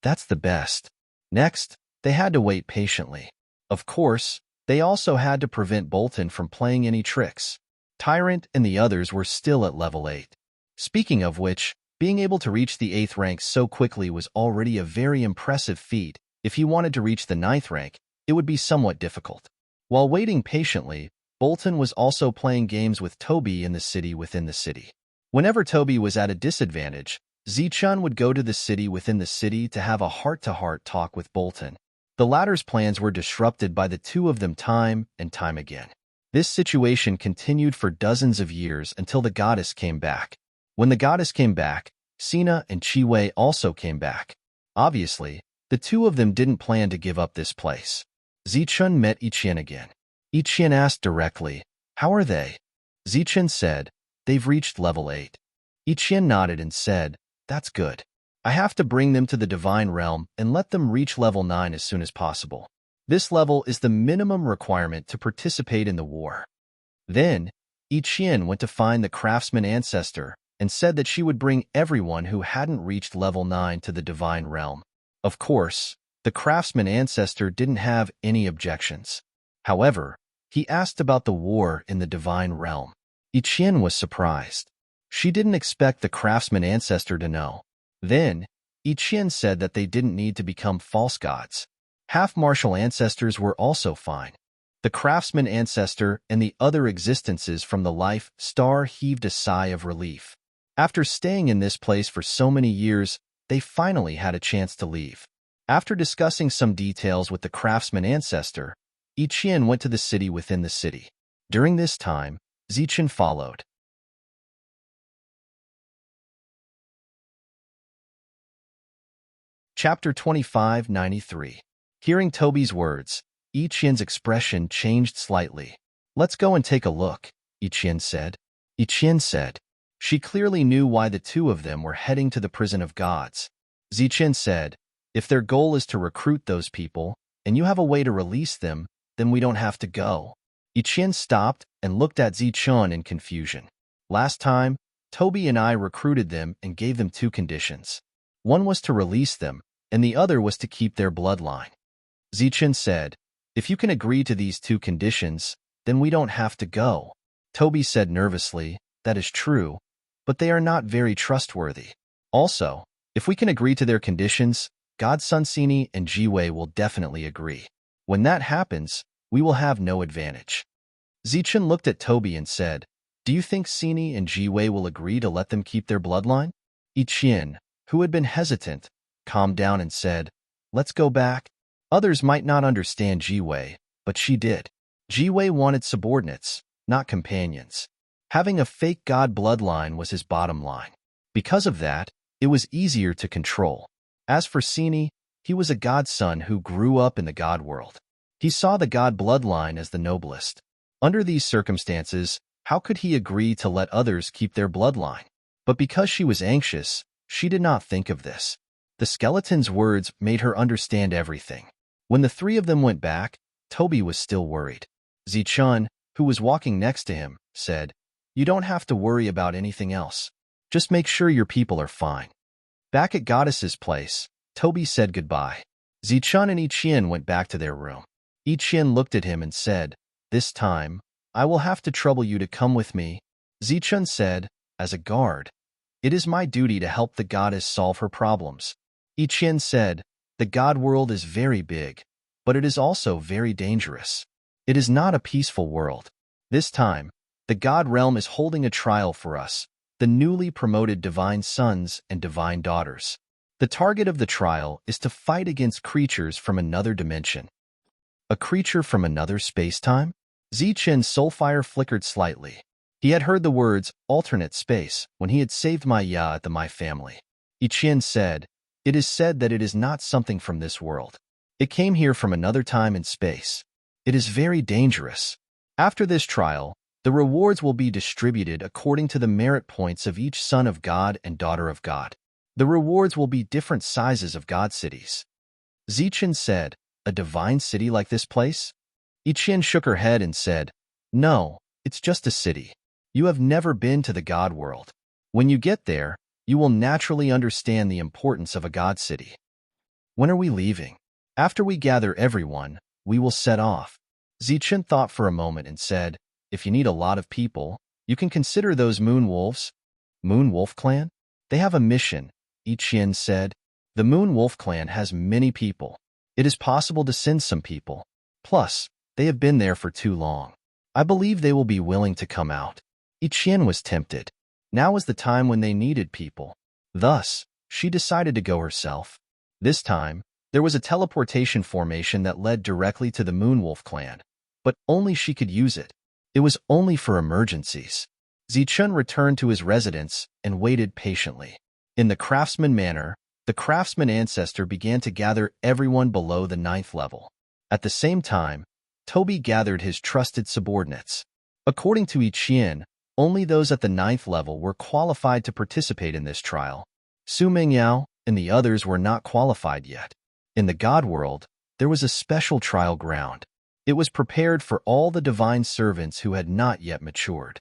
That's the best. Next, they had to wait patiently. Of course, they also had to prevent Bolton from playing any tricks. Tyrant and the others were still at level 8. Speaking of which, being able to reach the 8th rank so quickly was already a very impressive feat. If he wanted to reach the 9th rank, it would be somewhat difficult. While waiting patiently, Bolton was also playing games with Toby in the city within the city. Whenever Toby was at a disadvantage, Zichun would go to the city within the city to have a heart-to-heart talk with Bolton. The latter's plans were disrupted by the two of them time and time again. This situation continued for dozens of years until the goddess came back. When the goddess came back, Sina and Chi-Wei also came back. Obviously, the two of them didn't plan to give up this place. Zichun met Iqian again. Iqian asked directly, "How are they?" Zichun said, "They've reached level 8. Iqian nodded and said, "That's good. I have to bring them to the divine realm and let them reach level 9 as soon as possible. This level is the minimum requirement to participate in the war." Then, Iqian went to find the craftsman ancestor and said that she would bring everyone who hadn't reached level 9 to the divine realm. Of course, the craftsman ancestor didn't have any objections. However, he asked about the war in the divine realm. Iqian was surprised. She didn't expect the craftsman ancestor to know. Then, Iqian said that they didn't need to become false gods. Half-martial ancestors were also fine. The craftsman ancestor and the other existences from the life star heaved a sigh of relief. After staying in this place for so many years, they finally had a chance to leave. After discussing some details with the craftsman ancestor, Iqian went to the city within the city. During this time, Zichun followed. Chapter 2593. Hearing Toby's words, Iqian's expression changed slightly. "Let's go and take a look," Iqian said. Iqian said. She clearly knew why the two of them were heading to the prison of gods. Zichun said, "If their goal is to recruit those people, and you have a way to release them, then we don't have to go." Iqian stopped and looked at Zichun in confusion. "Last time, Toby and I recruited them and gave them 2 conditions. One was to release them, and the other was to keep their bloodline." Zichun said, "If you can agree to these 2 conditions, then we don't have to go." Toby said nervously, "That is true, but they are not very trustworthy. Also, if we can agree to their conditions, Godson Sini and Jiwei will definitely agree. When that happens, we will have no advantage." Zichun looked at Toby and said, "Do you think Sini and Jiwei will agree to let them keep their bloodline?" Iqian, who had been hesitant, calmed down and said, "Let's go back." Others might not understand Jiwei, but she did. Jiwei wanted subordinates, not companions. Having a fake god bloodline was his bottom line. Because of that, it was easier to control. As for Sini, he was a godson who grew up in the god world. He saw the god bloodline as the noblest. Under these circumstances, how could he agree to let others keep their bloodline? But because she was anxious, she did not think of this. The skeleton's words made her understand everything. When the 3 of them went back, Toby was still worried. Zichun, who was walking next to him, said, "You don't have to worry about anything else. Just make sure your people are fine." Back at Goddess's place, Toby said goodbye. Zichun and Iqian went back to their room. Iqian looked at him and said, "This time, I will have to trouble you to come with me." Zichun said, "As a guard, it is my duty to help the goddess solve her problems." Iqian said, "The god world is very big, but it is also very dangerous. It is not a peaceful world. This time, the god realm is holding a trial for us, the newly promoted divine sons and divine daughters. The target of the trial is to fight against creatures from another dimension." A creature from another space-time? Zichen's soulfire flickered slightly. He had heard the words alternate space when he had saved my Ya at the My family. Iqian said, "It is said that it is not something from this world. It came here from another time and space. It is very dangerous. After this trial, the rewards will be distributed according to the merit points of each son of God and daughter of God. The rewards will be different sizes of God cities." Zichen said, "A divine city like this place?" Iqian shook her head and said, "No, it's just a city. You have never been to the God world. When you get there, you will naturally understand the importance of a God city." "When are we leaving?" "After we gather everyone, we will set off." Zichen thought for a moment and said, "If you need a lot of people, you can consider those Moon Wolves." "Moon Wolf Clan? They have a mission," Iqian said. "The Moon Wolf Clan has many people. It is possible to send some people. Plus, they have been there for too long. I believe they will be willing to come out." Iqian was tempted. Now was the time when they needed people. Thus, she decided to go herself. This time, There was a teleportation formation that led directly to the Moonwolf clan, but only she could use it. It was only for emergencies. Zichun returned to his residence and waited patiently. In the craftsman manner, the craftsman ancestor began to gather everyone below the 9th level. At the same time, Toby gathered his trusted subordinates. According to Ichien, only those at the 9th level were qualified to participate in this trial. Su Mingyao and the others were not qualified yet. In the God world, there was a special trial ground. It was prepared for all the divine servants who had not yet matured.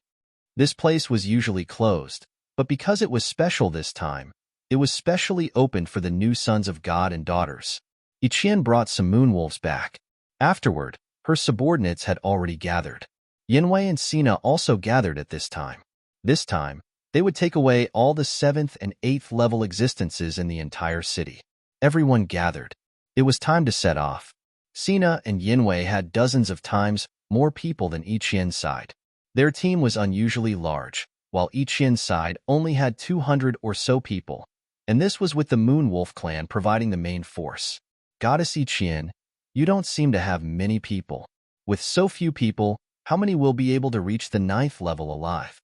This place was usually closed, but because it was special this time, it was specially opened for the new sons of God and daughters. Ichien brought some moonwolves back. Afterward, her subordinates had already gathered. Yinwei and Sina also gathered at this time. This time, they would take away all the 7th and 8th level existences in the entire city. Everyone gathered. It was time to set off. Sina and Yinwei had dozens of times more people than Ichien's side. Their team was unusually large, while Ichien's side only had 200 or so people, and this was with the Moonwolf clan providing the main force. Goddess Ichien, you don't seem to have many people. With so few people, how many will be able to reach the 9th level alive?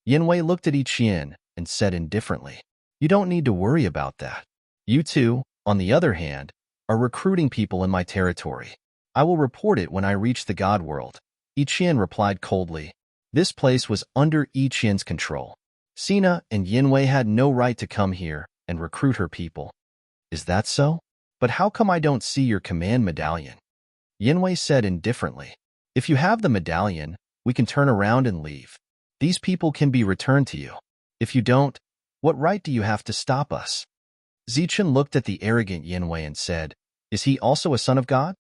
Yinwei looked at Ichien and said indifferently, you don't need to worry about that. You two, on the other hand, are recruiting people in my territory. I will report it when I reach the God world. Ichien replied coldly. This place was under Ichien's control. Sina and Yinwei had no right to come here and recruit her people. Is that so? But how come I don't see your command medallion? Yinwei said indifferently. If you have the medallion, we can turn around and leave. These people can be returned to you. If you don't, what right do you have to stop us? Zichun looked at the arrogant Yinwei and said, is he also a son of God?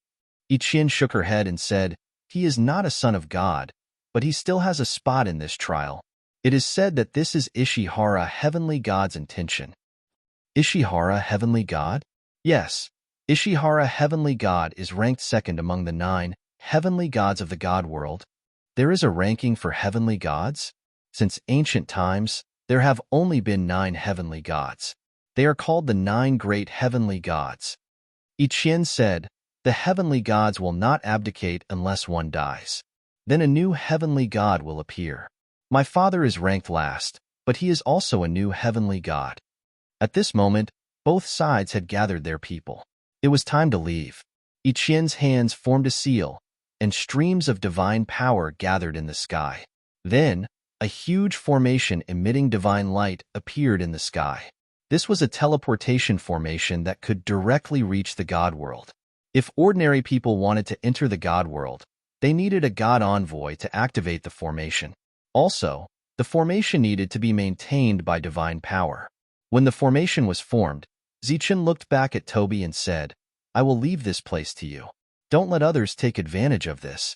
Ichien shook her head and said, he is not a son of God, but he still has a spot in this trial. It is said that this is Ishihara, heavenly god's intention. Ishihara, heavenly god? Yes, Ishihara, heavenly god is ranked second among the 9 heavenly gods of the God world. There is a ranking for heavenly gods? Since ancient times, there have only been 9 heavenly gods. They are called the 9 great heavenly gods. Ichien said, the heavenly gods will not abdicate unless one dies. Then a new heavenly god will appear. My father is ranked last, but he is also a new heavenly god. At this moment, both sides had gathered their people. It was time to leave. Ichien's hands formed a seal, and streams of divine power gathered in the sky. Then, a huge formation emitting divine light appeared in the sky. This was a teleportation formation that could directly reach the God world. If ordinary people wanted to enter the God world, they needed a God envoy to activate the formation. Also, the formation needed to be maintained by divine power. When the formation was formed, Zichun looked back at Toby and said, I will leave this place to you. Don't let others take advantage of this.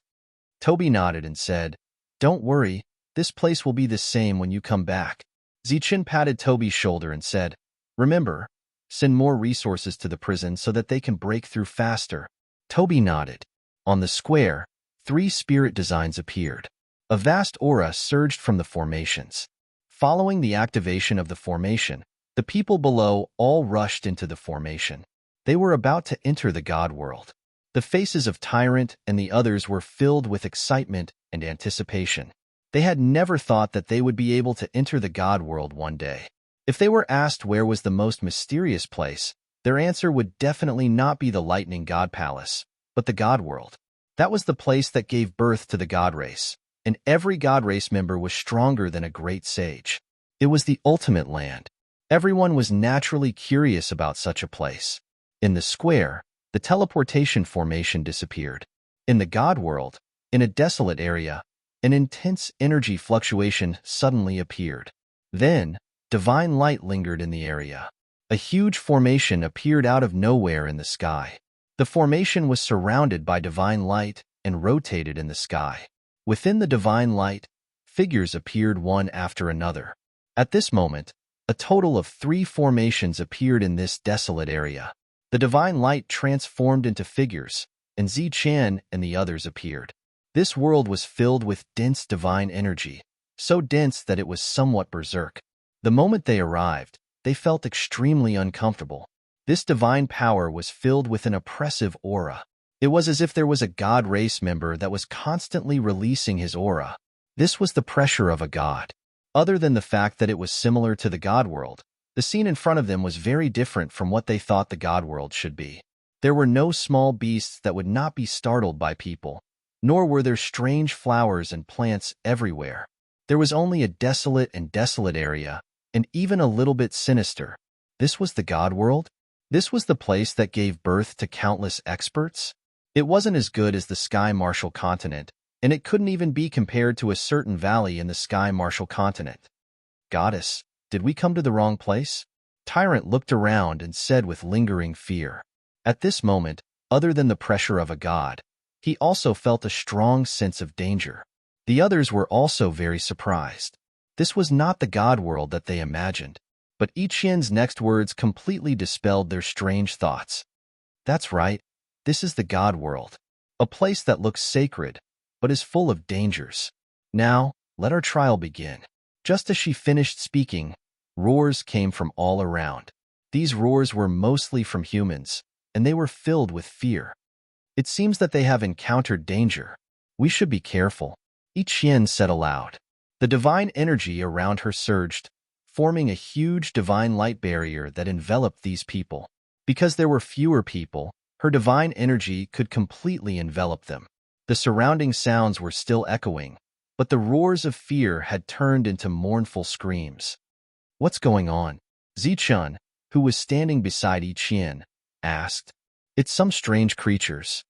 Toby nodded and said, don't worry, this place will be the same when you come back. Zichun patted Toby's shoulder and said, remember, send more resources to the prison so that they can break through faster. Toby nodded. On the square, 3 spirit designs appeared. A vast aura surged from the formations. Following the activation of the formation, the people below all rushed into the formation. They were about to enter the God world. The faces of Tyrant and the others were filled with excitement and anticipation. They had never thought that they would be able to enter the God world one day. If they were asked where was the most mysterious place, their answer would definitely not be the Lightning God Palace, but the God world. That was the place that gave birth to the God race, and every God race member was stronger than a great sage. It was the ultimate land. Everyone was naturally curious about such a place. In the square, the teleportation formation disappeared. In the God world, in a desolate area, an intense energy fluctuation suddenly appeared. Then, divine light lingered in the area. A huge formation appeared out of nowhere in the sky. The formation was surrounded by divine light and rotated in the sky. Within the divine light, figures appeared one after another. At this moment, a total of 3 formations appeared in this desolate area. The divine light transformed into figures, and Zichun and the others appeared. This world was filled with dense divine energy, so dense that it was somewhat berserk. The moment they arrived, they felt extremely uncomfortable. This divine power was filled with an oppressive aura. It was as if there was a god race member that was constantly releasing his aura. This was the pressure of a god. Other than the fact that it was similar to the god world, the scene in front of them was very different from what they thought the god world should be. There were no small beasts that would not be startled by people, nor were there strange flowers and plants everywhere. There was only a desolate area, and even a little bit sinister. This was the god world? This was the place that gave birth to countless experts? It wasn't as good as the Sky Marshal continent, and it couldn't even be compared to a certain valley in the Sky Marshal continent. Goddess, did we come to the wrong place? Tyrant looked around and said with lingering fear. At this moment, other than the pressure of a god, he also felt a strong sense of danger. The others were also very surprised. This was not the god world that they imagined. But Yi Qian's next words completely dispelled their strange thoughts. That's right, this is the god world. A place that looks sacred, but is full of dangers. Now, let our trial begin. Just as she finished speaking, roars came from all around. These roars were mostly from humans, and they were filled with fear. It seems that they have encountered danger. We should be careful, Yi Qian said aloud. The divine energy around her surged, forming a huge divine light barrier that enveloped these people. Because there were fewer people, her divine energy could completely envelop them. The surrounding sounds were still echoing, but the roars of fear had turned into mournful screams. What's going on? Zichun, who was standing beside Yi Qian, asked. It's some strange creatures.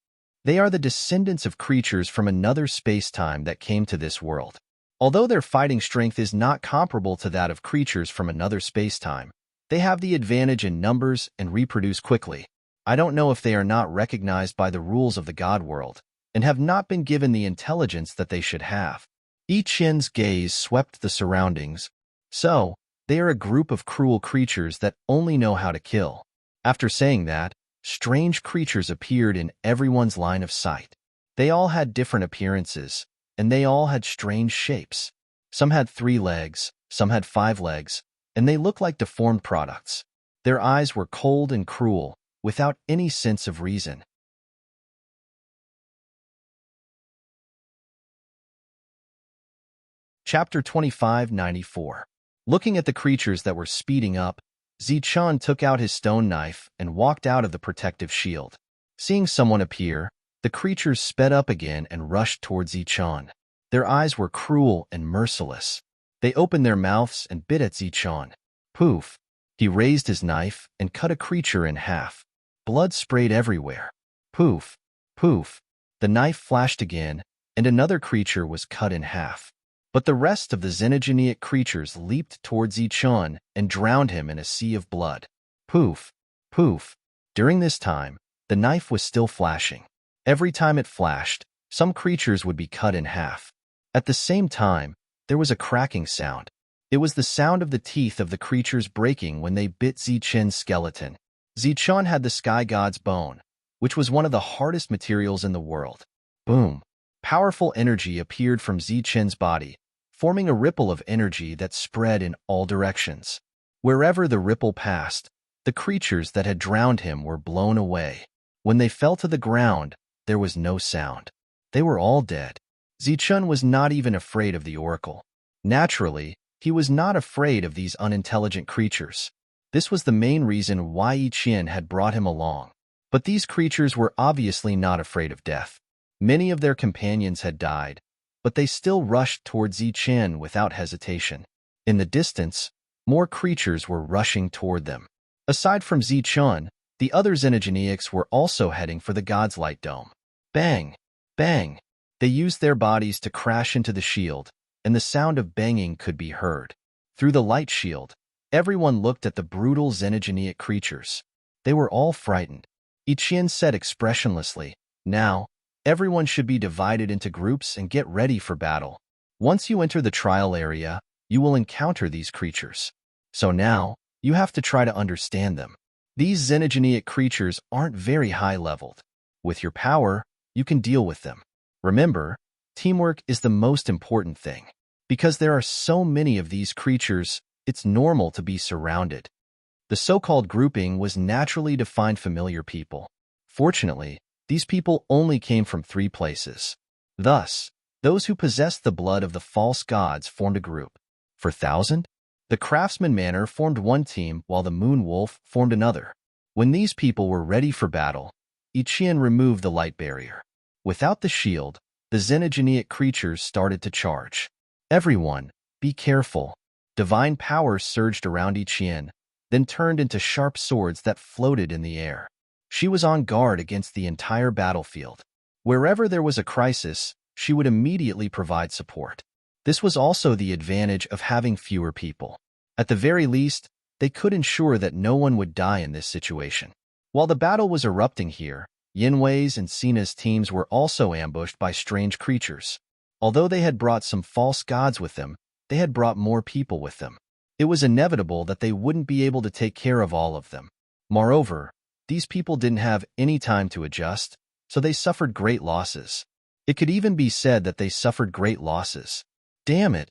They are the descendants of creatures from another space-time that came to this world. Although their fighting strength is not comparable to that of creatures from another space-time, they have the advantage in numbers and reproduce quickly. I don't know if they are not recognized by the rules of the god world and have not been given the intelligence that they should have. Yi Qian's gaze swept the surroundings. So, they are a group of cruel creatures that only know how to kill. After saying that, strange creatures appeared in everyone's line of sight. They all had different appearances, and they all had strange shapes. Some had 3 legs, some had 5 legs, and they looked like deformed products. Their eyes were cold and cruel, without any sense of reason. Chapter 2594. Looking at the creatures that were speeding up, Zichun took out his stone knife and walked out of the protective shield. Seeing someone appear, the creatures sped up again and rushed towards Zichun. Their eyes were cruel and merciless. They opened their mouths and bit at Zichun. Poof! He raised his knife and cut a creature in half. Blood sprayed everywhere. Poof! Poof! The knife flashed again, and another creature was cut in half. But the rest of the xenogeneic creatures leaped towards Zichun and drowned him in a sea of blood. Poof! Poof! During this time, the knife was still flashing. Every time it flashed, some creatures would be cut in half. At the same time, there was a cracking sound. It was the sound of the teeth of the creatures breaking when they bit Zichun's skeleton. Zichun had the sky god's bone, which was one of the hardest materials in the world. Boom! Powerful energy appeared from Zichun's body, forming a ripple of energy that spread in all directions. Wherever the ripple passed, the creatures that had drowned him were blown away. When they fell to the ground, there was no sound. They were all dead. Zichun was not even afraid of the oracle. Naturally, he was not afraid of these unintelligent creatures. This was the main reason why Yi Qian had brought him along. But these creatures were obviously not afraid of death. Many of their companions had died, but they still rushed towards Yi Qian without hesitation. In the distance, more creatures were rushing toward them. Aside from Zichun, the other xenogeneics were also heading for the God's Light Dome. Bang! Bang! They used their bodies to crash into the shield, and the sound of banging could be heard. Through the light shield, everyone looked at the brutal xenogeneic creatures. They were all frightened. Yi Qian said expressionlessly, "Now, everyone should be divided into groups and get ready for battle. Once you enter the trial area, you will encounter these creatures. So now, you have to try to understand them. These xenogeneic creatures aren't very high-leveled. With your power, you can deal with them. Remember, teamwork is the most important thing. Because there are so many of these creatures, it's normal to be surrounded." The so-called grouping was naturally to find familiar people. Fortunately, these people only came from 3 places. Thus, those who possessed the blood of the false gods formed a group. For 1,000, the Craftsman Manor formed one team while the Moon Wolf formed another. When these people were ready for battle, Ichian removed the light barrier. Without the shield, the xenogeneic creatures started to charge. Everyone, be careful. Divine power surged around Ichian, then turned into sharp swords that floated in the air. She was on guard against the entire battlefield. Wherever there was a crisis, she would immediately provide support. This was also the advantage of having fewer people. At the very least, they could ensure that no one would die in this situation. While the battle was erupting here, Yinwei's and Sina's teams were also ambushed by strange creatures. Although they had brought some false gods with them, they had brought more people with them. It was inevitable that they wouldn't be able to take care of all of them. Moreover, these people didn't have any time to adjust, so they suffered great losses. It could even be said that they suffered great losses. Damn it!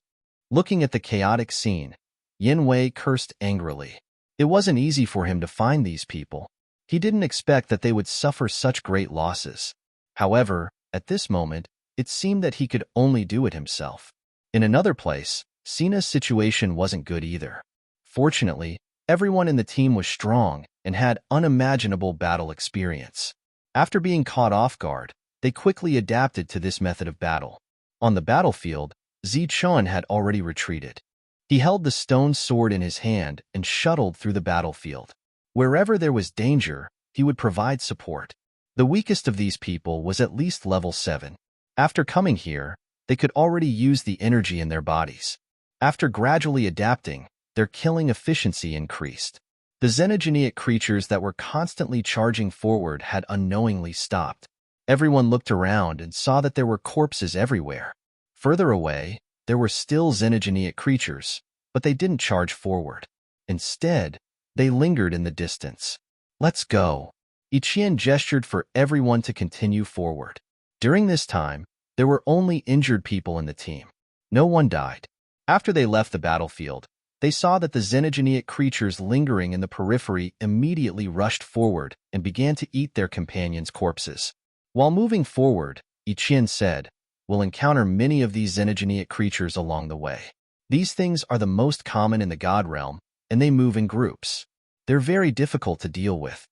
Looking at the chaotic scene, Yinwei cursed angrily. It wasn't easy for him to find these people. He didn't expect that they would suffer such great losses. However, at this moment, it seemed that he could only do it himself. In another place, Sina's situation wasn't good either. Fortunately, everyone in the team was strong and had unimaginable battle experience. After being caught off guard, they quickly adapted to this method of battle. On the battlefield, Zichun had already retreated. He held the stone sword in his hand and shuttled through the battlefield. Wherever there was danger, he would provide support. The weakest of these people was at least level 7. After coming here, they could already use the energy in their bodies. After gradually adapting, their killing efficiency increased. The xenogeneic creatures that were constantly charging forward had unknowingly stopped. Everyone looked around and saw that there were corpses everywhere. Further away, there were still xenogeneic creatures, but they didn't charge forward. Instead, they lingered in the distance. Let's go. Ichian gestured for everyone to continue forward. During this time, there were only injured people in the team. No one died. After they left the battlefield, they saw that the xenogeneic creatures lingering in the periphery immediately rushed forward and began to eat their companions' corpses. While moving forward, Ichian said, "We'll encounter many of these xenogeneic creatures along the way. These things are the most common in the God realm, and they move in groups. They're very difficult to deal with."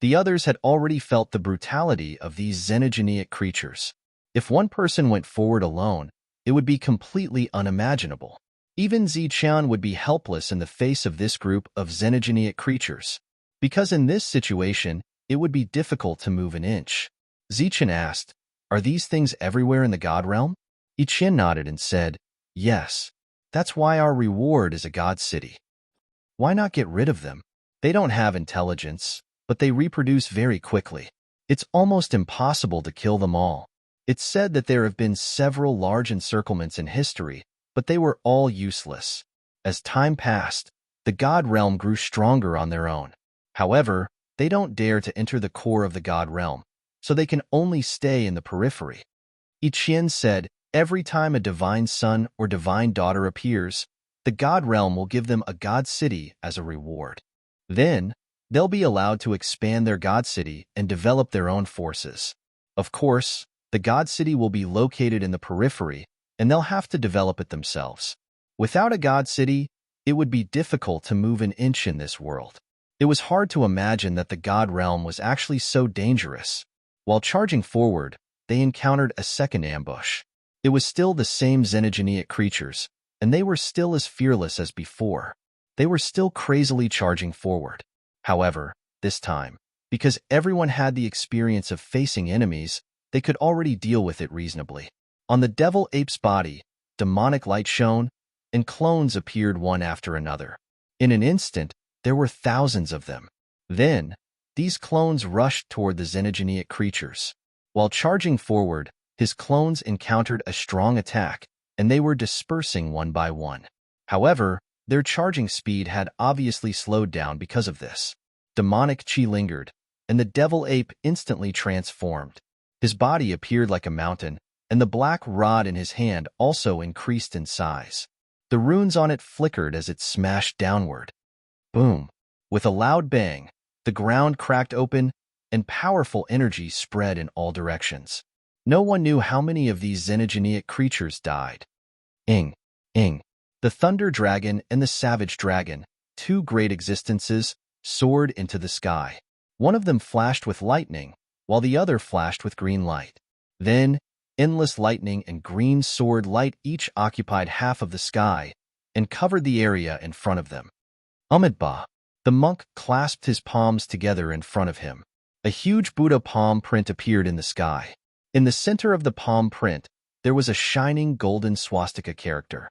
The others had already felt the brutality of these xenogeneic creatures. If one person went forward alone, it would be completely unimaginable. Even Zichun would be helpless in the face of this group of xenogeneic creatures. Because in this situation, it would be difficult to move an inch. Zichun asked, "Are these things everywhere in the God realm?" Ichian nodded and said, "Yes. That's why our reward is a God city. Why not get rid of them? They don't have intelligence, but they reproduce very quickly. It's almost impossible to kill them all. It's said that there have been several large encirclements in history, but they were all useless. As time passed, the God realm grew stronger on their own. However, they don't dare to enter the core of the God realm, so they can only stay in the periphery." Ichian said, "Every time a divine son or divine daughter appears, the God realm will give them a God city as a reward. Then, they'll be allowed to expand their God city and develop their own forces. Of course, the God city will be located in the periphery, and they'll have to develop it themselves. Without a God city, it would be difficult to move an inch in this world." It was hard to imagine that the God realm was actually so dangerous. While charging forward, they encountered a second ambush. It was still the same xenogeneic creatures, and they were still as fearless as before. They were still crazily charging forward. However, this time, because everyone had the experience of facing enemies, they could already deal with it reasonably. On the devil ape's body, demonic light shone, and clones appeared one after another. In an instant, there were thousands of them. Then, these clones rushed toward the xenogeneic creatures. While charging forward, his clones encountered a strong attack, and they were dispersing one by one. However, their charging speed had obviously slowed down because of this. Demonic chi lingered, and the devil ape instantly transformed. His body appeared like a mountain, and the black rod in his hand also increased in size. The runes on it flickered as it smashed downward. Boom! With a loud bang, the ground cracked open, and powerful energy spread in all directions. No one knew how many of these xenogeneic creatures died. Ing, Ing. The Thunder Dragon and the Savage Dragon, two great existences, soared into the sky. One of them flashed with lightning, while the other flashed with green light. Then, endless lightning and green sword light each occupied half of the sky and covered the area in front of them. Amidba. The monk clasped his palms together in front of him. A huge Buddha palm print appeared in the sky. In the center of the palm print, there was a shining golden swastika character.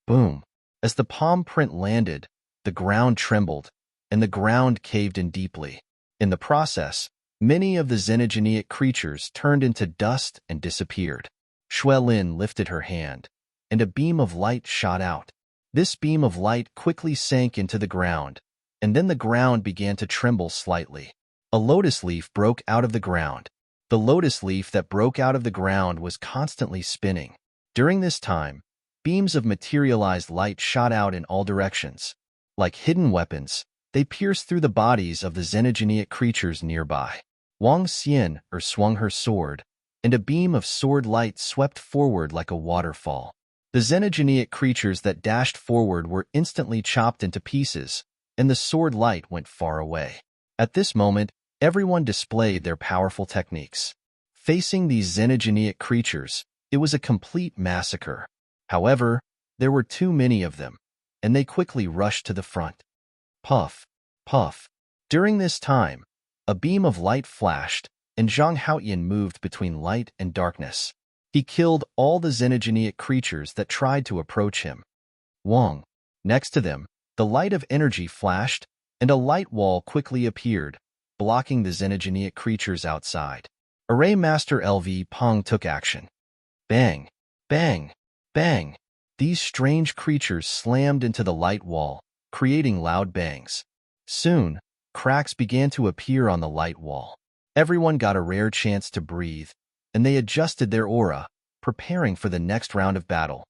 Boom! As the palm print landed, the ground trembled, and the ground caved in deeply. In the process, many of the xenogeneic creatures turned into dust and disappeared. Shuelin lifted her hand, and a beam of light shot out. This beam of light quickly sank into the ground, and then the ground began to tremble slightly. A lotus leaf broke out of the ground. The lotus leaf that broke out of the ground was constantly spinning. During this time, beams of materialized light shot out in all directions. Like hidden weapons, they pierced through the bodies of the xenogeneic creatures nearby. Wang Xian swung her sword, and a beam of sword light swept forward like a waterfall. The xenogeneic creatures that dashed forward were instantly chopped into pieces, and the sword light went far away. At this moment, everyone displayed their powerful techniques. Facing these xenogeneic creatures, it was a complete massacre. However, there were too many of them, and they quickly rushed to the front. Puff, puff. During this time, a beam of light flashed, and Zhang Haoyan moved between light and darkness. He killed all the xenogeneic creatures that tried to approach him. Wang. Next to them, the light of energy flashed, and a light wall quickly appeared, blocking the xenogeneic creatures outside. Array Master LV Peng took action. Bang, bang, bang. These strange creatures slammed into the light wall, creating loud bangs. Soon, cracks began to appear on the light wall. Everyone got a rare chance to breathe, and they adjusted their aura, preparing for the next round of battle.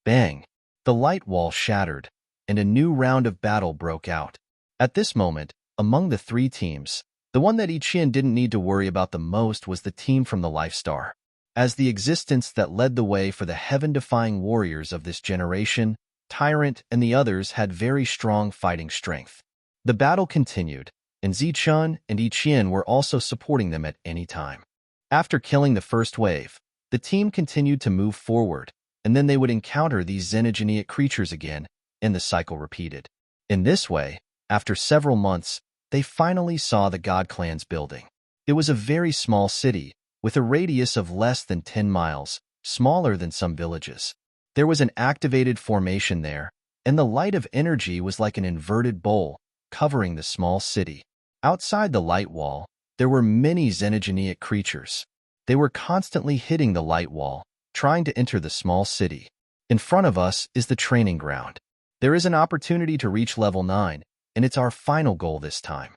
Bang! The light wall shattered, and a new round of battle broke out. At this moment, among the three teams, the one that Yiqian didn't need to worry about the most was the team from the Life Star. As the existence that led the way for the heaven-defying warriors of this generation, Tyrant and the others had very strong fighting strength. The battle continued, and Zichun and Yiqian were also supporting them at any time. After killing the first wave, the team continued to move forward, and then they would encounter these xenogeneic creatures again, and the cycle repeated. In this way, after several months, they finally saw the God Clan's building. It was a very small city, with a radius of less than 10 miles, smaller than some villages. There was an activated formation there, and the light of energy was like an inverted bowl, covering the small city. Outside the light wall, there were many xenogeneic creatures. They were constantly hitting the light wall, trying to enter the small city. In front of us is the training ground. There is an opportunity to reach level 9, and it's our final goal this time.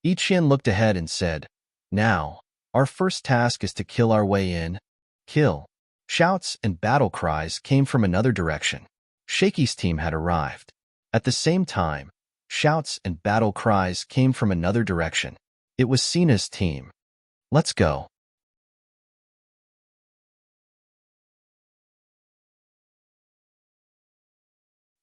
Yiqian looked ahead and said, "Now, our first task is to kill our way in." Kill. Shouts and battle cries came from another direction. Shaky's team had arrived. At the same time, shouts and battle cries came from another direction. It was Sina's team. Let's go.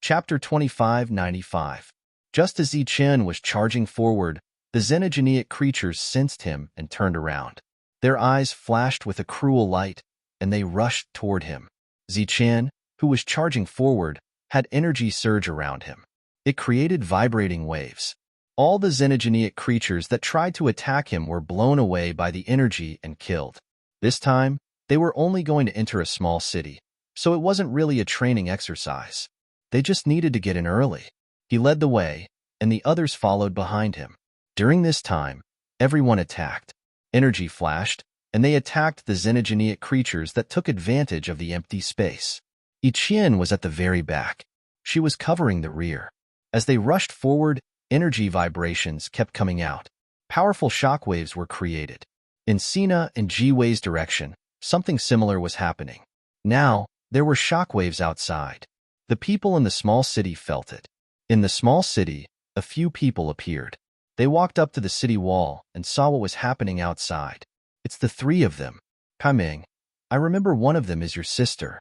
Chapter 2595. Just as Yiqian was charging forward, the xenogeneic creatures sensed him and turned around. Their eyes flashed with a cruel light, and they rushed toward him. Zichun, who was charging forward, had energy surge around him. It created vibrating waves. All the xenogeneic creatures that tried to attack him were blown away by the energy and killed. This time, they were only going to enter a small city, so it wasn't really a training exercise. They just needed to get in early. He led the way, and the others followed behind him. During this time, everyone attacked. Energy flashed, and they attacked the xenogeneic creatures that took advantage of the empty space. Yiqian was at the very back. She was covering the rear. As they rushed forward, energy vibrations kept coming out. Powerful shockwaves were created. In Sina and Ji-Wei's direction, something similar was happening. Now, there were shockwaves outside. The people in the small city felt it. In the small city, A few people appeared. They walked up to the city wall and saw what was happening outside. It's the three of them. Kaiming, I remember one of them is your sister.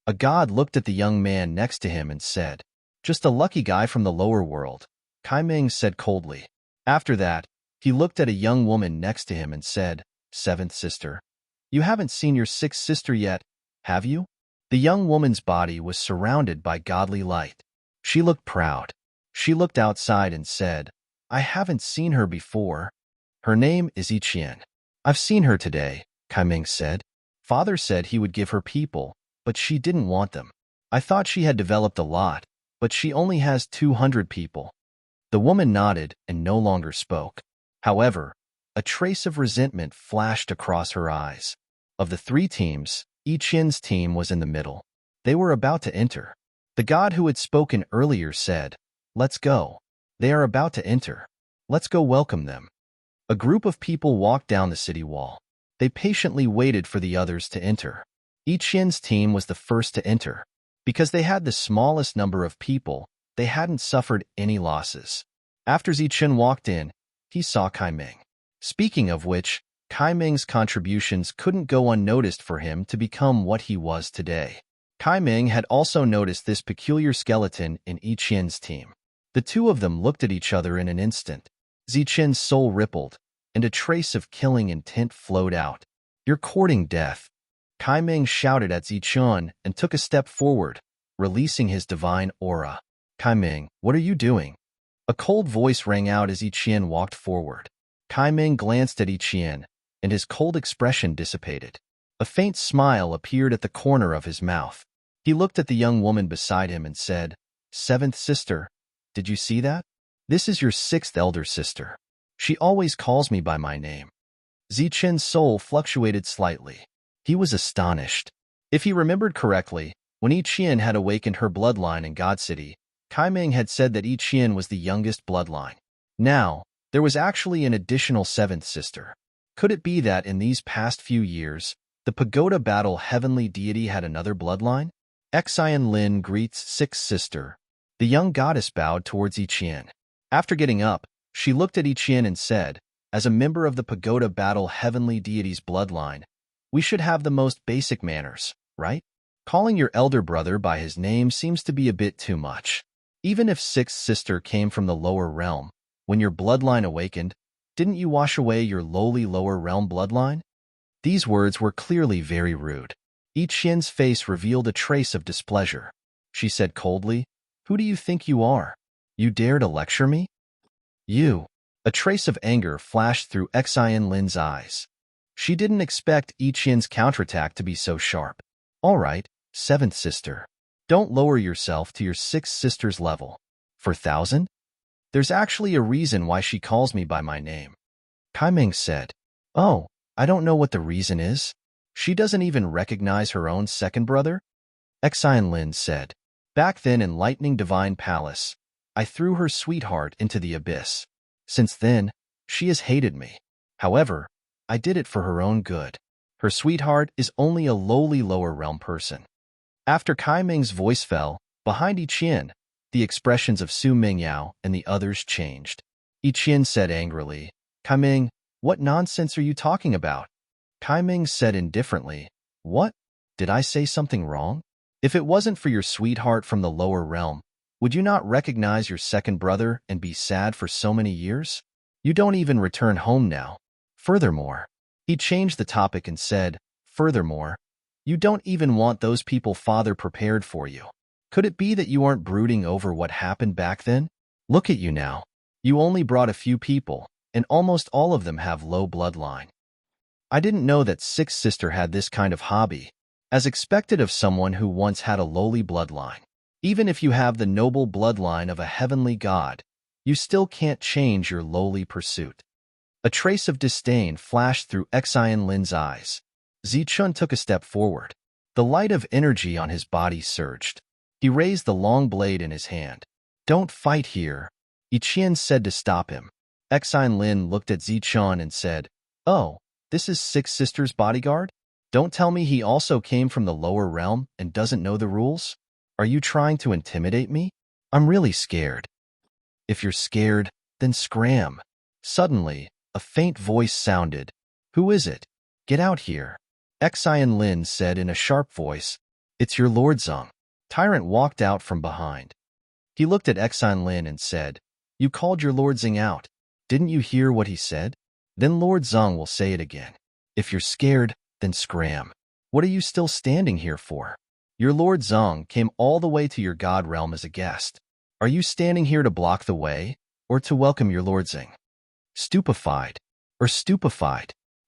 A god looked at the young man next to him and said, just a lucky guy from the lower world, Kaiming said coldly. After that, he looked at a young woman next to him and said, seventh sister. You haven't seen your sixth sister yet, have you? The young woman's body was surrounded by godly light. She looked proud. She looked outside and said, I haven't seen her before. Her name is Iqian. I've seen her today, Kaiming said. Father said he would give her people, but she didn't want them. I thought she had developed a lot, but she only has 200 people. The woman nodded and no longer spoke. However, a trace of resentment flashed across her eyes. Of the three teams, Iqian's team was in the middle. They were about to enter. The god who had spoken earlier said, let's go. They are about to enter. Let's go welcome them. A group of people walked down the city wall. They patiently waited for the others to enter. Iqian's team was the first to enter. Because they had the smallest number of people, they hadn't suffered any losses. After Zichen walked in, he saw Kaiming. Speaking of which, Kaiming's contributions couldn't go unnoticed for him to become what he was today. Kaiming had also noticed this peculiar skeleton in Iqian's team. The two of them looked at each other in an instant. Zichen's soul rippled, and a trace of killing intent flowed out. You're courting death. Kaiming shouted at Zichen and took a step forward, releasing his divine aura. Kaiming, what are you doing? A cold voice rang out as Iqian walked forward. Kaiming glanced at Iqian, and his cold expression dissipated. A faint smile appeared at the corner of his mouth. He looked at the young woman beside him and said, seventh sister, did you see that? This is your sixth elder sister. She always calls me by my name. Zichen's soul fluctuated slightly. He was astonished. If he remembered correctly, when Iqian had awakened her bloodline in God City, Kaiming had said that Iqian was the youngest bloodline. Now, there was actually an additional seventh sister. Could it be that in these past few years, the Pagoda Battle Heavenly Deity had another bloodline? Xian Lin greets sixth sister. The young goddess bowed towards Iqian. After getting up, she looked at Iqian and said, as a member of the Pagoda Battle Heavenly Deity's bloodline, we should have the most basic manners, right? Calling your elder brother by his name seems to be a bit too much. Even if sixth sister came from the lower realm, when your bloodline awakened, didn't you wash away your lowly lower realm bloodline? These words were clearly very rude. Iqian's face revealed a trace of displeasure. She said coldly, who do you think you are? You dare to lecture me? You. A trace of anger flashed through Xian Lin's eyes. She didn't expect Iqian's counterattack to be so sharp. All right, seventh sister. Don't lower yourself to your sixth sister's level. For 1,000? There's actually a reason why she calls me by my name. Kaiming said, oh, I don't know what the reason is. She doesn't even recognize her own second brother? Xian Lin said, back then in Lightning Divine Palace, I threw her sweetheart into the abyss. Since then, she has hated me. However, I did it for her own good. Her sweetheart is only a lowly lower realm person. After Kaiming's voice fell, behind Iqian, the expressions of Su Mingyao and the others changed. Iqian said angrily, Kaiming, what nonsense are you talking about? Kaiming said indifferently, what? Did I say something wrong? If it wasn't for your sweetheart from the lower realm, would you not recognize your second brother and be sad for so many years? You don't even return home now. Furthermore, he changed the topic and said, furthermore, you don't even want those people father prepared for you. Could it be that you aren't brooding over what happened back then? Look at you now. You only brought a few people, and almost all of them have low bloodline. I didn't know that sixth sister had this kind of hobby, as expected of someone who once had a lowly bloodline. Even if you have the noble bloodline of a heavenly god, you still can't change your lowly pursuit. A trace of disdain flashed through Xian Lin's eyes. Zichun took a step forward. The light of energy on his body surged. He raised the long blade in his hand. Don't fight here, Iqian said to stop him. Xian Lin looked at Zichun and said, oh, this is Six Sisters' bodyguard? Don't tell me he also came from the lower realm and doesn't know the rules? Are you trying to intimidate me? I'm really scared. If you're scared, then scram. Suddenly, a faint voice sounded. Who is it? Get out here. Xian Lin said in a sharp voice. It's your Lord Zeng. Tyrant walked out from behind. He looked at Xian Lin and said, You called your Lord Zeng out. Didn't you hear what he said? Then Lord Zeng will say it again. If you're scared, then scram. What are you still standing here for? Your Lord Zeng came all the way to your god realm as a guest. Are you standing here to block the way, or to welcome your Lord Zeng? Stupefied.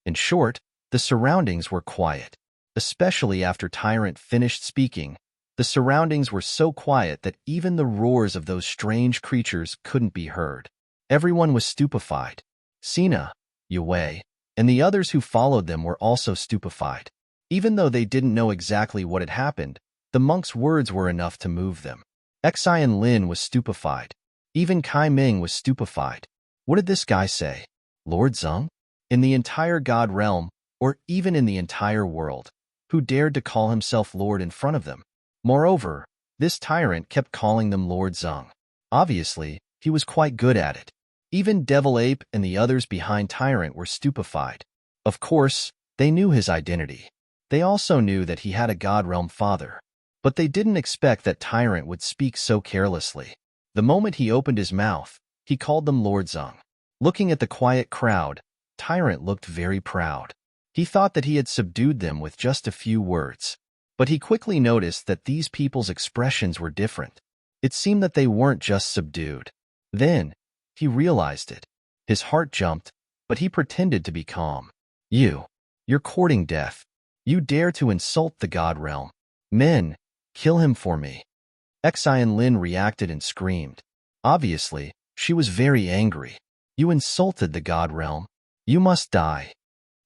In short, the surroundings were quiet. Especially after Tyrant finished speaking, the surroundings were so quiet that even the roars of those strange creatures couldn't be heard. Everyone was stupefied. Sina, Yue, and the others who followed them were also stupefied. Even though they didn't know exactly what had happened, the monk's words were enough to move them. Xian Lin was stupefied. Even Kai Ming was stupefied. What did this guy say? Lord Zeng? In the entire god realm, or even in the entire world, who dared to call himself Lord in front of them? Moreover, this tyrant kept calling them Lord Zeng. Obviously, he was quite good at it. Even Devil Ape and the others behind Tyrant were stupefied. Of course, they knew his identity. They also knew that he had a god realm father. But they didn't expect that Tyrant would speak so carelessly. The moment he opened his mouth, he called them Lord Zeng. Looking at the quiet crowd, Tyrant looked very proud. He thought that he had subdued them with just a few words. But he quickly noticed that these people's expressions were different. It seemed that they weren't just subdued. Then, he realized it. His heart jumped, but he pretended to be calm. You're courting death. You dare to insult the god realm. Men, kill him for me. Xian Lin reacted and screamed. Obviously, she was very angry. You insulted the god realm. You must die.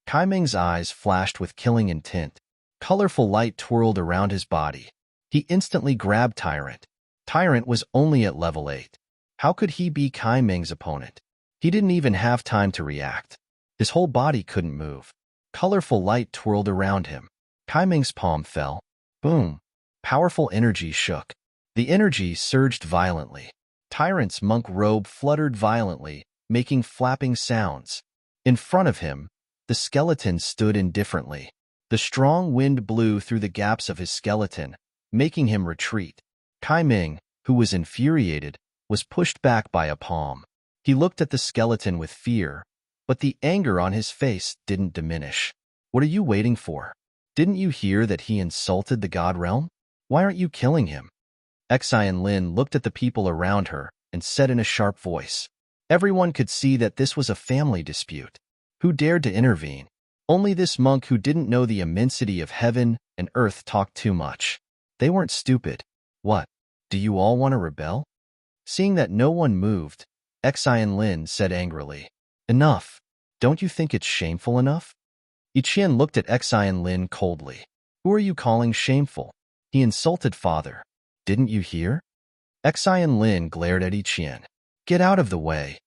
Kai Ming's eyes flashed with killing intent. Colorful light twirled around his body. He instantly grabbed Tyrant. Tyrant was only at level 8. How could he be Kai Ming's opponent? He didn't even have time to react. His whole body couldn't move. Colorful light twirled around him. Kai Ming's palm fell. Boom. Powerful energy shook. The energy surged violently. Tyrant's monk robe fluttered violently, making flapping sounds. In front of him, the skeleton stood indifferently. The strong wind blew through the gaps of his skeleton, making him retreat. Kai Ming, who was infuriated, was pushed back by a palm. He looked at the skeleton with fear, but the anger on his face didn't diminish. What are you waiting for? Didn't you hear that he insulted the god realm? Why aren't you killing him? Xian Lin looked at the people around her and said in a sharp voice. Everyone could see that this was a family dispute. Who dared to intervene? Only this monk who didn't know the immensity of heaven and earth talked too much. They weren't stupid. What? Do you all want to rebel? Seeing that no one moved, Xian Lin said angrily. Enough. Don't you think it's shameful enough? Iqian looked at Xian Lin coldly. Who are you calling shameful? He insulted father. Didn't you hear? Xian Lin glared at Iqian. Get out of the way.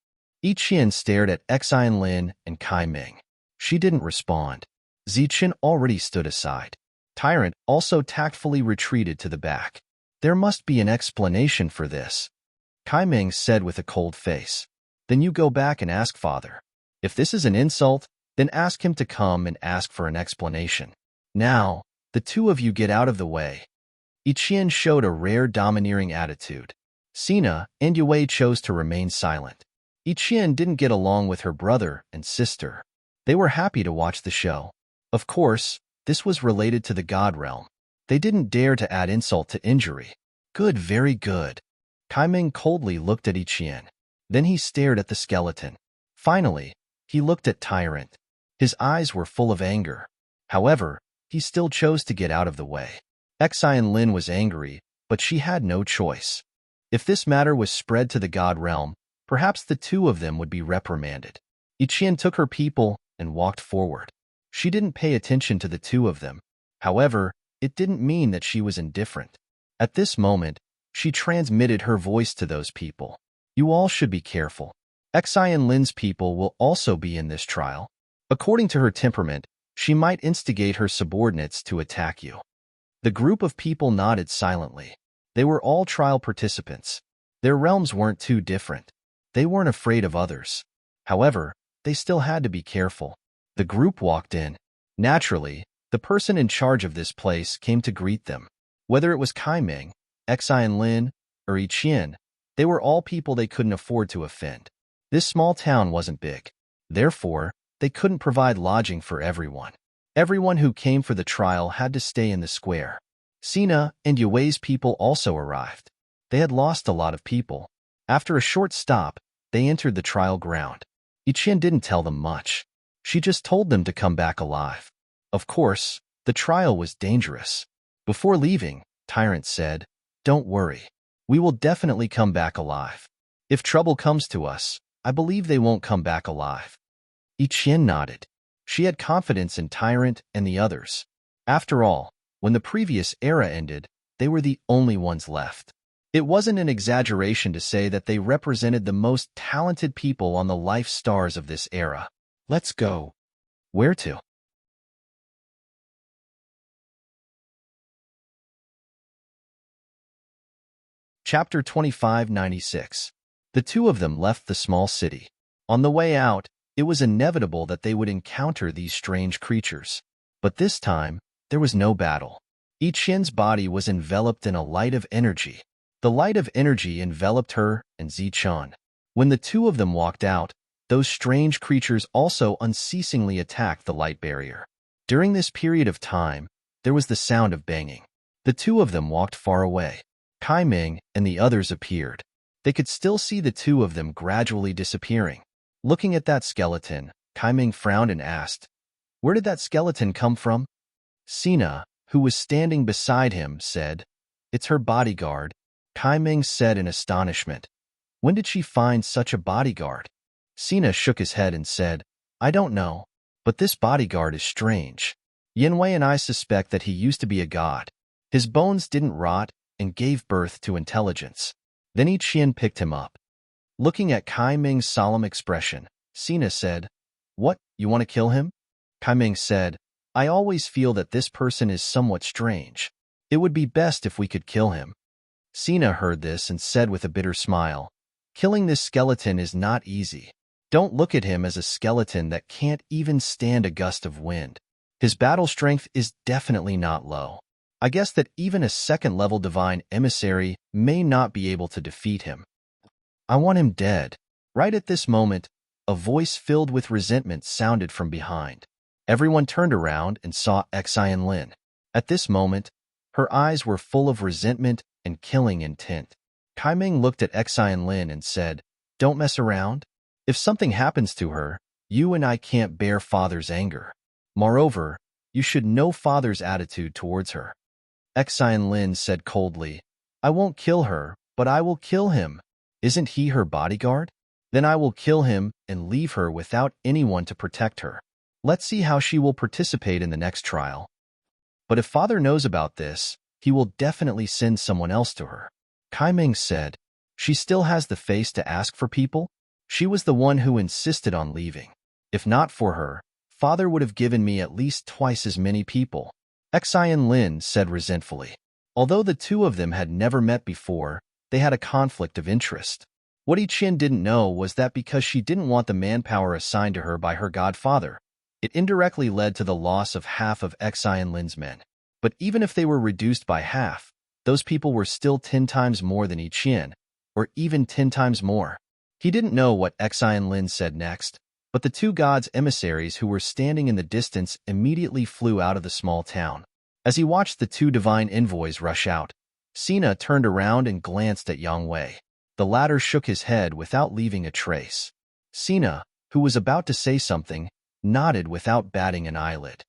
Iqian stared at Xian Lin and Kai Ming. She didn't respond. Ziqin already stood aside. Tyrant also tactfully retreated to the back. There must be an explanation for this. Kai Ming said with a cold face. Then you go back and ask father. If this is an insult, then ask him to come and ask for an explanation. Now, the two of you get out of the way. Iqian showed a rare domineering attitude. Sina and Yue chose to remain silent. Iqian didn't get along with her brother and sister. They were happy to watch the show. Of course, this was related to the god realm. They didn't dare to add insult to injury. Good, very good. Kai Ming coldly looked at Iqian. Then he stared at the skeleton. Finally, he looked at Tyrant. His eyes were full of anger. However, he still chose to get out of the way. Xian Lin was angry, but she had no choice. If this matter was spread to the god realm, perhaps the two of them would be reprimanded. Iqian took her people and walked forward. She didn't pay attention to the two of them. However, it didn't mean that she was indifferent. At this moment, she transmitted her voice to those people. You all should be careful. Xian Lin's people will also be in this trial. According to her temperament, she might instigate her subordinates to attack you. The group of people nodded silently. They were all trial participants. Their realms weren't too different. They weren't afraid of others. However, they still had to be careful. The group walked in. Naturally, the person in charge of this place came to greet them. Whether it was Kaiming, Xian Lin, or Yiqian, they were all people they couldn't afford to offend. This small town wasn't big. Therefore, they couldn't provide lodging for everyone. Everyone who came for the trial had to stay in the square. Sina and Yue's people also arrived. They had lost a lot of people. After a short stop, they entered the trial ground. Yiqian didn't tell them much. She just told them to come back alive. Of course, the trial was dangerous. Before leaving, Tyrant said, "Don't worry. We will definitely come back alive. If trouble comes to us, I believe they won't come back alive." Yiqian nodded. She had confidence in Tyrant and the others. After all, when the previous era ended, they were the only ones left. It wasn't an exaggeration to say that they represented the most talented people on the life stars of this era. Let's go. Where to? Chapter 2596. The two of them left the small city. On the way out, it was inevitable that they would encounter these strange creatures. But this time, there was no battle. Yiqian's body was enveloped in a light of energy. The light of energy enveloped her and Zichun. When the two of them walked out, those strange creatures also unceasingly attacked the light barrier. During this period of time, there was the sound of banging. The two of them walked far away. Kaiming and the others appeared. They could still see the two of them gradually disappearing. Looking at that skeleton, Kaiming frowned and asked, "Where did that skeleton come from?" Sina, who was standing beside him, said, "It's her bodyguard." Kaiming said in astonishment, "When did she find such a bodyguard?" Sina shook his head and said, "I don't know, but this bodyguard is strange. Yanwei and I suspect that he used to be a god. His bones didn't rot and gave birth to intelligence." Then Yiqian picked him up. Looking at Kaiming's solemn expression, Sina said, "What, you want to kill him?" Kaiming said, "I always feel that this person is somewhat strange. It would be best if we could kill him." Sina heard this and said with a bitter smile, "Killing this skeleton is not easy. Don't look at him as a skeleton that can't even stand a gust of wind. His battle strength is definitely not low. I guess that even a second-level divine emissary may not be able to defeat him. I want him dead." Right at this moment, a voice filled with resentment sounded from behind. Everyone turned around and saw Xian Lin. At this moment, her eyes were full of resentment and killing intent. Kaiming looked at Xian Lin and said, "Don't mess around. If something happens to her, you and I can't bear Father's anger. Moreover, you should know Father's attitude towards her." Xian Lin said coldly, "I won't kill her, but I will kill him. Isn't he her bodyguard? Then I will kill him and leave her without anyone to protect her. Let's see how she will participate in the next trial. But if Father knows about this, he will definitely send someone else to her." Kaiming said, "She still has the face to ask for people? She was the one who insisted on leaving. If not for her, Father would have given me at least twice as many people." Xian Lin said resentfully. Although the two of them had never met before, they had a conflict of interest. What Yiqian didn't know was that because she didn't want the manpower assigned to her by her godfather, it indirectly led to the loss of half of Xian Lin's men. But even if they were reduced by half, those people were still 10 times more than Yiqian, or even 10 times more. He didn't know what Xian Lin said next, but the two gods' emissaries who were standing in the distance immediately flew out of the small town. As he watched the two divine envoys rush out, Sina turned around and glanced at Yang Wei. The latter shook his head without leaving a trace. Sina, who was about to say something, nodded without batting an eyelid.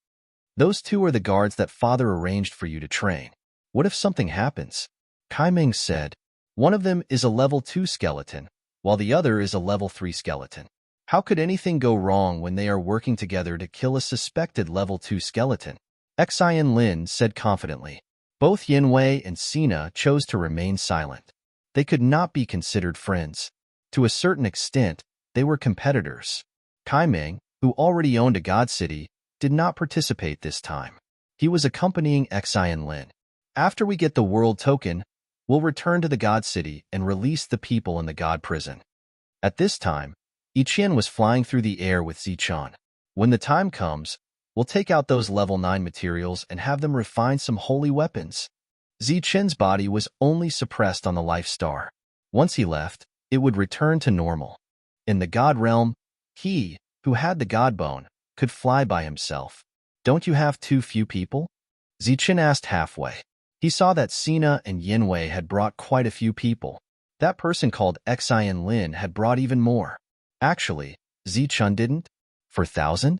"Those two are the guards that Father arranged for you to train. What if something happens?" Kaiming said, "One of them is a level 2 skeleton, while the other is a level 3 skeleton. How could anything go wrong when they are working together to kill a suspected level 2 skeleton?" Xian Lin said confidently. Both Yanwei and Sina chose to remain silent. They could not be considered friends. To a certain extent, they were competitors. Kaiming, who already owned a god city, did not participate this time. He was accompanying Xian Lin. "After we get the world token, We'll return to the God City and release the people in the God Prison. At this time, Iqian was flying through the air with Zichun. When the time comes, we'll take out those level 9 materials and have them refine some holy weapons. Zichun's body was only suppressed on the life star. Once he left, it would return to normal. In the God realm, he, who had the God bone, could fly by himself. Don't you have too few people? Zichun asked halfway. He saw that Sina and Yinwei had brought quite a few people. That person called Xian Lin had brought even more. Actually, Zichun didn't? For 1,000?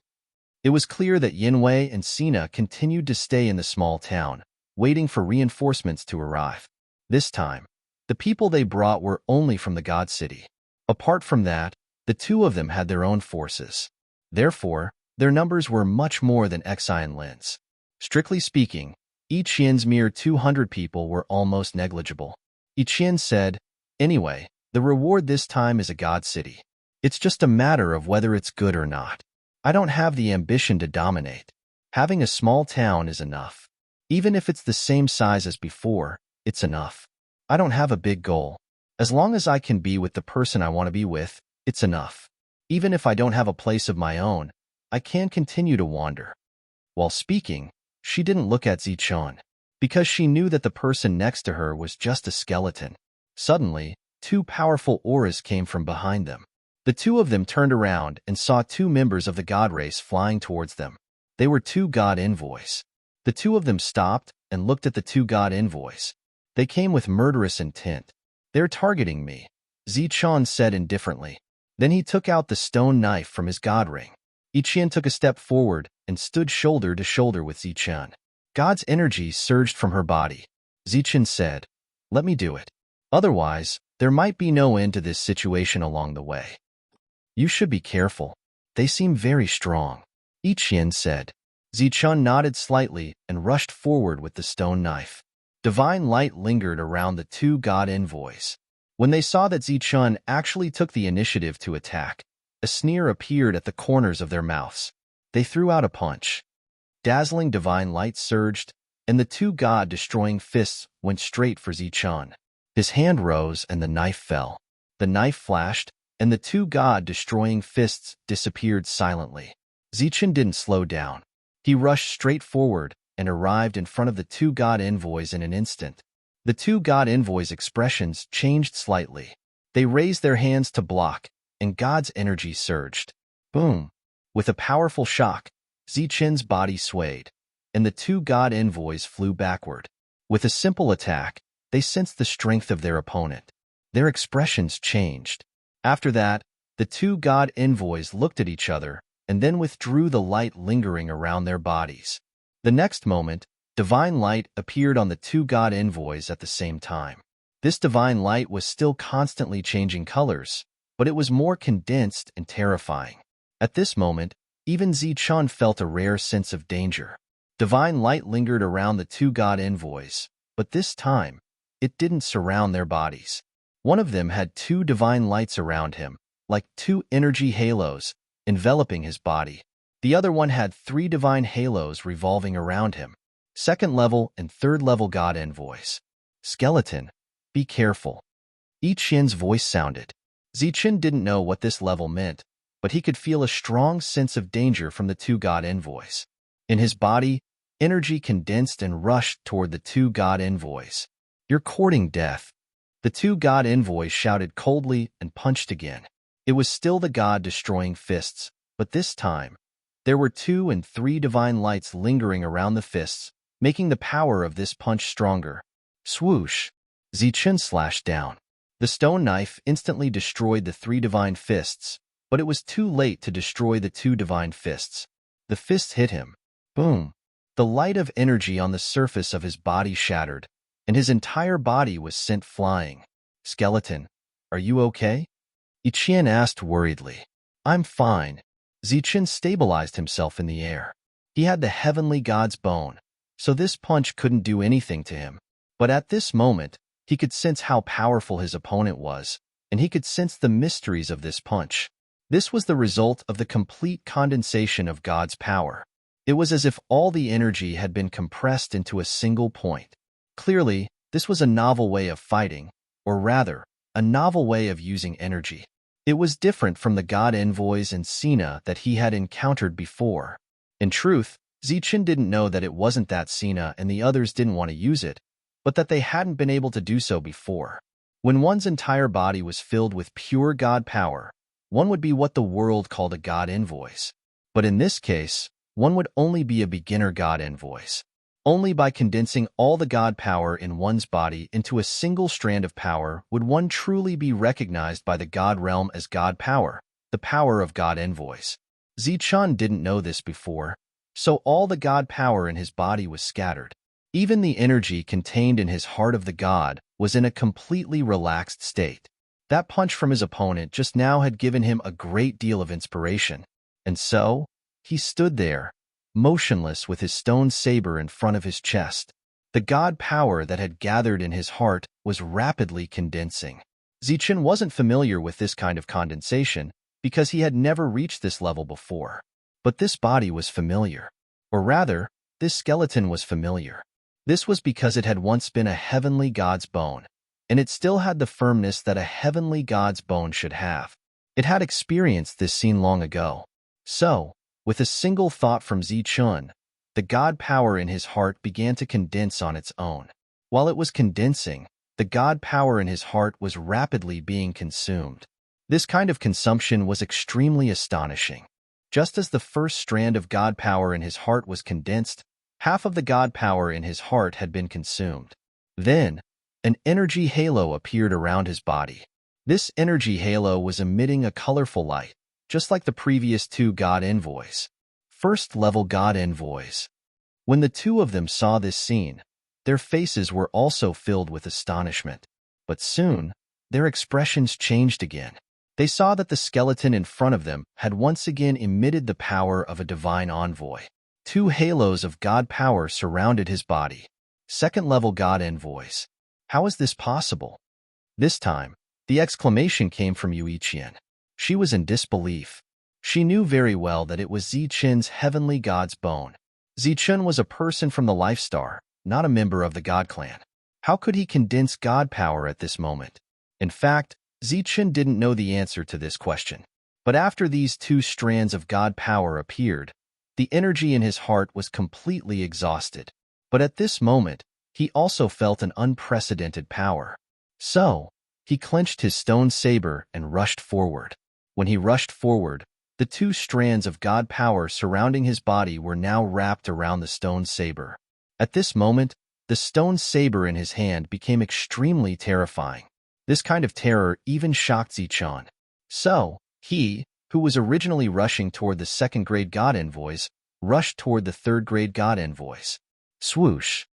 It was clear that Yinwei and Sina continued to stay in the small town, waiting for reinforcements to arrive. This time, the people they brought were only from the God City. Apart from that, the two of them had their own forces. Therefore, their numbers were much more than Xian Lin's. Strictly speaking, Iqian's mere 200 people were almost negligible. Iqian said, "Anyway, the reward this time is a God City. It's just a matter of whether it's good or not. I don't have the ambition to dominate. Having a small town is enough. Even if it's the same size as before, it's enough. I don't have a big goal. As long as I can be with the person I want to be with, it's enough. Even if I don't have a place of my own, I can continue to wander." While speaking, she didn't look at Zichun, because she knew that the person next to her was just a skeleton. Suddenly, two powerful auras came from behind them. The two of them turned around and saw two members of the God race flying towards them. They were two God envoys. The two of them stopped and looked at the two God envoys. They came with murderous intent. "They're targeting me," Zichun said indifferently. Then he took out the stone knife from his God ring. Iqian took a step forward and stood shoulder to shoulder with Zichun. God's energy surged from her body. Zichun said, "Let me do it. Otherwise, there might be no end to this situation along the way." "You should be careful. They seem very strong," Iqian said. Zichun nodded slightly and rushed forward with the stone knife. Divine light lingered around the two God envoys. When they saw that Zichun actually took the initiative to attack, a sneer appeared at the corners of their mouths. They threw out a punch. Dazzling divine light surged, and the two God-destroying fists went straight for Zichun. His hand rose and the knife fell. The knife flashed, and the two God-destroying fists disappeared silently. Zichun didn't slow down. He rushed straight forward and arrived in front of the two God envoys in an instant. The two God envoys' expressions changed slightly. They raised their hands to block, and God's energy surged. Boom! With a powerful shock, Zichun's body swayed, and the two God envoys flew backward. With a simple attack, they sensed the strength of their opponent. Their expressions changed. After that, the two God envoys looked at each other and then withdrew the light lingering around their bodies. The next moment, divine light appeared on the two God envoys at the same time. This divine light was still constantly changing colors, but it was more condensed and terrifying. At this moment, even Zichun felt a rare sense of danger. Divine light lingered around the two God envoys, but this time, it didn't surround their bodies. One of them had two divine lights around him, like two energy halos, enveloping his body. The other one had three divine halos revolving around him. Second level and third level God envoys. "Skeleton, be careful." Iqian's voice sounded. Zichun didn't know what this level meant, but he could feel a strong sense of danger from the two God envoys. In his body, energy condensed and rushed toward the two God envoys. "You're courting death." The two God envoys shouted coldly and punched again. It was still the God-destroying fists, but this time, there were 2 and 3 divine lights lingering around the fists, making the power of this punch stronger. Swoosh! Zichun slashed down. The stone knife instantly destroyed the 3 divine fists, but it was too late to destroy the 2 divine fists. The fists hit him. Boom! The light of energy on the surface of his body shattered, and his entire body was sent flying. "Skeleton, are you okay?" Iqian asked worriedly. "I'm fine." Zichun stabilized himself in the air. He had the heavenly god's bone, so this punch couldn't do anything to him. But at this moment, he could sense how powerful his opponent was, and he could sense the mysteries of this punch. This was the result of the complete condensation of God's power. It was as if all the energy had been compressed into a single point. Clearly, This was a novel way of fighting, or rather, a novel way of using energy. It was different from the god envoys and Sina that he had encountered before. In truth, Zichen didn't know that it wasn't that Sina and the others didn't want to use it, but that they hadn't been able to do so before. When one's entire body was filled with pure god power, one would be what the world called a god envoys. But in this case, one would only be a beginner god envoys. Only by condensing all the god power in one's body into a single strand of power would one truly be recognized by the god realm as god power, the power of god envoys. Zichen didn't know this before, so all the god power in his body was scattered. Even the energy contained in his heart of the god was in a completely relaxed state. That punch from his opponent just now had given him a great deal of inspiration. And so, he stood there, motionless with his stone saber in front of his chest. The god power that had gathered in his heart was rapidly condensing. Zichen wasn't familiar with this kind of condensation because he had never reached this level before. But this body was familiar. Or rather, this skeleton was familiar. This was because it had once been a heavenly god's bone, and it still had the firmness that a heavenly god's bone should have. It had experienced this scene long ago. So, with a single thought from Zichen, the god power in his heart began to condense on its own. While it was condensing, the god power in his heart was rapidly being consumed. This kind of consumption was extremely astonishing. Just as the first strand of god power in his heart was condensed, half of the god power in his heart had been consumed. Then, an energy halo appeared around his body. This energy halo was emitting a colorful light, just like the previous two god envoys. First-level god envoys. When the two of them saw this scene, their faces were also filled with astonishment. But soon, their expressions changed again. They saw that the skeleton in front of them had once again emitted the power of a divine envoy. Two halos of god power surrounded his body. Second-level god envoys. How is this possible? This time, the exclamation came from Yuiqian. She was in disbelief. She knew very well that it was Zichen's heavenly god's bone. Zichen was a person from the Life Star, not a member of the God Clan. How could he condense god power at this moment? In fact, Zichen didn't know the answer to this question. But after these two strands of god power appeared, the energy in his heart was completely exhausted. But at this moment, he also felt an unprecedented power. So, he clenched his stone saber and rushed forward. When he rushed forward, the two strands of god power surrounding his body were now wrapped around the stone saber. At this moment, the stone saber in his hand became extremely terrifying. This kind of terror even shocked Zichen. So, he, who was originally rushing toward the second-grade god envoys, rushed toward the third-grade god envoys. Swoosh!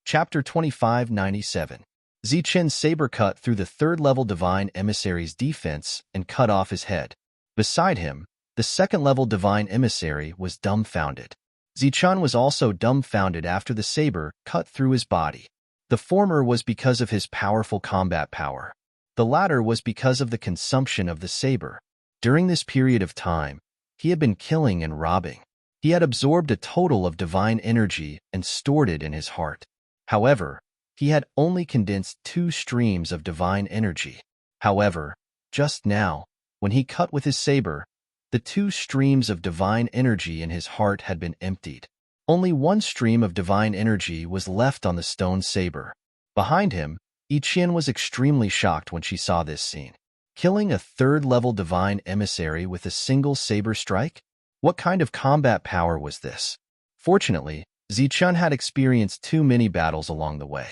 Chapter 2597. Zichen's saber cut through the third-level divine emissary's defense and cut off his head. Beside him, the second-level divine emissary was dumbfounded. Zichen was also dumbfounded after the saber cut through his body. The former was because of his powerful combat power. The latter was because of the consumption of the saber. During this period of time, he had been killing and robbing. He had absorbed a total of divine energy and stored it in his heart. However, he had only condensed 2 streams of divine energy. However, just now, when he cut with his saber, the 2 streams of divine energy in his heart had been emptied. Only 1 stream of divine energy was left on the stone saber. Behind him, Yiqian was extremely shocked when she saw this scene. Killing a third-level divine emissary with a single saber strike? What kind of combat power was this? Fortunately, Zichen had experienced too many battles along the way.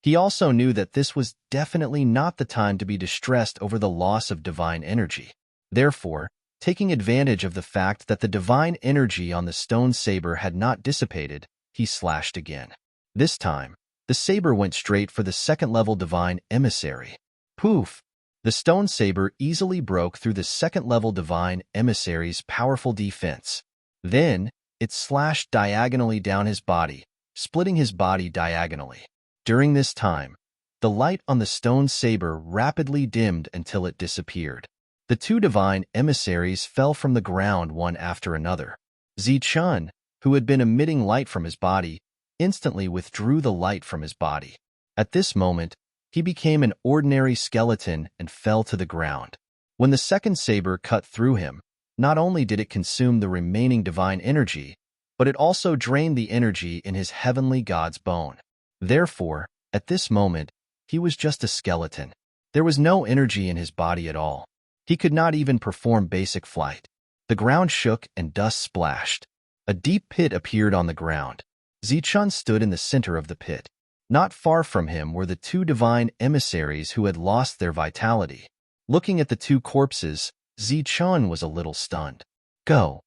He also knew that this was definitely not the time to be distressed over the loss of divine energy. Therefore, taking advantage of the fact that the divine energy on the stone saber had not dissipated, he slashed again. This time, the saber went straight for the second-level divine emissary. Poof! The stone saber easily broke through the second-level divine emissary's powerful defense. Then, it slashed diagonally down his body, splitting his body diagonally. During this time, the light on the stone saber rapidly dimmed until it disappeared. The two divine emissaries fell from the ground one after another. Zichun, who had been emitting light from his body, instantly withdrew the light from his body. At this moment, he became an ordinary skeleton and fell to the ground. When the second saber cut through him, not only did it consume the remaining divine energy, but it also drained the energy in his heavenly god's bone. Therefore, at this moment, he was just a skeleton. There was no energy in his body at all. He could not even perform basic flight. The ground shook and dust splashed. A deep pit appeared on the ground. Zichun stood in the center of the pit. Not far from him were the two divine emissaries who had lost their vitality. Looking at the two corpses, Zichun was a little stunned. Go.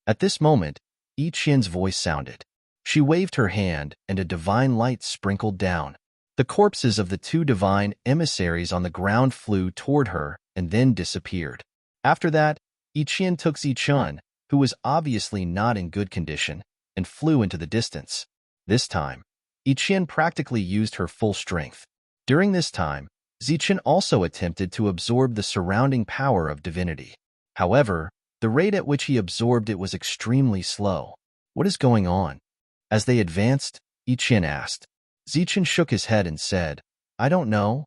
At this moment, Yi Qian's voice sounded. She waved her hand, and a divine light sprinkled down. The corpses of the two divine emissaries on the ground flew toward her and then disappeared. After that, Yi Qian took Zichun, who was obviously not in good condition, and flew into the distance. This time, Yi Qian practically used her full strength. During this time, Zichun also attempted to absorb the surrounding power of divinity. However, the rate at which he absorbed it was extremely slow. What is going on? As they advanced, Yi Qian asked. Zichun shook his head and said, I don't know.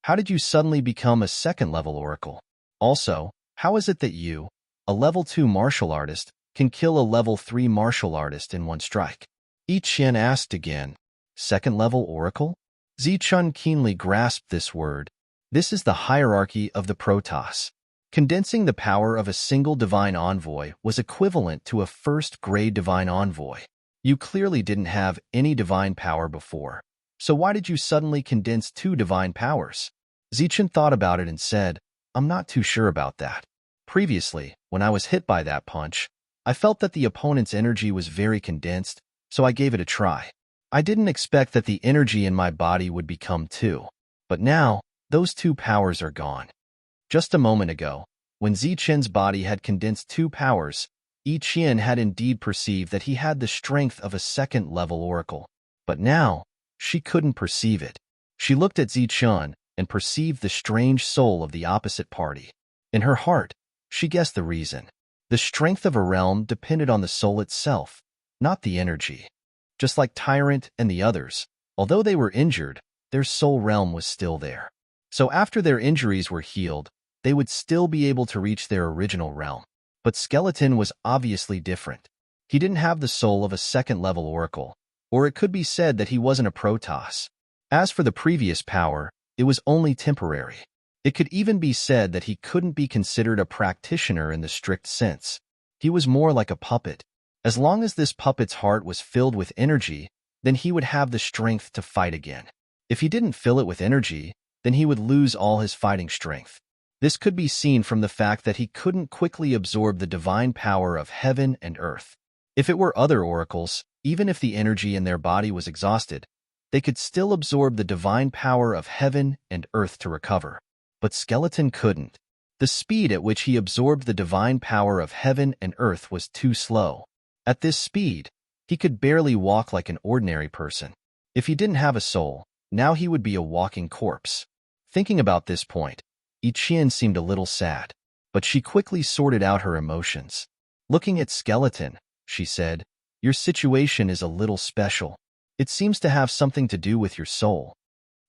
How did you suddenly become a second-level oracle? Also, how is it that you, a level 2 martial artist, can kill a level 3 martial artist in one strike? Yi Qian asked again. Second-level oracle? Zichun keenly grasped this word. This is the hierarchy of the Protoss. Condensing the power of a single divine envoy was equivalent to a first-grade divine envoy. You clearly didn't have any divine power before. So why did you suddenly condense two divine powers? Zichun thought about it and said, I'm not too sure about that. Previously, when I was hit by that punch, I felt that the opponent's energy was very condensed, so I gave it a try. I didn't expect that the energy in my body would become two. But now, those two powers are gone. Just a moment ago, when Zichun's body had condensed two powers, Yi Qian had indeed perceived that he had the strength of a second-level oracle. But now, she couldn't perceive it. She looked at Zichun and perceived the strange soul of the opposite party. In her heart, she guessed the reason. The strength of a realm depended on the soul itself, not the energy. Just like Tyrant and the others, although they were injured, their soul realm was still there. So after their injuries were healed, they would still be able to reach their original realm. But Skeleton was obviously different. He didn't have the soul of a second-level oracle, or it could be said that he wasn't a Protoss. As for the previous power, it was only temporary. It could even be said that he couldn't be considered a practitioner in the strict sense. He was more like a puppet. As long as this puppet's heart was filled with energy, then he would have the strength to fight again. If he didn't fill it with energy, then he would lose all his fighting strength. This could be seen from the fact that he couldn't quickly absorb the divine power of heaven and earth. If it were other oracles, even if the energy in their body was exhausted, they could still absorb the divine power of heaven and earth to recover. But Skeleton couldn't. The speed at which he absorbed the divine power of heaven and earth was too slow. At this speed, he could barely walk like an ordinary person. If he didn't have a soul, now he would be a walking corpse. Thinking about this point, Yi Qian seemed a little sad, but she quickly sorted out her emotions. Looking at Skeleton, she said, Your situation is a little special. It seems to have something to do with your soul.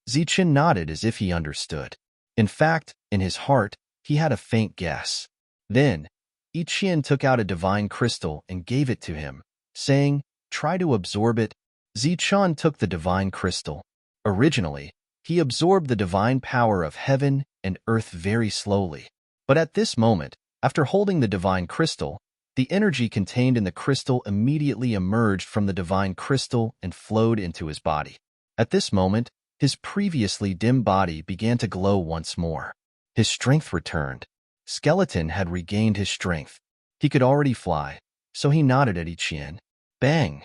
Zichun nodded as if he understood. In fact, in his heart, he had a faint guess. Then, Yi Qian took out a divine crystal and gave it to him, saying, Try to absorb it. Zichun took the divine crystal. Originally, he absorbed the divine power of heaven and earth very slowly. But at this moment, after holding the divine crystal, the energy contained in the crystal immediately emerged from the divine crystal and flowed into his body. At this moment, his previously dim body began to glow once more. His strength returned. Skeleton had regained his strength. He could already fly, so he nodded at Yi Qian. Bang!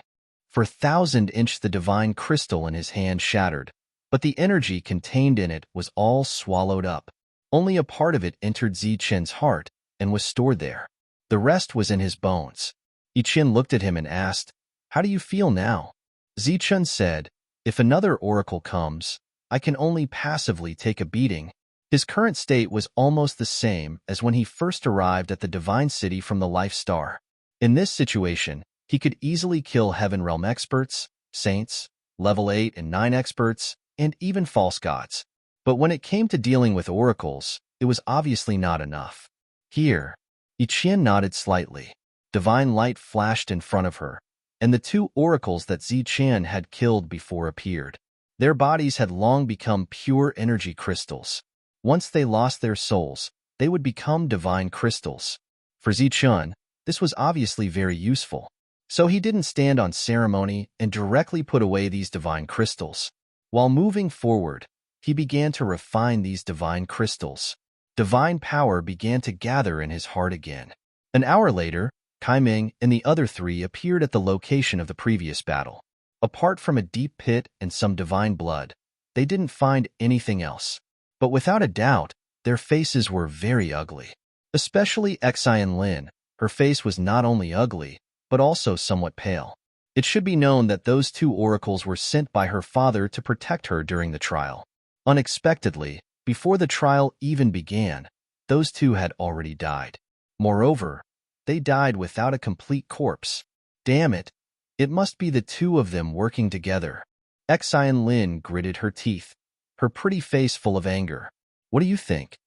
For 1,000 the divine crystal in his hand shattered, but the energy contained in it was all swallowed up. Only a part of it entered Zichen's heart and was stored there. The rest was in his bones. Yi Qian looked at him and asked, How do you feel now? Zichen said, If another oracle comes, I can only passively take a beating. His current state was almost the same as when he first arrived at the Divine City from the Life Star. In this situation, he could easily kill Heaven Realm experts, saints, level 8 and 9 experts, and even false gods. But when it came to dealing with oracles, it was obviously not enough. Here, Iqian nodded slightly. Divine light flashed in front of her, and the two oracles that Ziqian had killed before appeared. Their bodies had long become pure energy crystals. Once they lost their souls, they would become divine crystals. For Ziqian, this was obviously very useful. So he didn't stand on ceremony and directly put away these divine crystals. While moving forward, he began to refine these divine crystals. Divine power began to gather in his heart again. An hour later, Kai Ming and the other three appeared at the location of the previous battle. Apart from a deep pit and some divine blood, they didn't find anything else. But without a doubt, their faces were very ugly. Especially Xian Lin, her face was not only ugly, but also somewhat pale. It should be known that those two oracles were sent by her father to protect her during the trial. Unexpectedly, before the trial even began, those two had already died. Moreover, they died without a complete corpse. Damn it, it must be the two of them working together. Xian Lin gritted her teeth, her pretty face full of anger. What do you think?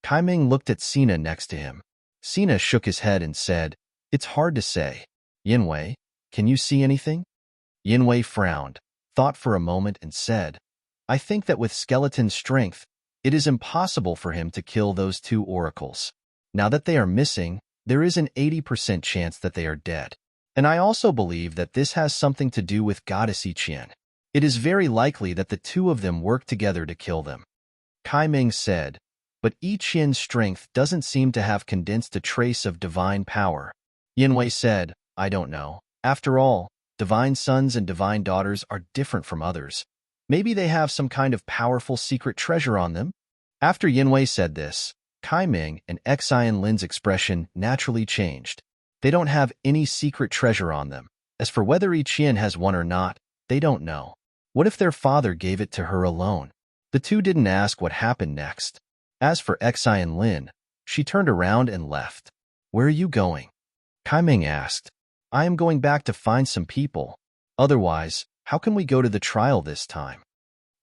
Kai Ming looked at Sina next to him. Sina shook his head and said, It's hard to say. Yinwei, can you see anything? Yinwei frowned, thought for a moment and said, I think that with skeleton strength, it is impossible for him to kill those two oracles. Now that they are missing, there is an 80% chance that they are dead. And I also believe that this has something to do with Goddess Iqian. It is very likely that the two of them work together to kill them. Kai Ming said, but Iqian's strength doesn't seem to have condensed a trace of divine power. Yinwei said, I don't know. After all, divine sons and divine daughters are different from others. Maybe they have some kind of powerful secret treasure on them? After Yinwei said this, Kai Ming and Xian Lin's expression naturally changed. They don't have any secret treasure on them. As for whether Iqian has one or not, they don't know. What if their father gave it to her alone? The two didn't ask what happened next. As for Xian Lin, she turned around and left. Where are you going? Kai Ming asked. I am going back to find some people. Otherwise, how can we go to the trial this time?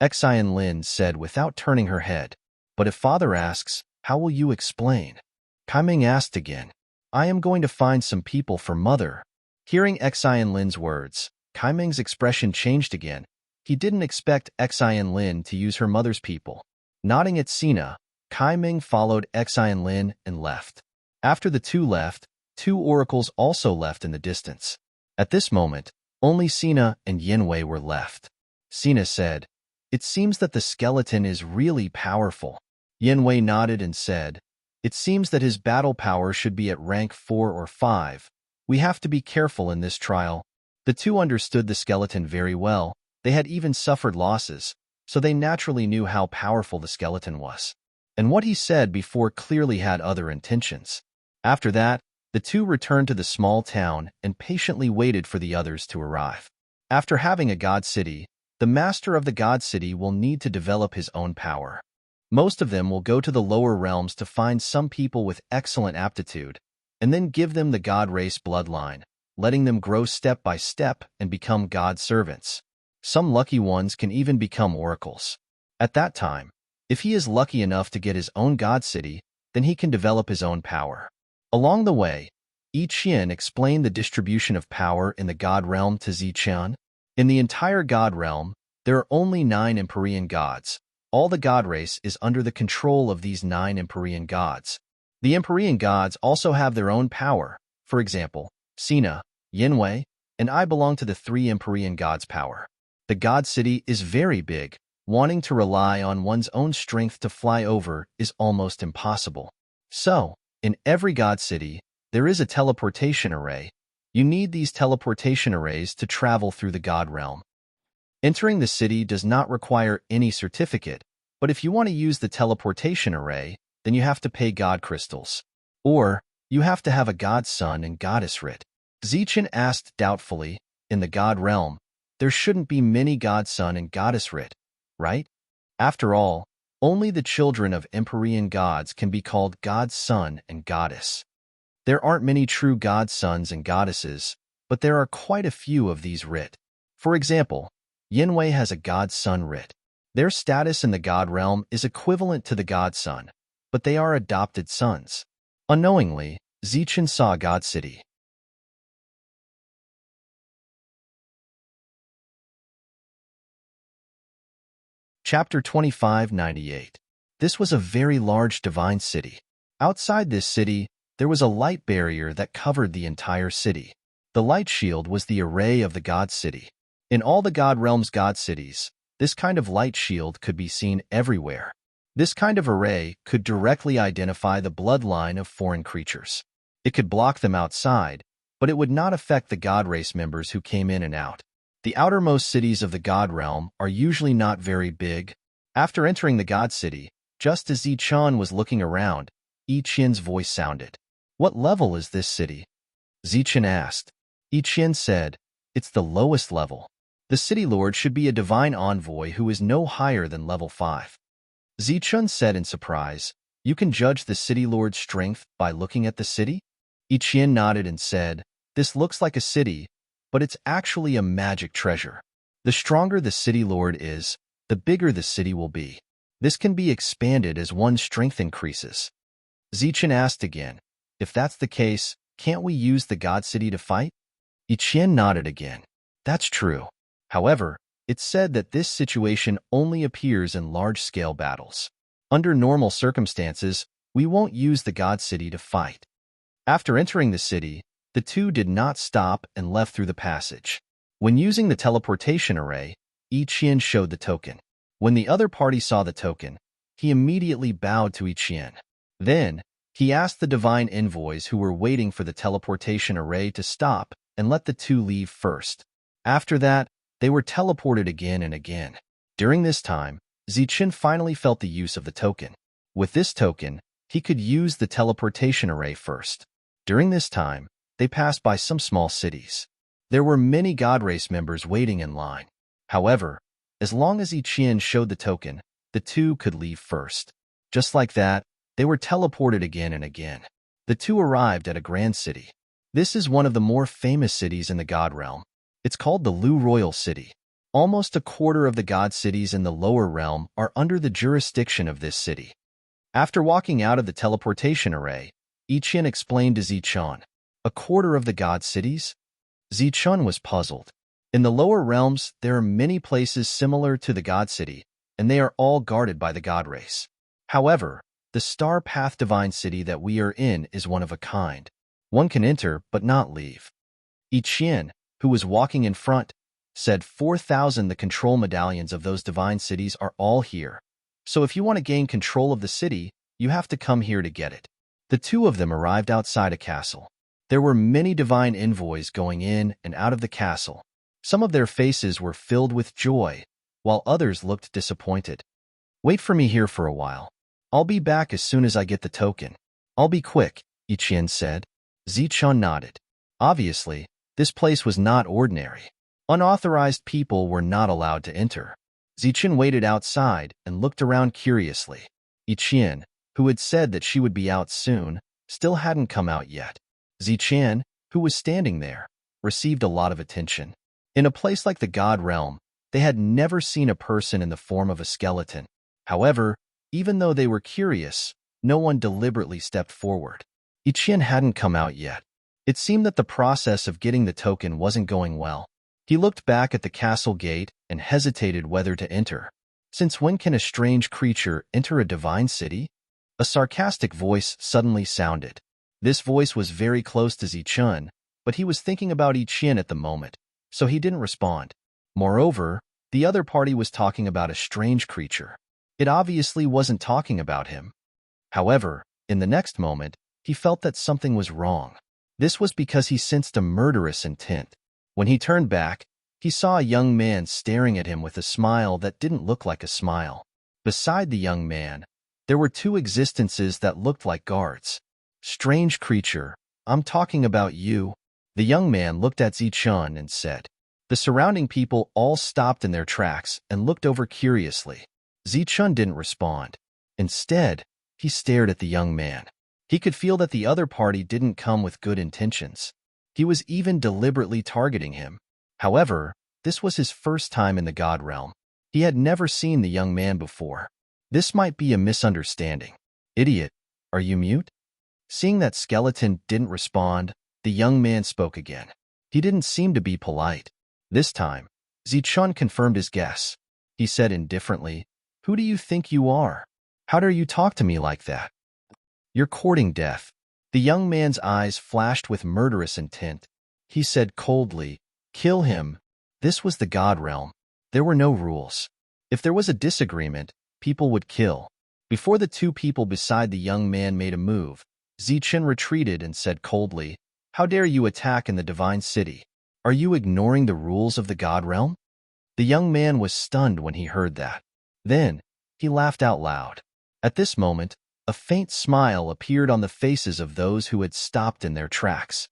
Xian Lin said without turning her head. But if father asks, how will you explain? Kai Ming asked again. I am going to find some people for mother. Hearing Xian Lin's words, Kai Ming's expression changed again. He didn't expect Xian Lin to use her mother's people. Nodding at Sina, Kai Ming followed Xian Lin and left. After the two left, two oracles also left in the distance. At this moment, only Sina and Yinwei were left. Sina said, It seems that the skeleton is really powerful. Yinwei nodded and said, It seems that his battle power should be at rank 4 or 5. We have to be careful in this trial. The two understood the skeleton very well. They had even suffered losses, so they naturally knew how powerful the skeleton was. And what he said before clearly had other intentions. After that, the two returned to the small town and patiently waited for the others to arrive. After having a god city, the master of the god city will need to develop his own power. Most of them will go to the lower realms to find some people with excellent aptitude, and then give them the god race bloodline, letting them grow step by step and become god servants. Some lucky ones can even become oracles. At that time, if he is lucky enough to get his own god city, then he can develop his own power. Along the way, Iqian explained the distribution of power in the god realm to Ziqian. In the entire god realm, there are only 9 Empyrean gods. All the god race is under the control of these 9 Empyrean gods. The Empyrean gods also have their own power. For example, Sina, Yinwei, and I belong to the 3 Empyrean gods' power. The god city is very big. Wanting to rely on one's own strength to fly over is almost impossible. So, in every god city, there is a teleportation array. You need these teleportation arrays to travel through the god realm. Entering the city does not require any certificate, but if you want to use the teleportation array, then you have to pay god crystals. Or, you have to have a god son and goddess writ. Ziqian asked doubtfully, in the god realm, there shouldn't be many god son and goddess writ, right? After all, Only the children of Empyrean gods can be called God's son and goddess. There aren't many true god sons and goddesses, but there are quite a few of these writ. For example, Yinwei has a god son writ. Their status in the god realm is equivalent to the god son, but they are adopted sons. Unknowingly, Zichen saw a god city. Chapter 2598. This was a very large divine city. Outside this city, there was a light barrier that covered the entire city. The light shield was the array of the god city. In all the god realm's god cities, this kind of light shield could be seen everywhere. This kind of array could directly identify the bloodline of foreign creatures. It could block them outside, but it would not affect the god race members who came in and out. The outermost cities of the god realm are usually not very big. After entering the god city, just as Zichen was looking around, Yi Qian's voice sounded. "What level is this city?" Zichen asked. Yi Qian said, "It's the lowest level. The city lord should be a divine envoy who is no higher than level 5. Zichen said in surprise, "You can judge the city lord's strength by looking at the city?" Yi Qian nodded and said, "This looks like a city, but it's actually a magic treasure. The stronger the city lord is, the bigger the city will be. This can be expanded as one's strength increases." Zichen asked again, "If that's the case, can't we use the god city to fight?" Yi Qian nodded again. "That's true. However, it's said that this situation only appears in large-scale battles. Under normal circumstances, we won't use the god city to fight." After entering the city, the two did not stop and left through the passage. When using the teleportation array, Yi Qian showed the token. When the other party saw the token, he immediately bowed to Yi Qian. Then, he asked the divine envoys who were waiting for the teleportation array to stop and let the two leave first. After that, they were teleported again and again. During this time, Zichen finally felt the use of the token. With this token, he could use the teleportation array first. During this time, they passed by some small cities. There were many god race members waiting in line. However, as long as Yi Qian showed the token, the two could leave first. Just like that, they were teleported again and again. The two arrived at a grand city. This is one of the more famous cities in the god realm. It's called the Lu Royal City. Almost a quarter of the god cities in the lower realm are under the jurisdiction of this city. After walking out of the teleportation array, Yi Qian explained to Zichen, "A quarter of the god cities?" Zichen was puzzled. In the lower realms, there are many places similar to the god city, and they are all guarded by the god race. However, the Star Path Divine City that we are in is one of a kind. One can enter but not leave. Yi Qian, who was walking in front, said 4,000 the control medallions of those divine cities are all here. So if you want to gain control of the city, you have to come here to get it. The two of them arrived outside a castle. There were many divine envoys going in and out of the castle. Some of their faces were filled with joy, while others looked disappointed. "Wait for me here for a while. I'll be back as soon as I get the token." "I'll be quick," Yi Qian said. Zichen nodded. Obviously, this place was not ordinary. Unauthorized people were not allowed to enter. Zichen waited outside and looked around curiously. Yi Qian, who had said that she would be out soon, still hadn't come out yet. Zichen, who was standing there, received a lot of attention. In a place like the God Realm, they had never seen a person in the form of a skeleton. However, even though they were curious, no one deliberately stepped forward. Yi Qian hadn't come out yet. It seemed that the process of getting the token wasn't going well. He looked back at the castle gate and hesitated whether to enter. Since when can a strange creature enter a divine city? A sarcastic voice suddenly sounded. This voice was very close to Zichen, but he was thinking about Yi Qian at the moment, so he didn't respond. Moreover, the other party was talking about a strange creature. It obviously wasn't talking about him. However, in the next moment, he felt that something was wrong. This was because he sensed a murderous intent. When he turned back, he saw a young man staring at him with a smile that didn't look like a smile. Beside the young man, there were two existences that looked like guards. "Strange creature, I'm talking about you." The young man looked at Zichen and said. The surrounding people all stopped in their tracks and looked over curiously. Zichun didn't respond. Instead, he stared at the young man. He could feel that the other party didn't come with good intentions. He was even deliberately targeting him. However, this was his first time in the God realm. He had never seen the young man before. This might be a misunderstanding. Idiot, are you mute? Seeing that skeleton didn't respond, the young man spoke again. He didn't seem to be polite. This time, Zichun confirmed his guess. He said indifferently, "Who do you think you are? How dare you talk to me like that? You're courting death." The young man's eyes flashed with murderous intent. He said coldly, "Kill him." This was the God realm. There were no rules. If there was a disagreement, people would kill. Before the two people beside the young man made a move, Zichun retreated and said coldly, "How dare you attack in the divine city? Are you ignoring the rules of the God realm?" The young man was stunned when he heard that. Then, he laughed out loud. At this moment, a faint smile appeared on the faces of those who had stopped in their tracks.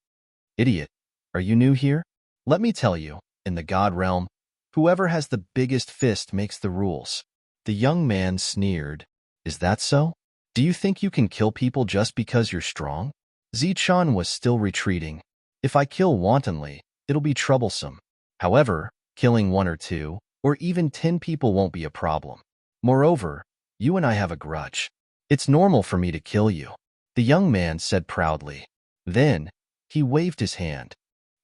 "Idiot, are you new here? Let me tell you, in the God realm, whoever has the biggest fist makes the rules." The young man sneered. "Is that so? Do you think you can kill people just because you're strong?" Zichun was still retreating. "If I kill wantonly, it'll be troublesome. However, killing 1 or 2, or even 10 people won't be a problem. Moreover, you and I have a grudge. It's normal for me to kill you," the young man said proudly. Then, he waved his hand.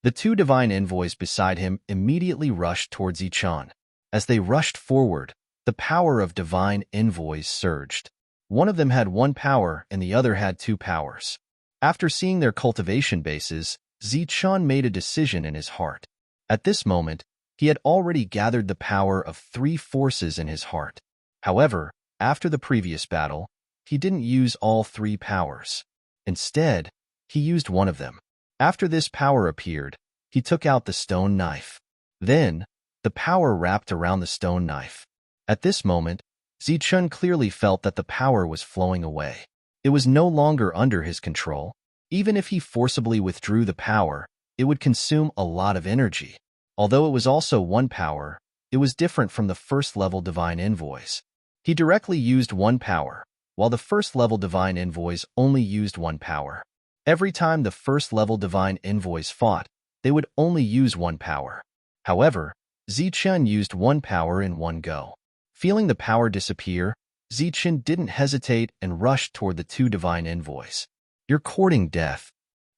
The two divine envoys beside him immediately rushed towards Zichun. As they rushed forward, the power of divine envoys surged. One of them had 1 power and the other had 2 powers. After seeing their cultivation bases, Zichun made a decision in his heart. At this moment, he had already gathered the power of 3 forces in his heart. However, after the previous battle, he didn't use all 3 powers. Instead, he used one of them. After this power appeared, he took out the stone knife. Then, the power wrapped around the stone knife. At this moment, Zichun clearly felt that the power was flowing away. It was no longer under his control. Even if he forcibly withdrew the power, it would consume a lot of energy. Although it was also 1 power, it was different from the first-level divine envoys. He directly used 1 power, while the first-level divine envoys only used 1 power. Every time the first-level divine envoys fought, they would only use 1 power. However, Zichun used 1 power in one go. Feeling the power disappear, Zichun didn't hesitate and rushed toward the 2 divine envoys. "You're courting death."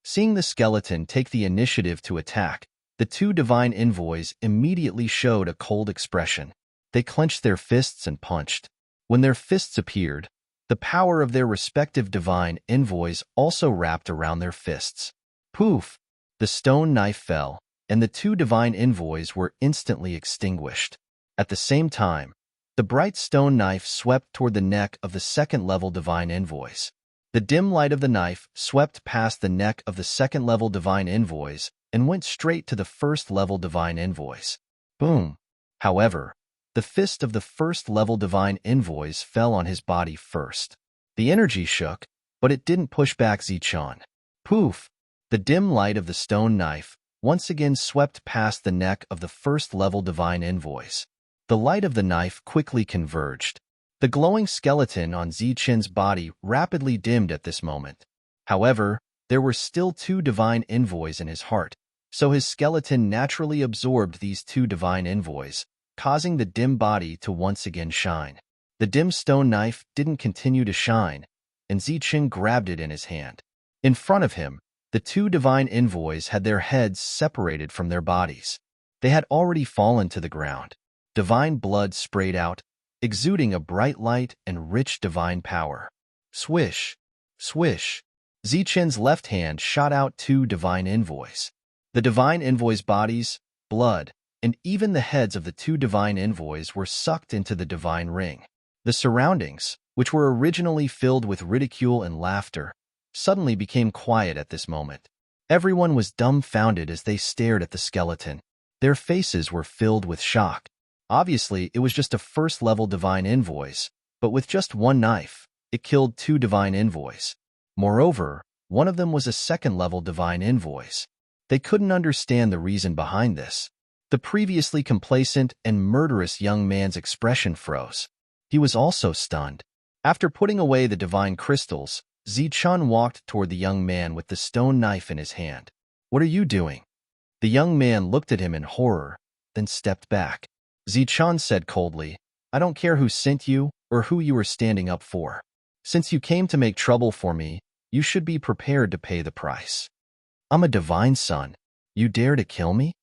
Seeing the skeleton take the initiative to attack, the 2 divine envoys immediately showed a cold expression. They clenched their fists and punched. When their fists appeared, the power of their respective divine envoys also wrapped around their fists. Poof! The stone knife fell, and the 2 divine envoys were instantly extinguished. At the same time, the bright stone knife swept toward the neck of the second-level divine envoys. The dim light of the knife swept past the neck of the second-level divine envoys and went straight to the first-level divine envoys. Boom! However, the fist of the first-level divine envoys fell on his body first. The energy shook, but it didn't push back Zichun. Poof! The dim light of the stone knife once again swept past the neck of the first-level divine envoys. The light of the knife quickly converged. The glowing skeleton on Zichun's body rapidly dimmed at this moment. However, there were still 2 divine envoys in his heart, so his skeleton naturally absorbed these 2 divine envoys, causing the dim body to once again shine. The dim stone knife didn't continue to shine, and Zichun grabbed it in his hand. In front of him, the 2 divine envoys had their heads separated from their bodies. They had already fallen to the ground. Divine blood sprayed out, exuding a bright light and rich divine power. Swish! Swish! Zichun's left hand shot out 2 divine envoys. The divine envoys' bodies, blood, and even the heads of the 2 divine envoys were sucked into the divine ring. The surroundings, which were originally filled with ridicule and laughter, suddenly became quiet at this moment. Everyone was dumbfounded as they stared at the skeleton. Their faces were filled with shock. Obviously, it was just a first-level divine envoys, but with just 1 knife, it killed 2 divine envoys. Moreover, one of them was a second-level divine envoys. They couldn't understand the reason behind this. The previously complacent and murderous young man's expression froze. He was also stunned. After putting away the divine crystals, Zichun walked toward the young man with the stone knife in his hand. "What are you doing?" The young man looked at him in horror, then stepped back. Zichun said coldly, "I don't care who sent you or who you were standing up for. Since you came to make trouble for me, you should be prepared to pay the price. I'm a divine son. You dare to kill me?"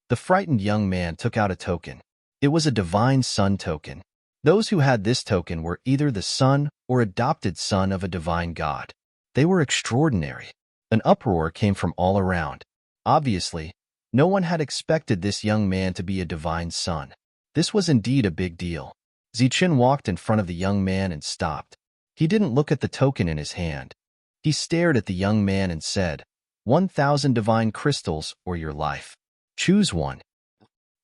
The frightened young man took out a token. It was a divine son token. Those who had this token were either the son or adopted son of a divine god. They were extraordinary. An uproar came from all around. Obviously, no one had expected this young man to be a divine son. This was indeed a big deal. Zichun walked in front of the young man and stopped. He didn't look at the token in his hand. He stared at the young man and said, 1,000 divine crystals or your life. Choose one.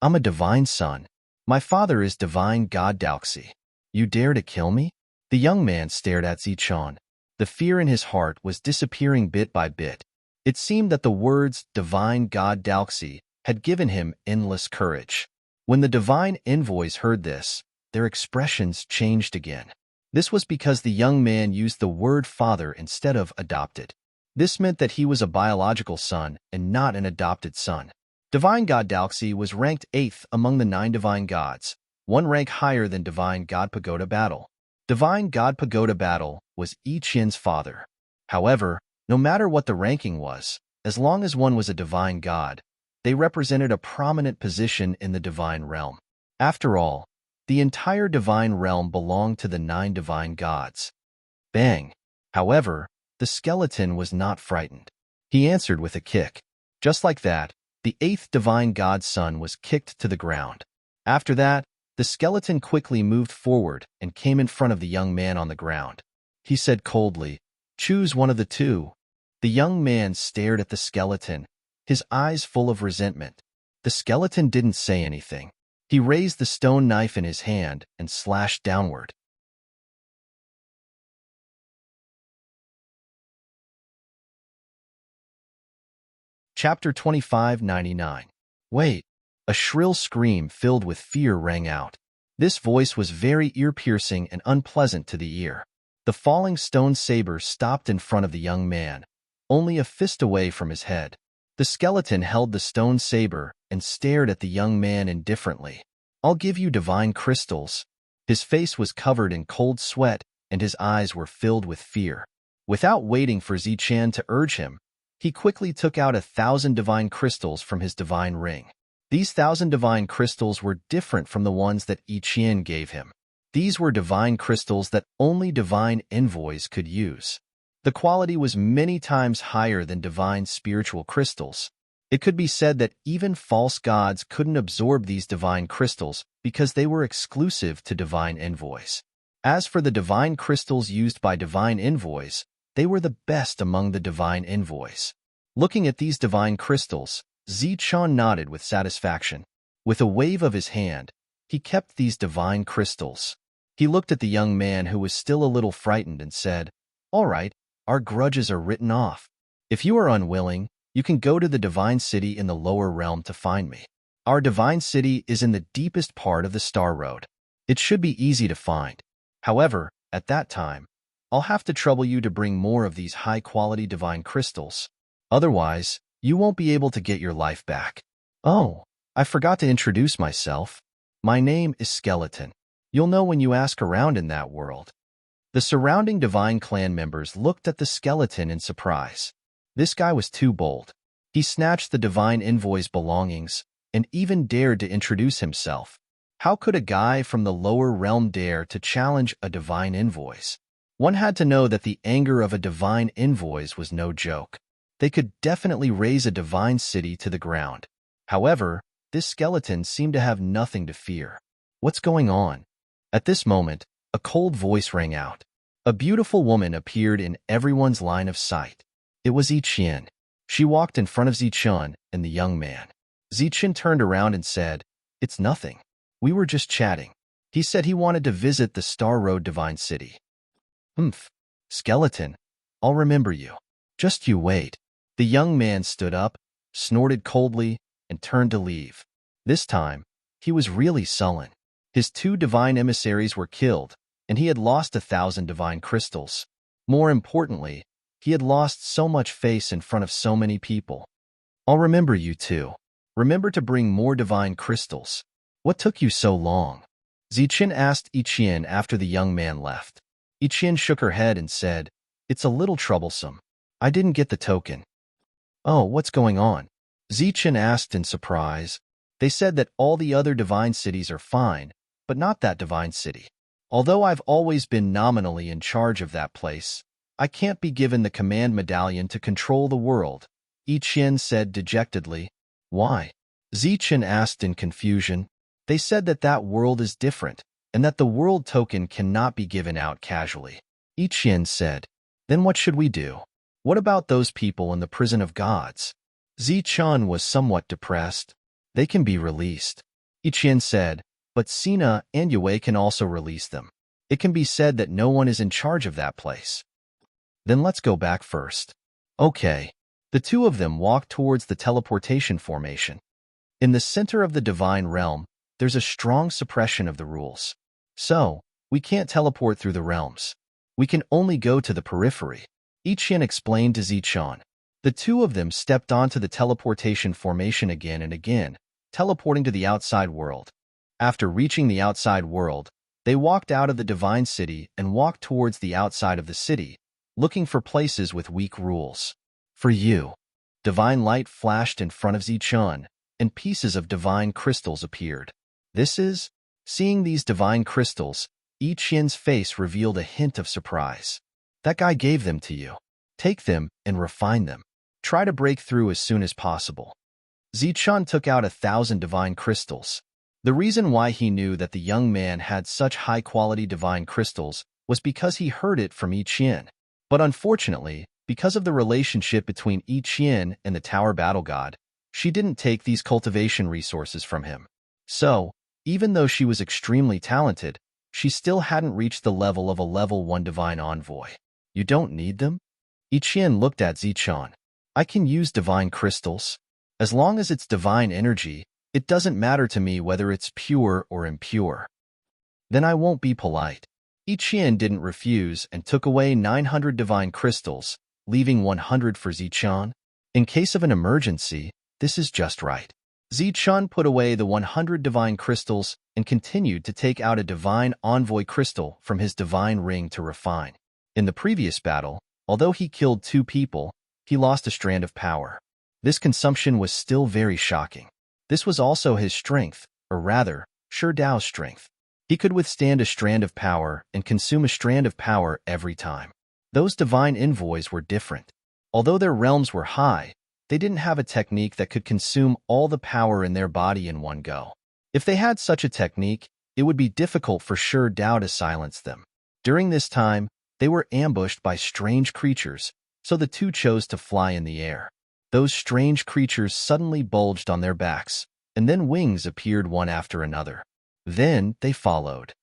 I'm a divine son. My father is divine god Dalxi. You dare to kill me? The young man stared at Zichun. The fear in his heart was disappearing bit by bit. It seemed that the words divine god Dalxi had given him endless courage. When the divine envoys heard this, their expressions changed again. This was because the young man used the word father instead of adopted. This meant that he was a biological son and not an adopted son. Divine God Dalxi was ranked 8th among the 9 divine gods, one rank higher than Divine God Pagoda Battle. Divine God Pagoda Battle was I Qian's father. However, no matter what the ranking was, as long as one was a divine god, they represented a prominent position in the divine realm. After all, the entire divine realm belonged to the 9 divine gods. Bang! However, the skeleton was not frightened. He answered with a kick. Just like that, the 8th divine god's son was kicked to the ground. After that, the skeleton quickly moved forward and came in front of the young man on the ground. He said coldly, "Choose one of the two." The young man stared at the skeleton, his eyes full of resentment. The skeleton didn't say anything. He raised the stone knife in his hand and slashed downward. Chapter 2599. Wait! A shrill scream filled with fear rang out. This voice was very ear-piercing and unpleasant to the ear. The falling stone saber stopped in front of the young man, only a fist away from his head. The skeleton held the stone saber and stared at the young man indifferently. "I'll give you divine crystals." His face was covered in cold sweat and his eyes were filled with fear. Without waiting for Zichun to urge him, he quickly took out 1,000 divine crystals from his divine ring. These 1,000 divine crystals were different from the ones that I Qian gave him. These were divine crystals that only divine envoys could use. The quality was many times higher than divine spiritual crystals. It could be said that even false gods couldn't absorb these divine crystals because they were exclusive to divine envoys. As for the divine crystals used by divine envoys, they were the best among the divine envoys. Looking at these divine crystals, Zichun nodded with satisfaction. With a wave of his hand, he kept these divine crystals. He looked at the young man who was still a little frightened and said, "All right, our grudges are written off. If you are unwilling, you can go to the divine city in the lower realm to find me. Our divine city is in the deepest part of the Star Road. It should be easy to find. However, at that time, I'll have to trouble you to bring more of these high-quality divine crystals. Otherwise, you won't be able to get your life back." "Oh, I forgot to introduce myself. My name is Skeleton. You'll know when you ask around in that world." The surrounding divine clan members looked at the skeleton in surprise. This guy was too bold. He snatched the divine envoy's belongings and even dared to introduce himself. How could a guy from the lower realm dare to challenge a divine envoys? One had to know that the anger of a divine envoys was no joke. They could definitely raise a divine city to the ground. However, this skeleton seemed to have nothing to fear. What's going on? At this moment, a cold voice rang out. A beautiful woman appeared in everyone's line of sight. It was I Qian. She walked in front of Zichun and the young man. Zichun turned around and said, "It's nothing. We were just chatting. He said he wanted to visit the Star Road Divine City." "Humph. Skeleton, I'll remember you. Just you wait." The young man stood up, snorted coldly, and turned to leave. This time, he was really sullen. His 2 divine emissaries were killed, and he had lost 1,000 divine crystals. More importantly, he had lost so much face in front of so many people. I'll remember you too. Remember to bring more divine crystals. What took you so long? Zichen asked Iqian after the young man left. Iqian shook her head and said, "It's a little troublesome. I didn't get the token." "Oh, what's going on?" Zichen asked in surprise. "They said that all the other divine cities are fine, but not that divine city. Although I've always been nominally in charge of that place, I can't be given the command medallion to control the world," Iqian said dejectedly. "Why?" Zichen asked in confusion. "They said that that world is different, and that the world token cannot be given out casually." Iqian said, "Then what should we do? What about those people in the prison of gods?" Zichen was somewhat depressed. "They can be released." Iqian said, "But Sina and Yue can also release them. It can be said that no one is in charge of that place." "Then let's go back first." "Okay." The 2 of them walked towards the teleportation formation. In the center of the divine realm, there's a strong suppression of the rules. So, we can't teleport through the realms. We can only go to the periphery. Iqian explained to Zichen. The 2 of them stepped onto the teleportation formation again and again, teleporting to the outside world. After reaching the outside world, they walked out of the divine city and walked towards the outside of the city, looking for places with weak rules. "For you." Divine light flashed in front of Zichen, and pieces of divine crystals appeared. "This is?" Seeing these divine crystals, Iqian's face revealed a hint of surprise. "That guy gave them to you. Take them and refine them. Try to break through as soon as possible." Zichen took out 1,000 divine crystals. The reason why he knew that the young man had such high-quality divine crystals was because he heard it from Iqian. But unfortunately, because of the relationship between Iqian and the Tower Battle God, she didn't take these cultivation resources from him. So, even though she was extremely talented, she still hadn't reached the level of a level 1 divine envoy. "You don't need them?" Iqian looked at Zichen. "I can use divine crystals. As long as it's divine energy, it doesn't matter to me whether it's pure or impure." "Then I won't be polite." Iqian didn't refuse and took away 900 divine crystals, leaving 100 for Zichen. "In case of an emergency, this is just right." Zichen put away the 100 divine crystals and continued to take out a divine envoy crystal from his divine ring to refine. In the previous battle, although he killed 2 people, he lost a strand of power. This consumption was still very shocking. This was also his strength, or rather, Shi Dao's strength. He could withstand a strand of power and consume a strand of power every time. Those divine envoys were different. Although their realms were high, they didn't have a technique that could consume all the power in their body in one go. If they had such a technique, it would be difficult for Shi Dao to silence them. During this time, they were ambushed by strange creatures, so the 2 chose to fly in the air. Those strange creatures suddenly bulged on their backs, and then wings appeared one after another. Then they followed.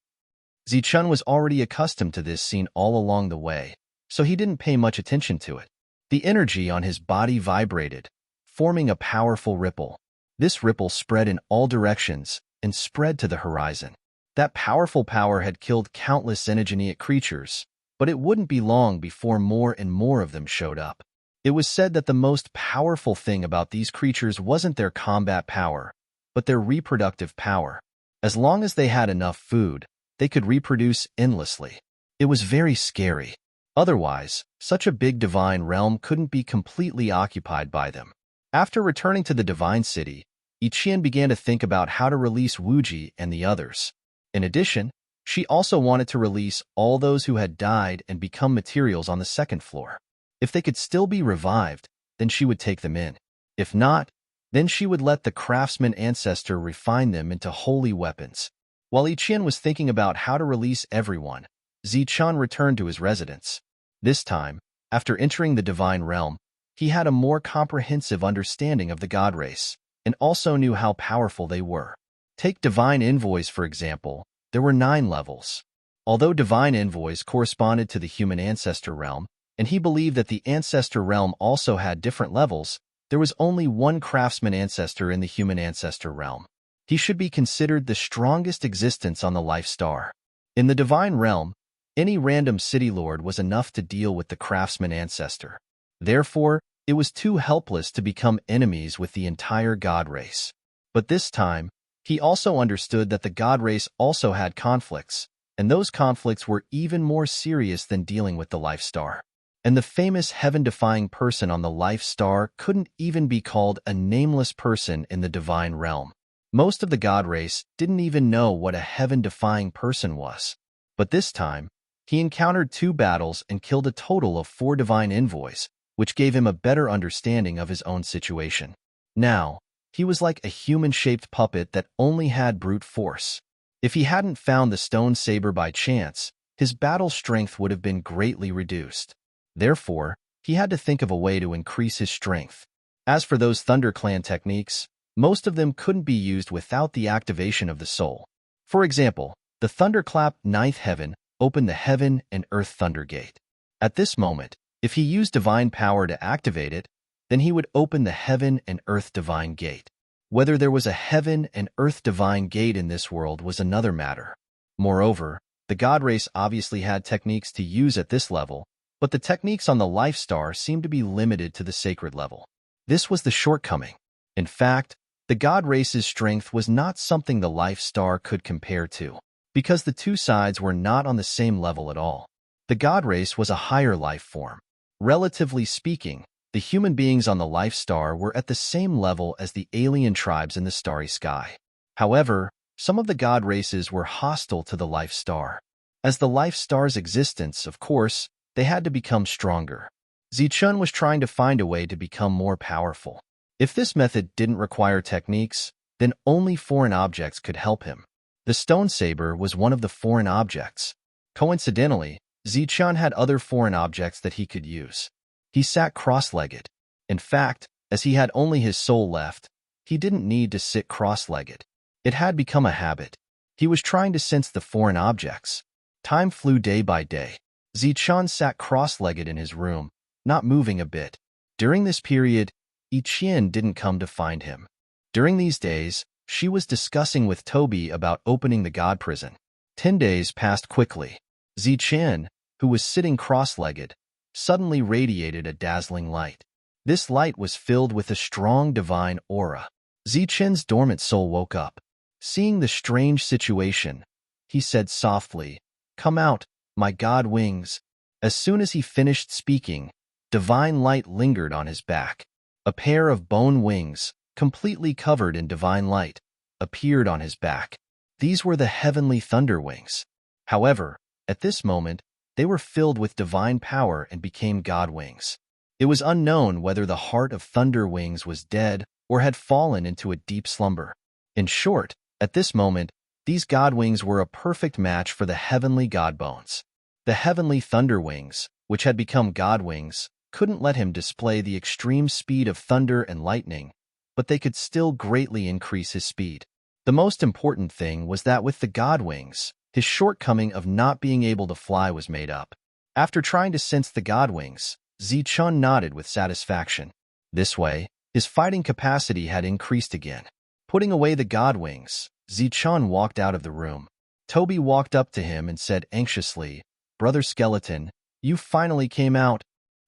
Zichen was already accustomed to this scene all along the way, so he didn't pay much attention to it. The energy on his body vibrated, forming a powerful ripple. This ripple spread in all directions and spread to the horizon. That powerful power had killed countless xenogenic creatures, but it wouldn't be long before more and more of them showed up. It was said that the most powerful thing about these creatures wasn't their combat power, but their reproductive power. As long as they had enough food, they could reproduce endlessly. It was very scary. Otherwise, such a big divine realm couldn't be completely occupied by them. After returning to the divine city, Iqian began to think about how to release Wuji and the others. In addition, she also wanted to release all those who had died and become materials on the 2nd floor. If they could still be revived, then she would take them in. If not, then she would let the craftsman ancestor refine them into holy weapons. While Iqian was thinking about how to release everyone, Zichen returned to his residence. This time, after entering the divine realm, he had a more comprehensive understanding of the god race, and also knew how powerful they were. Take divine envoys, for example. There were 9 levels. Although divine envoys corresponded to the human ancestor realm, and he believed that the ancestor realm also had different levels, there was only one craftsman ancestor in the human ancestor realm. He should be considered the strongest existence on the life star. In the divine realm, any random city lord was enough to deal with the craftsman ancestor. Therefore, it was too helpless to become enemies with the entire god race. But this time, he also understood that the god race also had conflicts, and those conflicts were even more serious than dealing with the life star. And the famous heaven-defying person on the life star couldn't even be called a nameless person in the divine realm. Most of the god race didn't even know what a heaven-defying person was. But this time, he encountered 2 battles and killed a total of 4 divine envoys, which gave him a better understanding of his own situation. Now, he was like a human-shaped puppet that only had brute force. If he hadn't found the stone saber by chance, his battle strength would have been greatly reduced. Therefore, he had to think of a way to increase his strength. As for those Thunder Clan techniques, most of them couldn't be used without the activation of the soul. For example, the Thunderclap Ninth Heaven opened the Heaven and Earth Thunder Gate. At this moment, if he used divine power to activate it, then he would open the Heaven and Earth Divine Gate. Whether there was a Heaven and Earth Divine Gate in this world was another matter. Moreover, the god race obviously had techniques to use at this level, but the techniques on the life star seemed to be limited to the sacred level. This was the shortcoming. In fact, the god race's strength was not something the life star could compare to, because the 2 sides were not on the same level at all. The god race was a higher life form. Relatively speaking, the human beings on the life star were at the same level as the alien tribes in the starry sky. However, some of the god races were hostile to the life star. As the life star's existence, of course, they had to become stronger. Zichun was trying to find a way to become more powerful. If this method didn't require techniques, then only foreign objects could help him. The stone saber was one of the foreign objects. Coincidentally, Zichun had other foreign objects that he could use. He sat cross-legged. In fact, as he had only his soul left, he didn't need to sit cross-legged. It had become a habit. He was trying to sense the foreign objects. Time flew day by day. Zichun sat cross-legged in his room, not moving a bit. During this period, Ichien didn't come to find him. During these days, she was discussing with Toby about opening the god prison. 10 days passed quickly. Zichien, who was sitting cross-legged, suddenly radiated a dazzling light. This light was filled with a strong divine aura. Zichien's dormant soul woke up. Seeing the strange situation, he said softly, "Come out, my god wings." As soon as he finished speaking, divine light lingered on his back. A pair of bone wings, completely covered in divine light, appeared on his back. These were the heavenly thunder wings. However, at this moment, they were filled with divine power and became god wings. It was unknown whether the heart of Thunder Wings was dead or had fallen into a deep slumber. In short, at this moment, these god wings were a perfect match for the heavenly god bones. The heavenly Thunder Wings, which had become god wings, couldn't let him display the extreme speed of thunder and lightning, but they could still greatly increase his speed. The most important thing was that with the god wings, his shortcoming of not being able to fly was made up. After trying to sense the god wings, Zichun nodded with satisfaction. This way, his fighting capacity had increased again. Putting away the god wings, Zichun walked out of the room. Toby walked up to him and said anxiously, "Brother Skeleton, you finally came out."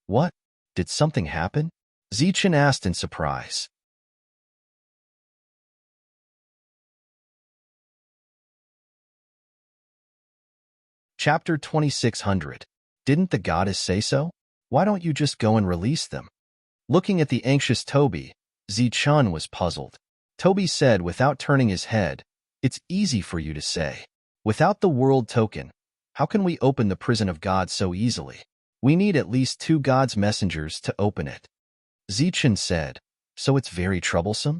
"What? Did something happen?" Zichun asked in surprise. Chapter 2600. Didn't the goddess say so? Why don't you just go and release them? Looking at the anxious Toby, Zichun was puzzled. Toby said without turning his head, "It's easy for you to say. Without the world token, how can we open the prison of God so easily? We need at least 2 God's messengers to open it." Zichun said, "So it's very troublesome?"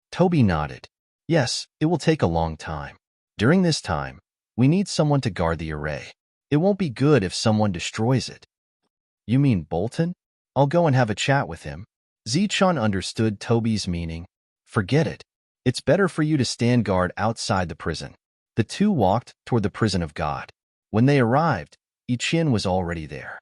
Toby nodded. "Yes, it will take a long time. During this time, we need someone to guard the array. It won't be good if someone destroys it." "You mean Bolton? I'll go and have a chat with him." Zichun understood Toby's meaning. "Forget it. It's better for you to stand guard outside the prison." The 2 walked toward the prison of God. When they arrived, Ichien was already there.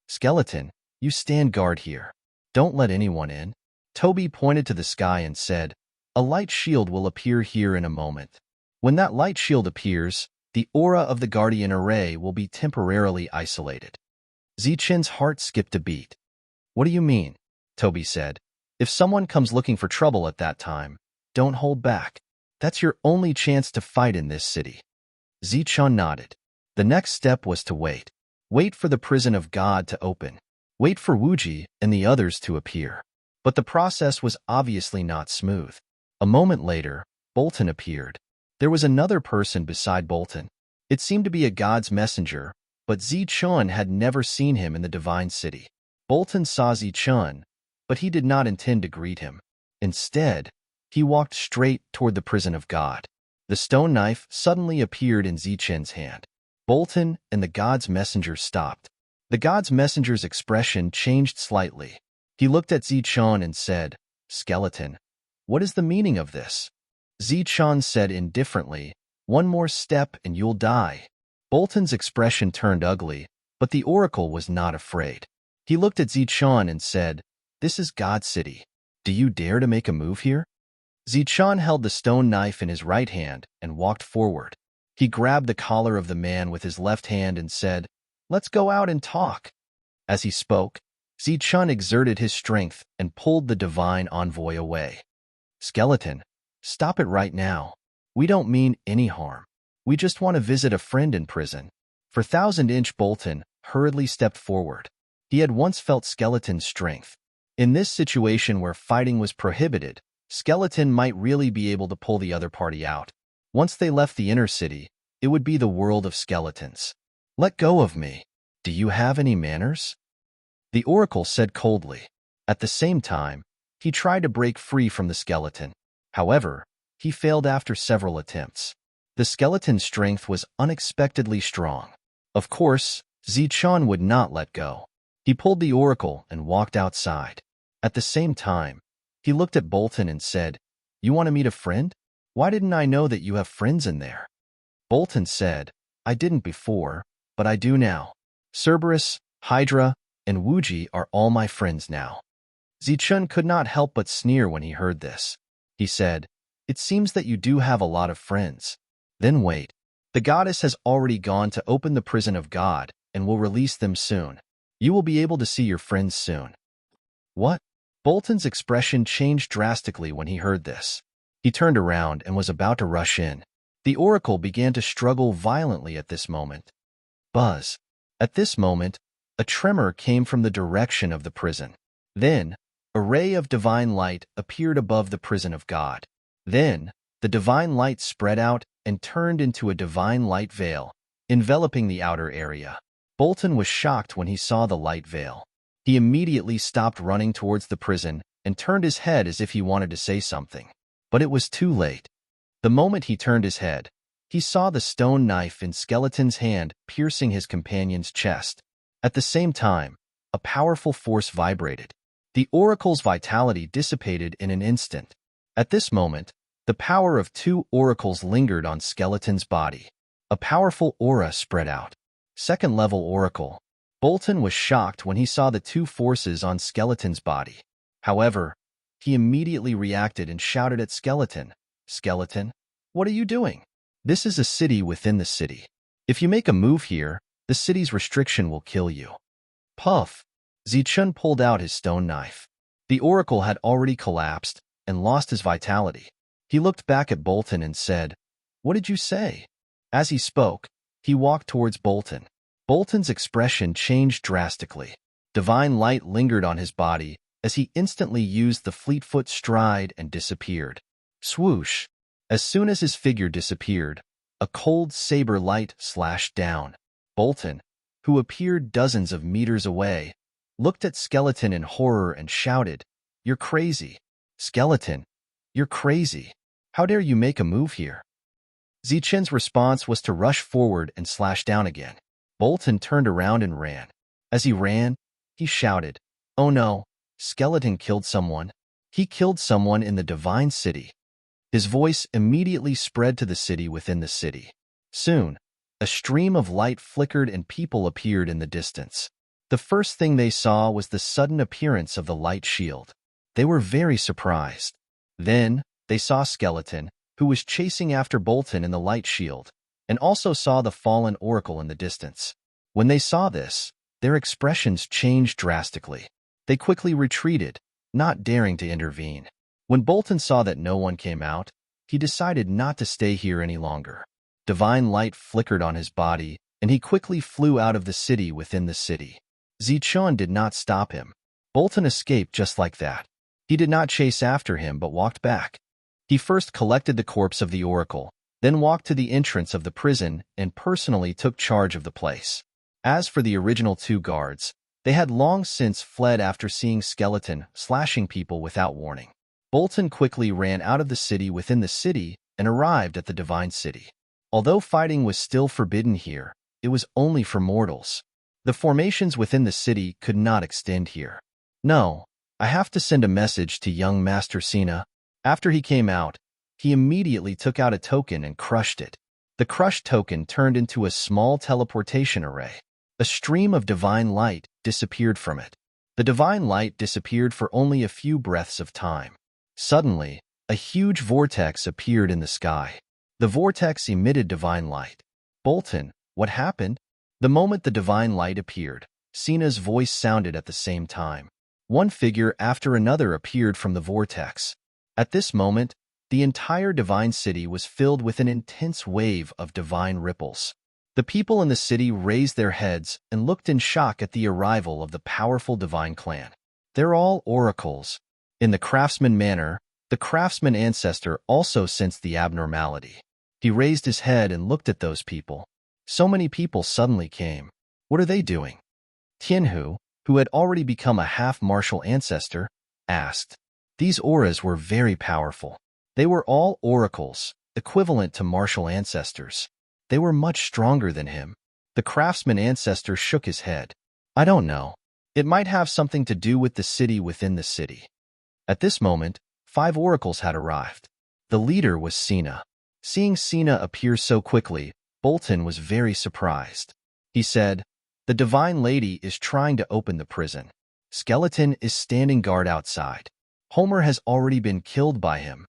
"Skeleton, you stand guard here. Don't let anyone in." Toby pointed to the sky and said, A light shield will appear here in a moment. When that light shield appears, the aura of the guardian array will be temporarily isolated. Zichen's heart skipped a beat. What do you mean? Toby said. If someone comes looking for trouble at that time, don't hold back. That's your only chance to fight in this city. Zichen nodded. The next step was to wait. Wait for the prison of God to open. Wait for Wuji and the others to appear. But the process was obviously not smooth. A moment later, Bolton appeared. There was another person beside Bolton. It seemed to be a god's messenger, but Zichen had never seen him in the divine city. Bolton saw Zichen, but he did not intend to greet him. Instead, he walked straight toward the prison of God. The stone knife suddenly appeared in Zichen's hand. Bolton and the god's messenger stopped. The god's messenger's expression changed slightly. He looked at Zichen and said, "Skeleton, what is the meaning of this?" Zichen said indifferently, "One more step and you'll die." Bolton's expression turned ugly, but the oracle was not afraid. He looked at Zichen and said, "This is God's city. Do you dare to make a move here?" Zichen held the stone knife in his right hand and walked forward. He grabbed the collar of the man with his left hand and said, "Let's go out and talk." As he spoke, Zichen exerted his strength and pulled the divine envoy away. "Skeleton, stop it right now. We don't mean any harm. We just want to visit a friend in prison." For Thousand-Inch Bolton hurriedly stepped forward. He had once felt Skeleton's strength. In this situation where fighting was prohibited, Skeleton might really be able to pull the other party out. Once they left the inner city, it would be the world of skeletons. "Let go of me. Do you have any manners?" The oracle said coldly. At the same time, he tried to break free from the skeleton. However, he failed after several attempts. The skeleton's strength was unexpectedly strong. Of course, Zichen would not let go. He pulled the oracle and walked outside. At the same time, he looked at Bolton and said, "You want to meet a friend? Why didn't I know that you have friends in there?" Bolton said, "I didn't before, but I do now. Cerberus, Hydra, and Wuji are all my friends now." Zichen could not help but sneer when he heard this. He said, "It seems that you do have a lot of friends. Then wait. The goddess has already gone to open the prison of God and will release them soon. You will be able to see your friends soon." "What?" Bolton's expression changed drastically when he heard this. He turned around and was about to rush in. The oracle began to struggle violently at this moment. Buzz. At this moment, a tremor came from the direction of the prison. Then, a ray of divine light appeared above the prison of God. Then, the divine light spread out and turned into a divine light veil, enveloping the outer area. Bolton was shocked when he saw the light veil. He immediately stopped running towards the prison and turned his head as if he wanted to say something. But it was too late. The moment he turned his head, he saw the stone knife in Skeleton's hand piercing his companion's chest. At the same time, a powerful force vibrated. The oracle's vitality dissipated in an instant. At this moment, the power of two oracles lingered on Skeleton's body. A powerful aura spread out. Second-level oracle. Bolton was shocked when he saw the two forces on Skeleton's body. However, he immediately reacted and shouted at Skeleton, "Skeleton, what are you doing? This is a city within the city. If you make a move here, the city's restriction will kill you." Puff! Zichen pulled out his stone knife. The oracle had already collapsed and lost his vitality. He looked back at Bolton and said, "What did you say?" As he spoke, he walked towards Bolton. Bolton's expression changed drastically. Divine light lingered on his body as he instantly used the Fleetfoot stride and disappeared. Swoosh! As soon as his figure disappeared, a cold saber light slashed down. Bolton, who appeared dozens of meters away, looked at Skeleton in horror and shouted, "You're crazy. Skeleton, you're crazy. How dare you make a move here?" Zichen's response was to rush forward and slash down again. Bolton turned around and ran. As he ran, he shouted, "Oh no, Skeleton killed someone. He killed someone in the divine city." His voice immediately spread to the city within the city. Soon, a stream of light flickered and people appeared in the distance. The first thing they saw was the sudden appearance of the light shield. They were very surprised. Then, They saw Skeleton, who was chasing after Bolton in the light shield, and also saw the fallen oracle in the distance. When they saw this, their expressions changed drastically. They quickly retreated, not daring to intervene. When Bolton saw that no one came out, he decided not to stay here any longer. Divine light flickered on his body, and he quickly flew out of the city within the city. Zichun did not stop him. Bolton escaped just like that. He did not chase after him but walked back. He first collected the corpse of the oracle, then walked to the entrance of the prison and personally took charge of the place. As for the original two guards, they had long since fled after seeing Skeleton slashing people without warning. Bolton quickly ran out of the city within the city and arrived at the Divine City. Although fighting was still forbidden here, it was only for mortals. The formations within the city could not extend here. No, I have to send a message to young Master Sina. After he came out, he immediately took out a token and crushed it. The crushed token turned into a small teleportation array. A stream of divine light disappeared from it. The divine light disappeared for only a few breaths of time. Suddenly, a huge vortex appeared in the sky. The vortex emitted divine light. Bolton, what happened? The moment the divine light appeared, Sina's voice sounded at the same time. One figure after another appeared from the vortex. At this moment, the entire divine city was filled with an intense wave of divine ripples. The people in the city raised their heads and looked in shock at the arrival of the powerful divine clan. They're all oracles. In the craftsman manner, the craftsman ancestor also sensed the abnormality. He raised his head and looked at those people. So many people suddenly came. What are they doing? Tianhu, who had already become a half-martial ancestor, asked. These auras were very powerful. They were all oracles, equivalent to martial ancestors. They were much stronger than him. The craftsman ancestor shook his head. I don't know. It might have something to do with the city within the city. At this moment, 5 oracles had arrived. The leader was Sina. Seeing Sina appear so quickly, Bolton was very surprised. He said, The Divine Lady is trying to open the prison. Skeleton is standing guard outside. Homer has already been killed by him.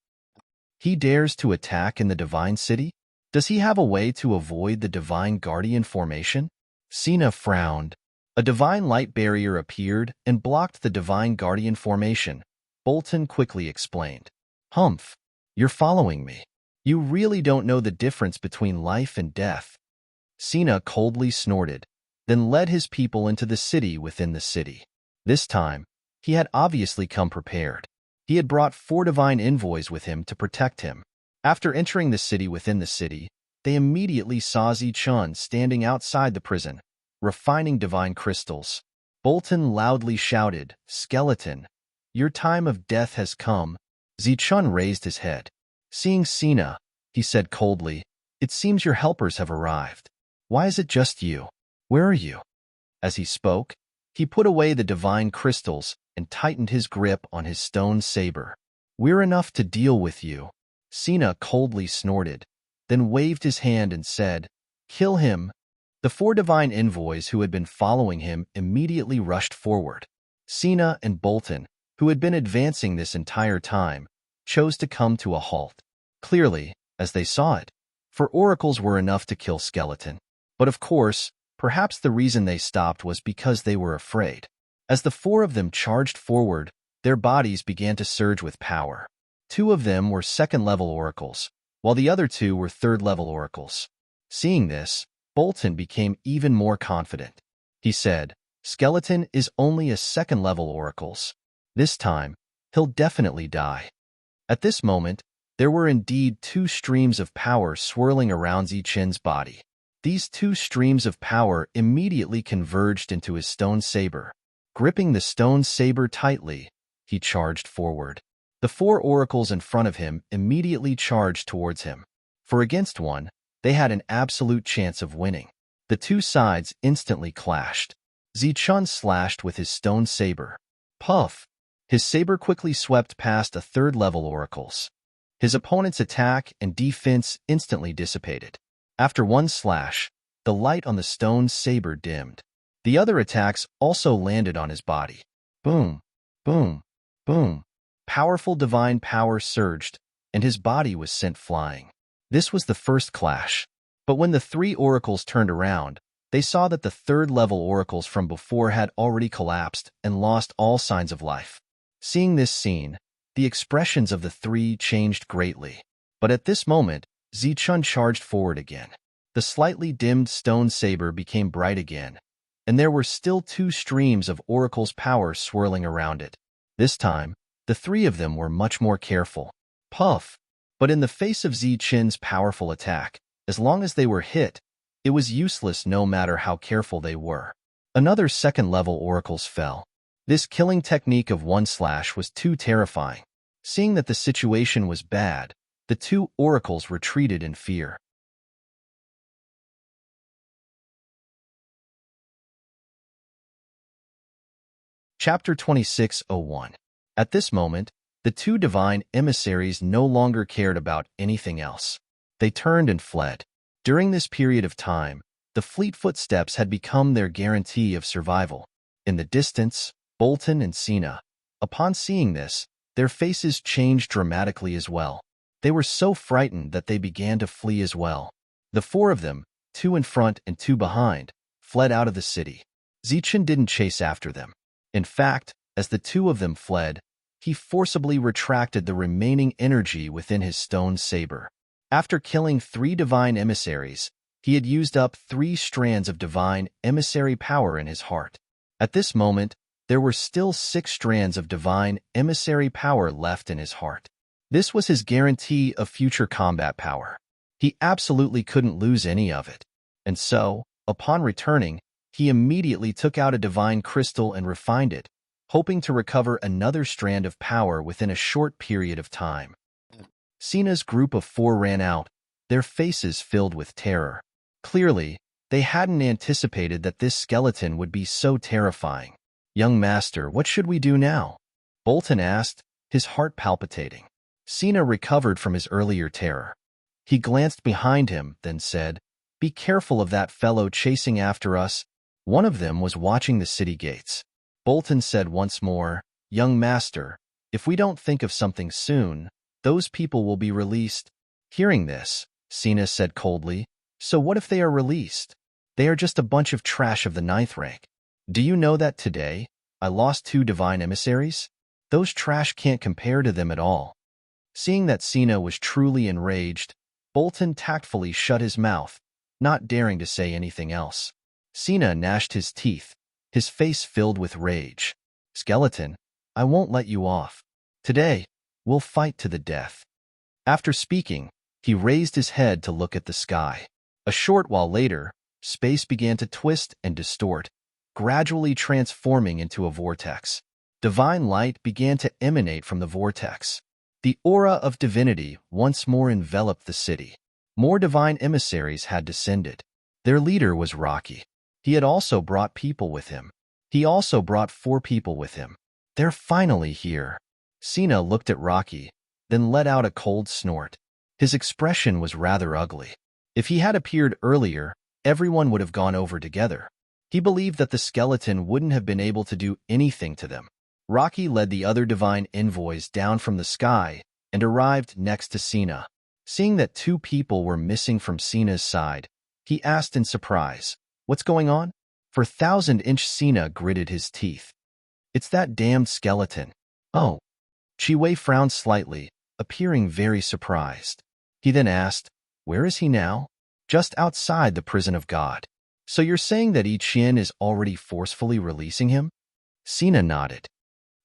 He dares to attack in the Divine City? Does he have a way to avoid the Divine Guardian formation? Sina frowned. A divine light barrier appeared and blocked the Divine Guardian formation. Bolton quickly explained. Humph, you're following me. You really don't know the difference between life and death. Sina coldly snorted, then led his people into the city within the city. This time, he had obviously come prepared. He had brought 4 divine envoys with him to protect him. After entering the city within the city, they immediately saw Zichun standing outside the prison, refining divine crystals. Bolton loudly shouted, Skeleton, your time of death has come. Zichun raised his head. Seeing Sina, he said coldly, It seems your helpers have arrived. Why is it just you? Where are you? As he spoke, he put away the divine crystals and tightened his grip on his stone saber. We're enough to deal with you. Sina coldly snorted, then waved his hand and said, Kill him. The 4 divine envoys who had been following him immediately rushed forward. Sina and Bolton, who had been advancing this entire time, chose to come to a halt. Clearly, as they saw it, for oracles were enough to kill Skeleton. But of course, perhaps the reason they stopped was because they were afraid. As the 4 of them charged forward, their bodies began to surge with power. 2 of them were 2nd-level oracles, while the other 2 were 3rd-level oracles. Seeing this, Bolton became even more confident. He said, Skeleton is only a 2nd-level oracles. This time, he'll definitely die. At this moment, there were indeed 2 streams of power swirling around Zichun's body. These 2 streams of power immediately converged into his stone saber. Gripping the stone saber tightly, he charged forward. The 4 oracles in front of him immediately charged towards him. For against one, they had an absolute chance of winning. The 2 sides instantly clashed. Zichun slashed with his stone saber. Puff! His saber quickly swept past a 3rd-level oracles. His opponent's attack and defense instantly dissipated. After one slash, the light on the stone saber dimmed. The other attacks also landed on his body. Boom, boom, boom. Powerful divine power surged, and his body was sent flying. This was the first clash. But when the three oracles turned around, they saw that the third-level oracles from before had already collapsed and lost all signs of life. Seeing this scene, the expressions of the three changed greatly. But at this moment, Zichun charged forward again. The slightly dimmed stone saber became bright again, and there were still two streams of oracle's power swirling around it. This time, the three of them were much more careful. Puff! But in the face of Zichun's powerful attack, as long as they were hit, it was useless no matter how careful they were. Another second-level oracles fell. This killing technique of one slash was too terrifying. Seeing that the situation was bad, the two oracles retreated in fear. Chapter 26:01. At this moment, the two divine emissaries no longer cared about anything else. They turned and fled. During this period of time, the fleet footsteps had become their guarantee of survival. In the distance, Bolton and Sina, upon seeing this, their faces changed dramatically as well. They were so frightened that they began to flee as well. The four of them, two in front and two behind, fled out of the city. Zichun didn't chase after them. In fact, as the two of them fled, he forcibly retracted the remaining energy within his stone saber. After killing three divine emissaries, he had used up 3 strands of divine emissary power in his heart. At this moment, there were still 6 strands of divine emissary power left in his heart. This was his guarantee of future combat power. He absolutely couldn't lose any of it. And so, upon returning, he immediately took out a divine crystal and refined it, hoping to recover another strand of power within a short period of time. Sina's group of 4 ran out, their faces filled with terror. Clearly, they hadn't anticipated that this skeleton would be so terrifying. "Young master, what should we do now?" Bolton asked, his heart palpitating. Sina recovered from his earlier terror. He glanced behind him, then said, "Be careful of that fellow chasing after us. One of them was watching the city gates." Bolton said once more, "Young master, if we don't think of something soon, those people will be released." Hearing this, Sina said coldly, "So what if they are released? They are just a bunch of trash of the 9th rank. Do you know that today, I lost 2 divine emissaries? Those trash can't compare to them at all." Seeing that Sina was truly enraged, Bolton tactfully shut his mouth, not daring to say anything else. Sina gnashed his teeth, his face filled with rage. "Skeleton, I won't let you off. Today, we'll fight to the death." After speaking, he raised his head to look at the sky. A short while later, space began to twist and distort, gradually transforming into a vortex. Divine light began to emanate from the vortex. The aura of divinity once more enveloped the city. More divine emissaries had descended. Their leader was Rocky. He had also brought people with him. He also brought 4 people with him. "They're finally here." Sina looked at Rocky, then let out a cold snort. His expression was rather ugly. If he had appeared earlier, everyone would have gone over together. He believed that the skeleton wouldn't have been able to do anything to them. Rocky led the other divine envoys down from the sky and arrived next to Sina. Seeing that 2 people were missing from Sina's side, he asked in surprise, "What's going on?" For 1,000-inch Sina gritted his teeth. "It's that damned skeleton." "Oh." Chiwei frowned slightly, appearing very surprised. He then asked, "Where is he now?" "Just outside the prison of God." "So you're saying that I Chien is already forcefully releasing him?" Sina nodded.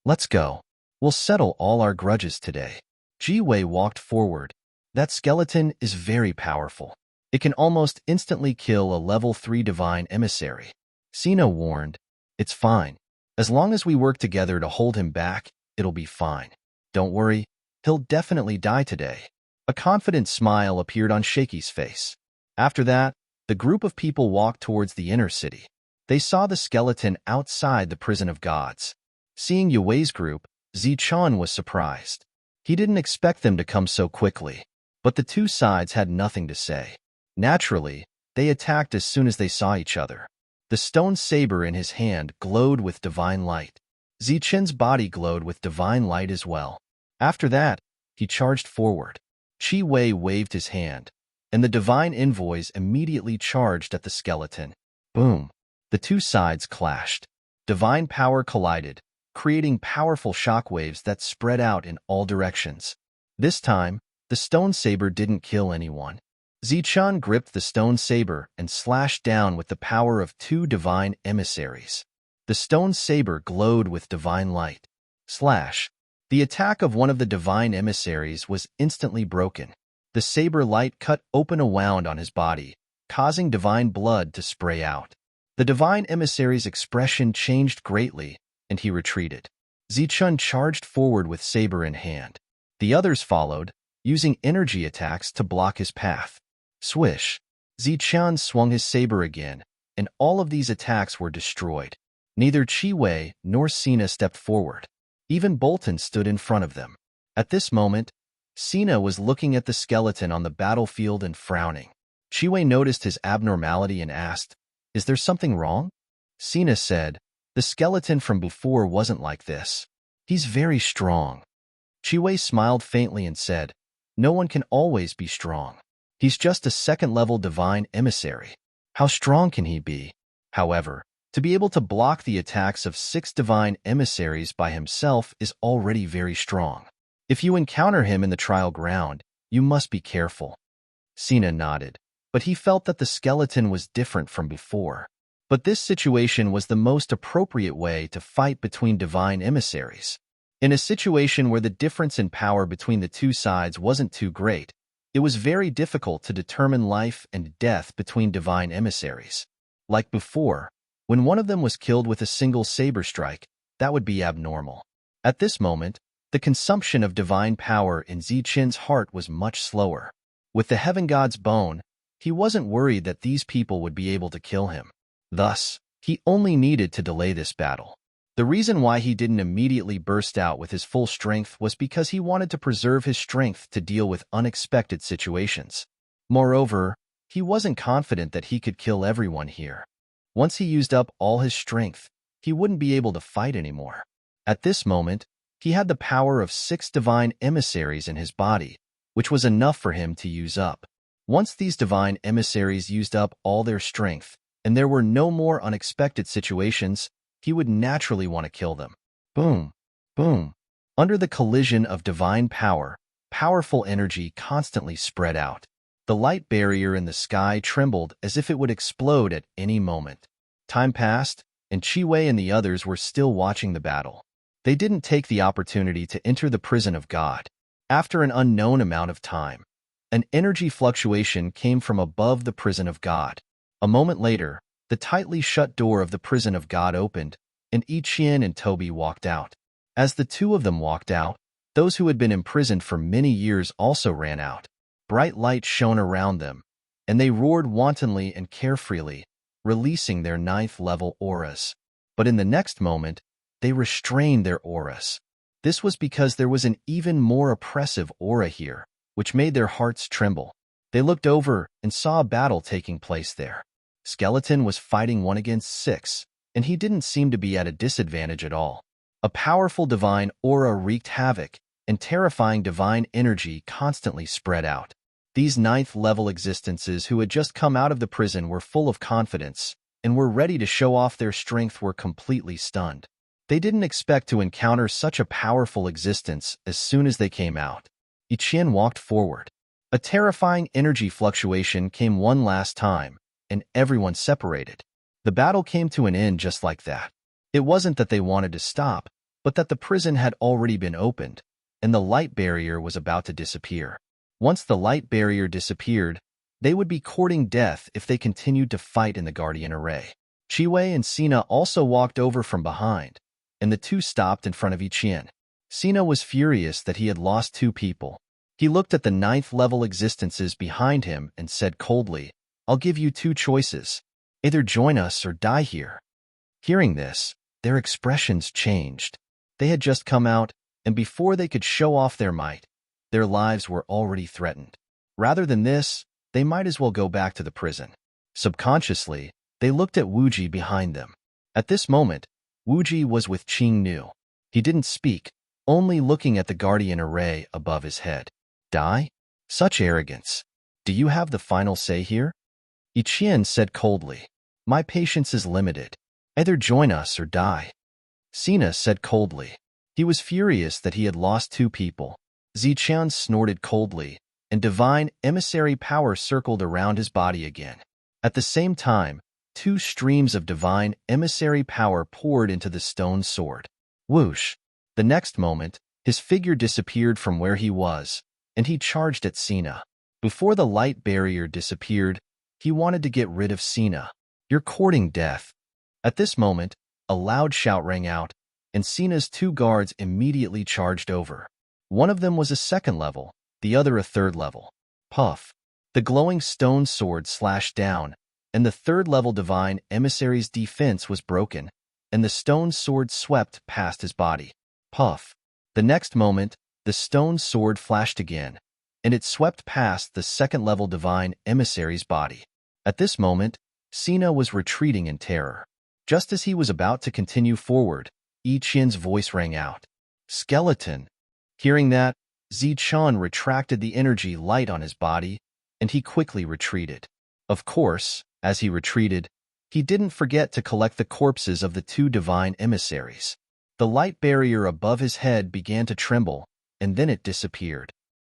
"Let's go. We'll settle all our grudges today." Jiwei walked forward. "That skeleton is very powerful. It can almost instantly kill a level 3 divine emissary." Sina warned, "It's fine. As long as we work together to hold him back, it'll be fine. Don't worry, he'll definitely die today." A confident smile appeared on Shaky's face. After that, the group of people walked towards the inner city. They saw the skeleton outside the prison of gods. Seeing Yuei's group, Zichun was surprised. He didn't expect them to come so quickly, but the 2 sides had nothing to say. Naturally, they attacked as soon as they saw each other. The stone saber in his hand glowed with divine light. Zichun's body glowed with divine light as well. After that, He charged forward. Qi Wei waved his hand, and the divine envoys immediately charged at the skeleton. Boom! The two sides clashed. Divine power collided, creating powerful shockwaves that spread out in all directions. This time, the stone saber didn't kill anyone. Zichun gripped the stone saber and slashed down with the power of two divine emissaries. The stone saber glowed with divine light. Slash! The attack of one of the divine emissaries was instantly broken. The saber light cut open a wound on his body, causing divine blood to spray out. The divine emissary's expression changed greatly, and he retreated. Zichun charged forward with saber in hand. The others followed, using energy attacks to block his path. Swish! Zichun swung his saber again, and all of these attacks were destroyed. Neither Qi Wei nor Sina stepped forward. Even Bolton stood in front of them. At this moment, Sina was looking at the skeleton on the battlefield and frowning. Qi Wei noticed his abnormality and asked, "Is there something wrong?" Sina said, "The skeleton from before wasn't like this. He's very strong." Qi Wei smiled faintly and said, "No one can always be strong. He's just a second-level divine emissary. How strong can he be?" However, to be able to block the attacks of 6 divine emissaries by himself is already very strong. If you encounter him in the trial ground, you must be careful. Sina nodded, but he felt that the skeleton was different from before. But this situation was the most appropriate way to fight between divine emissaries. In a situation where the difference in power between the two sides wasn't too great, it was very difficult to determine life and death between divine emissaries. Like before, when one of them was killed with a single saber strike, that would be abnormal. At this moment, the consumption of divine power in Zichun's heart was much slower. With the heaven god's bone, he wasn't worried that these people would be able to kill him. Thus, he only needed to delay this battle. The reason why he didn't immediately burst out with his full strength was because he wanted to preserve his strength to deal with unexpected situations. Moreover, he wasn't confident that he could kill everyone here. Once he used up all his strength, he wouldn't be able to fight anymore. At this moment, he had the power of 6 divine emissaries in his body, which was enough for him to use up. Once these divine emissaries used up all their strength, and there were no more unexpected situations, he would naturally want to kill them. Boom! Boom! Under the collision of divine power, powerful energy constantly spread out. The light barrier in the sky trembled as if it would explode at any moment. Time passed, and Qi Wei and the others were still watching the battle. They didn't take the opportunity to enter the prison of God. After an unknown amount of time, an energy fluctuation came from above the prison of God. A moment later, the tightly shut door of the prison of God opened, and Yi Qian and Toby walked out. As the two of them walked out, those who had been imprisoned for many years also ran out. Bright light shone around them, and they roared wantonly and carefreely, releasing their 9th-level auras. But in the next moment, they restrained their auras. This was because there was an even more oppressive aura here, which made their hearts tremble. They looked over and saw a battle taking place there. Skeleton was fighting 1 against 6, and he didn't seem to be at a disadvantage at all. A powerful divine aura wreaked havoc, and terrifying divine energy constantly spread out. These 9th-level existences who had just come out of the prison were full of confidence, and were ready to show off their strength were completely stunned. They didn't expect to encounter such a powerful existence as soon as they came out. Yi Qian walked forward. A terrifying energy fluctuation came one last time, and everyone separated. The battle came to an end just like that. It wasn't that they wanted to stop, but that the prison had already been opened, and the light barrier was about to disappear. Once the light barrier disappeared, they would be courting death if they continued to fight in the Guardian Array. Qi Wei and Sina also walked over from behind, and the two stopped in front of Yi Qian. Sina was furious that he had lost 2 people. He looked at the 9th-level existences behind him and said coldly, "I'll give you 2 choices. Either join us or die here." Hearing this, their expressions changed. They had just come out, and before they could show off their might, their lives were already threatened. Rather than this, they might as well go back to the prison. Subconsciously, they looked at Wuji behind them. At this moment, Wuji was with Qing Nu. He didn't speak, only looking at the guardian array above his head. Die? Such arrogance. Do you have the final say here? Ichien said coldly. My patience is limited. Either join us or die. Sina said coldly. He was furious that he had lost 2 people. Ziqian snorted coldly, and divine emissary power circled around his body again. At the same time, 2 streams of divine emissary power poured into the stone sword. Whoosh! The next moment, his figure disappeared from where he was, and he charged at Sina. Before the light barrier disappeared, he wanted to get rid of Sina. You're courting death. At this moment, a loud shout rang out, and Sina's 2 guards immediately charged over. One of them was a 2nd level, the other a 3rd level. Puff! The glowing stone sword slashed down, and the 3rd level divine emissary's defense was broken, and the stone sword swept past his body. Puff! The next moment, the stone sword flashed again, and it swept past the 2nd level divine emissary's body. At this moment, Sina was retreating in terror. Just as he was about to continue forward, Yi Qian's voice rang out. Skeleton! Hearing that, Ziqian retracted the energy light on his body, and he quickly retreated. Of course, as he retreated, he didn't forget to collect the corpses of the 2 divine emissaries. The light barrier above his head began to tremble, and then it disappeared.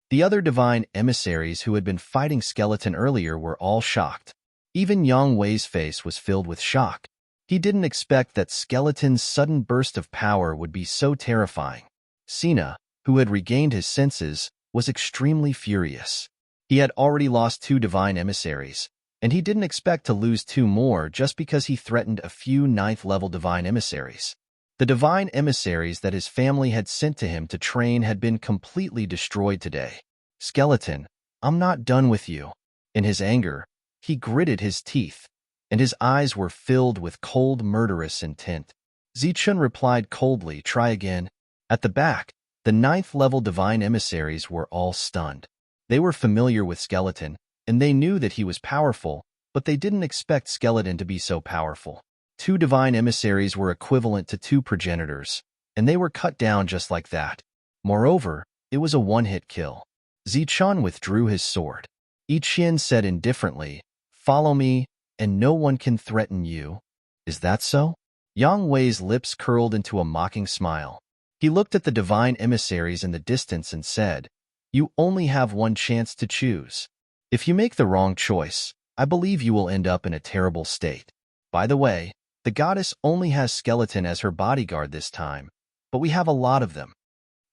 The other divine emissaries who had been fighting Skeleton earlier were all shocked. Even Yang Wei's face was filled with shock. He didn't expect that Skeleton's sudden burst of power would be so terrifying. Sina, who had regained his senses, was extremely furious. He had already lost 2 divine emissaries, and he didn't expect to lose 2 more just because he threatened a few 9th-level divine emissaries. The divine emissaries that his family had sent to him to train had been completely destroyed today. Skeleton, I'm not done with you. In his anger, he gritted his teeth, and his eyes were filled with cold, murderous intent. Zichun replied coldly, try again. At the back, the 9th-level divine emissaries were all stunned. They were familiar with Skeleton, and they knew that he was powerful, but they didn't expect Skeleton to be so powerful. 2 divine emissaries were equivalent to 2 progenitors, and they were cut down just like that. Moreover, it was a one-hit kill. Zichun withdrew his sword. Ichien said indifferently, follow me, and no one can threaten you. Is that so? Yang Wei's lips curled into a mocking smile. He looked at the divine emissaries in the distance and said, you only have one chance to choose. If you make the wrong choice, I believe you will end up in a terrible state. By the way, the goddess only has Skeleton as her bodyguard this time, but we have a lot of them.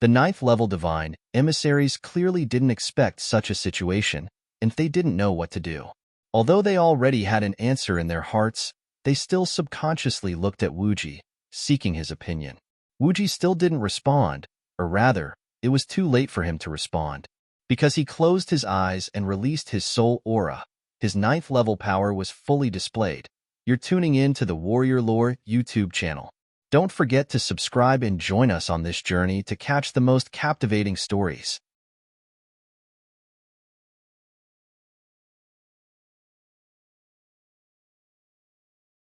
The 9th-level divine emissaries clearly didn't expect such a situation, and they didn't know what to do. Although they already had an answer in their hearts, they still subconsciously looked at Wuji, seeking his opinion. Wuji still didn't respond, or rather, it was too late for him to respond. Because he closed his eyes and released his soul aura, his 9th-level power was fully displayed. You're tuning in to the Warrior Lore YouTube channel. Don't forget to subscribe and join us on this journey to catch the most captivating stories.